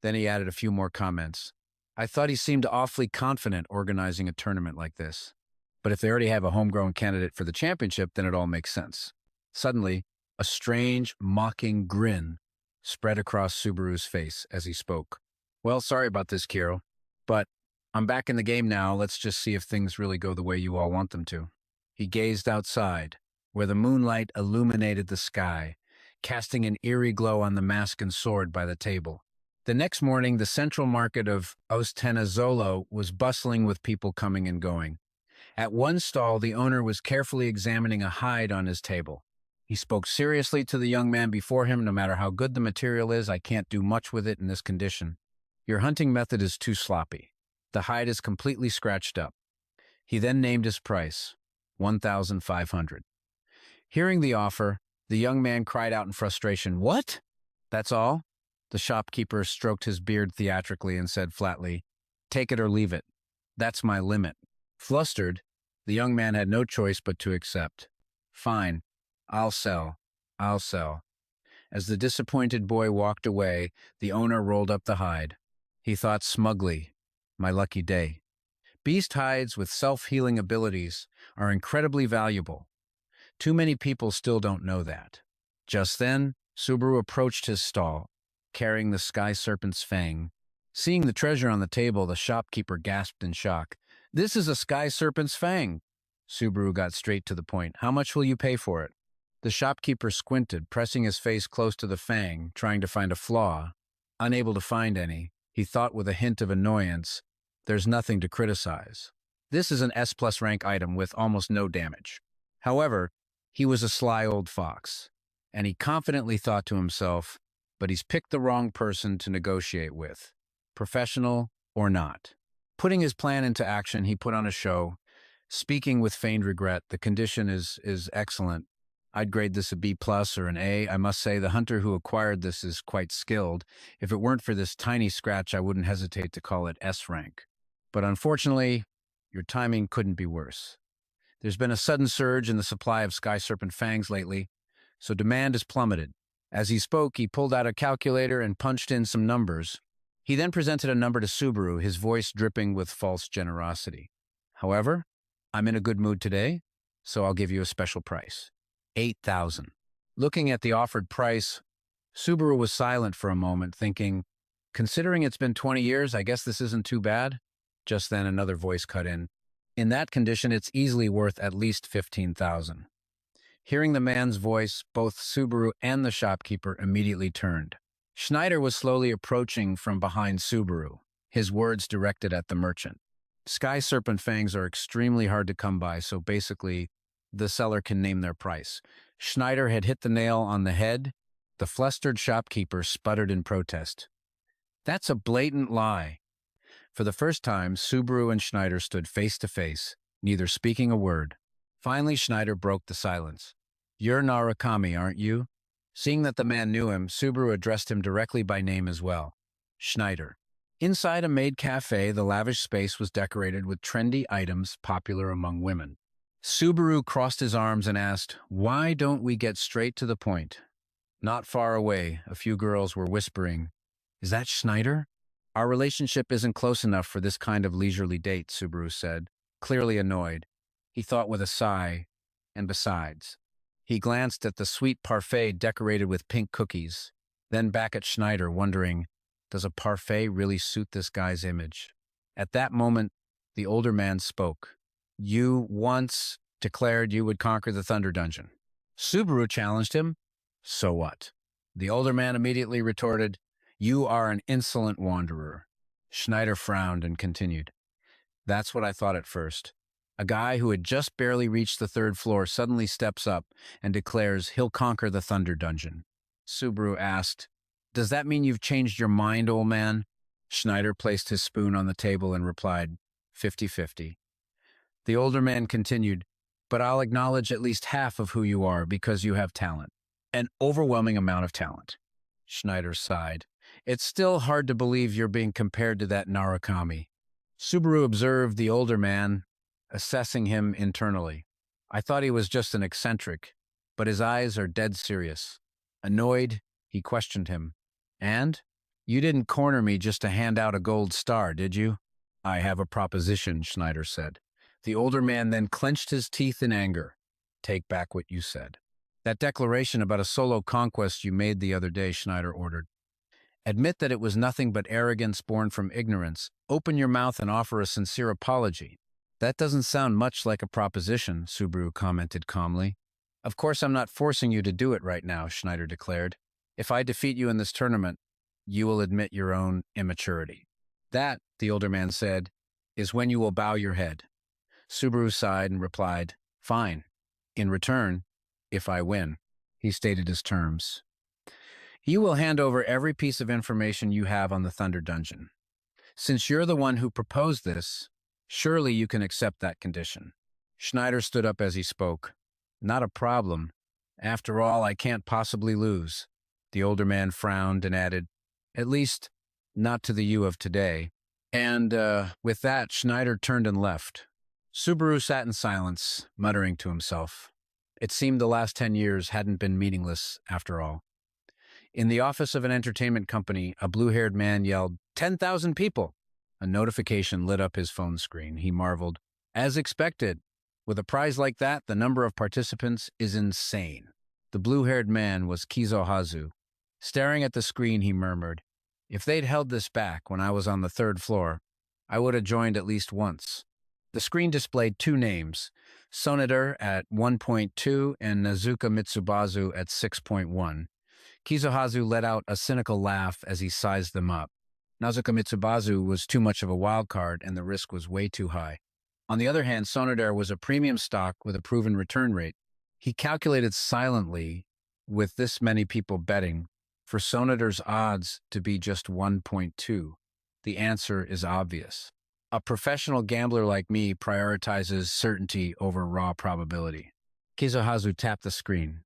Then he added a few more comments. I thought he seemed awfully confident organizing a tournament like this. But if they already have a homegrown candidate for the championship, then it all makes sense. Suddenly, a strange, mocking grin spread across Subaru's face as he spoke. Well, sorry about this, Kiro, but I'm back in the game now. Let's just see if things really go the way you all want them to. He gazed outside, where the moonlight illuminated the sky, casting an eerie glow on the mask and sword by the table. The next morning, the central market of Ostenazolo was bustling with people coming and going. At one stall, the owner was carefully examining a hide on his table. He spoke seriously to the young man before him. No matter how good the material is, I can't do much with it in this condition. Your hunting method is too sloppy. The hide is completely scratched up. He then named his price, 1,500. Hearing the offer, the young man cried out in frustration, What? That's all? The shopkeeper stroked his beard theatrically and said flatly, Take it or leave it. That's my limit. Flustered, the young man had no choice but to accept. Fine, I'll sell. As the disappointed boy walked away, the owner rolled up the hide. He thought smugly, my lucky day. Beast hides with self-healing abilities are incredibly valuable. Too many people still don't know that. Just then, Subaru approached his stall, carrying the sky serpent's fang. Seeing the treasure on the table, the shopkeeper gasped in shock. This is a sky serpent's fang. Subaru got straight to the point. How much will you pay for it? The shopkeeper squinted, pressing his face close to the fang, trying to find a flaw. Unable to find any, he thought with a hint of annoyance, there's nothing to criticize. This is an S+ rank item with almost no damage. However, he was a sly old fox, and he confidently thought to himself, but he's picked the wrong person to negotiate with, professional or not. Putting his plan into action, he put on a show. Speaking with feigned regret, the condition is excellent. I'd grade this a B+ or an A. I must say the hunter who acquired this is quite skilled. If it weren't for this tiny scratch, I wouldn't hesitate to call it S rank. But unfortunately, your timing couldn't be worse. There's been a sudden surge in the supply of sky serpent fangs lately, so demand has plummeted. As he spoke, he pulled out a calculator and punched in some numbers. He then presented a number to Subaru, his voice dripping with false generosity. However, I'm in a good mood today, so I'll give you a special price. 8,000. Looking at the offered price, Subaru was silent for a moment, thinking, considering it's been 20 years, I guess this isn't too bad. Just then another voice cut in. In that condition, it's easily worth at least 15,000. Hearing the man's voice, both Subaru and the shopkeeper immediately turned. Schneider was slowly approaching from behind Subaru, his words directed at the merchant. Sky serpent fangs are extremely hard to come by, so basically, the seller can name their price. Schneider had hit the nail on the head. The flustered shopkeeper sputtered in protest. That's a blatant lie. For the first time, Subaru and Schneider stood face to face, neither speaking a word. Finally, Schneider broke the silence. You're Narukami, aren't you? Seeing that the man knew him, Subaru addressed him directly by name as well. Schneider. Inside a maid cafe, the lavish space was decorated with trendy items popular among women. Subaru crossed his arms and asked, Why don't we get straight to the point? Not far away, a few girls were whispering, Is that Schneider? Our relationship isn't close enough for this kind of leisurely date, Subaru said, clearly annoyed. he thought with a sigh, and besides. He glanced at the sweet parfait decorated with pink cookies, then back at Schneider, wondering, does a parfait really suit this guy's image? At that moment, the older man spoke. You once declared you would conquer the Thunder Dungeon. Subaru challenged him. So what? The older man immediately retorted, you are an insolent wanderer. Schneider frowned and continued. That's what I thought at first. A guy who had just barely reached the third floor suddenly steps up and declares he'll conquer the Thunder Dungeon. Subaru asked, does that mean you've changed your mind, old man? Schneider placed his spoon on the table and replied, 50-50. The older man continued, but I'll acknowledge at least half of who you are because you have talent. An overwhelming amount of talent. Schneider sighed. It's still hard to believe you're being compared to that Narukami. Subaru observed the older man, assessing him internally. I thought he was just an eccentric, but his eyes are dead serious. Annoyed, he questioned him. And? You didn't corner me just to hand out a gold star, did you? I have a proposition, Schneider said. The older man then clenched his teeth in anger. Take back what you said. That declaration about a solo conquest you made the other day, Schneider ordered. Admit that it was nothing but arrogance born from ignorance. Open your mouth and offer a sincere apology. That doesn't sound much like a proposition, Subaru commented calmly. Of course I'm not forcing you to do it right now, Schneider declared. If I defeat you in this tournament, you will admit your own immaturity. That, the older man said, is when you will bow your head. Subaru sighed and replied, fine. In return, if I win, he stated his terms. You will hand over every piece of information you have on the Thunder Dungeon. Since you're the one who proposed this, surely you can accept that condition. Schneider stood up as he spoke. Not a problem. After all, I can't possibly lose. The older man frowned and added, at least, not to the you of today. And with that, Schneider turned and left. Subaru sat in silence, muttering to himself. It seemed the last 10 years hadn't been meaningless after all. In the office of an entertainment company, a blue-haired man yelled, 10,000 people! A notification lit up his phone screen. He marveled, as expected. With a prize like that, the number of participants is insane. The blue-haired man was Kizohazu. Staring at the screen, he murmured, if they'd held this back when I was on the third floor, I would have joined at least once. The screen displayed two names, Soneder at 1.2 and Nazuka Mitsubazu at 6.1. Kizohazu let out a cynical laugh as he sized them up. Nazuka Mitsubazu was too much of a wild card and the risk was way too high. On the other hand, Soneder was a premium stock with a proven return rate. He calculated silently, with this many people betting, for Soneder's odds to be just 1.2. The answer is obvious. A professional gambler like me prioritizes certainty over raw probability. Kizohazu tapped the screen.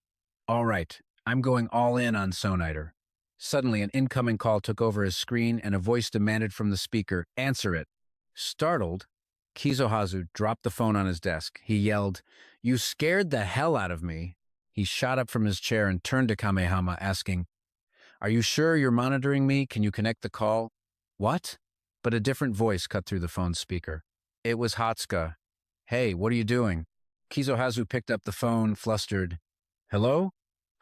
All right, I'm going all in on Soneder. Suddenly, an incoming call took over his screen and a voice demanded from the speaker, answer it. Startled, Kizohazu dropped the phone on his desk. He yelled, you scared the hell out of me. He shot up from his chair and turned to Kamehama, asking, are you sure you're monitoring me? Can you connect the call? What? But a different voice cut through the phone speaker. It was Hatsuka. Hey, what are you doing? Kizohazu picked up the phone, flustered. Hello?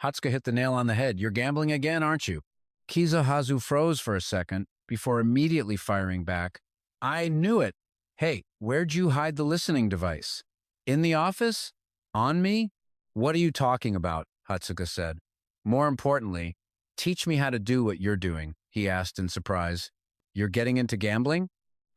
Hatsuka hit the nail on the head. You're gambling again, aren't you? Kizohazu froze for a second before immediately firing back. I knew it. Hey, where'd you hide the listening device? In the office? On me? What are you talking about? Hatsuka said. More importantly, teach me how to do what you're doing, he asked in surprise. You're getting into gambling?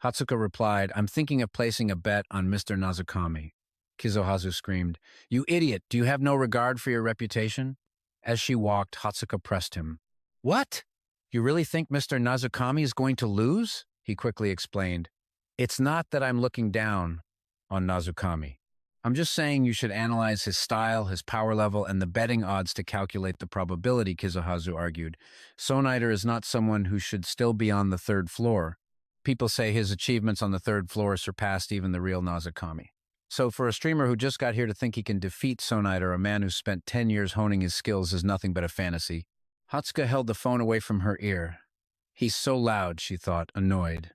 Hatsuka replied, I'm thinking of placing a bet on Mr. Narukami. Kizohazu screamed, you idiot, do you have no regard for your reputation? As she walked, Hatsuka pressed him. What? You really think Mr. Narukami is going to lose? He quickly explained. It's not that I'm looking down on Narukami. I'm just saying you should analyze his style, his power level, and the betting odds to calculate the probability, Kizohazu argued. Soneder is not someone who should still be on the third floor. People say his achievements on the third floor surpassed even the real Narukami. So for a streamer who just got here to think he can defeat Soneder, a man who spent 10 years honing his skills, is nothing but a fantasy. Hatsuka held the phone away from her ear. He's so loud, she thought, annoyed.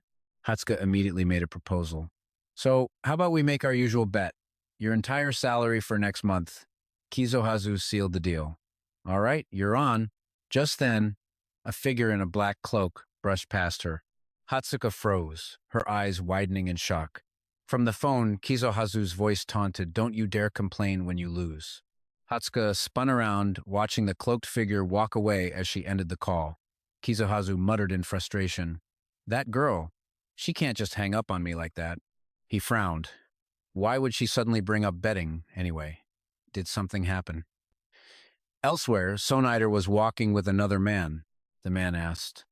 Hatsuka immediately made a proposal. So, how about we make our usual bet? Your entire salary for next month. Kizohazu sealed the deal. All right, you're on. Just then, a figure in a black cloak brushed past her. Hatsuka froze, her eyes widening in shock. From the phone, Kizohazu's voice taunted, "Don't you dare complain when you lose." Hatsuka spun around, watching the cloaked figure walk away as she ended the call. Kizohazu muttered in frustration, "That girl, she can't just hang up on me like that." He frowned. Why would she suddenly bring up betting, anyway? Did something happen? Elsewhere, Sonider was walking with another man. The man asked,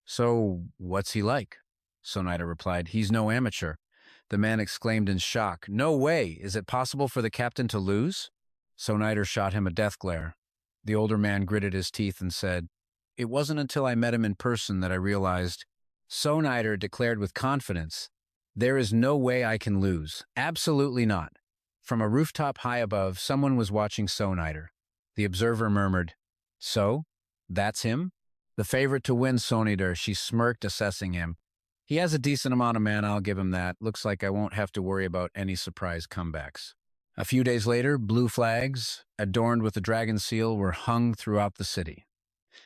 "So, what's he like?" Sonider replied, "He's no amateur." The man exclaimed in shock, "No way! Is it possible for the captain to lose?" Sonider shot him a death glare. The older man gritted his teeth and said, "It wasn't until I met him in person that I realized." Sonider declared with confidence, "There is no way I can lose. Absolutely not." From a rooftop high above, someone was watching Sonider. The observer murmured, "So? That's him?" "The favorite to win, Sonider," she smirked, assessing him. "He has a decent amount of mana, I'll give him that. Looks like I won't have to worry about any surprise comebacks." A few days later, blue flags, adorned with the dragon seal, were hung throughout the city.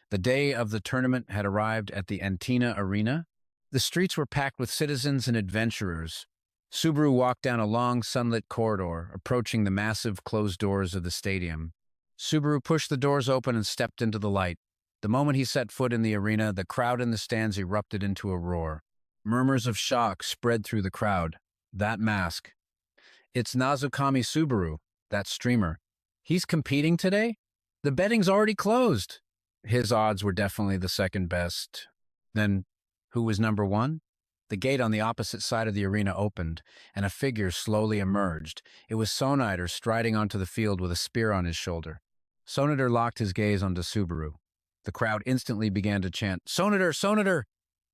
The day of the tournament had arrived at the Antina Arena. The streets were packed with citizens and adventurers. Subaru walked down a long, sunlit corridor, approaching the massive closed doors of the stadium. Subaru pushed the doors open and stepped into the light. The moment he set foot in the arena, the crowd in the stands erupted into a roar. Murmurs of shock spread through the crowd. That mask. It's Narukami Subaru, that streamer. He's competing today? The betting's already closed. His odds were definitely the second best. Then, who was number one? The gate on the opposite side of the arena opened, and a figure slowly emerged. It was Sonider striding onto the field with a spear on his shoulder. Sonider locked his gaze onto Subaru. The crowd instantly began to chant, "Sonider! Sonider!"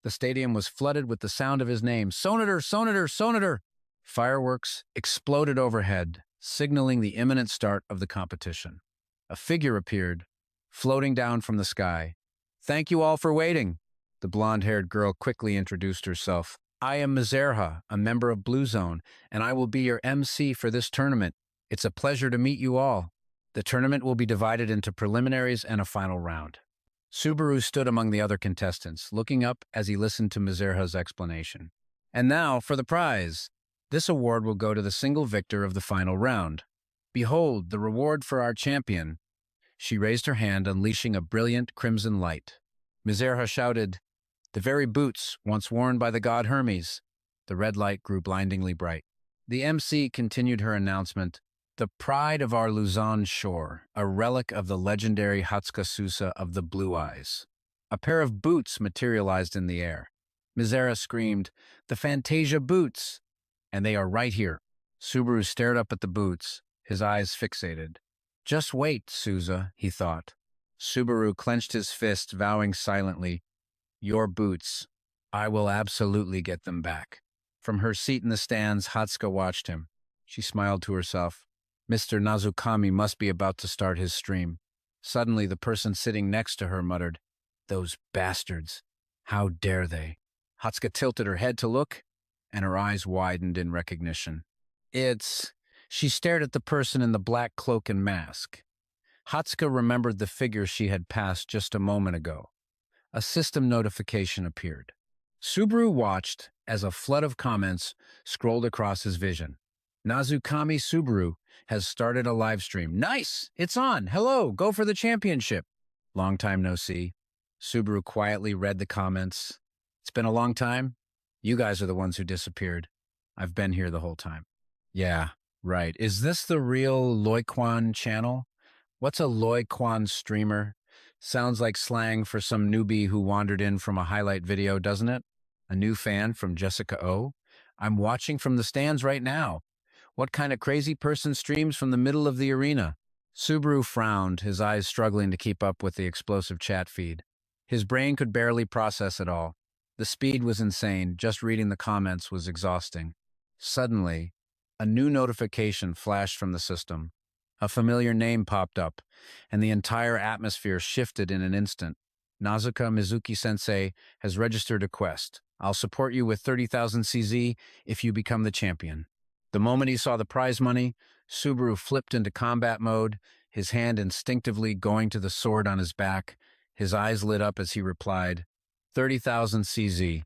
The stadium was flooded with the sound of his name, "Sonider! Sonider! Sonider!" Fireworks exploded overhead, signaling the imminent start of the competition. A figure appeared, floating down from the sky. "Thank you all for waiting." The blonde-haired girl quickly introduced herself. "I am Mizerha, a member of Blue Zone, and I will be your MC for this tournament. It's a pleasure to meet you all." The tournament will be divided into preliminaries and a final round. Subaru stood among the other contestants, looking up as he listened to Mizerha's explanation. "And now for the prize. This award will go to the single victor of the final round. Behold, the reward for our champion." She raised her hand, unleashing a brilliant crimson light. Mizerha shouted, "The very boots once worn by the god Hermes." The red light grew blindingly bright. The MC continued her announcement. "The pride of our Luzon shore, a relic of the legendary Hatsuka of the Blue Eyes." A pair of boots materialized in the air. Mizerha screamed, "The Fantasia boots!" "And they are right here." Subaru stared up at the boots, his eyes fixated. "Just wait, Souza," he thought. Subaru clenched his fist, vowing silently, "Your boots. I will absolutely get them back." From her seat in the stands, Hatsuka watched him. She smiled to herself. Mr. Narukami must be about to start his stream. Suddenly, the person sitting next to her muttered, "Those bastards. How dare they?" Hatsuka tilted her head to look, and her eyes widened in recognition. She stared at the person in the black cloak and mask. Hatsuka remembered the figure she had passed just a moment ago. A system notification appeared. Subaru watched as a flood of comments scrolled across his vision. "Narukami Subaru has started a live stream. Nice! It's on! Hello! Go for the championship!" "Long time no see." Subaru quietly read the comments. "It's been a long time. You guys are the ones who disappeared. I've been here the whole time." "Yeah, right. Is this the real Loiquan channel? What's a Loiquan streamer? Sounds like slang for some newbie who wandered in from a highlight video, doesn't it? A new fan from Jessica O? I'm watching from the stands right now. What kind of crazy person streams from the middle of the arena?" Subaru frowned, his eyes struggling to keep up with the explosive chat feed. His brain could barely process it all. The speed was insane. Just reading the comments was exhausting. Suddenly, a new notification flashed from the system. A familiar name popped up, and the entire atmosphere shifted in an instant. "Nazuka Mizuki-sensei has registered a quest. I'll support you with 30,000 CZ if you become the champion." The moment he saw the prize money, Subaru flipped into combat mode, his hand instinctively going to the sword on his back. His eyes lit up as he replied, 30,000 CZ.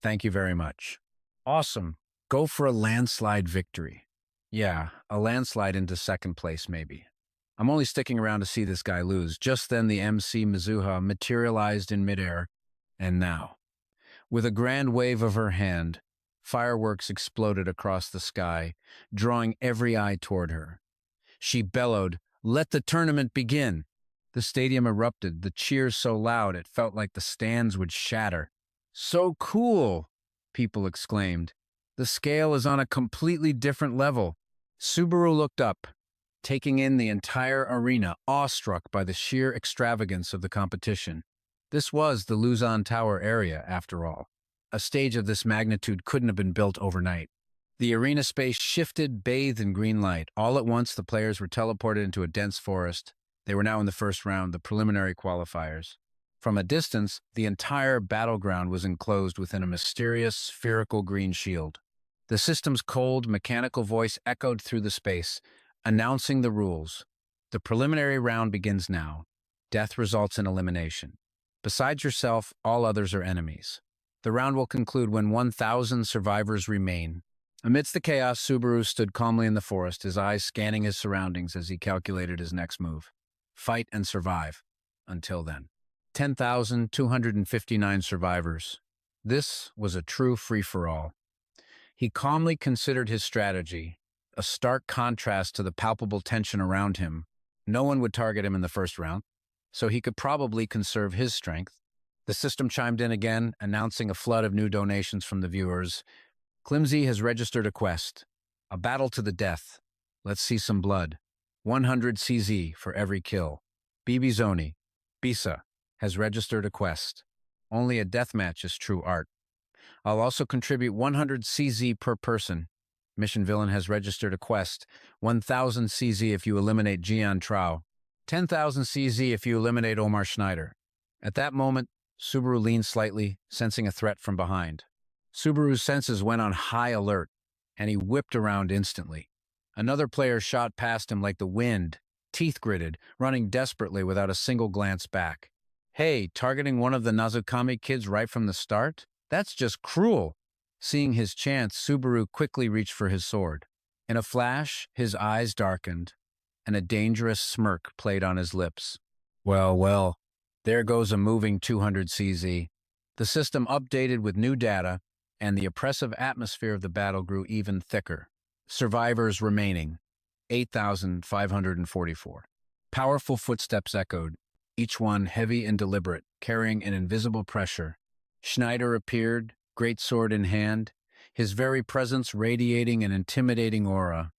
Thank you very much. Awesome. Go for a landslide victory. Yeah, a landslide into second place, maybe. I'm only sticking around to see this guy lose. Just then the MC Mizuha materialized in midair, and now, with a grand wave of her hand, fireworks exploded across the sky, drawing every eye toward her. She bellowed, "Let the tournament begin!" The stadium erupted, the cheers so loud it felt like the stands would shatter. "So cool!" people exclaimed. "The scale is on a completely different level." Subaru looked up, taking in the entire arena, awestruck by the sheer extravagance of the competition. This was the Luzon Tower area, after all. A stage of this magnitude couldn't have been built overnight. The arena space shifted, bathed in green light. All at once, the players were teleported into a dense forest. They were now in the first round, the preliminary qualifiers. From a distance, the entire battleground was enclosed within a mysterious, spherical green shield. The system's cold, mechanical voice echoed through the space, announcing the rules. The preliminary round begins now. Death results in elimination. Besides yourself, all others are enemies. The round will conclude when 1,000 survivors remain. Amidst the chaos, Subaru stood calmly in the forest, his eyes scanning his surroundings as he calculated his next move. Fight and survive. Until then. 10,259 survivors. This was a true free-for-all. He calmly considered his strategy, a stark contrast to the palpable tension around him. No one would target him in the first round, so he could probably conserve his strength. The system chimed in again, announcing a flood of new donations from the viewers. Climsy has registered a quest. A battle to the death. Let's see some blood. 100 CZ for every kill. BB Zoni, Bisa, has registered a quest. Only a deathmatch is true art. I'll also contribute 100 CZ per person. Mission Villain has registered a quest. 1,000 CZ if you eliminate Jian Trao. 10,000 CZ if you eliminate Omar Schneider. At that moment, Subaru leaned slightly, sensing a threat from behind. Subaru's senses went on high alert, and he whipped around instantly. Another player shot past him like the wind, teeth gritted, running desperately without a single glance back. Hey, targeting one of the Narukami kids right from the start? That's just cruel. Seeing his chance, Subaru quickly reached for his sword. In a flash, his eyes darkened, and a dangerous smirk played on his lips. Well, there goes a moving 200 CZ. The system updated with new data, and the oppressive atmosphere of the battle grew even thicker. Survivors remaining, 8,544. Powerful footsteps echoed, each one heavy and deliberate, carrying an invisible pressure. Schneider appeared, greatsword in hand, his very presence radiating an intimidating aura.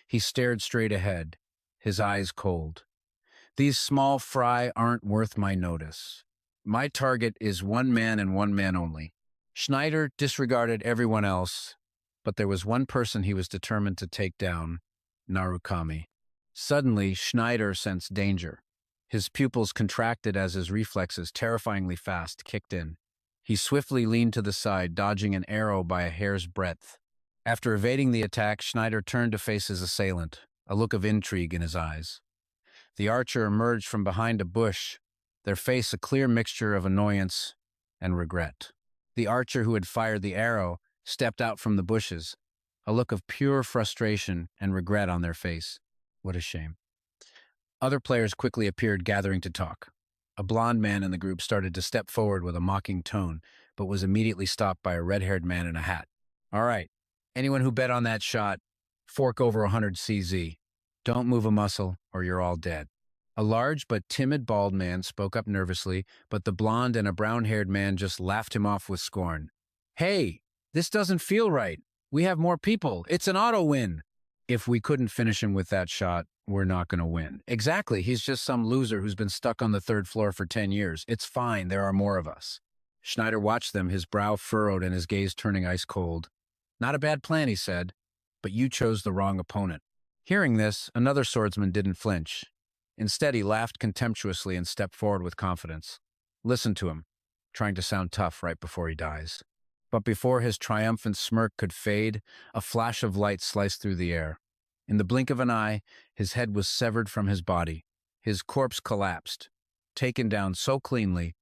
He stared straight ahead, his eyes cold. These small fry aren't worth my notice. My target is one man and one man only. Schneider disregarded everyone else, but there was one person he was determined to take down, Narukami. Suddenly, Schneider sensed danger. His pupils contracted as his reflexes, terrifyingly fast, kicked in. He swiftly leaned to the side, dodging an arrow by a hair's breadth. After evading the attack, Schneider turned to face his assailant, a look of intrigue in his eyes. The archer emerged from behind a bush, their face a clear mixture of annoyance and regret. The archer who had fired the arrow stepped out from the bushes, a look of pure frustration and regret on their face. What a shame. Other players quickly appeared, gathering to talk. A blond man in the group started to step forward with a mocking tone, but was immediately stopped by a red-haired man in a hat. All right, anyone who bet on that shot, fork over 100 CZ. Don't move a muscle, or you're all dead. A large but timid bald man spoke up nervously, but the blonde and a brown-haired man just laughed him off with scorn. Hey, this doesn't feel right. We have more people. It's an auto win. If we couldn't finish him with that shot, we're not going to win. Exactly. He's just some loser who's been stuck on the third floor for 10 years. It's fine. There are more of us. Schneider watched them, his brow furrowed and his gaze turning ice cold. Not a bad plan, he said, but you chose the wrong opponent. Hearing this, another swordsman didn't flinch. Instead, he laughed contemptuously and stepped forward with confidence. Listen to him, trying to sound tough right before he dies. But before his triumphant smirk could fade, a flash of light sliced through the air. In the blink of an eye, his head was severed from his body. His corpse collapsed, taken down so cleanly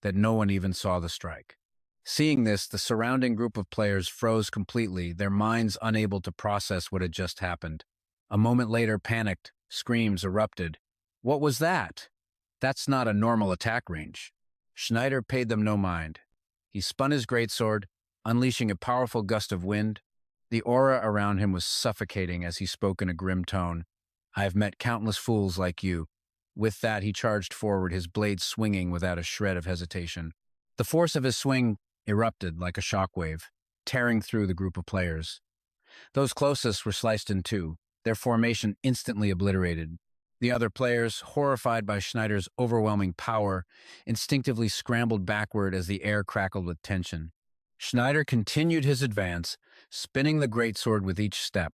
that no one even saw the strike. Seeing this, the surrounding group of players froze completely, their minds unable to process what had just happened. A moment later, panicked screams erupted. What was that? That's not a normal attack range. Schneider paid them no mind. He spun his greatsword, unleashing a powerful gust of wind. The aura around him was suffocating as he spoke in a grim tone. I have met countless fools like you. With that, he charged forward, his blade swinging without a shred of hesitation. The force of his swing erupted like a shockwave, tearing through the group of players. Those closest were sliced in two, their formation instantly obliterated. The other players, horrified by Schneider's overwhelming power, instinctively scrambled backward as the air crackled with tension. Schneider continued his advance, spinning the greatsword with each step.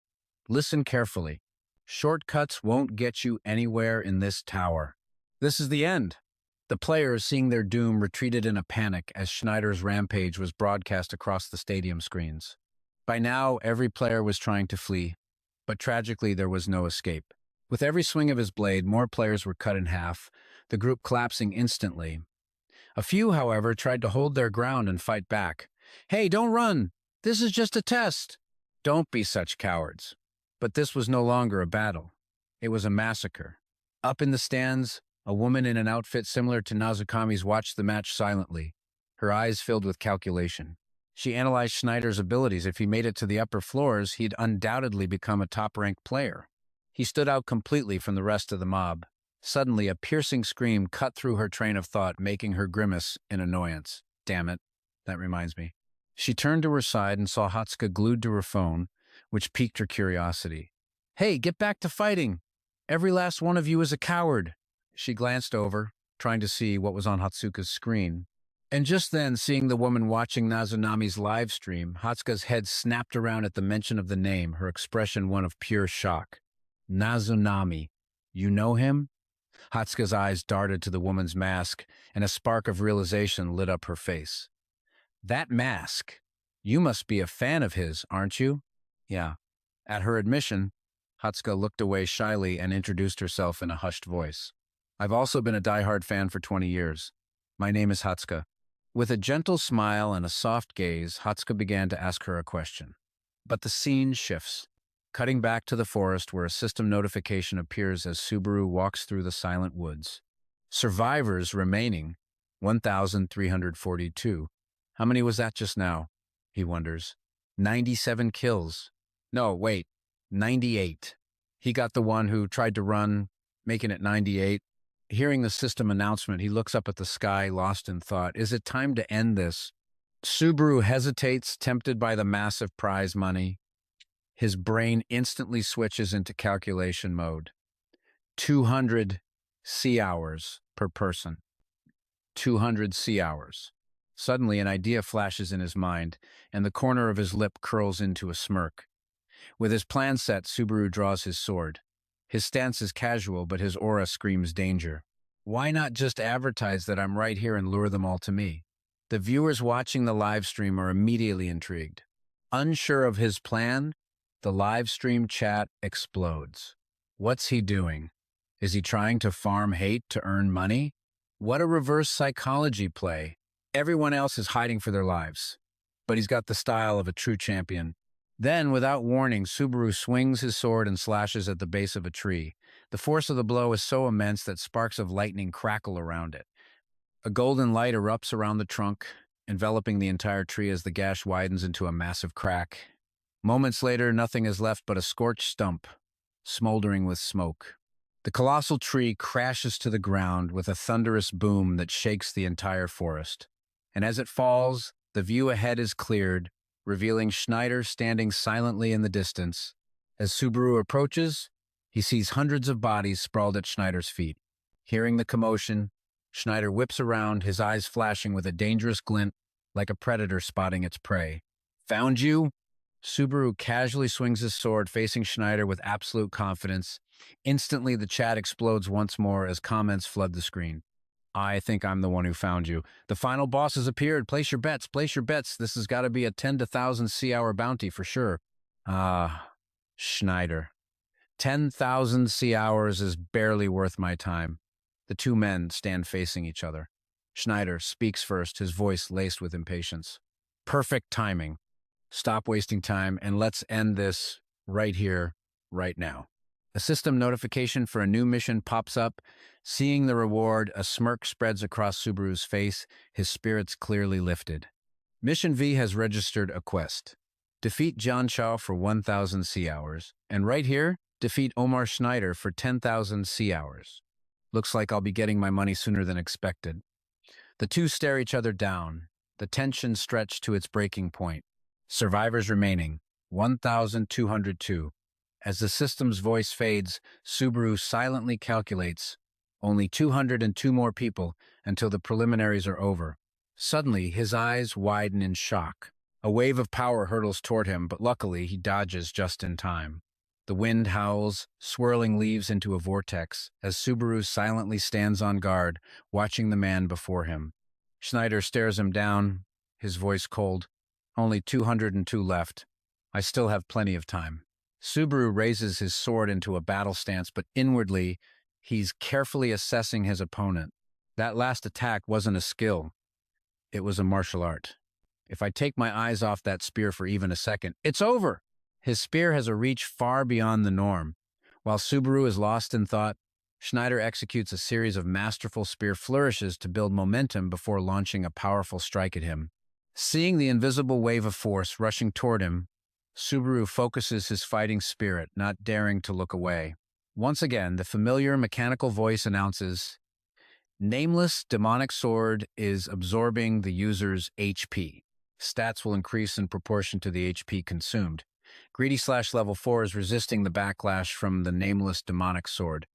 Listen carefully. Shortcuts won't get you anywhere in this tower. This is the end. The players, seeing their doom, retreated in a panic as Schneider's rampage was broadcast across the stadium screens. By now, every player was trying to flee, but tragically there was no escape. With every swing of his blade, more players were cut in half, the group collapsing instantly. A few, however, tried to hold their ground and fight back. Hey, don't run! This is just a test! Don't be such cowards. But this was no longer a battle. It was a massacre. Up in the stands, a woman in an outfit similar to Nazukami's watched the match silently, her eyes filled with calculation. She analyzed Schneider's abilities. If he made it to the upper floors, he'd undoubtedly become a top-ranked player. He stood out completely from the rest of the mob. Suddenly, a piercing scream cut through her train of thought, making her grimace in annoyance. Damn it, that reminds me. She turned to her side and saw Hatsuka glued to her phone, which piqued her curiosity. Hey, get back to fighting! Every last one of you is a coward! She glanced over, trying to see what was on Hatsuka's screen. And just then, seeing the woman watching Nazunami's live stream, Hatsuka's head snapped around at the mention of the name, her expression one of pure shock. Nazunami. You know him? Hatsuka's eyes darted to the woman's mask, and a spark of realization lit up her face. That mask? You must be a fan of his, aren't you? Yeah. At her admission, Hatsuka looked away shyly and introduced herself in a hushed voice. I've also been a diehard fan for 20 years. My name is Hatsuka. With a gentle smile and a soft gaze, Hatsuka began to ask her a question. But the scene shifts, cutting back to the forest where a system notification appears as Subaru walks through the silent woods. Survivors remaining, 1,342. How many was that just now? He wonders. 97 kills. No, wait, 98. He got the one who tried to run, making it 98. Hearing the system announcement, he looks up at the sky, lost in thought. Is it time to end this? Subaru hesitates, tempted by the massive prize money. His brain instantly switches into calculation mode. 200 sea hours per person. 200 sea hours. Suddenly, an idea flashes in his mind, and the corner of his lip curls into a smirk. With his plan set, Subaru draws his sword. His stance is casual, but his aura screams danger. Why not just advertise that I'm right here and lure them all to me? The viewers watching the live stream are immediately intrigued. Unsure of his plan, the live stream chat explodes. What's he doing? Is he trying to farm hate to earn money? What a reverse psychology play. Everyone else is hiding for their lives, but he's got the style of a true champion. Then, without warning, Subaru swings his sword and slashes at the base of a tree. The force of the blow is so immense that sparks of lightning crackle around it. A golden light erupts around the trunk, enveloping the entire tree as the gash widens into a massive crack. Moments later, nothing is left but a scorched stump, smoldering with smoke. The colossal tree crashes to the ground with a thunderous boom that shakes the entire forest. And as it falls, the view ahead is cleared, revealing Schneider standing silently in the distance. As Subaru approaches, he sees hundreds of bodies sprawled at Schneider's feet. Hearing the commotion, Schneider whips around, his eyes flashing with a dangerous glint, like a predator spotting its prey. Found you? Subaru casually swings his sword, facing Schneider with absolute confidence. Instantly, the chat explodes once more as comments flood the screen. I think I'm the one who found you. The final boss has appeared. Place your bets. Place your bets. This has got to be a 10 to 1,000 sea-hour bounty for sure. Schneider. 10,000 sea-hours is barely worth my time. The two men stand facing each other. Schneider speaks first, his voice laced with impatience. Perfect timing. Stop wasting time and let's end this right here, right now. A system notification for a new mission pops up. Seeing the reward, a smirk spreads across Subaru's face, his spirits clearly lifted. Mission V has registered a quest. Defeat John Chow for 1,000 sea-hours, and right here, defeat Omar Schneider for 10,000 sea-hours. Looks like I'll be getting my money sooner than expected. The two stare each other down, the tension stretched to its breaking point. Survivors remaining, 1,202. As the system's voice fades, Subaru silently calculates, only 202 more people until the preliminaries are over. Suddenly, his eyes widen in shock. A wave of power hurtles toward him, but luckily he dodges just in time. The wind howls, swirling leaves into a vortex, as Subaru silently stands on guard, watching the man before him. Schneider stares him down, his voice cold. Only 202 left. I still have plenty of time. Subaru raises his sword into a battle stance, but inwardly, he's carefully assessing his opponent. That last attack wasn't a skill. It was a martial art. If I take my eyes off that spear for even a second, it's over! His spear has a reach far beyond the norm. While Subaru is lost in thought, Schneider executes a series of masterful spear flourishes to build momentum before launching a powerful strike at him. Seeing the invisible wave of force rushing toward him, Subaru focuses his fighting spirit, not daring to look away. Once again, the familiar mechanical voice announces, Nameless demonic sword is absorbing the user's HP. Stats will increase in proportion to the HP consumed. Greedy/level 4 is resisting the backlash from the nameless demonic sword.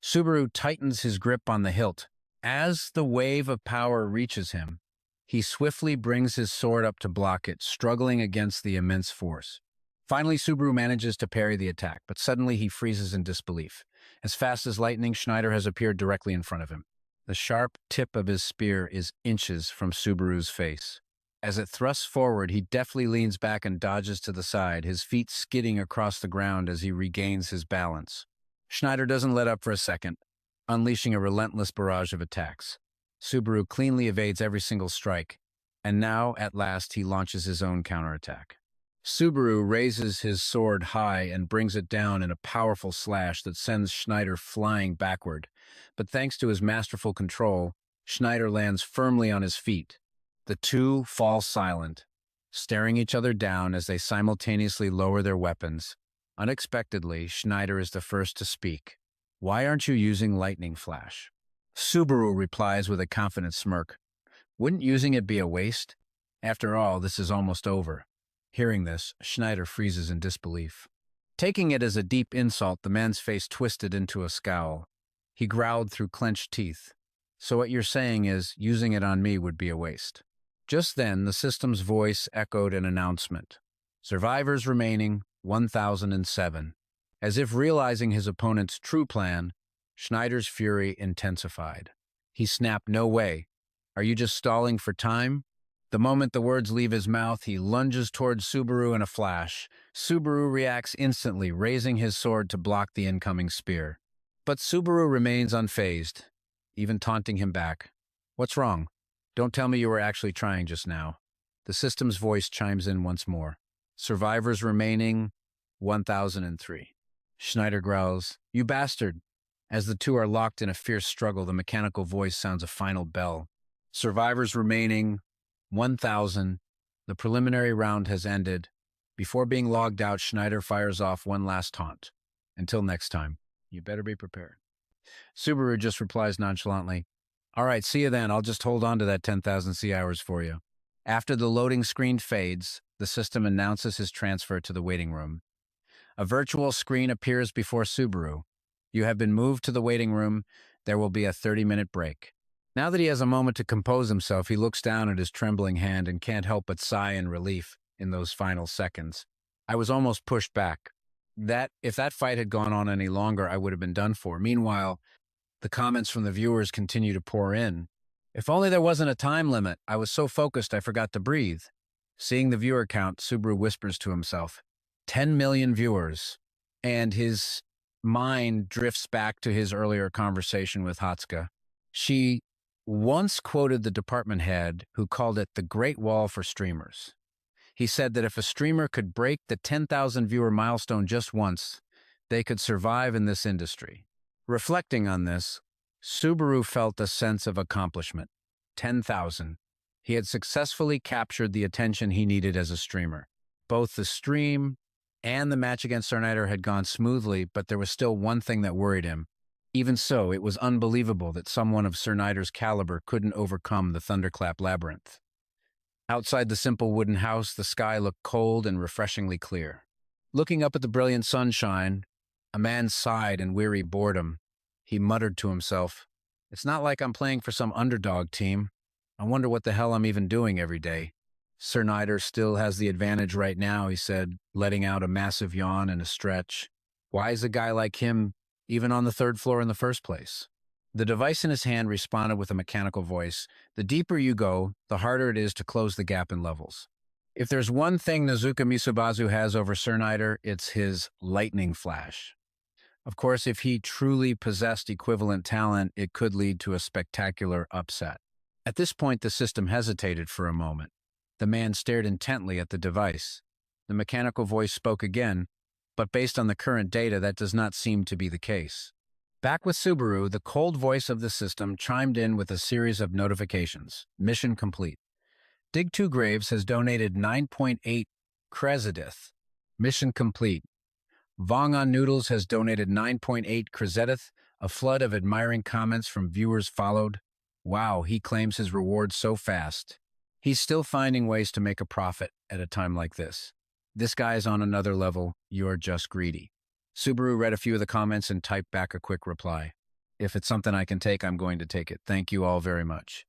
Subaru tightens his grip on the hilt. As the wave of power reaches him, he swiftly brings his sword up to block it, struggling against the immense force. Finally, Subaru manages to parry the attack, but suddenly he freezes in disbelief. As fast as lightning, Schneider has appeared directly in front of him. The sharp tip of his spear is inches from Subaru's face. As it thrusts forward, he deftly leans back and dodges to the side, his feet skidding across the ground as he regains his balance. Schneider doesn't let up for a second, unleashing a relentless barrage of attacks. Subaru cleanly evades every single strike, and now, at last, he launches his own counterattack. Subaru raises his sword high and brings it down in a powerful slash that sends Schneider flying backward. But thanks to his masterful control, Schneider lands firmly on his feet. The two fall silent, staring each other down as they simultaneously lower their weapons. Unexpectedly, Schneider is the first to speak. Why aren't you using lightning flash? Subaru replies with a confident smirk. Wouldn't using it be a waste? After all, this is almost over. Hearing this, Schneider freezes in disbelief. Taking it as a deep insult, the man's face twisted into a scowl. He growled through clenched teeth. So what you're saying is, using it on me would be a waste. Just then, the system's voice echoed an announcement. Survivors remaining, 1,007. As if realizing his opponent's true plan, Schneider's fury intensified. He snapped, no way. Are you just stalling for time? The moment the words leave his mouth, he lunges towards Subaru in a flash. Subaru reacts instantly, raising his sword to block the incoming spear. But Subaru remains unfazed, even taunting him back. What's wrong? Don't tell me you were actually trying just now. The system's voice chimes in once more. Survivors remaining, 1,003. Schneider growls, You bastard! As the two are locked in a fierce struggle, the mechanical voice sounds a final bell. Survivors remaining, 1,000. The preliminary round has ended. Before being logged out, Schneider fires off one last taunt. Until next time, you better be prepared. Subaru just replies nonchalantly, All right, see you then. I'll just hold on to that 10,000 sea-hours for you. After the loading screen fades, the system announces his transfer to the waiting room. A virtual screen appears before Subaru. You have been moved to the waiting room. There will be a 30-minute break. Now that he has a moment to compose himself, he looks down at his trembling hand and can't help but sigh in relief in those final seconds. I was almost pushed back. If that fight had gone on any longer, I would have been done for. Meanwhile, The comments from the viewers continue to pour in. If only there wasn't a time limit. I was so focused I forgot to breathe. Seeing the viewer count, Subaru whispers to himself, 10 million viewers. And his mind drifts back to his earlier conversation with Hatsuka. She once quoted the department head who called it the Great Wall for streamers. He said that if a streamer could break the 10,000 viewer milestone just once, they could survive in this industry. Reflecting on this, Subaru felt a sense of accomplishment. 10,000. He had successfully captured the attention he needed as a streamer. Both the stream and the match against Snyder had gone smoothly, but there was still one thing that worried him. Even so, it was unbelievable that someone of Snyder's caliber couldn't overcome the Thunderclap Labyrinth. Outside the simple wooden house, the sky looked cold and refreshingly clear. Looking up at the brilliant sunshine, a man sighed in weary boredom. He muttered to himself, "It's not like I'm playing for some underdog team. I wonder what the hell I'm even doing every day." Snyder still has the advantage right now, he said, letting out a massive yawn and a stretch. Why is a guy like him even on the third floor in the first place? The device in his hand responded with a mechanical voice. The deeper you go, the harder it is to close the gap in levels. If there's one thing Narukami Subaru has over Snyder, it's his lightning flash. Of course, if he truly possessed equivalent talent, it could lead to a spectacular upset. At this point, the system hesitated for a moment. The man stared intently at the device. The mechanical voice spoke again, but based on the current data, that does not seem to be the case. Back with Subaru, the cold voice of the system chimed in with a series of notifications. Mission complete. Dig Two Graves has donated 9.8 Kresedith. Mission complete. Vong on Noodles has donated 9.8 Kresedith. A flood of admiring comments from viewers followed. Wow, he claims his reward so fast. He's still finding ways to make a profit at a time like this. This guy is on another level. You're just greedy. Subaru read a few of the comments and typed back a quick reply. If it's something I can take, I'm going to take it. Thank you all very much.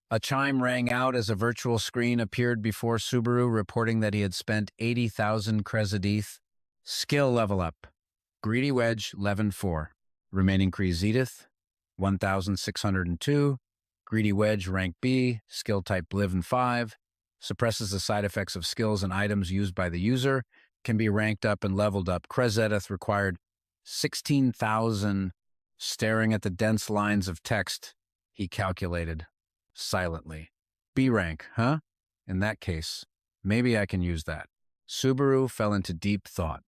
A chime rang out as a virtual screen appeared before Subaru, reporting that he had spent 80,000 Kresedith. Skill level up. Greedy Wedge, level 4. Remaining Kresedith, 1,602. Greedy Wedge, rank B. Skill type level 5. Suppresses the side effects of skills and items used by the user. Can be ranked up and leveled up. Kresedith required 16,000. Staring at the dense lines of text, he calculated silently. B rank, huh? In that case, maybe I can use that. Subaru fell into deep thought.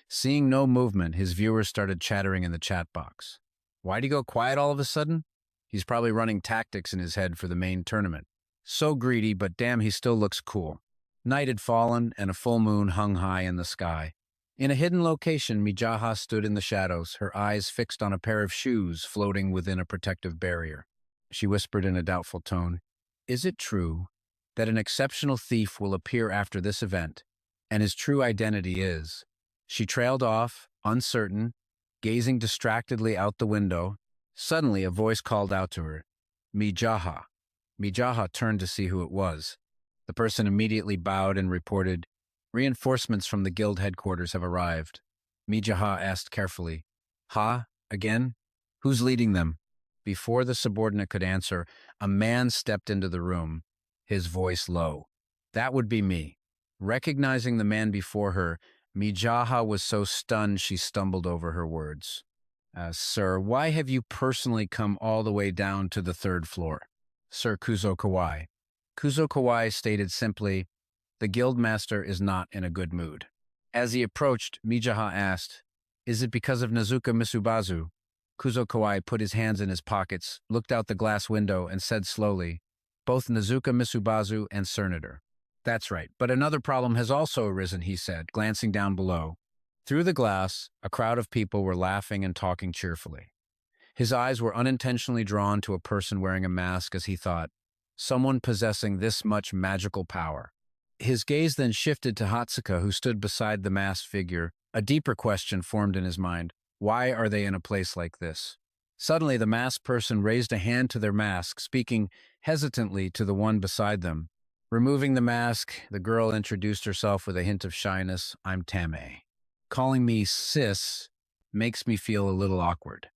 Seeing no movement, his viewers started chattering in the chat box. Why'd he go quiet all of a sudden? He's probably running tactics in his head for the main tournament. So greedy, but damn, he still looks cool. Night had fallen, and a full moon hung high in the sky. In a hidden location, Mijaha stood in the shadows, her eyes fixed on a pair of shoes floating within a protective barrier. She whispered in a doubtful tone, "Is it true that an exceptional thief will appear after this event, and his true identity is?" She trailed off, uncertain, gazing distractedly out the window. Suddenly, a voice called out to her, "Mijaha." Mijaha turned to see who it was. The person immediately bowed and reported, "Reinforcements from the guild headquarters have arrived." Mijaha asked carefully, "Ha? Again? Who's leading them?" Before the subordinate could answer, a man stepped into the room, his voice low. That would be me. Recognizing the man before her, Mijaha was so stunned she stumbled over her words. Sir, why have you personally come all the way down to the third floor?" "Sir Kuzo Kawai." Kuzo Kawai stated simply, "The guildmaster is not in a good mood." As he approached, Mijaha asked, "Is it because of Narukami Subaru?" Kuzo Kawai put his hands in his pockets, looked out the glass window, and said slowly, "Both Narukami Subaru and Snyder." "That's right, but another problem has also arisen," he said, glancing down below. Through the glass, a crowd of people were laughing and talking cheerfully. His eyes were unintentionally drawn to a person wearing a mask as he thought, someone possessing this much magical power. His gaze then shifted to Hatsuka, who stood beside the masked figure. A deeper question formed in his mind. Why are they in a place like this? Suddenly, the masked person raised a hand to their mask, speaking hesitantly to the one beside them. Removing the mask, the girl introduced herself with a hint of shyness. "I'm Tame. Calling me sis makes me feel a little awkward."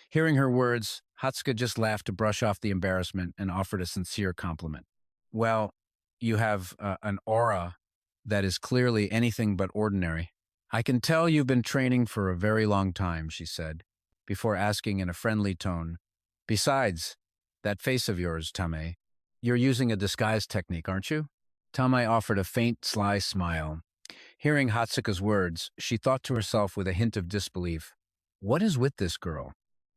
Hearing her words, Hatsuka just laughed to brush off the embarrassment and offered a sincere compliment. Well, you have an aura that is clearly anything but ordinary. I can tell you've been training for a very long time, she said, before asking in a friendly tone. Besides, that face of yours, Tame, you're using a disguise technique, aren't you? Tame offered a faint, sly smile. Hearing Hatsuka's words, she thought to herself with a hint of disbelief. What is with this girl?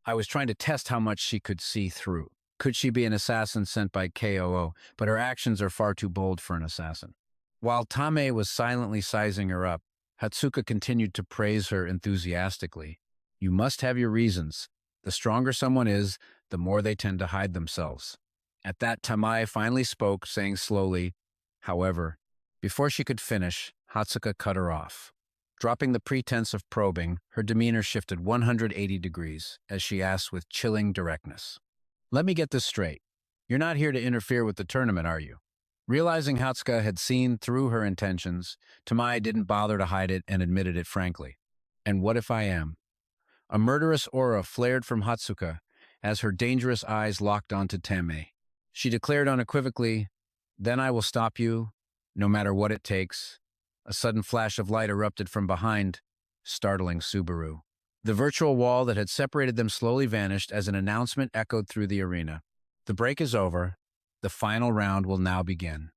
I was trying to test how much she could see through. Could she be an assassin sent by KOO? But her actions are far too bold for an assassin. While Tame was silently sizing her up, Hatsuka continued to praise her enthusiastically. You must have your reasons. The stronger someone is, the more they tend to hide themselves. At that, Tamae finally spoke, saying slowly, however, before she could finish, Hatsuka cut her off. Dropping the pretense of probing, her demeanor shifted 180 degrees as she asked with chilling directness. Let me get this straight. You're not here to interfere with the tournament, are you? Realizing Hatsuka had seen through her intentions, Tamae didn't bother to hide it and admitted it frankly. And what if I am? A murderous aura flared from Hatsuka as her dangerous eyes locked onto Tame. She declared unequivocally, then I will stop you, no matter what it takes. A sudden flash of light erupted from behind, startling Subaru. The virtual wall that had separated them slowly vanished as an announcement echoed through the arena. The break is over. The final round will now begin.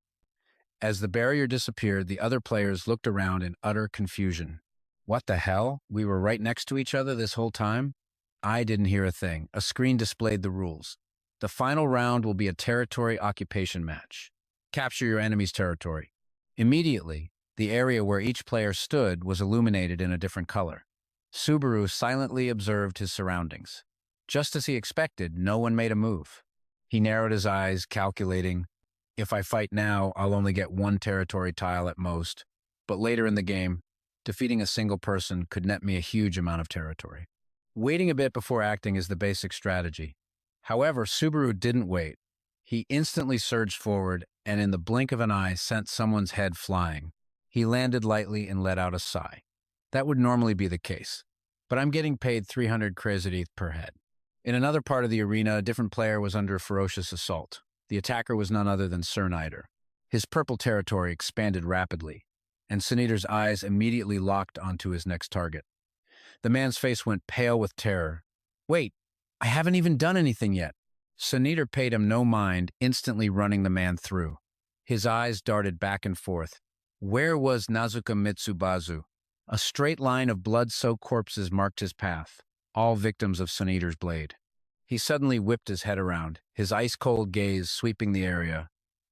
As the barrier disappeared, the other players looked around in utter confusion. What the hell? We were right next to each other this whole time? I didn't hear a thing. A screen displayed the rules. The final round will be a territory occupation match. Capture your enemy's territory. Immediately, the area where each player stood was illuminated in a different color. Subaru silently observed his surroundings. Just as he expected, no one made a move. He narrowed his eyes, calculating, if I fight now, I'll only get one territory tile at most, but later in the game, defeating a single person could net me a huge amount of territory. Waiting a bit before acting is the basic strategy. However, Subaru didn't wait. He instantly surged forward and in the blink of an eye sent someone's head flying. He landed lightly and let out a sigh. That would normally be the case, but I'm getting paid 300 crédits per head. In another part of the arena, a different player was under ferocious assault. The attacker was none other than Sir Nider. His purple territory expanded rapidly, and Sinider's eyes immediately locked onto his next target. The man's face went pale with terror. Wait, I haven't even done anything yet. Sinider paid him no mind, instantly running the man through. His eyes darted back and forth. Where was Nazuka Mitsubazu? A straight line of blood-soaked corpses marked his path, all victims of Sinider's blade. He suddenly whipped his head around, his ice-cold gaze sweeping the area.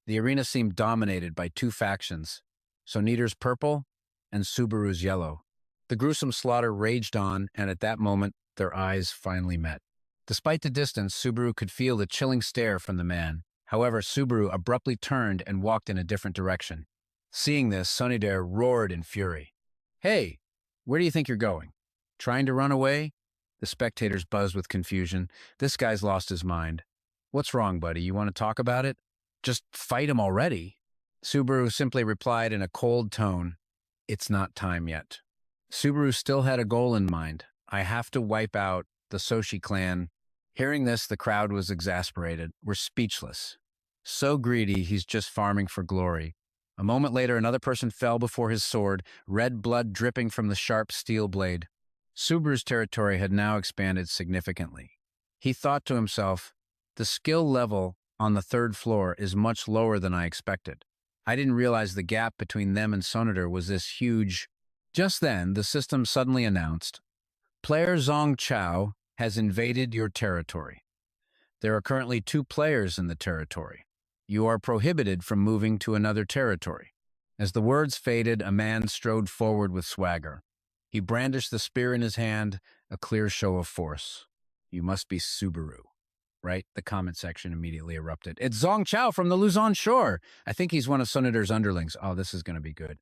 The arena seemed dominated by two factions, Sinider's purple and Subaru's yellow. The gruesome slaughter raged on, and at that moment, their eyes finally met. Despite the distance, Subaru could feel the chilling stare from the man. However, Subaru abruptly turned and walked in a different direction. Seeing this, Sinider roared in fury. Hey, where do you think you're going? Trying to run away? The spectators buzzed with confusion. This guy's lost his mind. What's wrong, buddy? You want to talk about it? Just fight him already. Subaru simply replied in a cold tone, It's not time yet. Subaru still had a goal in mind. I have to wipe out the Soshi clan. Hearing this, the crowd was exasperated. We're speechless. So greedy, he's just farming for glory. A moment later, another person fell before his sword, red blood dripping from the sharp steel blade. Subaru's territory had now expanded significantly. He thought to himself, the skill level on the third floor is much lower than I expected. I didn't realize the gap between them and Sonider was this huge. Just then, the system suddenly announced, Player Zong Chao has invaded your territory. There are currently 2 players in the territory. You are prohibited from moving to another territory. As the words faded, a man strode forward with swagger. He brandished the spear in his hand, a clear show of force. You must be Subaru, right? The comment section immediately erupted. It's Zong Chao from the Luzon shore. I think he's one of Sonider's underlings. Oh, this is going to be good.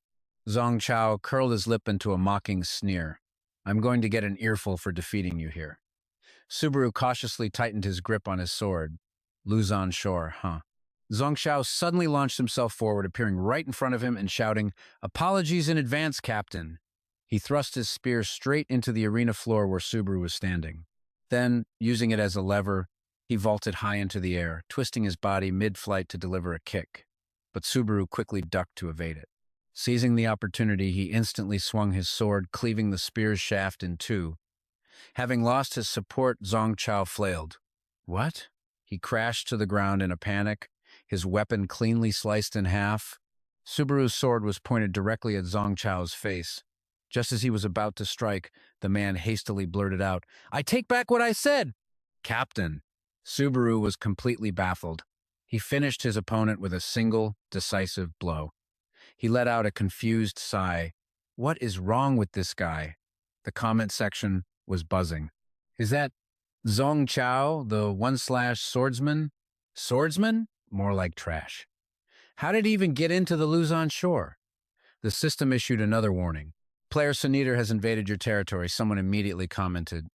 Zong Chao curled his lip into a mocking sneer. I'm going to get an earful for defeating you here. Subaru cautiously tightened his grip on his sword. Luzon shore, huh? Zong Chao suddenly launched himself forward, appearing right in front of him and shouting, Apologies in advance, Captain. He thrust his spear straight into the arena floor where Subaru was standing. Then, using it as a lever, he vaulted high into the air, twisting his body mid-flight to deliver a kick. But Subaru quickly ducked to evade it. Seizing the opportunity, he instantly swung his sword, cleaving the spear's shaft in two. Having lost his support, Zhong Chao flailed. What? He crashed to the ground in a panic, his weapon cleanly sliced in half. Subaru's sword was pointed directly at Zhong Chao's face. Just as he was about to strike, the man hastily blurted out, "I take back what I said!" "Captain!" Subaru was completely baffled. He finished his opponent with a single, decisive blow. He let out a confused sigh. What is wrong with this guy? The comment section was buzzing. Is that Zhong Chao, the one/swordsman? Swordsman? More like trash. How did he even get into the Luzon shore? The system issued another warning. Player Suniter has invaded your territory, someone immediately commented.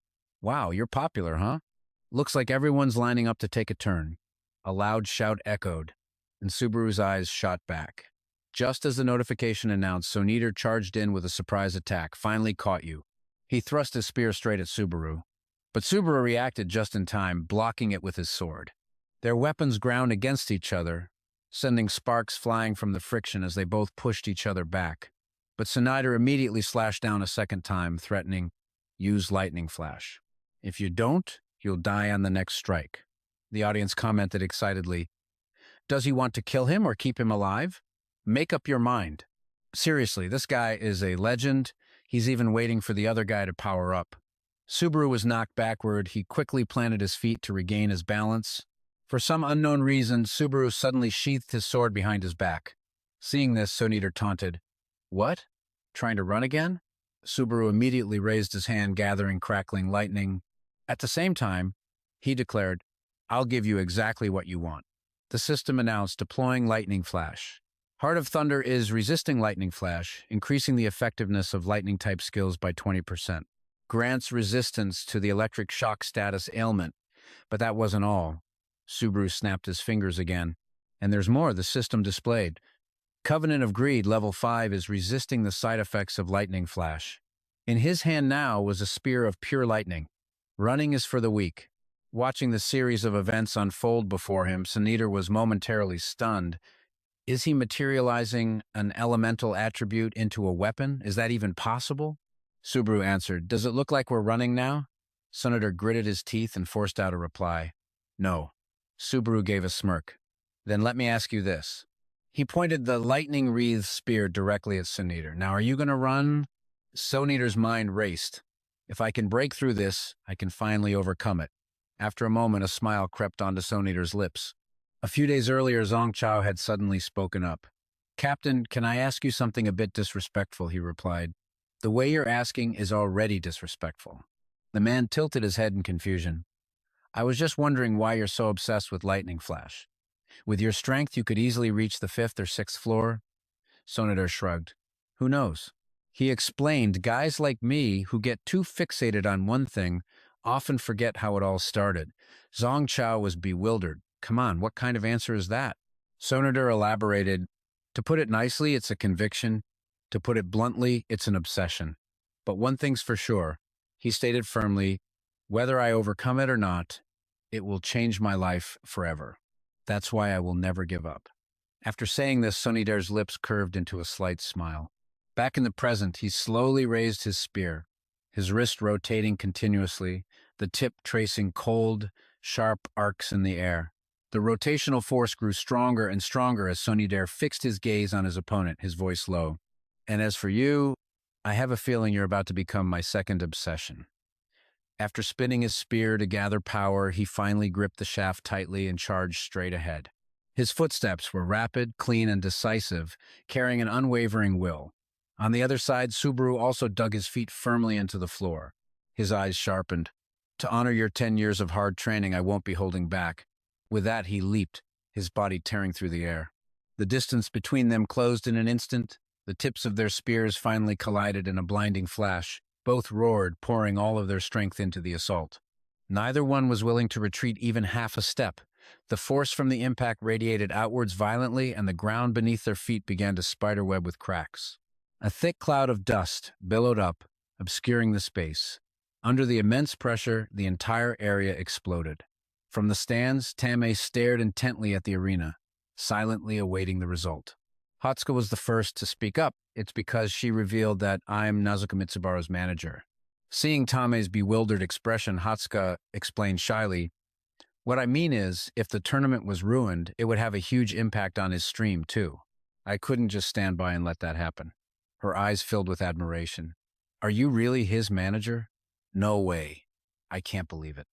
Wow, you're popular, huh? Looks like everyone's lining up to take a turn. A loud shout echoed, and Subaru's eyes shot back. Just as the notification announced, Suniter charged in with a surprise attack, finally caught you. He thrust his spear straight at Subaru. But Subaru reacted just in time, blocking it with his sword. Their weapons ground against each other, sending sparks flying from the friction as they both pushed each other back. But Suniter immediately slashed down a second time, threatening, use lightning flash. If you don't, you'll die on the next strike. The audience commented excitedly, does he want to kill him or keep him alive? Make up your mind. Seriously, this guy is a legend. He's even waiting for the other guy to power up. Subaru was knocked backward. He quickly planted his feet to regain his balance. For some unknown reason, Subaru suddenly sheathed his sword behind his back. Seeing this, Suniter taunted, what? Trying to run again? Subaru immediately raised his hand, gathering crackling lightning. At the same time, he declared, I'll give you exactly what you want. The system announced deploying lightning flash. Heart of Thunder is resisting lightning flash, increasing the effectiveness of lightning-type skills by 20%. Grants resistance to the electric shock status ailment. But that wasn't all. Subaru snapped his fingers again. And there's more the system displayed. Covenant of Greed, level 5, is resisting the side effects of lightning flash. In his hand now was a spear of pure lightning. Running is for the weak. Watching the series of events unfold before him, Suniter was momentarily stunned. Is he materializing an elemental attribute into a weapon? Is that even possible? Subaru answered, does it look like we're running now? Suniter gritted his teeth and forced out a reply. No. Subaru gave a smirk. Then let me ask you this. He pointed the lightning-wreathed spear directly at Suniter. Now, are you going to run? Suniter's mind raced. If I can break through this, I can finally overcome it. After a moment, a smile crept onto Suniter's lips. A few days earlier, Zhong Chao had suddenly spoken up. Captain, can I ask you something a bit disrespectful, he replied. The way you're asking is already disrespectful. The man tilted his head in confusion. I was just wondering why you're so obsessed with lightning flash. With your strength, you could easily reach the 5th or 6th floor. Suniter shrugged. Who knows? He explained, guys like me who get too fixated on one thing often forget how it all started. Zhong Chao was bewildered. Come on, what kind of answer is that? Suniter elaborated, to put it nicely, it's a conviction. To put it bluntly, it's an obsession. But one thing's for sure, he stated firmly, whether I overcome it or not, it will change my life forever. That's why I will never give up. After saying this, Suniter's lips curved into a slight smile. Back in the present, he slowly raised his spear, his wrist rotating continuously, the tip tracing cold, sharp arcs in the air. The rotational force grew stronger and stronger as Suniter fixed his gaze on his opponent, his voice low. And as for you, I have a feeling you're about to become my second obsession. After spinning his spear to gather power, he finally gripped the shaft tightly and charged straight ahead. His footsteps were rapid, clean, and decisive, carrying an unwavering will. On the other side, Subaru also dug his feet firmly into the floor. His eyes sharpened. To honor your 10 years of hard training, I won't be holding back. With that, he leaped, his body tearing through the air. The distance between them closed in an instant. The tips of their spears finally collided in a blinding flash. Both roared, pouring all of their strength into the assault. Neither one was willing to retreat even half a step. The force from the impact radiated outwards violently, and the ground beneath their feet began to spiderweb with cracks. A thick cloud of dust billowed up, obscuring the space. Under the immense pressure, the entire area exploded. From the stands, Tame stared intently at the arena, silently awaiting the result. Hatsuka was the first to speak up. It's because she revealed that I'm Narukami Subaru's manager. Seeing Tame's bewildered expression, Hatsuka explained shyly, "What I mean is, if the tournament was ruined, it would have a huge impact on his stream, too. I couldn't just stand by and let that happen." Her eyes filled with admiration. "Are you really his manager?" "No way. I can't believe it."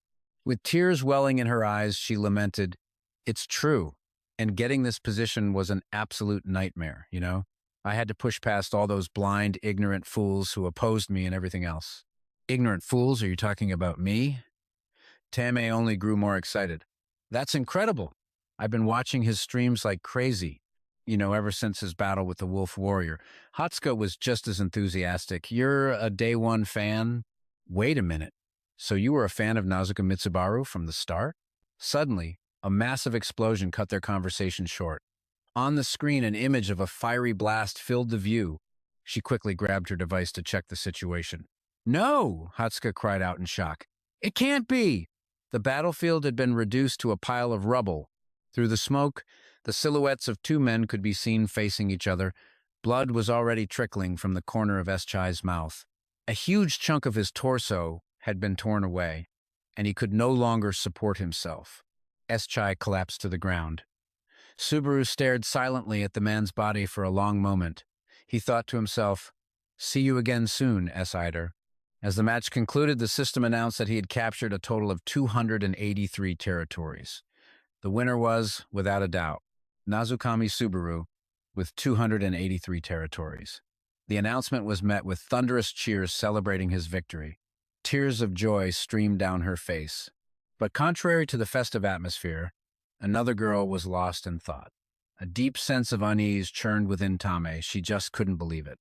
With tears welling in her eyes, she lamented, "It's true. And getting this position was an absolute nightmare, you know? I had to push past all those blind, ignorant fools who opposed me and everything else." "Ignorant fools? Are you talking about me?" Tame only grew more excited. "That's incredible. I've been watching his streams like crazy, ever since his battle with the Wolf Warrior." Hatsuka was just as enthusiastic. "You're a day one fan?" "Wait a minute. So you were a fan of Narukami Subaru from the start?" Suddenly, a massive explosion cut their conversation short. On the screen, an image of a fiery blast filled the view. She quickly grabbed her device to check the situation. "No!" Hatsuka cried out in shock. "It can't be!" The battlefield had been reduced to a pile of rubble. Through the smoke, the silhouettes of two men could be seen facing each other. Blood was already trickling from the corner of Eschai's mouth. A huge chunk of his torso had been torn away, and he could no longer support himself. Eschai collapsed to the ground. Subaru stared silently at the man's body for a long moment. He thought to himself, "See you again soon, S-Ider." As the match concluded, the system announced that he had captured a total of 283 territories. The winner was, without a doubt, Narukami Subaru, with 283 territories. The announcement was met with thunderous cheers celebrating his victory. Tears of joy streamed down her face. But contrary to the festive atmosphere, another girl was lost in thought. A deep sense of unease churned within Tame. She just couldn't believe it.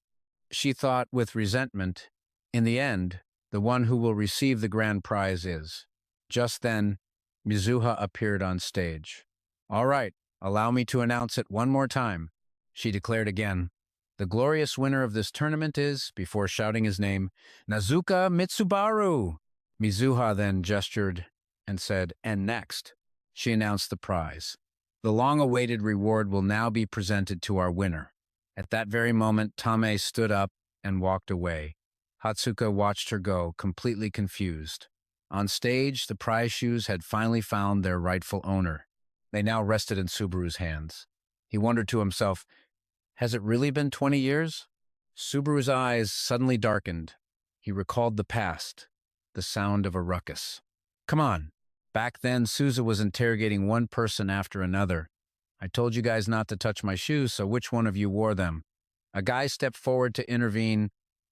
She thought with resentment, in the end, the one who will receive the grand prize is. Just then, Mizuha appeared on stage. "All right, allow me to announce it one more time," she declared again. "The glorious winner of this tournament is," before shouting his name, "Nazuka Mitsubaru." Mizuha then gestured and said, "And next," she announced the prize. "The long-awaited reward will now be presented to our winner." At that very moment, Tame stood up and walked away. Hatsuka watched her go, completely confused. On stage, the prize shoes had finally found their rightful owner. They now rested in Subaru's hands. He wondered to himself, has it really been 20 years? Subaru's eyes suddenly darkened. He recalled the past, the sound of a ruckus. "Come on." Back then, Souza was interrogating one person after another. "I told you guys not to touch my shoes, so which one of you wore them?" A guy stepped forward to intervene.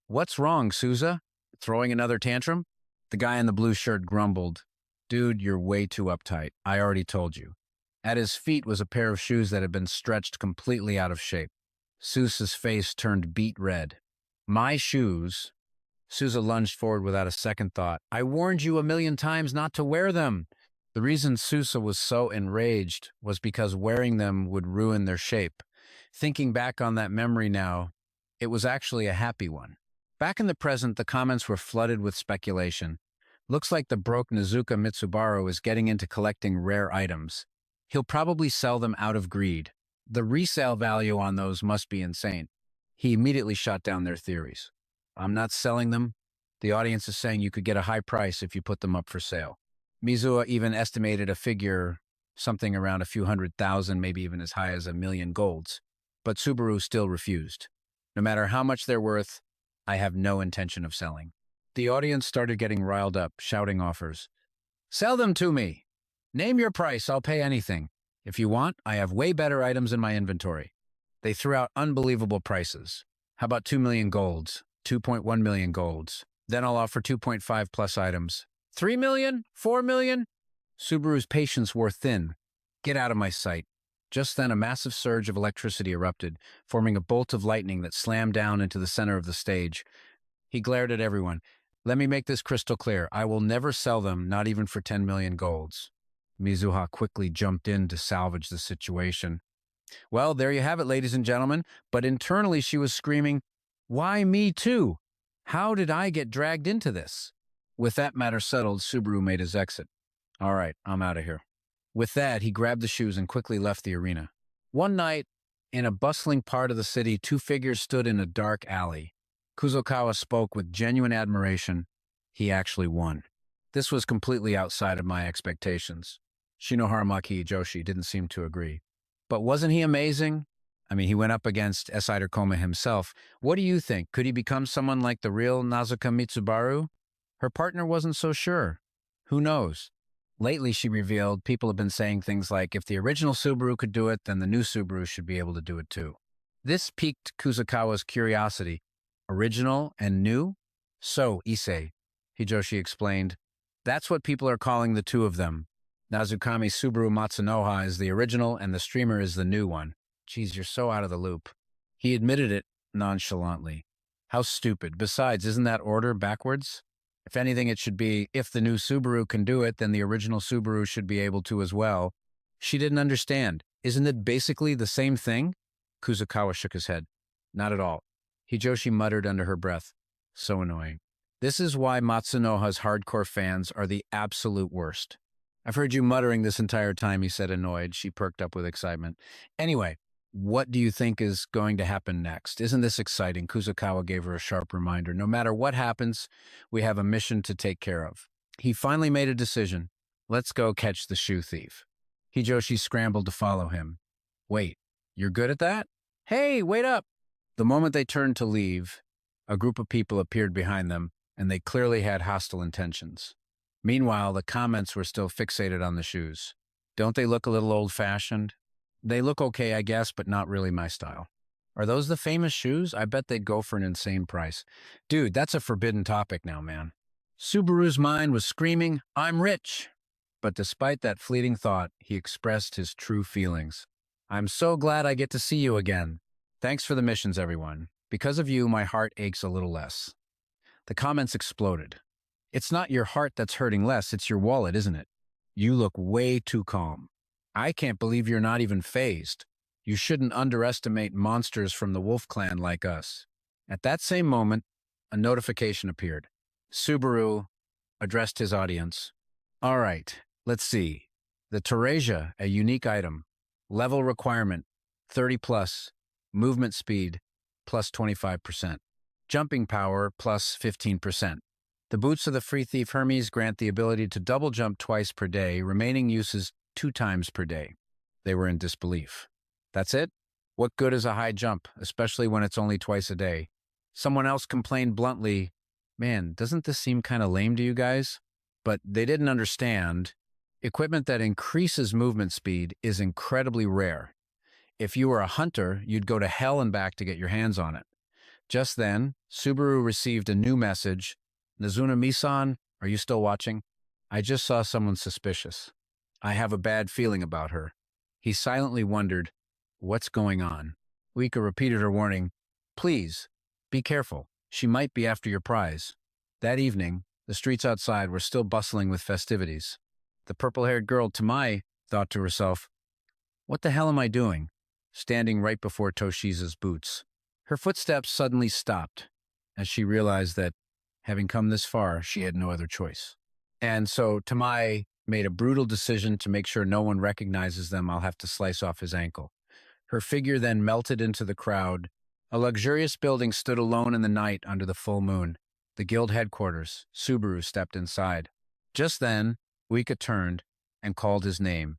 "What's wrong, Souza? Throwing another tantrum?" The guy in the blue shirt grumbled. "Dude, you're way too uptight. I already told you." At his feet was a pair of shoes that had been stretched completely out of shape. Sousa's face turned beet red. "My shoes?" Sousa lunged forward without a second thought. "I warned you a million times not to wear them." The reason Sousa was so enraged was because wearing them would ruin their shape. Thinking back on that memory now, it was actually a happy one. Back in the present, the comments were flooded with speculation. "Looks like the broke Nazuka Mitsubaru is getting into collecting rare items. He'll probably sell them out of greed. The resale value on those must be insane." He immediately shot down their theories. "I'm not selling them. The audience is saying you could get a high price if you put them up for sale." Mizuha even estimated a figure, something around a few 100,000, maybe even as high as 1,000,000 golds. But Subaru still refused. "No matter how much they're worth, I have no intention of selling." The audience started getting riled up, shouting offers. "Sell them to me! Name your price, I'll pay anything. If you want, I have way better items in my inventory." They threw out unbelievable prices. "How about 2,000,000 golds? 2.1 million golds. Then I'll offer 2.5 plus items. 3 million? 4 million? Subaru's patience wore thin. "Get out of my sight." Just then, a massive surge of electricity erupted, forming a bolt of lightning that slammed down into the center of the stage. He glared at everyone. "Let me make this crystal clear. I will never sell them, not even for 10 million golds. Mizuha quickly jumped in to salvage the situation. Well, there you have it, ladies and gentlemen. But internally, she was screaming, "Why me too? How did I get dragged into this?" With that matter settled, Subaru made his exit. All right, I'm out of here. With that, he grabbed the shoes and quickly left the arena. One night, in a bustling part of the city, two figures stood in a dark alley. Kuzukawa spoke with genuine admiration. He actually won. This was completely outside of my expectations. Shinohara Maki Joshi didn't seem to agree. But wasn't he amazing? I mean, he went up against Esider Koma himself. What do you think? Could he become someone like the real Narukami Subaru? Her partner wasn't so sure. Who knows? Lately, she revealed, people have been saying things like, if the original Subaru could do it, then the new Subaru should be able to do it too. This piqued Kuzukawa's curiosity. Original and new? So, Issei, Hijoshi explained, that's what people are calling the two of them. Narukami Subaru Matsunoha is the original and the streamer is the new one. Geez, you're so out of the loop. He admitted it nonchalantly. How stupid. Besides, isn't that order backwards? If anything, it should be, if the new Subaru can do it, then the original Subaru should be able to as well. She didn't understand. Isn't it basically the same thing? Kuzukawa shook his head. Not at all. Hijoshi muttered under her breath. So annoying. This is why Matsunoha's hardcore fans are the absolute worst. I've heard you muttering this entire time, he said, annoyed. She perked up with excitement. Anyway, what do you think is going to happen next? Isn't this exciting? Kuzukawa gave her a sharp reminder. No matter what happens, we have a mission to take care of. He finally made a decision. Let's go catch the shoe thief. Hijoshi scrambled to follow him. Wait, you're good at that? Hey, wait up! The moment they turned to leave, a group of people appeared behind them, and they clearly had hostile intentions. Meanwhile, the comments were still fixated on the shoes. Don't they look a little old-fashioned? They look okay, I guess, but not really my style. Are those the famous shoes? I bet they'd go for an insane price. Dude, that's a forbidden topic now, man. Subaru's mind was screaming, I'm rich! But despite that fleeting thought, he expressed his true feelings. I'm so glad I get to see you again. Thanks for the missions, everyone. Because of you, my heart aches a little less. The comments exploded. It's not your heart that's hurting less, it's your wallet, isn't it? You look way too calm. I can't believe you're not even fazed. You shouldn't underestimate monsters from the Wolf Clan like us. At that same moment, a notification appeared. Subaru addressed his audience. All right, let's see. The Teresia, a unique item. Level requirement, 30 plus. Movement speed, plus 25%. Jumping power, plus 15%. The boots of the Free Thief Hermes grant the ability to double jump twice per day, remaining uses 2 times per day. They were in disbelief. That's it? What good is a high jump, especially when it's only twice a day? Someone else complained bluntly, man, doesn't this seem kind of lame to you guys? But they didn't understand. Equipment that increases movement speed is incredibly rare. If you were a hunter, you'd go to hell and back to get your hands on it. Just then, Subaru received a new message. Nazuna-misan, are you still watching? I just saw someone suspicious. I have a bad feeling about her. He silently wondered, what's going on? Uika repeated her warning, please, be careful. She might be after your prize. That evening, the streets outside were still bustling with festivities. The purple-haired girl, Tamai, thought to herself, what the hell am I doing? Standing right before Toshiza's boots. Her footsteps suddenly stopped, as she realized that, having come this far, she had no other choice. And so Tamai made a brutal decision to make sure no one recognizes them. I'll have to slice off his ankle. Her figure then melted into the crowd. A luxurious building stood alone in the night under the full moon. The guild headquarters. Subaru stepped inside. Just then, Uika turned and called his name.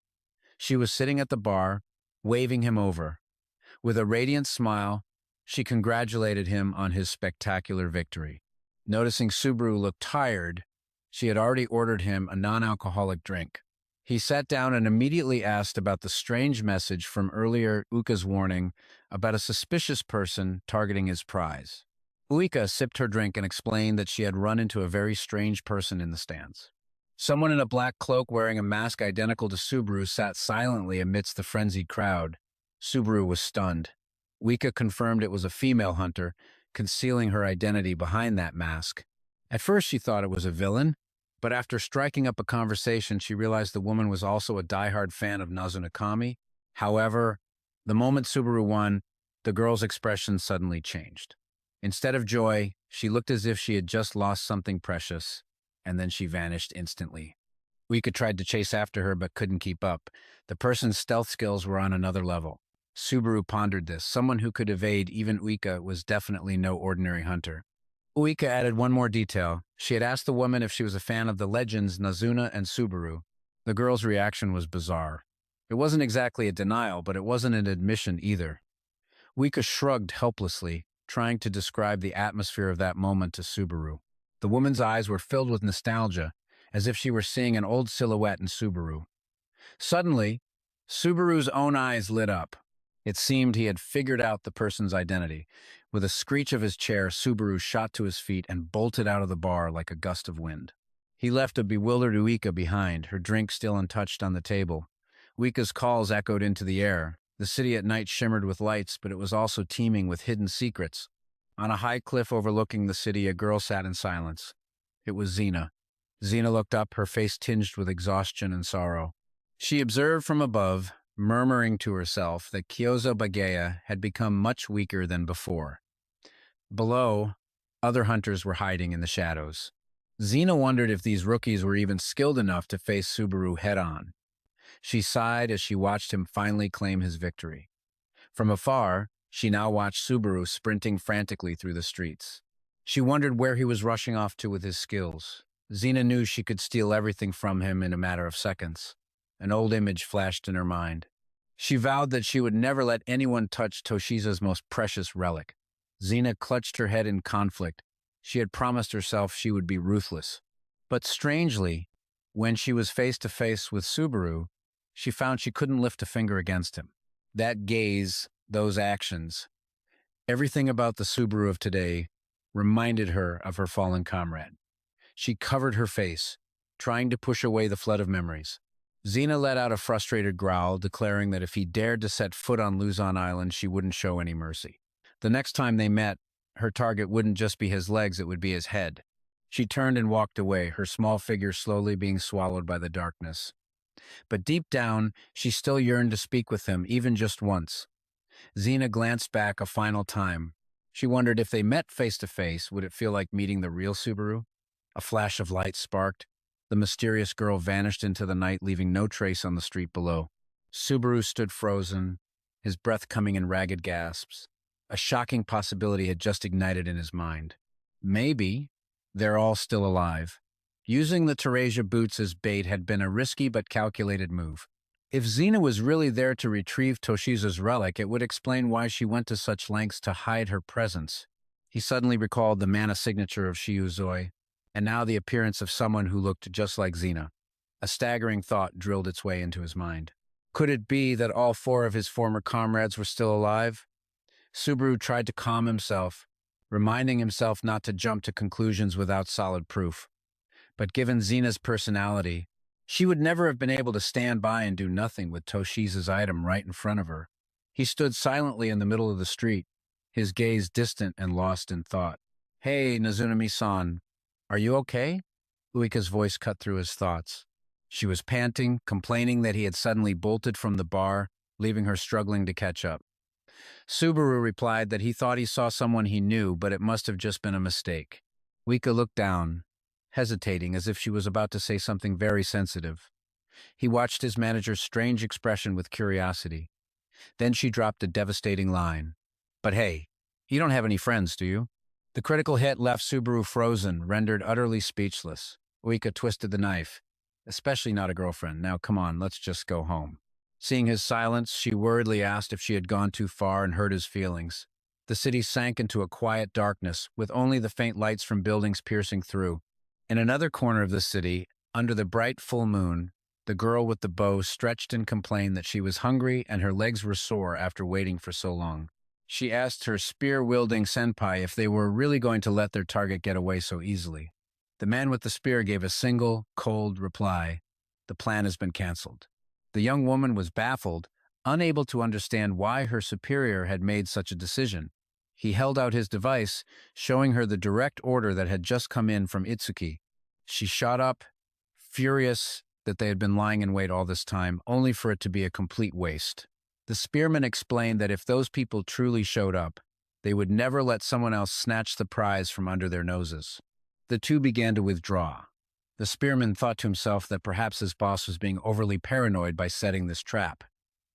She was sitting at the bar, waving him over. With a radiant smile, she congratulated him on his spectacular victory. Noticing Subaru looked tired, she had already ordered him a non-alcoholic drink. He sat down and immediately asked about the strange message from earlier Uika's warning about a suspicious person targeting his prize. Uika sipped her drink and explained that she had run into a very strange person in the stands. Someone in a black cloak wearing a mask identical to Subaru sat silently amidst the frenzied crowd. Subaru was stunned. Uika confirmed it was a female hunter, concealing her identity behind that mask. At first she thought it was a villain, but after striking up a conversation, she realized the woman was also a diehard fan of Nazunakami. However, the moment Subaru won, the girl's expression suddenly changed. Instead of joy, she looked as if she had just lost something precious. and then she vanished instantly. Uika tried to chase after her but couldn't keep up. The person's stealth skills were on another level. Subaru pondered this. Someone who could evade even Uika was definitely no ordinary hunter. Uika added one more detail. She had asked the woman if she was a fan of the legends Nazuna and Subaru. The girl's reaction was bizarre. It wasn't exactly a denial, but it wasn't an admission either. Uika shrugged helplessly, trying to describe the atmosphere of that moment to Subaru. The woman's eyes were filled with nostalgia, as if she were seeing an old silhouette in Subaru. Suddenly, Subaru's own eyes lit up. It seemed he had figured out the person's identity. With a screech of his chair, Subaru shot to his feet and bolted out of the bar like a gust of wind. He left a bewildered Uika behind, her drink still untouched on the table. Uika's calls echoed into the air. The city at night shimmered with lights, but it was also teeming with hidden secrets. On a high cliff overlooking the city, a girl sat in silence. It was Xena. Xena looked up, her face tinged with exhaustion and sorrow. She observed from above, murmuring to herself that Kiyozo Bagaya had become much weaker than before. Below, other hunters were hiding in the shadows. Xena wondered if these rookies were even skilled enough to face Subaru head-on. She sighed as she watched him finally claim his victory. From afar, she now watched Subaru sprinting frantically through the streets. She wondered where he was rushing off to with his skills. Xena knew she could steal everything from him in a matter of seconds. An old image flashed in her mind. She vowed that she would never let anyone touch Toshiza's most precious relic. Xena clutched her head in conflict. She had promised herself she would be ruthless. But strangely, when she was face to face with Subaru, she found she couldn't lift a finger against him. That gaze, those actions, everything about the Subaru of today reminded her of her fallen comrade. She covered her face, trying to push away the flood of memories. Xena let out a frustrated growl, declaring that if he dared to set foot on Luzon Island, she wouldn't show any mercy. The next time they met, her target wouldn't just be his legs, it would be his head. She turned and walked away, her small figure slowly being swallowed by the darkness. But deep down, she still yearned to speak with him, even just once. Xena glanced back a final time. She wondered if they met face to face, would it feel like meeting the real Subaru? A flash of light sparked. The mysterious girl vanished into the night, leaving no trace on the street below. Subaru stood frozen, his breath coming in ragged gasps. A shocking possibility had just ignited in his mind. Maybe they're all still alive. Using the Teresia boots as bait had been a risky but calculated move. If Xena was really there to retrieve Toshiza's relic, it would explain why she went to such lengths to hide her presence. He suddenly recalled the mana signature of Shiuzoi, and now the appearance of someone who looked just like Xena. A staggering thought drilled its way into his mind. Could it be that all four of his former comrades were still alive? Subaru tried to calm himself, reminding himself not to jump to conclusions without solid proof. But given Xena's personality, she would never have been able to stand by and do nothing with Toshiza's item right in front of her. He stood silently in the middle of the street, his gaze distant and lost in thought. "Hey, Nazunami-san, are you okay?" Uika's voice cut through his thoughts. She was panting, complaining that he had suddenly bolted from the bar, leaving her struggling to catch up. Subaru replied that he thought he saw someone he knew, but it must have just been a mistake. Uika looked down, hesitating as if she was about to say something very sensitive. He watched his manager's strange expression with curiosity. Then she dropped a devastating line. "But hey, you don't have any friends, do you?" The critical hit left Subaru frozen, rendered utterly speechless. Uika twisted the knife. "Especially not a girlfriend. Now come on, let's just go home." Seeing his silence, she worriedly asked if she had gone too far and hurt his feelings. The city sank into a quiet darkness, with only the faint lights from buildings piercing through. In another corner of the city, under the bright full moon, the girl with the bow stretched and complained that she was hungry and her legs were sore after waiting for so long. She asked her spear-wielding senpai if they were really going to let their target get away so easily. The man with the spear gave a single, cold reply. "The plan has been canceled." The young woman was baffled, unable to understand why her superior had made such a decision. He held out his device, showing her the direct order that had just come in from Itsuki. She shot up, furious that they had been lying in wait all this time, only for it to be a complete waste. The spearman explained that if those people truly showed up, they would never let someone else snatch the prize from under their noses. The two began to withdraw. The spearman thought to himself that perhaps his boss was being overly paranoid by setting this trap.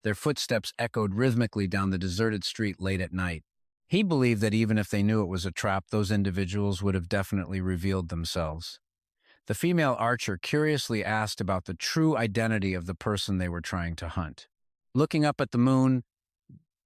Their footsteps echoed rhythmically down the deserted street late at night. He believed that even if they knew it was a trap, those individuals would have definitely revealed themselves. The female archer curiously asked about the true identity of the person they were trying to hunt. Looking up at the moon,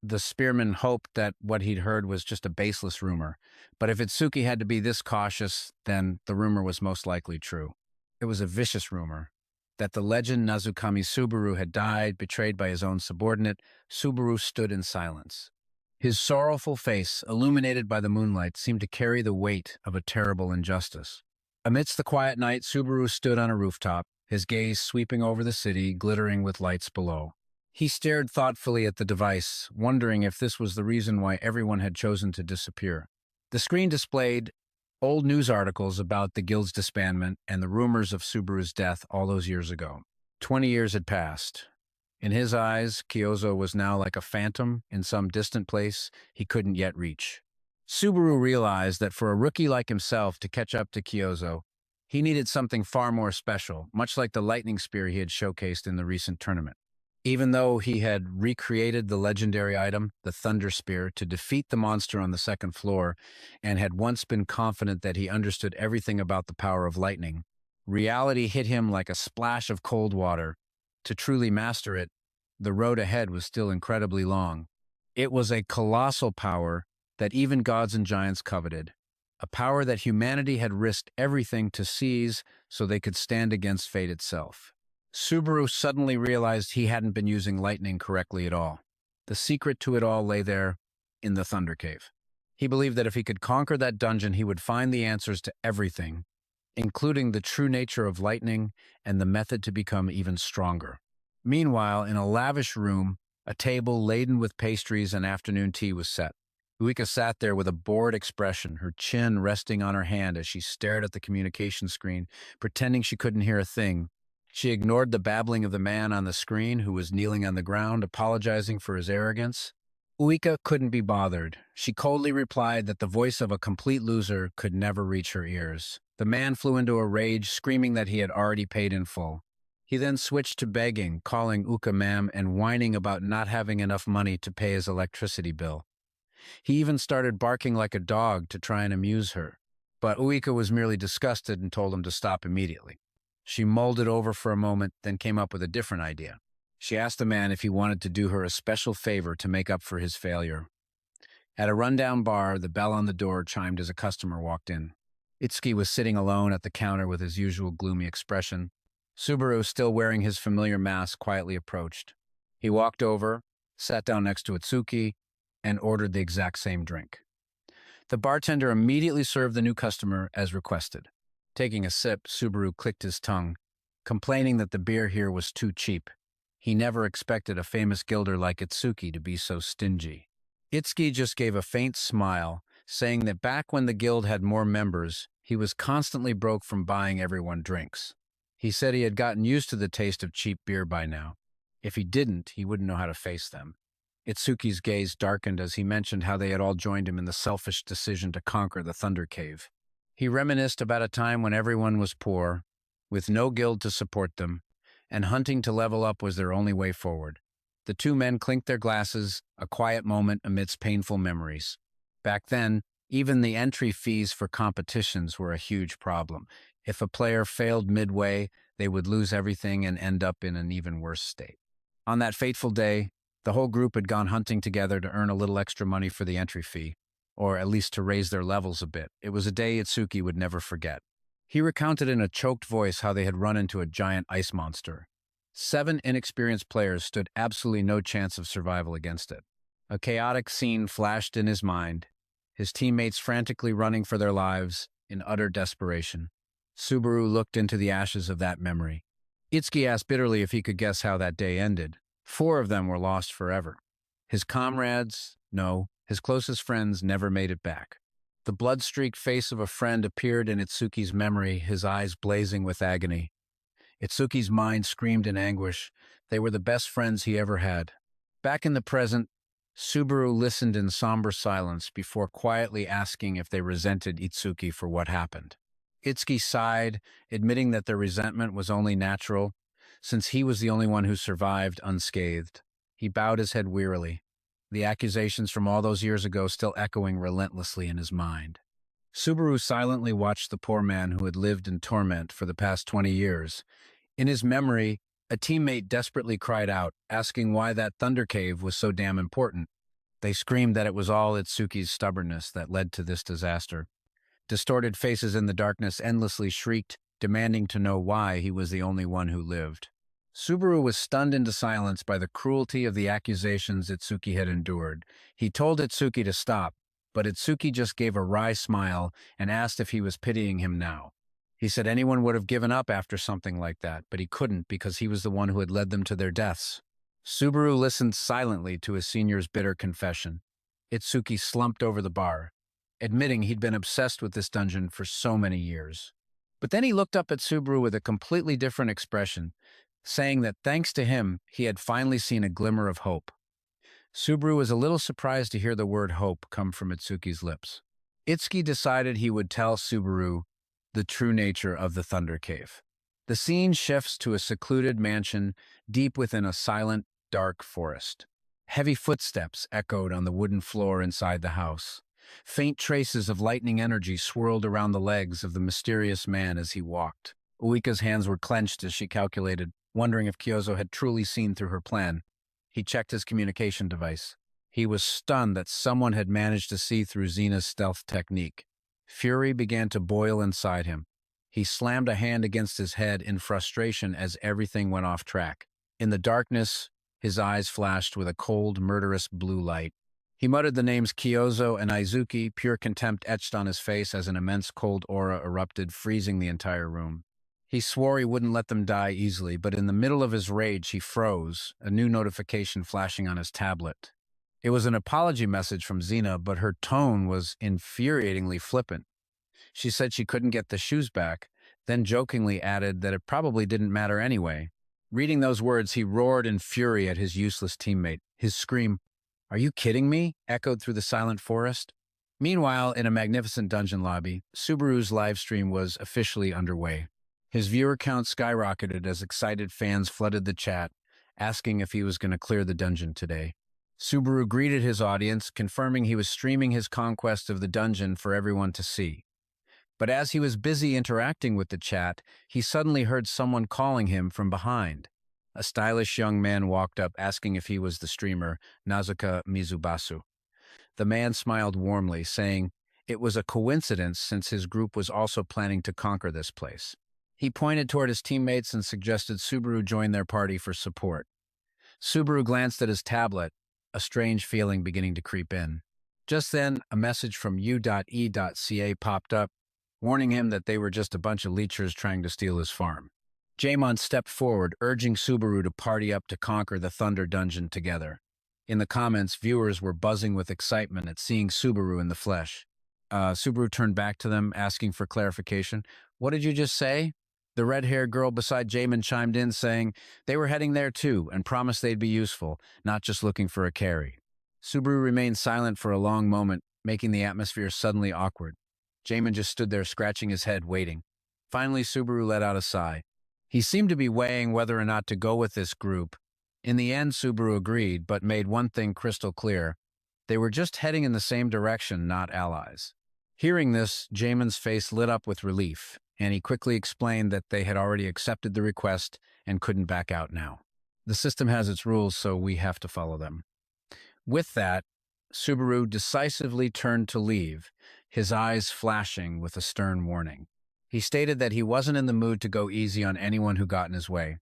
the spearman hoped that what he'd heard was just a baseless rumor. But if Itsuki had to be this cautious, then the rumor was most likely true. It was a vicious rumor that the legend Narukami Subaru had died, betrayed by his own subordinate. Subaru stood in silence. His sorrowful face, illuminated by the moonlight, seemed to carry the weight of a terrible injustice. Amidst the quiet night, Subaru stood on a rooftop, his gaze sweeping over the city, glittering with lights below. He stared thoughtfully at the device, wondering if this was the reason why everyone had chosen to disappear. The screen displayed old news articles about the guild's disbandment and the rumors of Subaru's death all those years ago. 20 years had passed. In his eyes, Kiyozo was now like a phantom in some distant place he couldn't yet reach. Subaru realized that for a rookie like himself to catch up to Kiyozo, he needed something far more special, much like the lightning spear he had showcased in the recent tournament. Even though he had recreated the legendary item, the Thunder Spear, to defeat the monster on the second floor, and had once been confident that he understood everything about the power of lightning, reality hit him like a splash of cold water. To truly master it, the road ahead was still incredibly long. It was a colossal power that even gods and giants coveted, a power that humanity had risked everything to seize so they could stand against fate itself. Subaru suddenly realized he hadn't been using lightning correctly at all. The secret to it all lay there in the Thunder Cave. He believed that if he could conquer that dungeon, he would find the answers to everything, including the true nature of lightning and the method to become even stronger. Meanwhile, in a lavish room, a table laden with pastries and afternoon tea was set. Uika sat there with a bored expression, her chin resting on her hand as she stared at the communication screen, pretending she couldn't hear a thing. She ignored the babbling of the man on the screen, who was kneeling on the ground, apologizing for his arrogance. Uika couldn't be bothered. She coldly replied that the voice of a complete loser could never reach her ears. The man flew into a rage, screaming that he had already paid in full. He then switched to begging, calling Uika ma'am, and whining about not having enough money to pay his electricity bill. He even started barking like a dog to try and amuse her. But Uika was merely disgusted and told him to stop immediately. She mulled it over for a moment, then came up with a different idea. She asked the man if he wanted to do her a special favor to make up for his failure. At a rundown bar, the bell on the door chimed as a customer walked in. Itsuki was sitting alone at the counter with his usual gloomy expression. Subaru, still wearing his familiar mask, quietly approached. He walked over, sat down next to Itsuki, and ordered the exact same drink. The bartender immediately served the new customer as requested. Taking a sip, Subaru clicked his tongue, complaining that the beer here was too cheap. He never expected a famous guilder like Itsuki to be so stingy. Itsuki just gave a faint smile, saying that back when the guild had more members, he was constantly broke from buying everyone drinks. He said he had gotten used to the taste of cheap beer by now. If he didn't, he wouldn't know how to face them. Itsuki's gaze darkened as he mentioned how they had all joined him in the selfish decision to conquer the Thunder Cave. He reminisced about a time when everyone was poor, with no guild to support them, and hunting to level up was their only way forward. The two men clinked their glasses, a quiet moment amidst painful memories. Back then, even the entry fees for competitions were a huge problem. If a player failed midway, they would lose everything and end up in an even worse state. On that fateful day, the whole group had gone hunting together to earn a little extra money for the entry fee, or at least to raise their levels a bit. It was a day Itsuki would never forget. He recounted in a choked voice how they had run into a giant ice monster. 7 inexperienced players stood absolutely no chance of survival against it. A chaotic scene flashed in his mind, his teammates frantically running for their lives in utter desperation. Subaru looked into the ashes of that memory. Itsuki asked bitterly if he could guess how that day ended. 4 of them were lost forever. His comrades, no, his closest friends never made it back. The blood-streaked face of a friend appeared in Itsuki's memory, his eyes blazing with agony. Itsuki's mind screamed in anguish. They were the best friends he ever had. Back in the present, Subaru listened in somber silence before quietly asking if they resented Itsuki for what happened. Itsuki sighed, admitting that their resentment was only natural, since he was the only one who survived unscathed. He bowed his head wearily, the accusations from all those years ago still echoing relentlessly in his mind. Subaru silently watched the poor man who had lived in torment for the past 20 years. In his memory, a teammate desperately cried out, asking why that thunder cave was so damn important. They screamed that it was all Itsuki's stubbornness that led to this disaster. Distorted faces in the darkness endlessly shrieked, demanding to know why he was the only one who lived. Subaru was stunned into silence by the cruelty of the accusations Itsuki had endured. He told Itsuki to stop, but Itsuki just gave a wry smile and asked if he was pitying him now. He said anyone would have given up after something like that, but he couldn't because he was the one who had led them to their deaths. Subaru listened silently to his senior's bitter confession. Itsuki slumped over the bar, admitting he'd been obsessed with this dungeon for so many years. But then he looked up at Subaru with a completely different expression, saying that thanks to him, he had finally seen a glimmer of hope. Subaru was a little surprised to hear the word hope come from Itsuki's lips. Itsuki decided he would tell Subaru the true nature of the Thunder Cave. The scene shifts to a secluded mansion deep within a silent, dark forest. Heavy footsteps echoed on the wooden floor inside the house. Faint traces of lightning energy swirled around the legs of the mysterious man as he walked. Uika's hands were clenched as she calculated, wondering if Kiyozo had truly seen through her plan. He checked his communication device. He was stunned that someone had managed to see through Zena's stealth technique. Fury began to boil inside him. He slammed a hand against his head in frustration as everything went off track. In the darkness, his eyes flashed with a cold, murderous blue light. He muttered the names Kiyozo and Izuki, pure contempt etched on his face as an immense cold aura erupted, freezing the entire room. He swore he wouldn't let them die easily, but in the middle of his rage, he froze, a new notification flashing on his tablet. It was an apology message from Zena, but her tone was infuriatingly flippant. She said she couldn't get the shoes back, then jokingly added that it probably didn't matter anyway. Reading those words, he roared in fury at his useless teammate. His scream, "Are you kidding me?" echoed through the silent forest. Meanwhile, in a magnificent dungeon lobby, Subaru's live stream was officially underway. His viewer count skyrocketed as excited fans flooded the chat, asking if he was going to clear the dungeon today. Subaru greeted his audience, confirming he was streaming his conquest of the dungeon for everyone to see. But as he was busy interacting with the chat, he suddenly heard someone calling him from behind. A stylish young man walked up, asking if he was the streamer, Narukami Subaru. The man smiled warmly, saying it was a coincidence since his group was also planning to conquer this place. He pointed toward his teammates and suggested Subaru join their party for support. Subaru glanced at his tablet, a strange feeling beginning to creep in. Just then, a message from U.E.ca popped up, warning him that they were just a bunch of leechers trying to steal his farm. Jaemon stepped forward, urging Subaru to party up to conquer the Thunder Dungeon together. In the comments, viewers were buzzing with excitement at seeing Subaru in the flesh. Subaru turned back to them, asking for clarification. "What did you just say?" The red-haired girl beside Jaemon chimed in, saying they were heading there too and promised they'd be useful, not just looking for a carry. Subaru remained silent for a long moment, making the atmosphere suddenly awkward. Jaemon just stood there scratching his head, waiting. Finally, Subaru let out a sigh. He seemed to be weighing whether or not to go with this group. In the end, Subaru agreed, but made one thing crystal clear. They were just heading in the same direction, not allies. Hearing this, Jaemon's face lit up with relief, and he quickly explained that they had already accepted the request and couldn't back out now. The system has its rules, so we have to follow them. With that, Subaru decisively turned to leave, his eyes flashing with a stern warning. He stated that he wasn't in the mood to go easy on anyone who got in his way.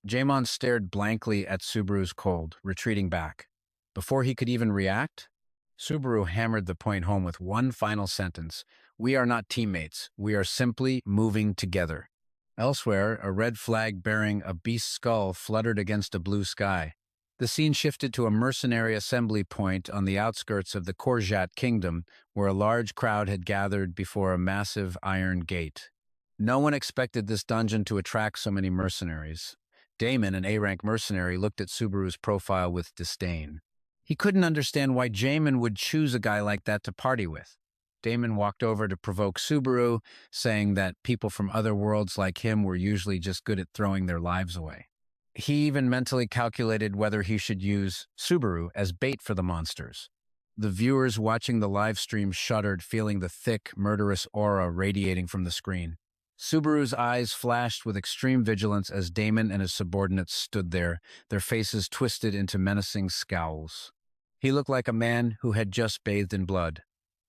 Jaemon stared blankly at Subaru's cold, retreating back. Before he could even react, Subaru hammered the point home with one final sentence. "We are not teammates. We are simply moving together." Elsewhere, a red flag bearing a beast skull fluttered against a blue sky. The scene shifted to a mercenary assembly point on the outskirts of the Courgette Kingdom, where a large crowd had gathered before a massive iron gate. No one expected this dungeon to attract so many mercenaries. Damon, an A-rank mercenary, looked at Subaru's profile with disdain. He couldn't understand why Jaemon would choose a guy like that to party with. Damon walked over to provoke Subaru, saying that people from other worlds like him were usually just good at throwing their lives away. He even mentally calculated whether he should use Subaru as bait for the monsters. The viewers watching the live stream shuddered, feeling the thick, murderous aura radiating from the screen. Subaru's eyes flashed with extreme vigilance as Damon and his subordinates stood there, their faces twisted into menacing scowls. He looked like a man who had just bathed in blood.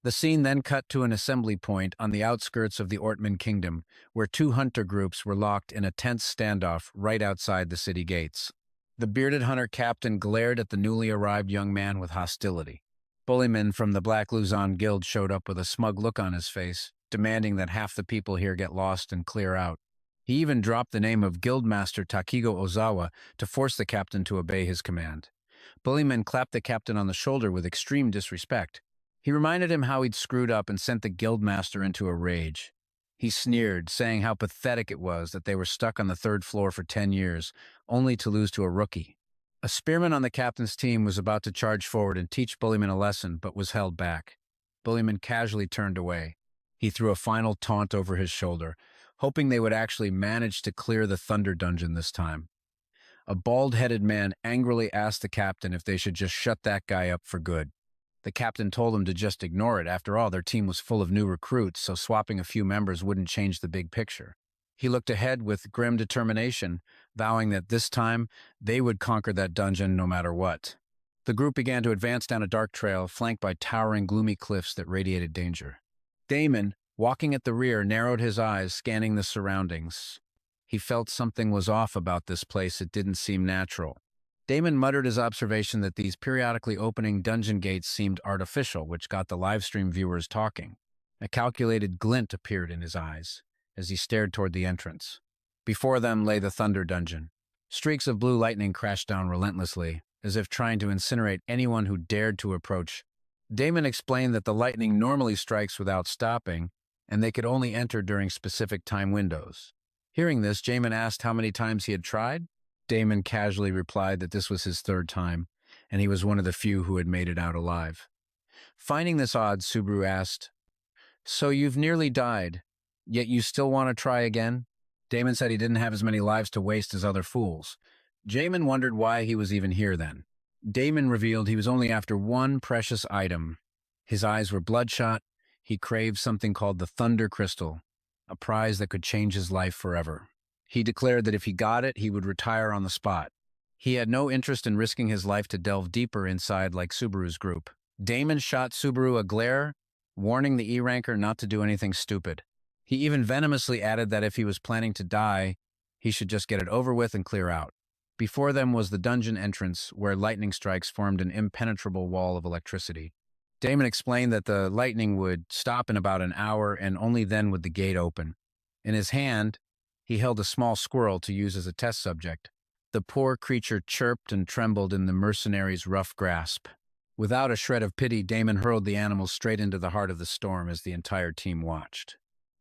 The scene then cut to an assembly point on the outskirts of the Ortman Kingdom, where two hunter groups were locked in a tense standoff right outside the city gates. The bearded hunter captain glared at the newly arrived young man with hostility. Bullyman from the Black Luzon Guild showed up with a smug look on his face, demanding that half the people here get lost and clear out. He even dropped the name of Guildmaster Takigo Ozawa to force the captain to obey his command. Bullyman clapped the captain on the shoulder with extreme disrespect. He reminded him how he'd screwed up and sent the guildmaster into a rage. He sneered, saying how pathetic it was that they were stuck on the third floor for 10 years, only to lose to a rookie. A spearman on the captain's team was about to charge forward and teach Bullyman a lesson, but was held back. Bullyman casually turned away. He threw a final taunt over his shoulder, hoping they would actually manage to clear the Thunder Dungeon this time. A bald-headed man angrily asked the captain if they should just shut that guy up for good. The captain told him to just ignore it. After all, their team was full of new recruits, so swapping a few members wouldn't change the big picture. He looked ahead with grim determination, vowing that this time they would conquer that dungeon no matter what. The group began to advance down a dark trail, flanked by towering, gloomy cliffs that radiated danger. Damon, walking at the rear, narrowed his eyes, scanning the surroundings. He felt something was off about this place. It didn't seem natural. Damon muttered his observation that these periodically opening dungeon gates seemed artificial, which got the livestream viewers talking. A calculated glint appeared in his eyes as he stared toward the entrance. Before them lay the Thunder Dungeon. Streaks of blue lightning crashed down relentlessly, as if trying to incinerate anyone who dared to approach. Damon explained that the lightning normally strikes without stopping, and they could only enter during specific time windows. Hearing this, Damon asked how many times he had tried. Damon casually replied that this was his third time, and he was one of the few who had made it out alive. Finding this odd, Subaru asked, "So you've nearly died, yet you still want to try again?" Damon said he didn't have as many lives to waste as other fools. Damon wondered why he was even here then. Damon revealed he was only after one precious item. His eyes were bloodshot. He craved something called the Thunder Crystal, a prize that could change his life forever. He declared that if he got it, he would retire on the spot. He had no interest in risking his life to delve deeper inside like Subaru's group. Damon shot Subaru a glare, warning the E-ranker not to do anything stupid. He even venomously added that if he was planning to die, he should just get it over with and clear out. Before them was the dungeon entrance, where lightning strikes formed an impenetrable wall of electricity. Damon explained that the lightning would stop in about an hour, and only then would the gate open. In his hand, he held a small squirrel to use as a test subject. The poor creature chirped and trembled in the mercenary's rough grasp. Without a shred of pity, Damon hurled the animal straight into the heart of the storm as the entire team watched.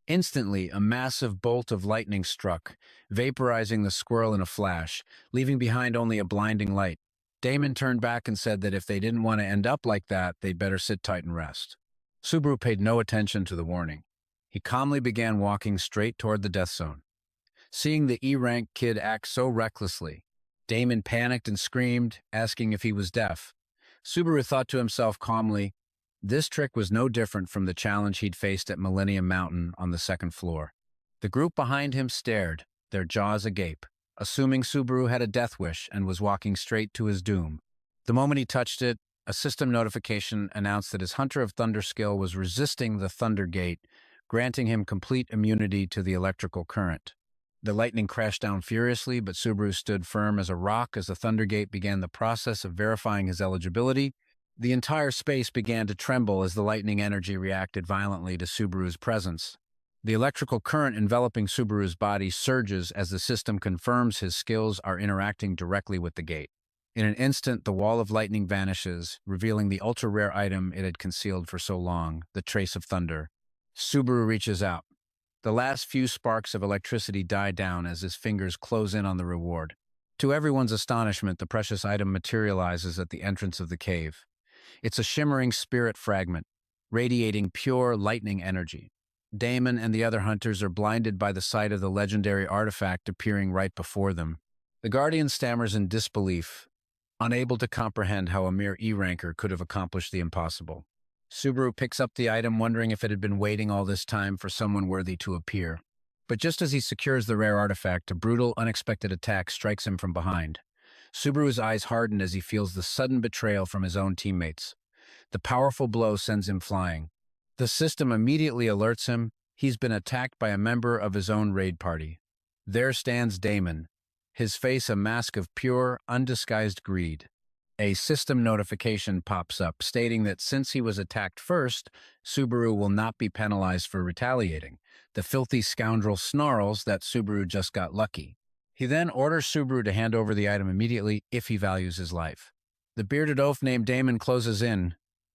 Instantly, a massive bolt of lightning struck, vaporizing the squirrel in a flash, leaving behind only a blinding light. Damon turned back and said that if they didn't want to end up like that, they'd better sit tight and rest. Subaru paid no attention to the warning. He calmly began walking straight toward the death zone. Seeing the E-rank kid act so recklessly, Damon panicked and screamed, asking if he was deaf. Subaru thought to himself calmly, this trick was no different from the challenge he'd faced at Millennium Mountain on the second floor. The group behind him stared, their jaws agape, assuming Subaru had a death wish and was walking straight to his doom. The moment he touched it, a system notification announced that his Hunter of Thunder skill was resisting the Thunder Gate, granting him complete immunity to the electrical current. The lightning crashed down furiously, but Subaru stood firm as a rock as the Thunder Gate began the process of verifying his eligibility. The entire space began to tremble as the lightning energy reacted violently to Subaru's presence. The electrical current enveloping Subaru's body surges as the system confirms his skills are interacting directly with the gate. In an instant, the wall of lightning vanishes, revealing the ultra-rare item it had concealed for so long, the Trace of Thunder. Subaru reaches out. The last few sparks of electricity die down as his fingers close in on the reward. To everyone's astonishment, the precious item materializes at the entrance of the cave. It's a shimmering spirit fragment. radiating pure lightning energy. Damon and the other hunters are blinded by the sight of the legendary artifact appearing right before them. The Guardian stammers in disbelief, unable to comprehend how a mere E-ranker could have accomplished the impossible. Subaru picks up the item, wondering if it had been waiting all this time for someone worthy to appear. But just as he secures the rare artifact, a brutal, unexpected attack strikes him from behind. Subaru's eyes harden as he feels the sudden betrayal from his own teammates. The powerful blow sends him flying. The system immediately alerts him he's been attacked by a member of his own raid party. There stands Damon, his face a mask of pure, undisguised greed. A system notification pops up stating that since he was attacked first, Subaru will not be penalized for retaliating. The filthy scoundrel snarls that Subaru just got lucky. He then orders Subaru to hand over the item immediately if he values his life. The bearded oaf named Damon closes in,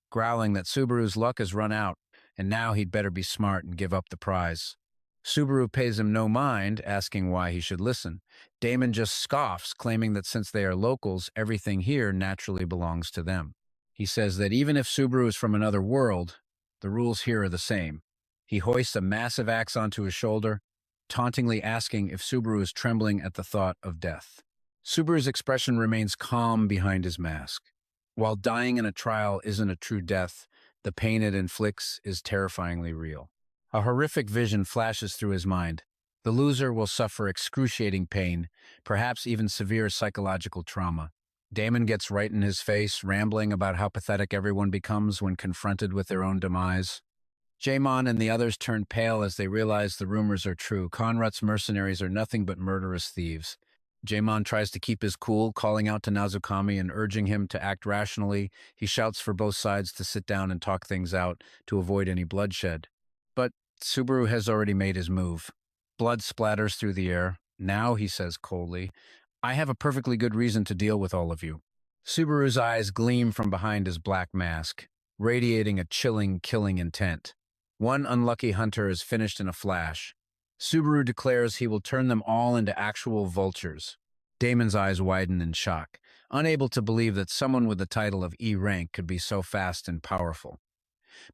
growling that Subaru's luck has run out, and now he'd better be smart and give up the prize. Subaru pays him no mind, asking why he should listen. Damon just scoffs, claiming that since they are locals, everything here naturally belongs to them. He says that even if Subaru is from another world, the rules here are the same. He hoists a massive axe onto his shoulder, tauntingly asking if Subaru is trembling at the thought of death. Subaru's expression remains calm behind his mask. While dying in a trial isn't a true death, the pain it inflicts is terrifyingly real. A horrific vision flashes through his mind. The loser will suffer excruciating pain, perhaps even severe psychological trauma. Damon gets right in his face, rambling about how pathetic everyone becomes when confronted with their own demise. Jaemon and the others turn pale as they realize the rumors are true. Conrad's mercenaries are nothing but murderous thieves. Jaemon tries to keep his cool, calling out to Narukami and urging him to act rationally. He shouts for both sides to sit down and talk things out to avoid any bloodshed. But Subaru has already made his move. Blood splatters through the air. Now, he says coldly, I have a perfectly good reason to deal with all of you. Subaru's eyes gleam from behind his black mask, radiating a chilling, killing intent. One unlucky hunter is finished in a flash. Subaru declares he will turn them all into actual vultures. Damon's eyes widen in shock, unable to believe that someone with the title of E rank could be so fast and powerful.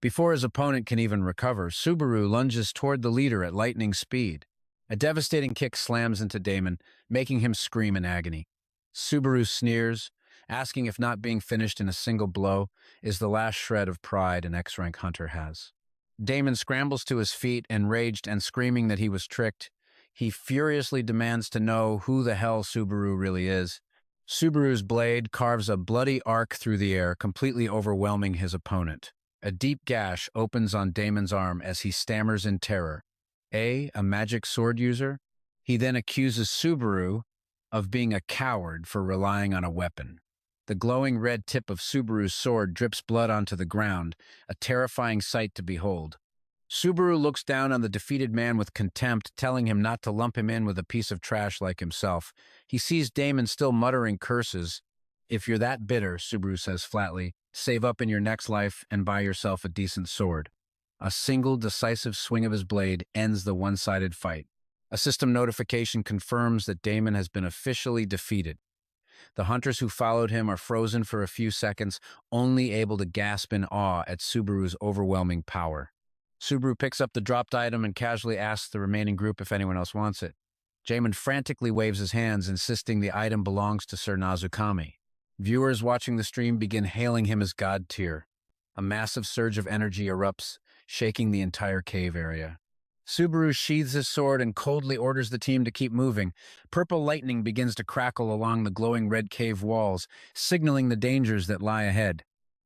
Before his opponent can even recover, Subaru lunges toward the leader at lightning speed. A devastating kick slams into Damon, making him scream in agony. Subaru sneers, asking if not being finished in a single blow is the last shred of pride an X-rank hunter has. Damon scrambles to his feet, enraged and screaming that he was tricked. He furiously demands to know who the hell Subaru really is. Subaru's blade carves a bloody arc through the air, completely overwhelming his opponent. A deep gash opens on Damon's arm as he stammers in terror. A magic sword user? He then accuses Subaru of being a coward for relying on a weapon. The glowing red tip of Subaru's sword drips blood onto the ground, a terrifying sight to behold. Subaru looks down on the defeated man with contempt, telling him not to lump him in with a piece of trash like himself. He sees Damon still muttering curses. If you're that bitter, Subaru says flatly, save up in your next life and buy yourself a decent sword. A single decisive swing of his blade ends the one-sided fight. A system notification confirms that Damon has been officially defeated. The hunters who followed him are frozen for a few seconds, only able to gasp in awe at Subaru's overwhelming power. Subaru picks up the dropped item and casually asks the remaining group if anyone else wants it. Jaemon frantically waves his hands, insisting the item belongs to Sir Narukami. Viewers watching the stream begin hailing him as God tier. A massive surge of energy erupts, shaking the entire cave area. Subaru sheathes his sword and coldly orders the team to keep moving. Purple lightning begins to crackle along the glowing red cave walls, signaling the dangers that lie ahead.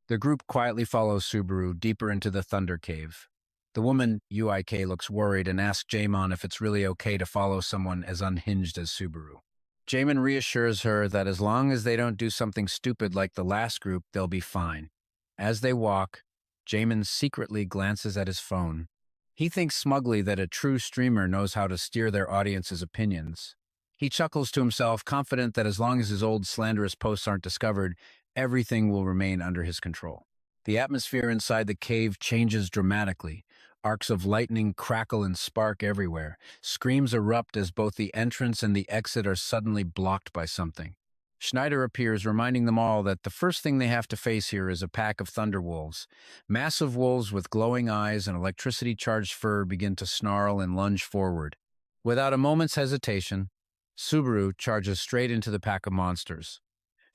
The group quietly follows Subaru deeper into the Thunder Cave. The woman, UIK, looks worried and asks Jaemon if it's really okay to follow someone as unhinged as Subaru. Jaemon reassures her that as long as they don't do something stupid like the last group, they'll be fine. As they walk, Jaemon secretly glances at his phone. He thinks smugly that a true streamer knows how to steer their audience's opinions. He chuckles to himself, confident that as long as his old slanderous posts aren't discovered, everything will remain under his control. The atmosphere inside the cave changes dramatically. Arcs of lightning crackle and spark everywhere. Screams erupt as both the entrance and the exit are suddenly blocked by something. Schneider appears, reminding them all that the first thing they have to face here is a pack of thunder wolves. Massive wolves with glowing eyes and electricity-charged fur begin to snarl and lunge forward. Without a moment's hesitation, Subaru charges straight into the pack of monsters.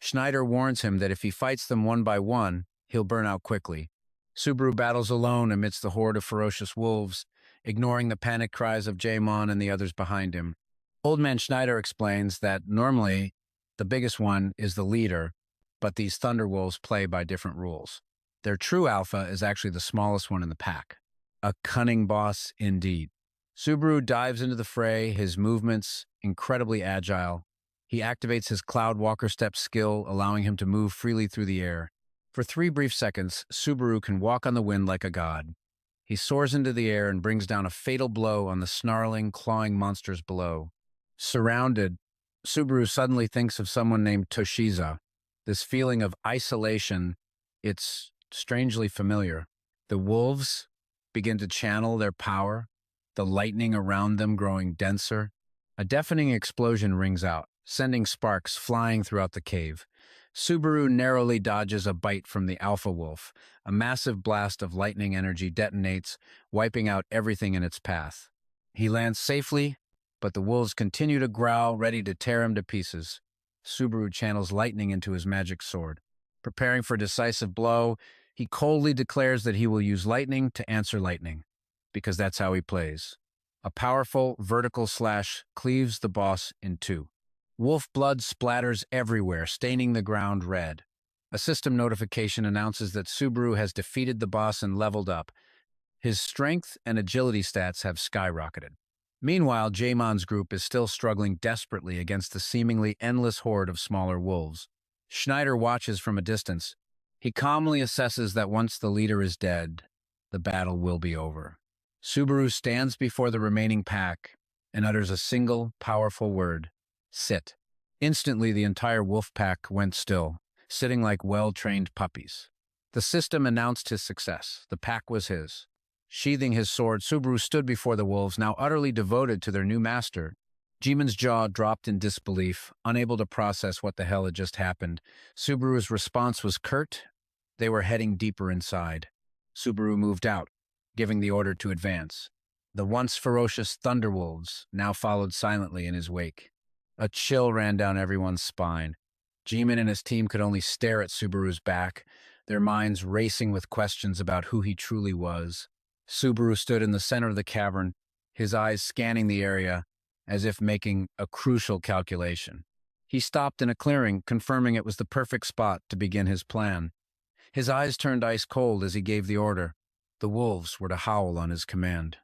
Schneider warns him that if he fights them one by one, he'll burn out quickly. Subaru battles alone amidst the horde of ferocious wolves, ignoring the panic cries of Jaemon and the others behind him. Old Man Schneider explains that normally the biggest one is the leader, but these Thunderwolves play by different rules. Their true alpha is actually the smallest one in the pack. A cunning boss indeed. Subaru dives into the fray, his movements incredibly agile. He activates his Cloud Walker Step skill, allowing him to move freely through the air. For 3 brief seconds, Subaru can walk on the wind like a god. He soars into the air and brings down a fatal blow on the snarling, clawing monsters below. Surrounded, Subaru suddenly thinks of someone named Toshiza. This feeling of isolation, it's strangely familiar. The wolves begin to channel their power, the lightning around them growing denser. A deafening explosion rings out, sending sparks flying throughout the cave. Subaru narrowly dodges a bite from the alpha wolf. A massive blast of lightning energy detonates, wiping out everything in its path. He lands safely, but the wolves continue to growl, ready to tear him to pieces. Subaru channels lightning into his magic sword. Preparing for a decisive blow, he coldly declares that he will use lightning to answer lightning, because that's how he plays. A powerful vertical slash cleaves the boss in 2. Wolf blood splatters everywhere, staining the ground red. A system notification announces that Subaru has defeated the boss and leveled up. His strength and agility stats have skyrocketed. Meanwhile, Jaemon's group is still struggling desperately against the seemingly endless horde of smaller wolves. Schneider watches from a distance. He calmly assesses that once the leader is dead, the battle will be over. Subaru stands before the remaining pack and utters a single, powerful word: sit. Instantly, the entire wolf pack went still, sitting like well-trained puppies. The system announced his success. The pack was his. Sheathing his sword, Subaru stood before the wolves, now utterly devoted to their new master. Jaemon's jaw dropped in disbelief, unable to process what the hell had just happened. Subaru's response was curt. They were heading deeper inside. Subaru moved out, giving the order to advance. The once ferocious Thunderwolves now followed silently in his wake. A chill ran down everyone's spine. Jaemon and his team could only stare at Subaru's back, their minds racing with questions about who he truly was. Subaru stood in the center of the cavern, his eyes scanning the area as if making a crucial calculation. He stopped in a clearing, confirming it was the perfect spot to begin his plan. His eyes turned ice cold as he gave the order. The wolves were to howl on his command.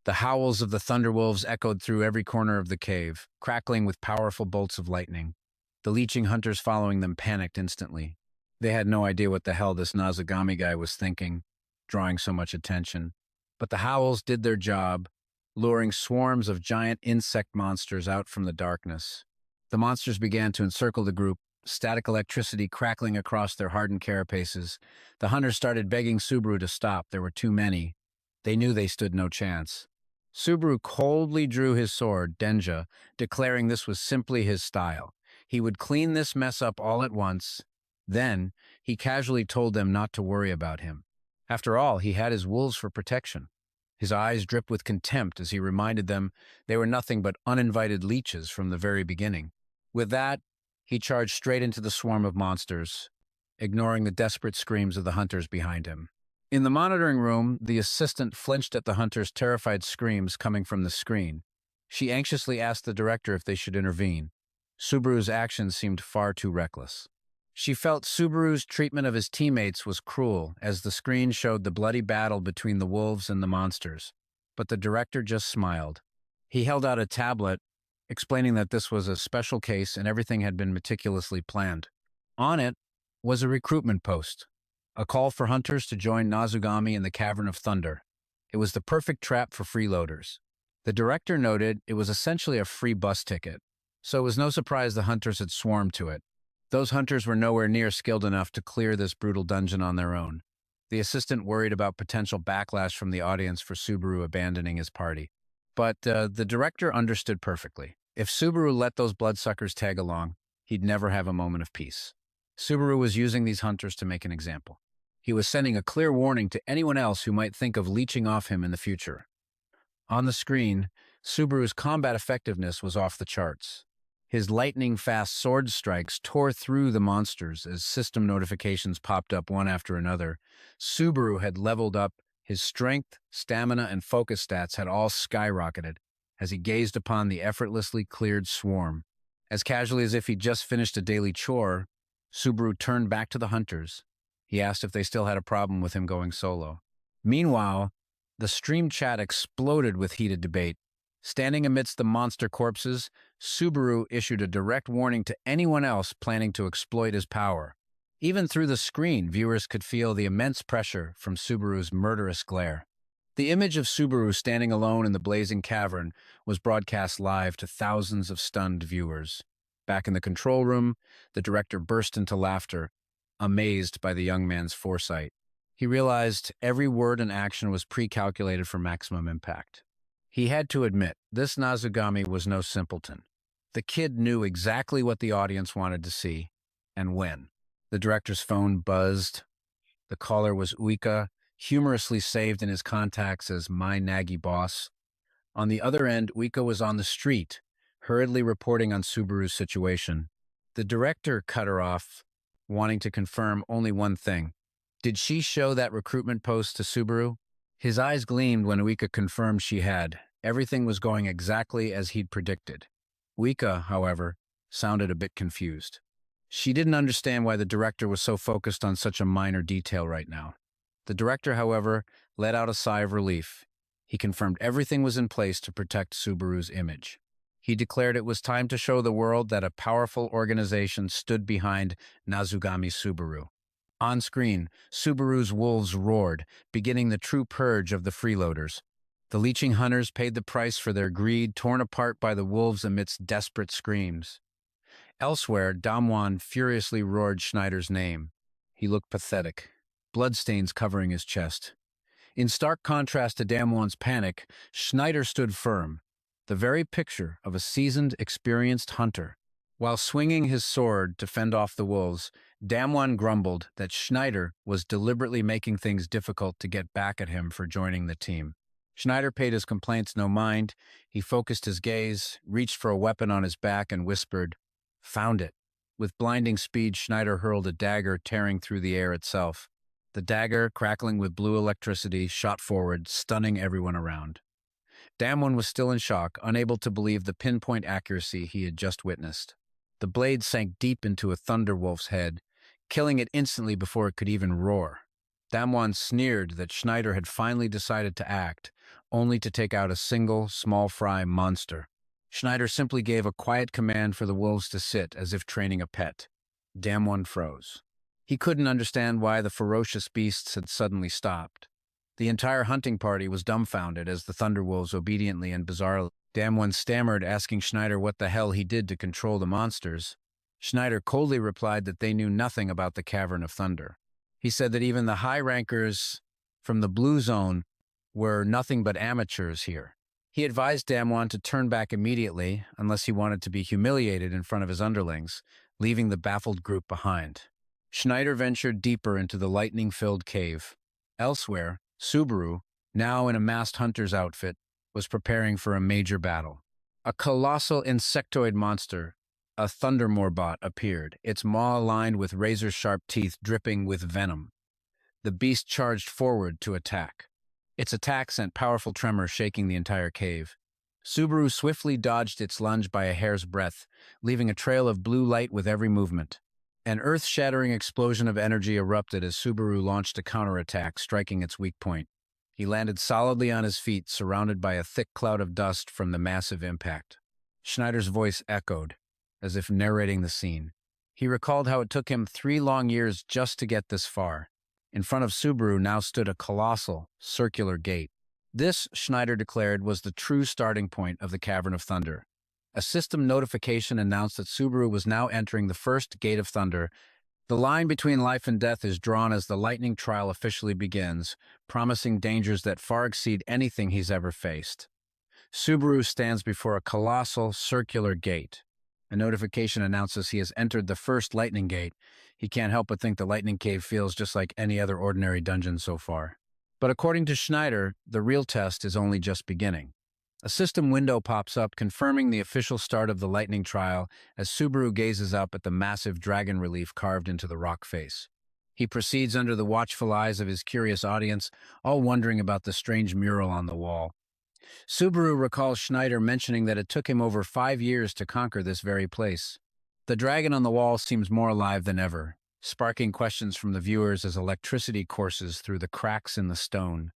The howls of the Thunderwolves echoed through every corner of the cave, crackling with powerful bolts of lightning. The leeching hunters following them panicked instantly. They had no idea what the hell this Narukami guy was thinking, drawing so much attention. But the howls did their job, luring swarms of giant insect monsters out from the darkness. The monsters began to encircle the group, static electricity crackling across their hardened carapaces. The hunters started begging Subaru to stop. There were too many. They knew they stood no chance. Subaru coldly drew his sword, Denja, declaring this was simply his style. He would clean this mess up all at once. Then, he casually told them not to worry about him. After all, he had his wolves for protection. His eyes dripped with contempt as he reminded them they were nothing but uninvited leeches from the very beginning. With that, he charged straight into the swarm of monsters, ignoring the desperate screams of the hunters behind him. In the monitoring room, the assistant flinched at the hunters' terrified screams coming from the screen. She anxiously asked the director if they should intervene. Subaru's actions seemed far too reckless. She felt Subaru's treatment of his teammates was cruel, as the screen showed the bloody battle between the wolves and the monsters. But the director just smiled. He held out a tablet, explaining that this was a special case and everything had been meticulously planned. On it was a recruitment post, a call for hunters to join Narukami in the Cavern of Thunder. It was the perfect trap for freeloaders. The director noted it was essentially a free bus ticket, so it was no surprise the hunters had swarmed to it. Those hunters were nowhere near skilled enough to clear this brutal dungeon on their own. The assistant worried about potential backlash from the audience for Subaru abandoning his party. But the director understood perfectly. If Subaru let those bloodsuckers tag along, he'd never have a moment of peace. Subaru was using these hunters to make an example. He was sending a clear warning to anyone else who might think of leeching off him in the future. On the screen, Subaru's combat effectiveness was off the charts. His lightning-fast sword strikes tore through the monsters as system notifications popped up one after another. Subaru had leveled up. His strength, stamina, and focus stats had all skyrocketed as he gazed upon the effortlessly cleared swarm. As casually as if he'd just finished a daily chore, Subaru turned back to the hunters. He asked if they still had a problem with him going solo. Meanwhile, the stream chat exploded with heated debate. Standing amidst the monster corpses, Subaru issued a direct warning to anyone else planning to exploit his power. Even through the screen, viewers could feel the immense pressure from Subaru's murderous glare. The image of Subaru standing alone in the blazing cavern was broadcast live to thousands of stunned viewers. Back in the control room, the director burst into laughter, amazed by the young man's foresight. He realized every word and action was pre-calculated for maximum impact. He had to admit, this Nazugami was no simpleton. The kid knew exactly what the audience wanted to see, and when. The director's phone buzzed. The caller was Uika, humorously saved in his contacts as my naggy boss. On the other end, Uika was on the street, hurriedly reporting on Subaru's situation. The director cut her off, wanting to confirm only one thing. Did she show that recruitment post to Subaru? His eyes gleamed when Uika confirmed she had. Everything was going exactly as he'd predicted. Uika, however, sounded a bit confused. She didn't understand why the director was so focused on such a minor detail right now. The director, however, let out a sigh of relief. He confirmed everything was in place to protect Subaru's image. He declared it was time to show the world that a powerful organization stood behind Nazugami Subaru. On screen, Subaru's wolves roared, beginning the true purge of the freeloaders. The leeching hunters paid the price for their greed, torn apart by the wolves amidst desperate screams. Elsewhere, Damwon furiously roared Schneider's name. He looked pathetic, bloodstains covering his chest. In stark contrast to Damwon's panic, Schneider stood firm, the very picture of a seasoned, experienced hunter. While swinging his sword to fend off the wolves, Damwon grumbled that Schneider was deliberately making things difficult to get back at him for joining the team. Schneider paid his complaints no mind. He focused his gaze, reached for a weapon on his back, and whispered, "Found it." With blinding speed, Schneider hurled a dagger tearing through the air itself. The dagger, crackling with blue electricity, shot forward, stunning everyone around. Damwon was still in shock, unable to believe the pinpoint accuracy he had just witnessed. The blade sank deep into a thunderwolf's head, killing it instantly before it could even roar. Damwon sneered that Schneider had finally decided to act, only to take out a single, small fry monster. Schneider simply gave a quiet command for the wolves to sit, as if training a pet. Damwon froze. He couldn't understand why the ferocious beasts had suddenly stopped. The entire hunting party was dumbfounded as the thunderwolves obediently and bizarrely. Damwon stammered, asking Schneider what the hell he did to control the monsters. Schneider coldly replied that they knew nothing about the Cavern of Thunder. He said that even the high rankers from the Blue Zone were nothing but amateurs here. He advised Damwon to turn back immediately unless he wanted to be humiliated in front of his underlings, leaving the baffled group behind. Schneider ventured deeper into the lightning-filled cave. Elsewhere, Subaru, now in a masked hunter's outfit, was preparing for a major battle. A colossal insectoid monster, a Thundermorbot, appeared, its maw lined with razor-sharp teeth dripping with venom. The beast charged forward to attack. Its attack sent powerful tremors shaking the entire cave. Subaru swiftly dodged its lunge by a hair's breadth, leaving a trail of blue light with every movement. An earth-shattering explosion of energy erupted as Subaru launched a counterattack, striking its weak point. He landed solidly on his feet, surrounded by a thick cloud of dust from the massive impact. Schneider's voice echoed, as if narrating the scene. He recalled how it took him 3 long years just to get this far. In front of Subaru now stood a colossal, circular gate. This, Schneider declared, was the true starting point of the Cavern of Thunder. A system notification announced that Subaru was now entering the first Gate of Thunder. The line between life and death is drawn as the lightning trial officially begins, promising dangers that far exceed anything he's ever faced. Subaru stands before a colossal, circular gate. A notification announces he has entered the first lightning gate. He can't help but think the lightning cave feels just like any other ordinary dungeon so far. But according to Schneider, the real test is only just beginning. A system window pops up confirming the official start of the lightning trial as Subaru gazes up at the massive dragon relief carved into the rock face. He proceeds under the watchful eyes of his curious audience, all wondering about the strange mural on the wall. Subaru recalls Schneider mentioning that it took him over 5 years to conquer this very place. The dragon on the wall seems more alive than ever, sparking questions from the viewers as electricity courses through the cracks in the stone,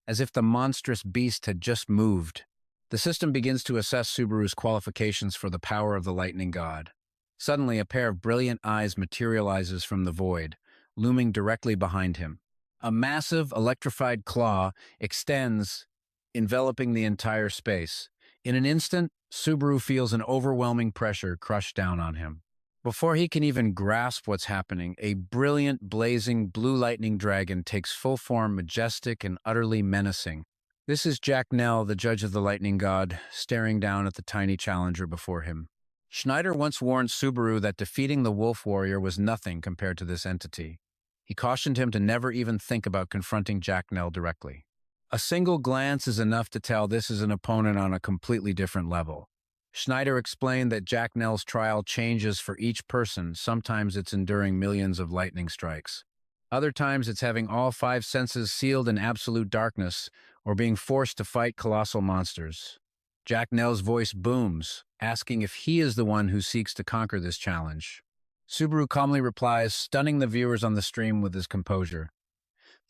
as if the monstrous beast had just moved. The system begins to assess Subaru's qualifications for the power of the lightning god. Suddenly, a pair of brilliant eyes materializes from the void, looming directly behind him. A massive, electrified claw extends, enveloping the entire space. In an instant, Subaru feels an overwhelming pressure crush down on him. Before he can even grasp what's happening, a brilliant, blazing blue lightning dragon takes full form, majestic and utterly menacing. This is Jack Nell, the judge of the lightning god, staring down at the tiny challenger before him. Schneider once warned Subaru that defeating the wolf warrior was nothing compared to this entity. He cautioned him to never even think about confronting Jack Nell directly. A single glance is enough to tell this is an opponent on a completely different level. Schneider explained that Jack Nell's trial changes for each person. Sometimes it's enduring millions of lightning strikes. Other times it's having all 5 senses sealed in absolute darkness or being forced to fight colossal monsters. Jack Nell's voice booms, asking if he is the one who seeks to conquer this challenge. Subaru calmly replies, stunning the viewers on the stream with his composure.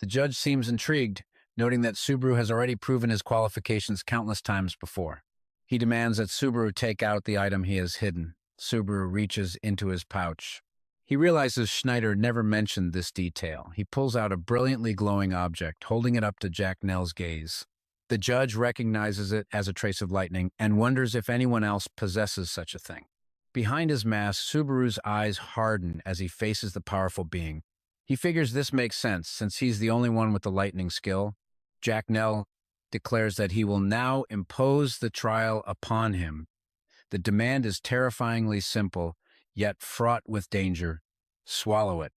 The judge seems intrigued, noting that Subaru has already proven his qualifications countless times before. He demands that Subaru take out the item he has hidden. Subaru reaches into his pouch. He realizes Schneider never mentioned this detail. He pulls out a brilliantly glowing object, holding it up to Jack Nell's gaze. The judge recognizes it as a trace of lightning and wonders if anyone else possesses such a thing. Behind his mask, Subaru's eyes harden as he faces the powerful being. He figures this makes sense since he's the only one with the lightning skill. Jack Nell declares that he will now impose the trial upon him. The demand is terrifyingly simple, yet fraught with danger. Swallow it.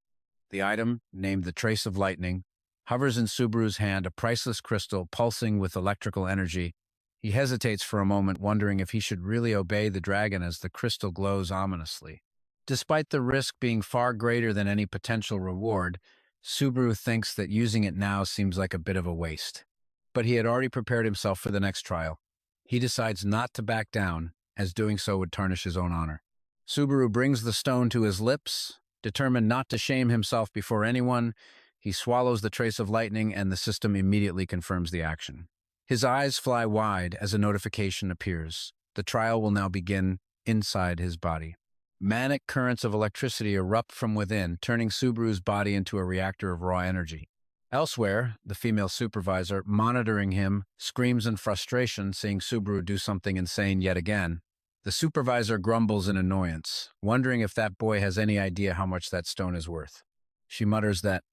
The item, named the Trace of Lightning, hovers in Subaru's hand, a priceless crystal pulsing with electrical energy. He hesitates for a moment, wondering if he should really obey the dragon as the crystal glows ominously. Despite the risk being far greater than any potential reward, Subaru thinks that using it now seems like a bit of a waste. But he had already prepared himself for the next trial. He decides not to back down, as doing so would tarnish his own honor. Subaru brings the stone to his lips, determined not to shame himself before anyone. He swallows the trace of lightning and the system immediately confirms the action. His eyes fly wide as a notification appears. The trial will now begin inside his body. Manic currents of electricity erupt from within, turning Subaru's body into a reactor of raw energy. Elsewhere, the female supervisor, monitoring him, screams in frustration, seeing Subaru do something insane yet again. The supervisor grumbles in annoyance, wondering if that boy has any idea how much that stone is worth. She mutters that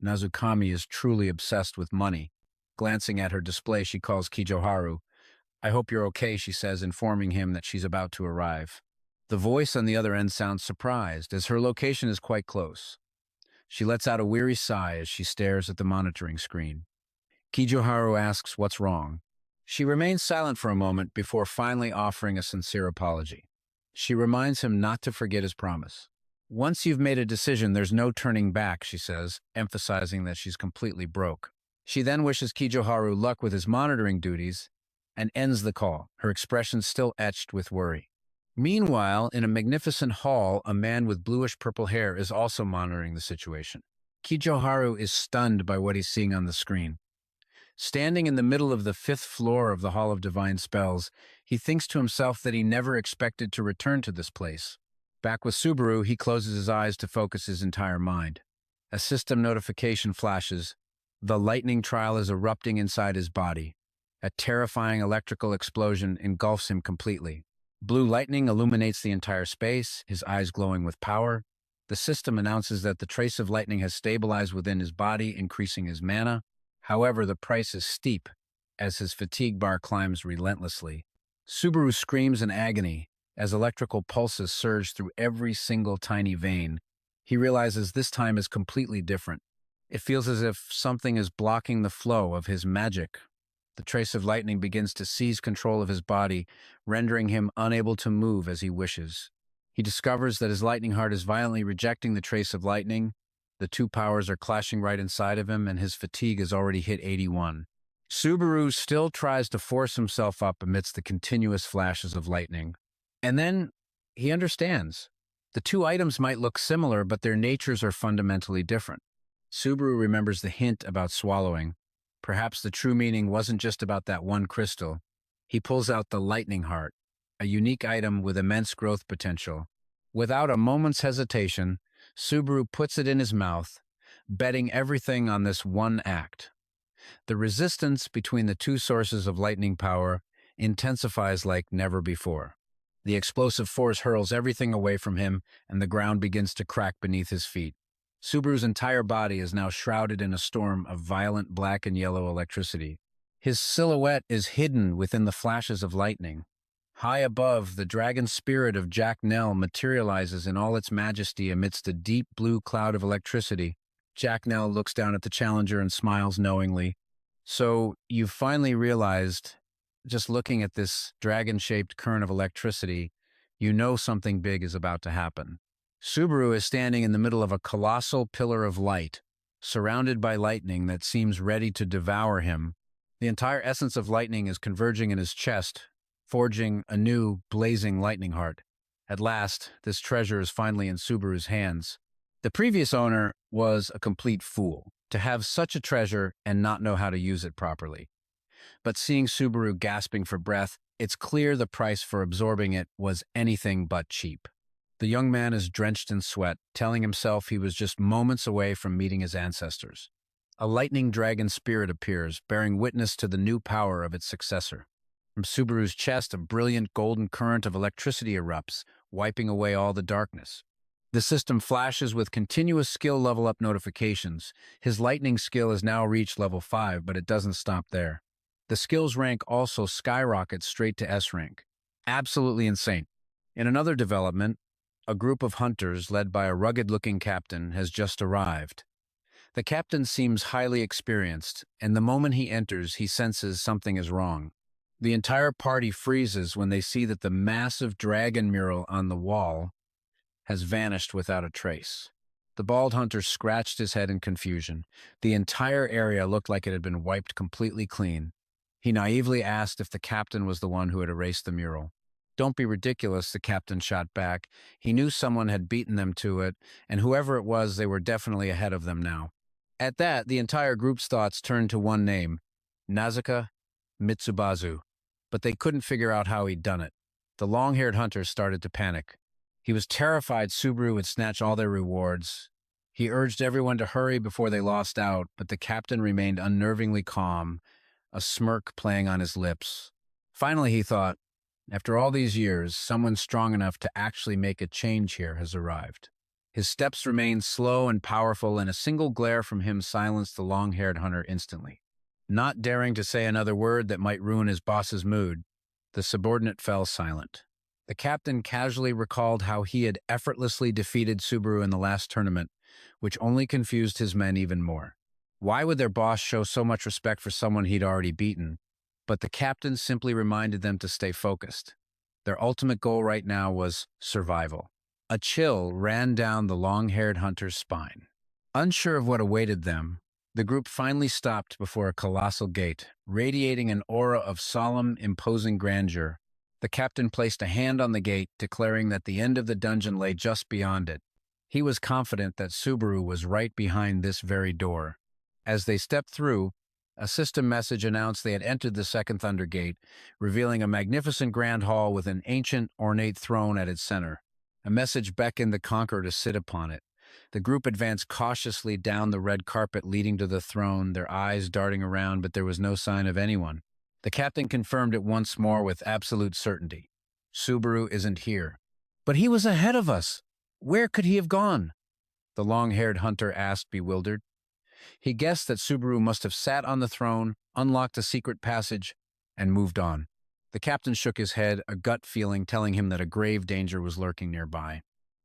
Narukami is truly obsessed with money. Glancing at her display, she calls Kijoharu. I hope you're okay, she says, informing him that she's about to arrive. The voice on the other end sounds surprised, as her location is quite close. She lets out a weary sigh as she stares at the monitoring screen. Kijoharu asks what's wrong. She remains silent for a moment before finally offering a sincere apology. She reminds him not to forget his promise. Once you've made a decision, there's no turning back, she says, emphasizing that she's completely broke. She then wishes Kijoharu luck with his monitoring duties and ends the call, her expression still etched with worry. Meanwhile, in a magnificent hall, a man with bluish-purple hair is also monitoring the situation. Kijoharu is stunned by what he's seeing on the screen. Standing in the middle of the 5th floor of the Hall of Divine Spells, he thinks to himself that he never expected to return to this place. Back with Subaru, he closes his eyes to focus his entire mind. A system notification flashes. The lightning trial is erupting inside his body. A terrifying electrical explosion engulfs him completely. Blue lightning illuminates the entire space, his eyes glowing with power. The system announces that the trace of lightning has stabilized within his body, increasing his mana. However, the price is steep, as his fatigue bar climbs relentlessly. Subaru screams in agony, As electrical pulses surge through every single tiny vein, he realizes this time is completely different. It feels as if something is blocking the flow of his magic. The trace of lightning begins to seize control of his body, rendering him unable to move as he wishes. He discovers that his lightning heart is violently rejecting the trace of lightning. The two powers are clashing right inside of him, and his fatigue has already hit 81. Subaru still tries to force himself up amidst the continuous flashes of lightning. And then he understands. The two items might look similar, but their natures are fundamentally different. Subaru remembers the hint about swallowing. Perhaps the true meaning wasn't just about that one crystal. He pulls out the lightning heart, a unique item with immense growth potential. Without a moment's hesitation, Subaru puts it in his mouth, betting everything on this one act. The resistance between the two sources of lightning power intensifies like never before. The explosive force hurls everything away from him, and the ground begins to crack beneath his feet. Subaru's entire body is now shrouded in a storm of violent black and yellow electricity. His silhouette is hidden within the flashes of lightning. High above, the dragon spirit of Jack Nell materializes in all its majesty amidst a deep blue cloud of electricity. Jack Nell looks down at the challenger and smiles knowingly. So you've finally realized, just looking at this dragon-shaped current of electricity, you know something big is about to happen. Subaru is standing in the middle of a colossal pillar of light, surrounded by lightning that seems ready to devour him. The entire essence of lightning is converging in his chest, forging a new, blazing lightning heart. At last, this treasure is finally in Subaru's hands. The previous owner was a complete fool to have such a treasure and not know how to use it properly. But seeing Subaru gasping for breath, it's clear the price for absorbing it was anything but cheap. The young man is drenched in sweat, telling himself he was just moments away from meeting his ancestors. A lightning dragon spirit appears, bearing witness to the new power of its successor. From Subaru's chest, a brilliant golden current of electricity erupts, wiping away all the darkness. The system flashes with continuous skill level up notifications. His lightning skill has now reached level 5, but it doesn't stop there. The skills rank also skyrockets straight to S rank. Absolutely insane. In another development, a group of hunters led by a rugged-looking captain has just arrived. The captain seems highly experienced, and the moment he enters, he senses something is wrong. The entire party freezes when they see that the massive dragon mural on the wall has vanished without a trace. The bald hunter scratched his head in confusion. The entire area looked like it had been wiped completely clean. He naively asked if the captain was the one who had erased the mural. "Don't be ridiculous," the captain shot back. He knew someone had beaten them to it, and whoever it was, they were definitely ahead of them now. At that, the entire group's thoughts turned to one name, Nazuka Mitsubazu, but they couldn't figure out how he'd done it. The long-haired hunter started to panic. He was terrified Subaru would snatch all their rewards. He urged everyone to hurry before they lost out, but the captain remained unnervingly calm, a smirk playing on his lips. Finally, he thought, after all these years, someone strong enough to actually make a change here has arrived. His steps remained slow and powerful, and a single glare from him silenced the long-haired hunter instantly. Not daring to say another word that might ruin his boss's mood, the subordinate fell silent. The captain casually recalled how he had effortlessly defeated Subaru in the last tournament, which only confused his men even more. Why would their boss show so much respect for someone he'd already beaten? But the captain simply reminded them to stay focused. Their ultimate goal right now was survival. A chill ran down the long-haired hunter's spine. Unsure of what awaited them, the group finally stopped before a colossal gate, radiating an aura of solemn, imposing grandeur. The captain placed a hand on the gate, declaring that the end of the dungeon lay just beyond it. He was confident that Subaru was right behind this very door. As they stepped through, a system message announced they had entered the second Thunder Gate, revealing a magnificent grand hall with an ancient, ornate throne at its center. A message beckoned the conqueror to sit upon it. The group advanced cautiously down the red carpet leading to the throne, their eyes darting around, but there was no sign of anyone. The captain confirmed it once more with absolute certainty. Subaru isn't here. But he was ahead of us. Where could he have gone? The long-haired hunter asked, bewildered. He guessed that Subaru must have sat on the throne, unlocked a secret passage, and moved on. The captain shook his head, a gut feeling telling him that a grave danger was lurking nearby.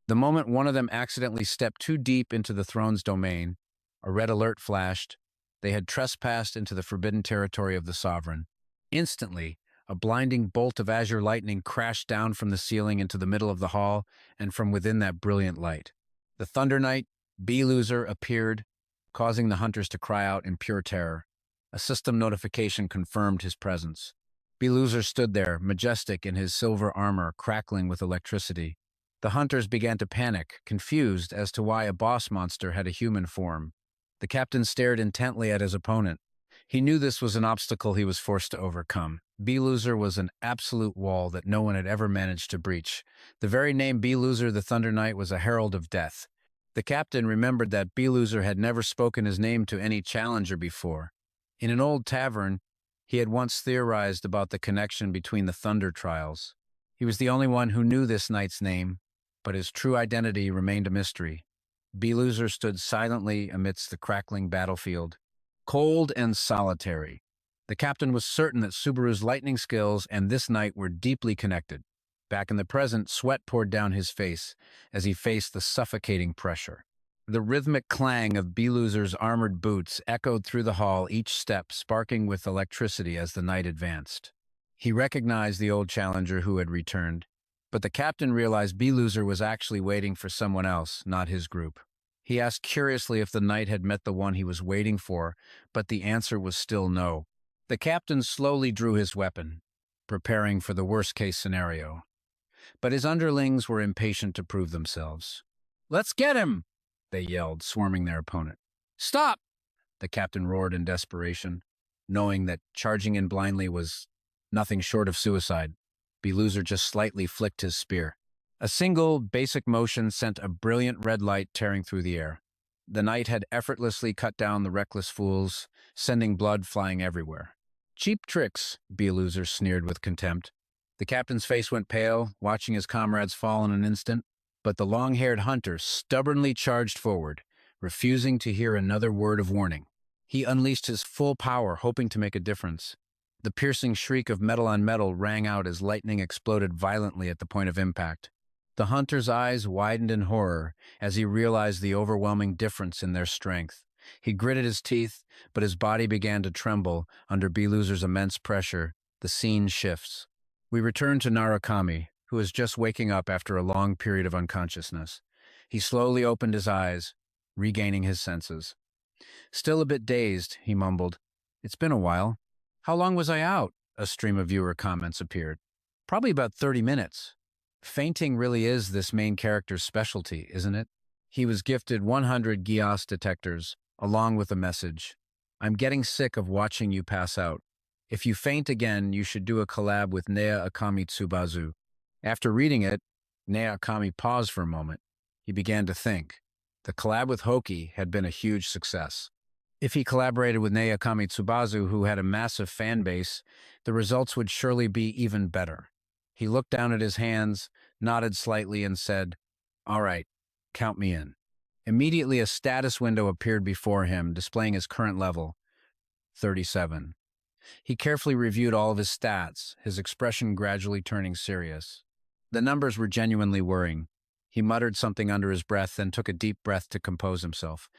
The moment one of them accidentally stepped too deep into the throne's domain, a red alert flashed. They had trespassed into the forbidden territory of the sovereign. Instantly, a blinding bolt of azure lightning crashed down from the ceiling into the middle of the hall and from within that brilliant light. The Thunder Knight, B-Loser, appeared, causing the hunters to cry out in pure terror. A system notification confirmed his presence. B-Loser stood there, majestic in his silver armor, crackling with electricity. The hunters began to panic, confused as to why a boss monster had a human form. The captain stared intently at his opponent. He knew this was an obstacle he was forced to overcome. B-Loser was an absolute wall that no one had ever managed to breach. The very name B-Loser the Thunder Knight was a herald of death. The captain remembered that B-Loser had never spoken his name to any challenger before. In an old tavern, he had once theorized about the connection between the Thunder Trials. He was the only one who knew this knight's name, but his true identity remained a mystery. B-Loser stood silently amidst the crackling battlefield, cold and solitary. The captain was certain that Subaru's lightning skills and this knight were deeply connected. Back in the present, sweat poured down his face as he faced the suffocating pressure. The rhythmic clang of B-Loser's armored boots echoed through the hall, each step sparking with electricity as the knight advanced. He recognized the old challenger who had returned, but the captain realized B-Loser was actually waiting for someone else, not his group. He asked curiously if the knight had met the one he was waiting for, but the answer was still no. The captain slowly drew his weapon, preparing for the worst-case scenario. But his underlings were impatient to prove themselves. "Let's get him!" they yelled, swarming their opponent. "Stop!" the captain roared in desperation, knowing that charging in blindly was nothing short of suicide. B-Loser just slightly flicked his spear. A single, basic motion sent a brilliant red light tearing through the air. The knight had effortlessly cut down the reckless fools, sending blood flying everywhere. "Cheap tricks," B-Loser sneered with contempt. The captain's face went pale, watching his comrades fall in an instant, but the long-haired hunter stubbornly charged forward, refusing to hear another word of warning. He unleashed his full power, hoping to make a difference. The piercing shriek of metal on metal rang out as lightning exploded violently at the point of impact. The hunter's eyes widened in horror as he realized the overwhelming difference in their strength. He gritted his teeth, but his body began to tremble under B-Loser's immense pressure. The scene shifts. We return to Narukami, who is just waking up after a long period of unconsciousness. He slowly opened his eyes, regaining his senses. Still a bit dazed, he mumbled, "It's been a while. How long was I out?" A stream of viewer comments appeared. "Probably about 30 minutes. Fainting really is this main character's specialty, isn't it?" He was gifted 100 Gios detectors, along with a message. "I'm getting sick of watching you pass out. If you faint again, you should do a collab with Narukami Subaru." After reading it, Narukami paused for a moment. He began to think. The collab with Hoki had been a huge success. If he collaborated with Narukami Subaru, who had a massive fan base, the results would surely be even better. He looked down at his hands, nodded slightly, and said, "All right, count me in." Immediately, a status window appeared before him, displaying his current level, 37. He carefully reviewed all of his stats, his expression gradually turning serious. The numbers were genuinely worrying. He muttered something under his breath, then took a deep breath to compose himself.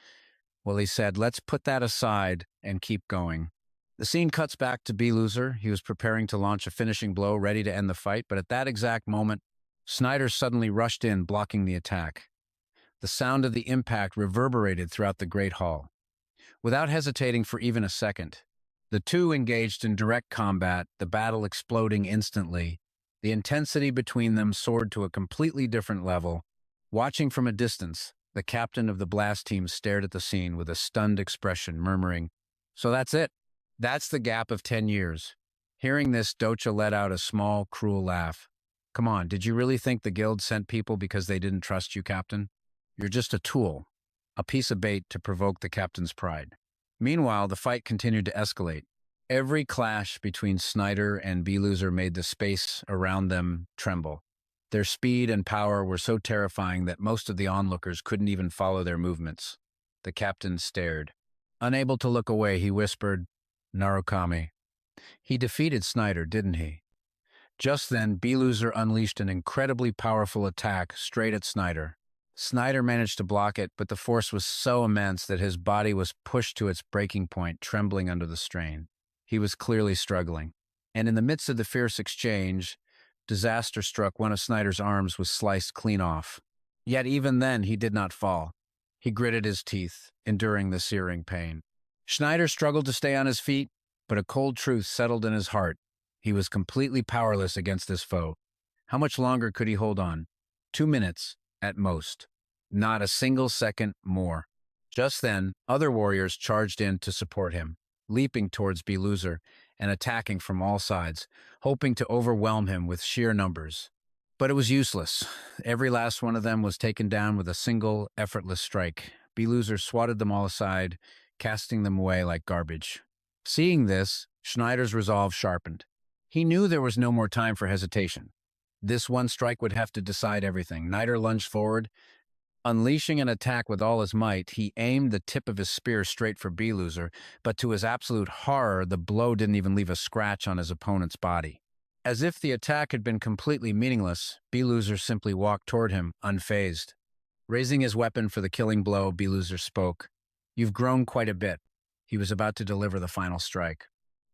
Well, he said, "Let's put that aside and keep going." The scene cuts back to B-Loser. He was preparing to launch a finishing blow, ready to end the fight, but at that exact moment, Snyder suddenly rushed in, blocking the attack. The sound of the impact reverberated throughout the great hall. Without hesitating for even a second, the two engaged in direct combat, the battle exploding instantly. The intensity between them soared to a completely different level. Watching from a distance, the captain of the blast team stared at the scene with a stunned expression, murmuring, "So that's it. That's the gap of 10 years. Hearing this, Docha let out a small, cruel laugh. "Come on, did you really think the guild sent people because they didn't trust you, Captain? You're just a tool, a piece of bait to provoke the captain's pride." Meanwhile, the fight continued to escalate. Every clash between Snyder and B-Loser made the space around them tremble. Their speed and power were so terrifying that most of the onlookers couldn't even follow their movements. The captain stared. Unable to look away, he whispered, "Narukami. He defeated Snyder, didn't he? Just then, B-Loser unleashed an incredibly powerful attack straight at Snyder. Snyder managed to block it, but the force was so immense that his body was pushed to its breaking point, trembling under the strain. He was clearly struggling. And in the midst of the fierce exchange, disaster struck. One of Snyder's arms was sliced clean off. Yet even then, he did not fall. He gritted his teeth, enduring the searing pain. Snyder struggled to stay on his feet, but a cold truth settled in his heart. He was completely powerless against this foe. How much longer could he hold on? 2 minutes, at most. Not a single second more. Just then, other warriors charged in to support him, leaping towards B-Loser and attacking from all sides, hoping to overwhelm him with sheer numbers. But it was useless. Every last one of them was taken down with a single, effortless strike. B-Loser swatted them all aside, casting them away like garbage. Seeing this, Schneider's resolve sharpened. He knew there was no more time for hesitation. This one strike would have to decide everything. Snyder lunged forward. Unleashing an attack with all his might, he aimed the tip of his spear straight for B-Loser, but to his absolute horror, the blow didn't even leave a scratch on his opponent's body. As if the attack had been completely meaningless, B-Loser simply walked toward him, unfazed. Raising his weapon for the killing blow, B-Loser spoke. "You've grown quite a bit." He was about to deliver the final strike.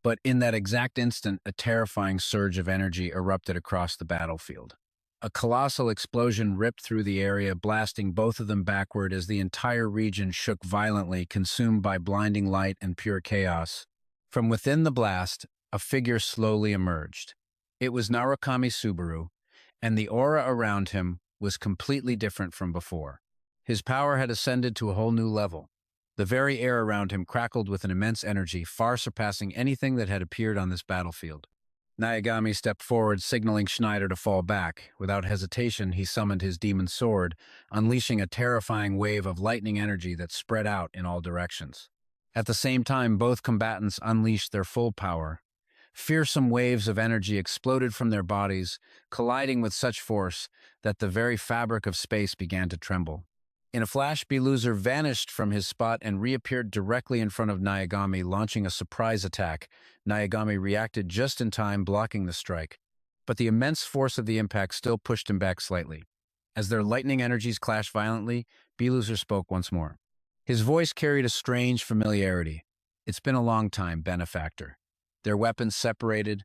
But in that exact instant, a terrifying surge of energy erupted across the battlefield. A colossal explosion ripped through the area, blasting both of them backward as the entire region shook violently, consumed by blinding light and pure chaos. From within the blast, a figure slowly emerged. It was Narukami Subaru, and the aura around him was completely different from before. His power had ascended to a whole new level. The very air around him crackled with an immense energy, far surpassing anything that had appeared on this battlefield. Nyagami stepped forward, signaling Snyder to fall back. Without hesitation, he summoned his demon sword, unleashing a terrifying wave of lightning energy that spread out in all directions. At the same time, both combatants unleashed their full power. Fearsome waves of energy exploded from their bodies, colliding with such force that the very fabric of space began to tremble. In a flash, B-Loser vanished from his spot and reappeared directly in front of Nyagami, launching a surprise attack. Nyagami reacted just in time, blocking the strike. But the immense force of the impact still pushed him back slightly. As their lightning energies clashed violently, B-Loser spoke once more. His voice carried a strange familiarity. "It's been a long time, benefactor." Their weapons separated,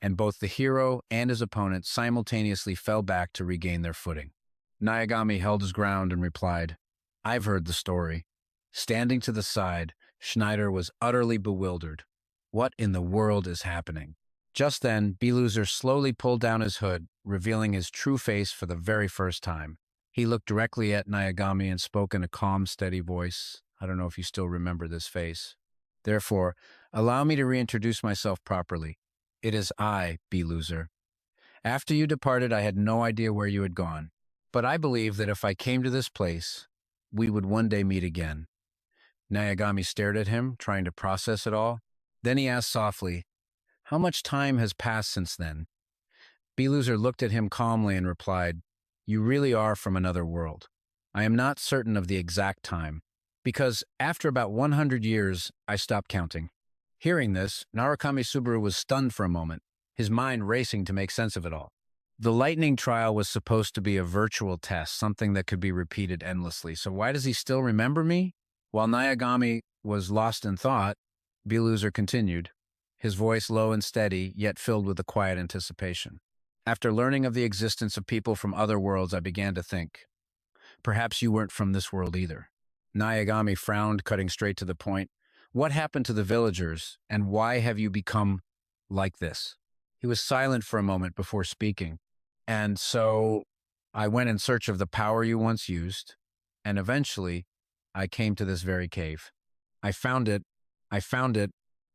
and both the hero and his opponent simultaneously fell back to regain their footing. Nyagami held his ground and replied, "I've heard the story." Standing to the side, Snyder was utterly bewildered. What in the world is happening? Just then, B-Loser slowly pulled down his hood, revealing his true face for the very first time. He looked directly at Nyagami and spoke in a calm, steady voice. I don't know if you still remember this face. "Therefore, allow me to reintroduce myself properly. It is I, B-Loser. After you departed, I had no idea where you had gone. But I believe that if I came to this place, we would one day meet again." Nyagami stared at him, trying to process it all. Then he asked softly, "How much time has passed since then?" B-Loser looked at him calmly and replied, "You really are from another world. I am not certain of the exact time, because after about 100 years, I stopped counting." Hearing this, Narukami Subaru was stunned for a moment, his mind racing to make sense of it all. The lightning trial was supposed to be a virtual test, something that could be repeated endlessly. So why does he still remember me? While Nyagami was lost in thought, B-Loser continued, his voice low and steady, yet filled with a quiet anticipation. "After learning of the existence of people from other worlds, I began to think, perhaps you weren't from this world either." Nyagami frowned, cutting straight to the point. "What happened to the villagers, and why have you become like this?" He was silent for a moment before speaking. "And so I went in search of the power you once used, and eventually I came to this very cave. I found it,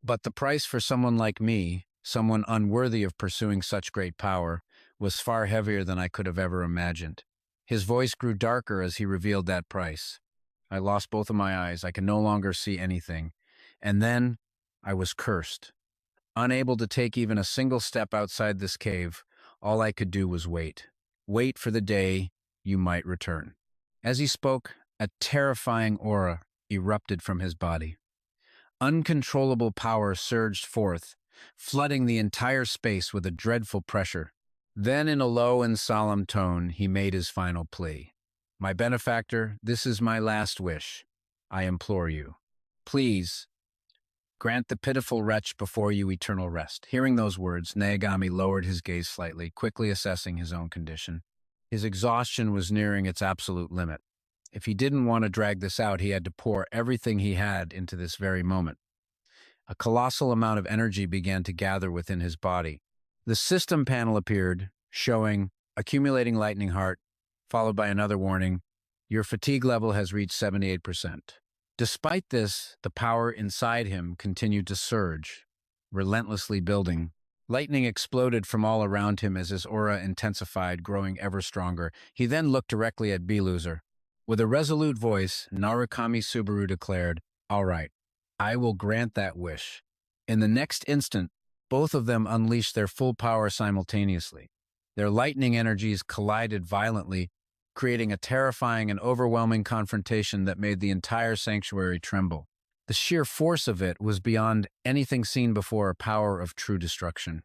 but the price for someone like me, someone unworthy of pursuing such great power, was far heavier than I could have ever imagined." His voice grew darker as he revealed that price. "I lost both of my eyes. I could no longer see anything. And then I was cursed. Unable to take even a single step outside this cave, all I could do was wait. Wait for the day you might return." As he spoke, a terrifying aura erupted from his body. Uncontrollable power surged forth, flooding the entire space with a dreadful pressure. Then, in a low and solemn tone, he made his final plea. My benefactor, this is my last wish. I implore you. Please, grant the pitiful wretch before you eternal rest. Hearing those words, Narukami lowered his gaze slightly, quickly assessing his own condition. His exhaustion was nearing its absolute limit. If he didn't want to drag this out, he had to pour everything he had into this very moment. A colossal amount of energy began to gather within his body. The system panel appeared, showing accumulating lightning heart, followed by another warning, your fatigue level has reached 78%. Despite this, the power inside him continued to surge, relentlessly building. Lightning exploded from all around him as his aura intensified, growing ever stronger. He then looked directly at B-Loser. With a resolute voice, Narukami Subaru declared, All right, I will grant that wish. In the next instant, both of them unleashed their full power simultaneously. Their lightning energies collided violently, creating a terrifying and overwhelming confrontation that made the entire sanctuary tremble. The sheer force of it was beyond anything seen before, a power of true destruction.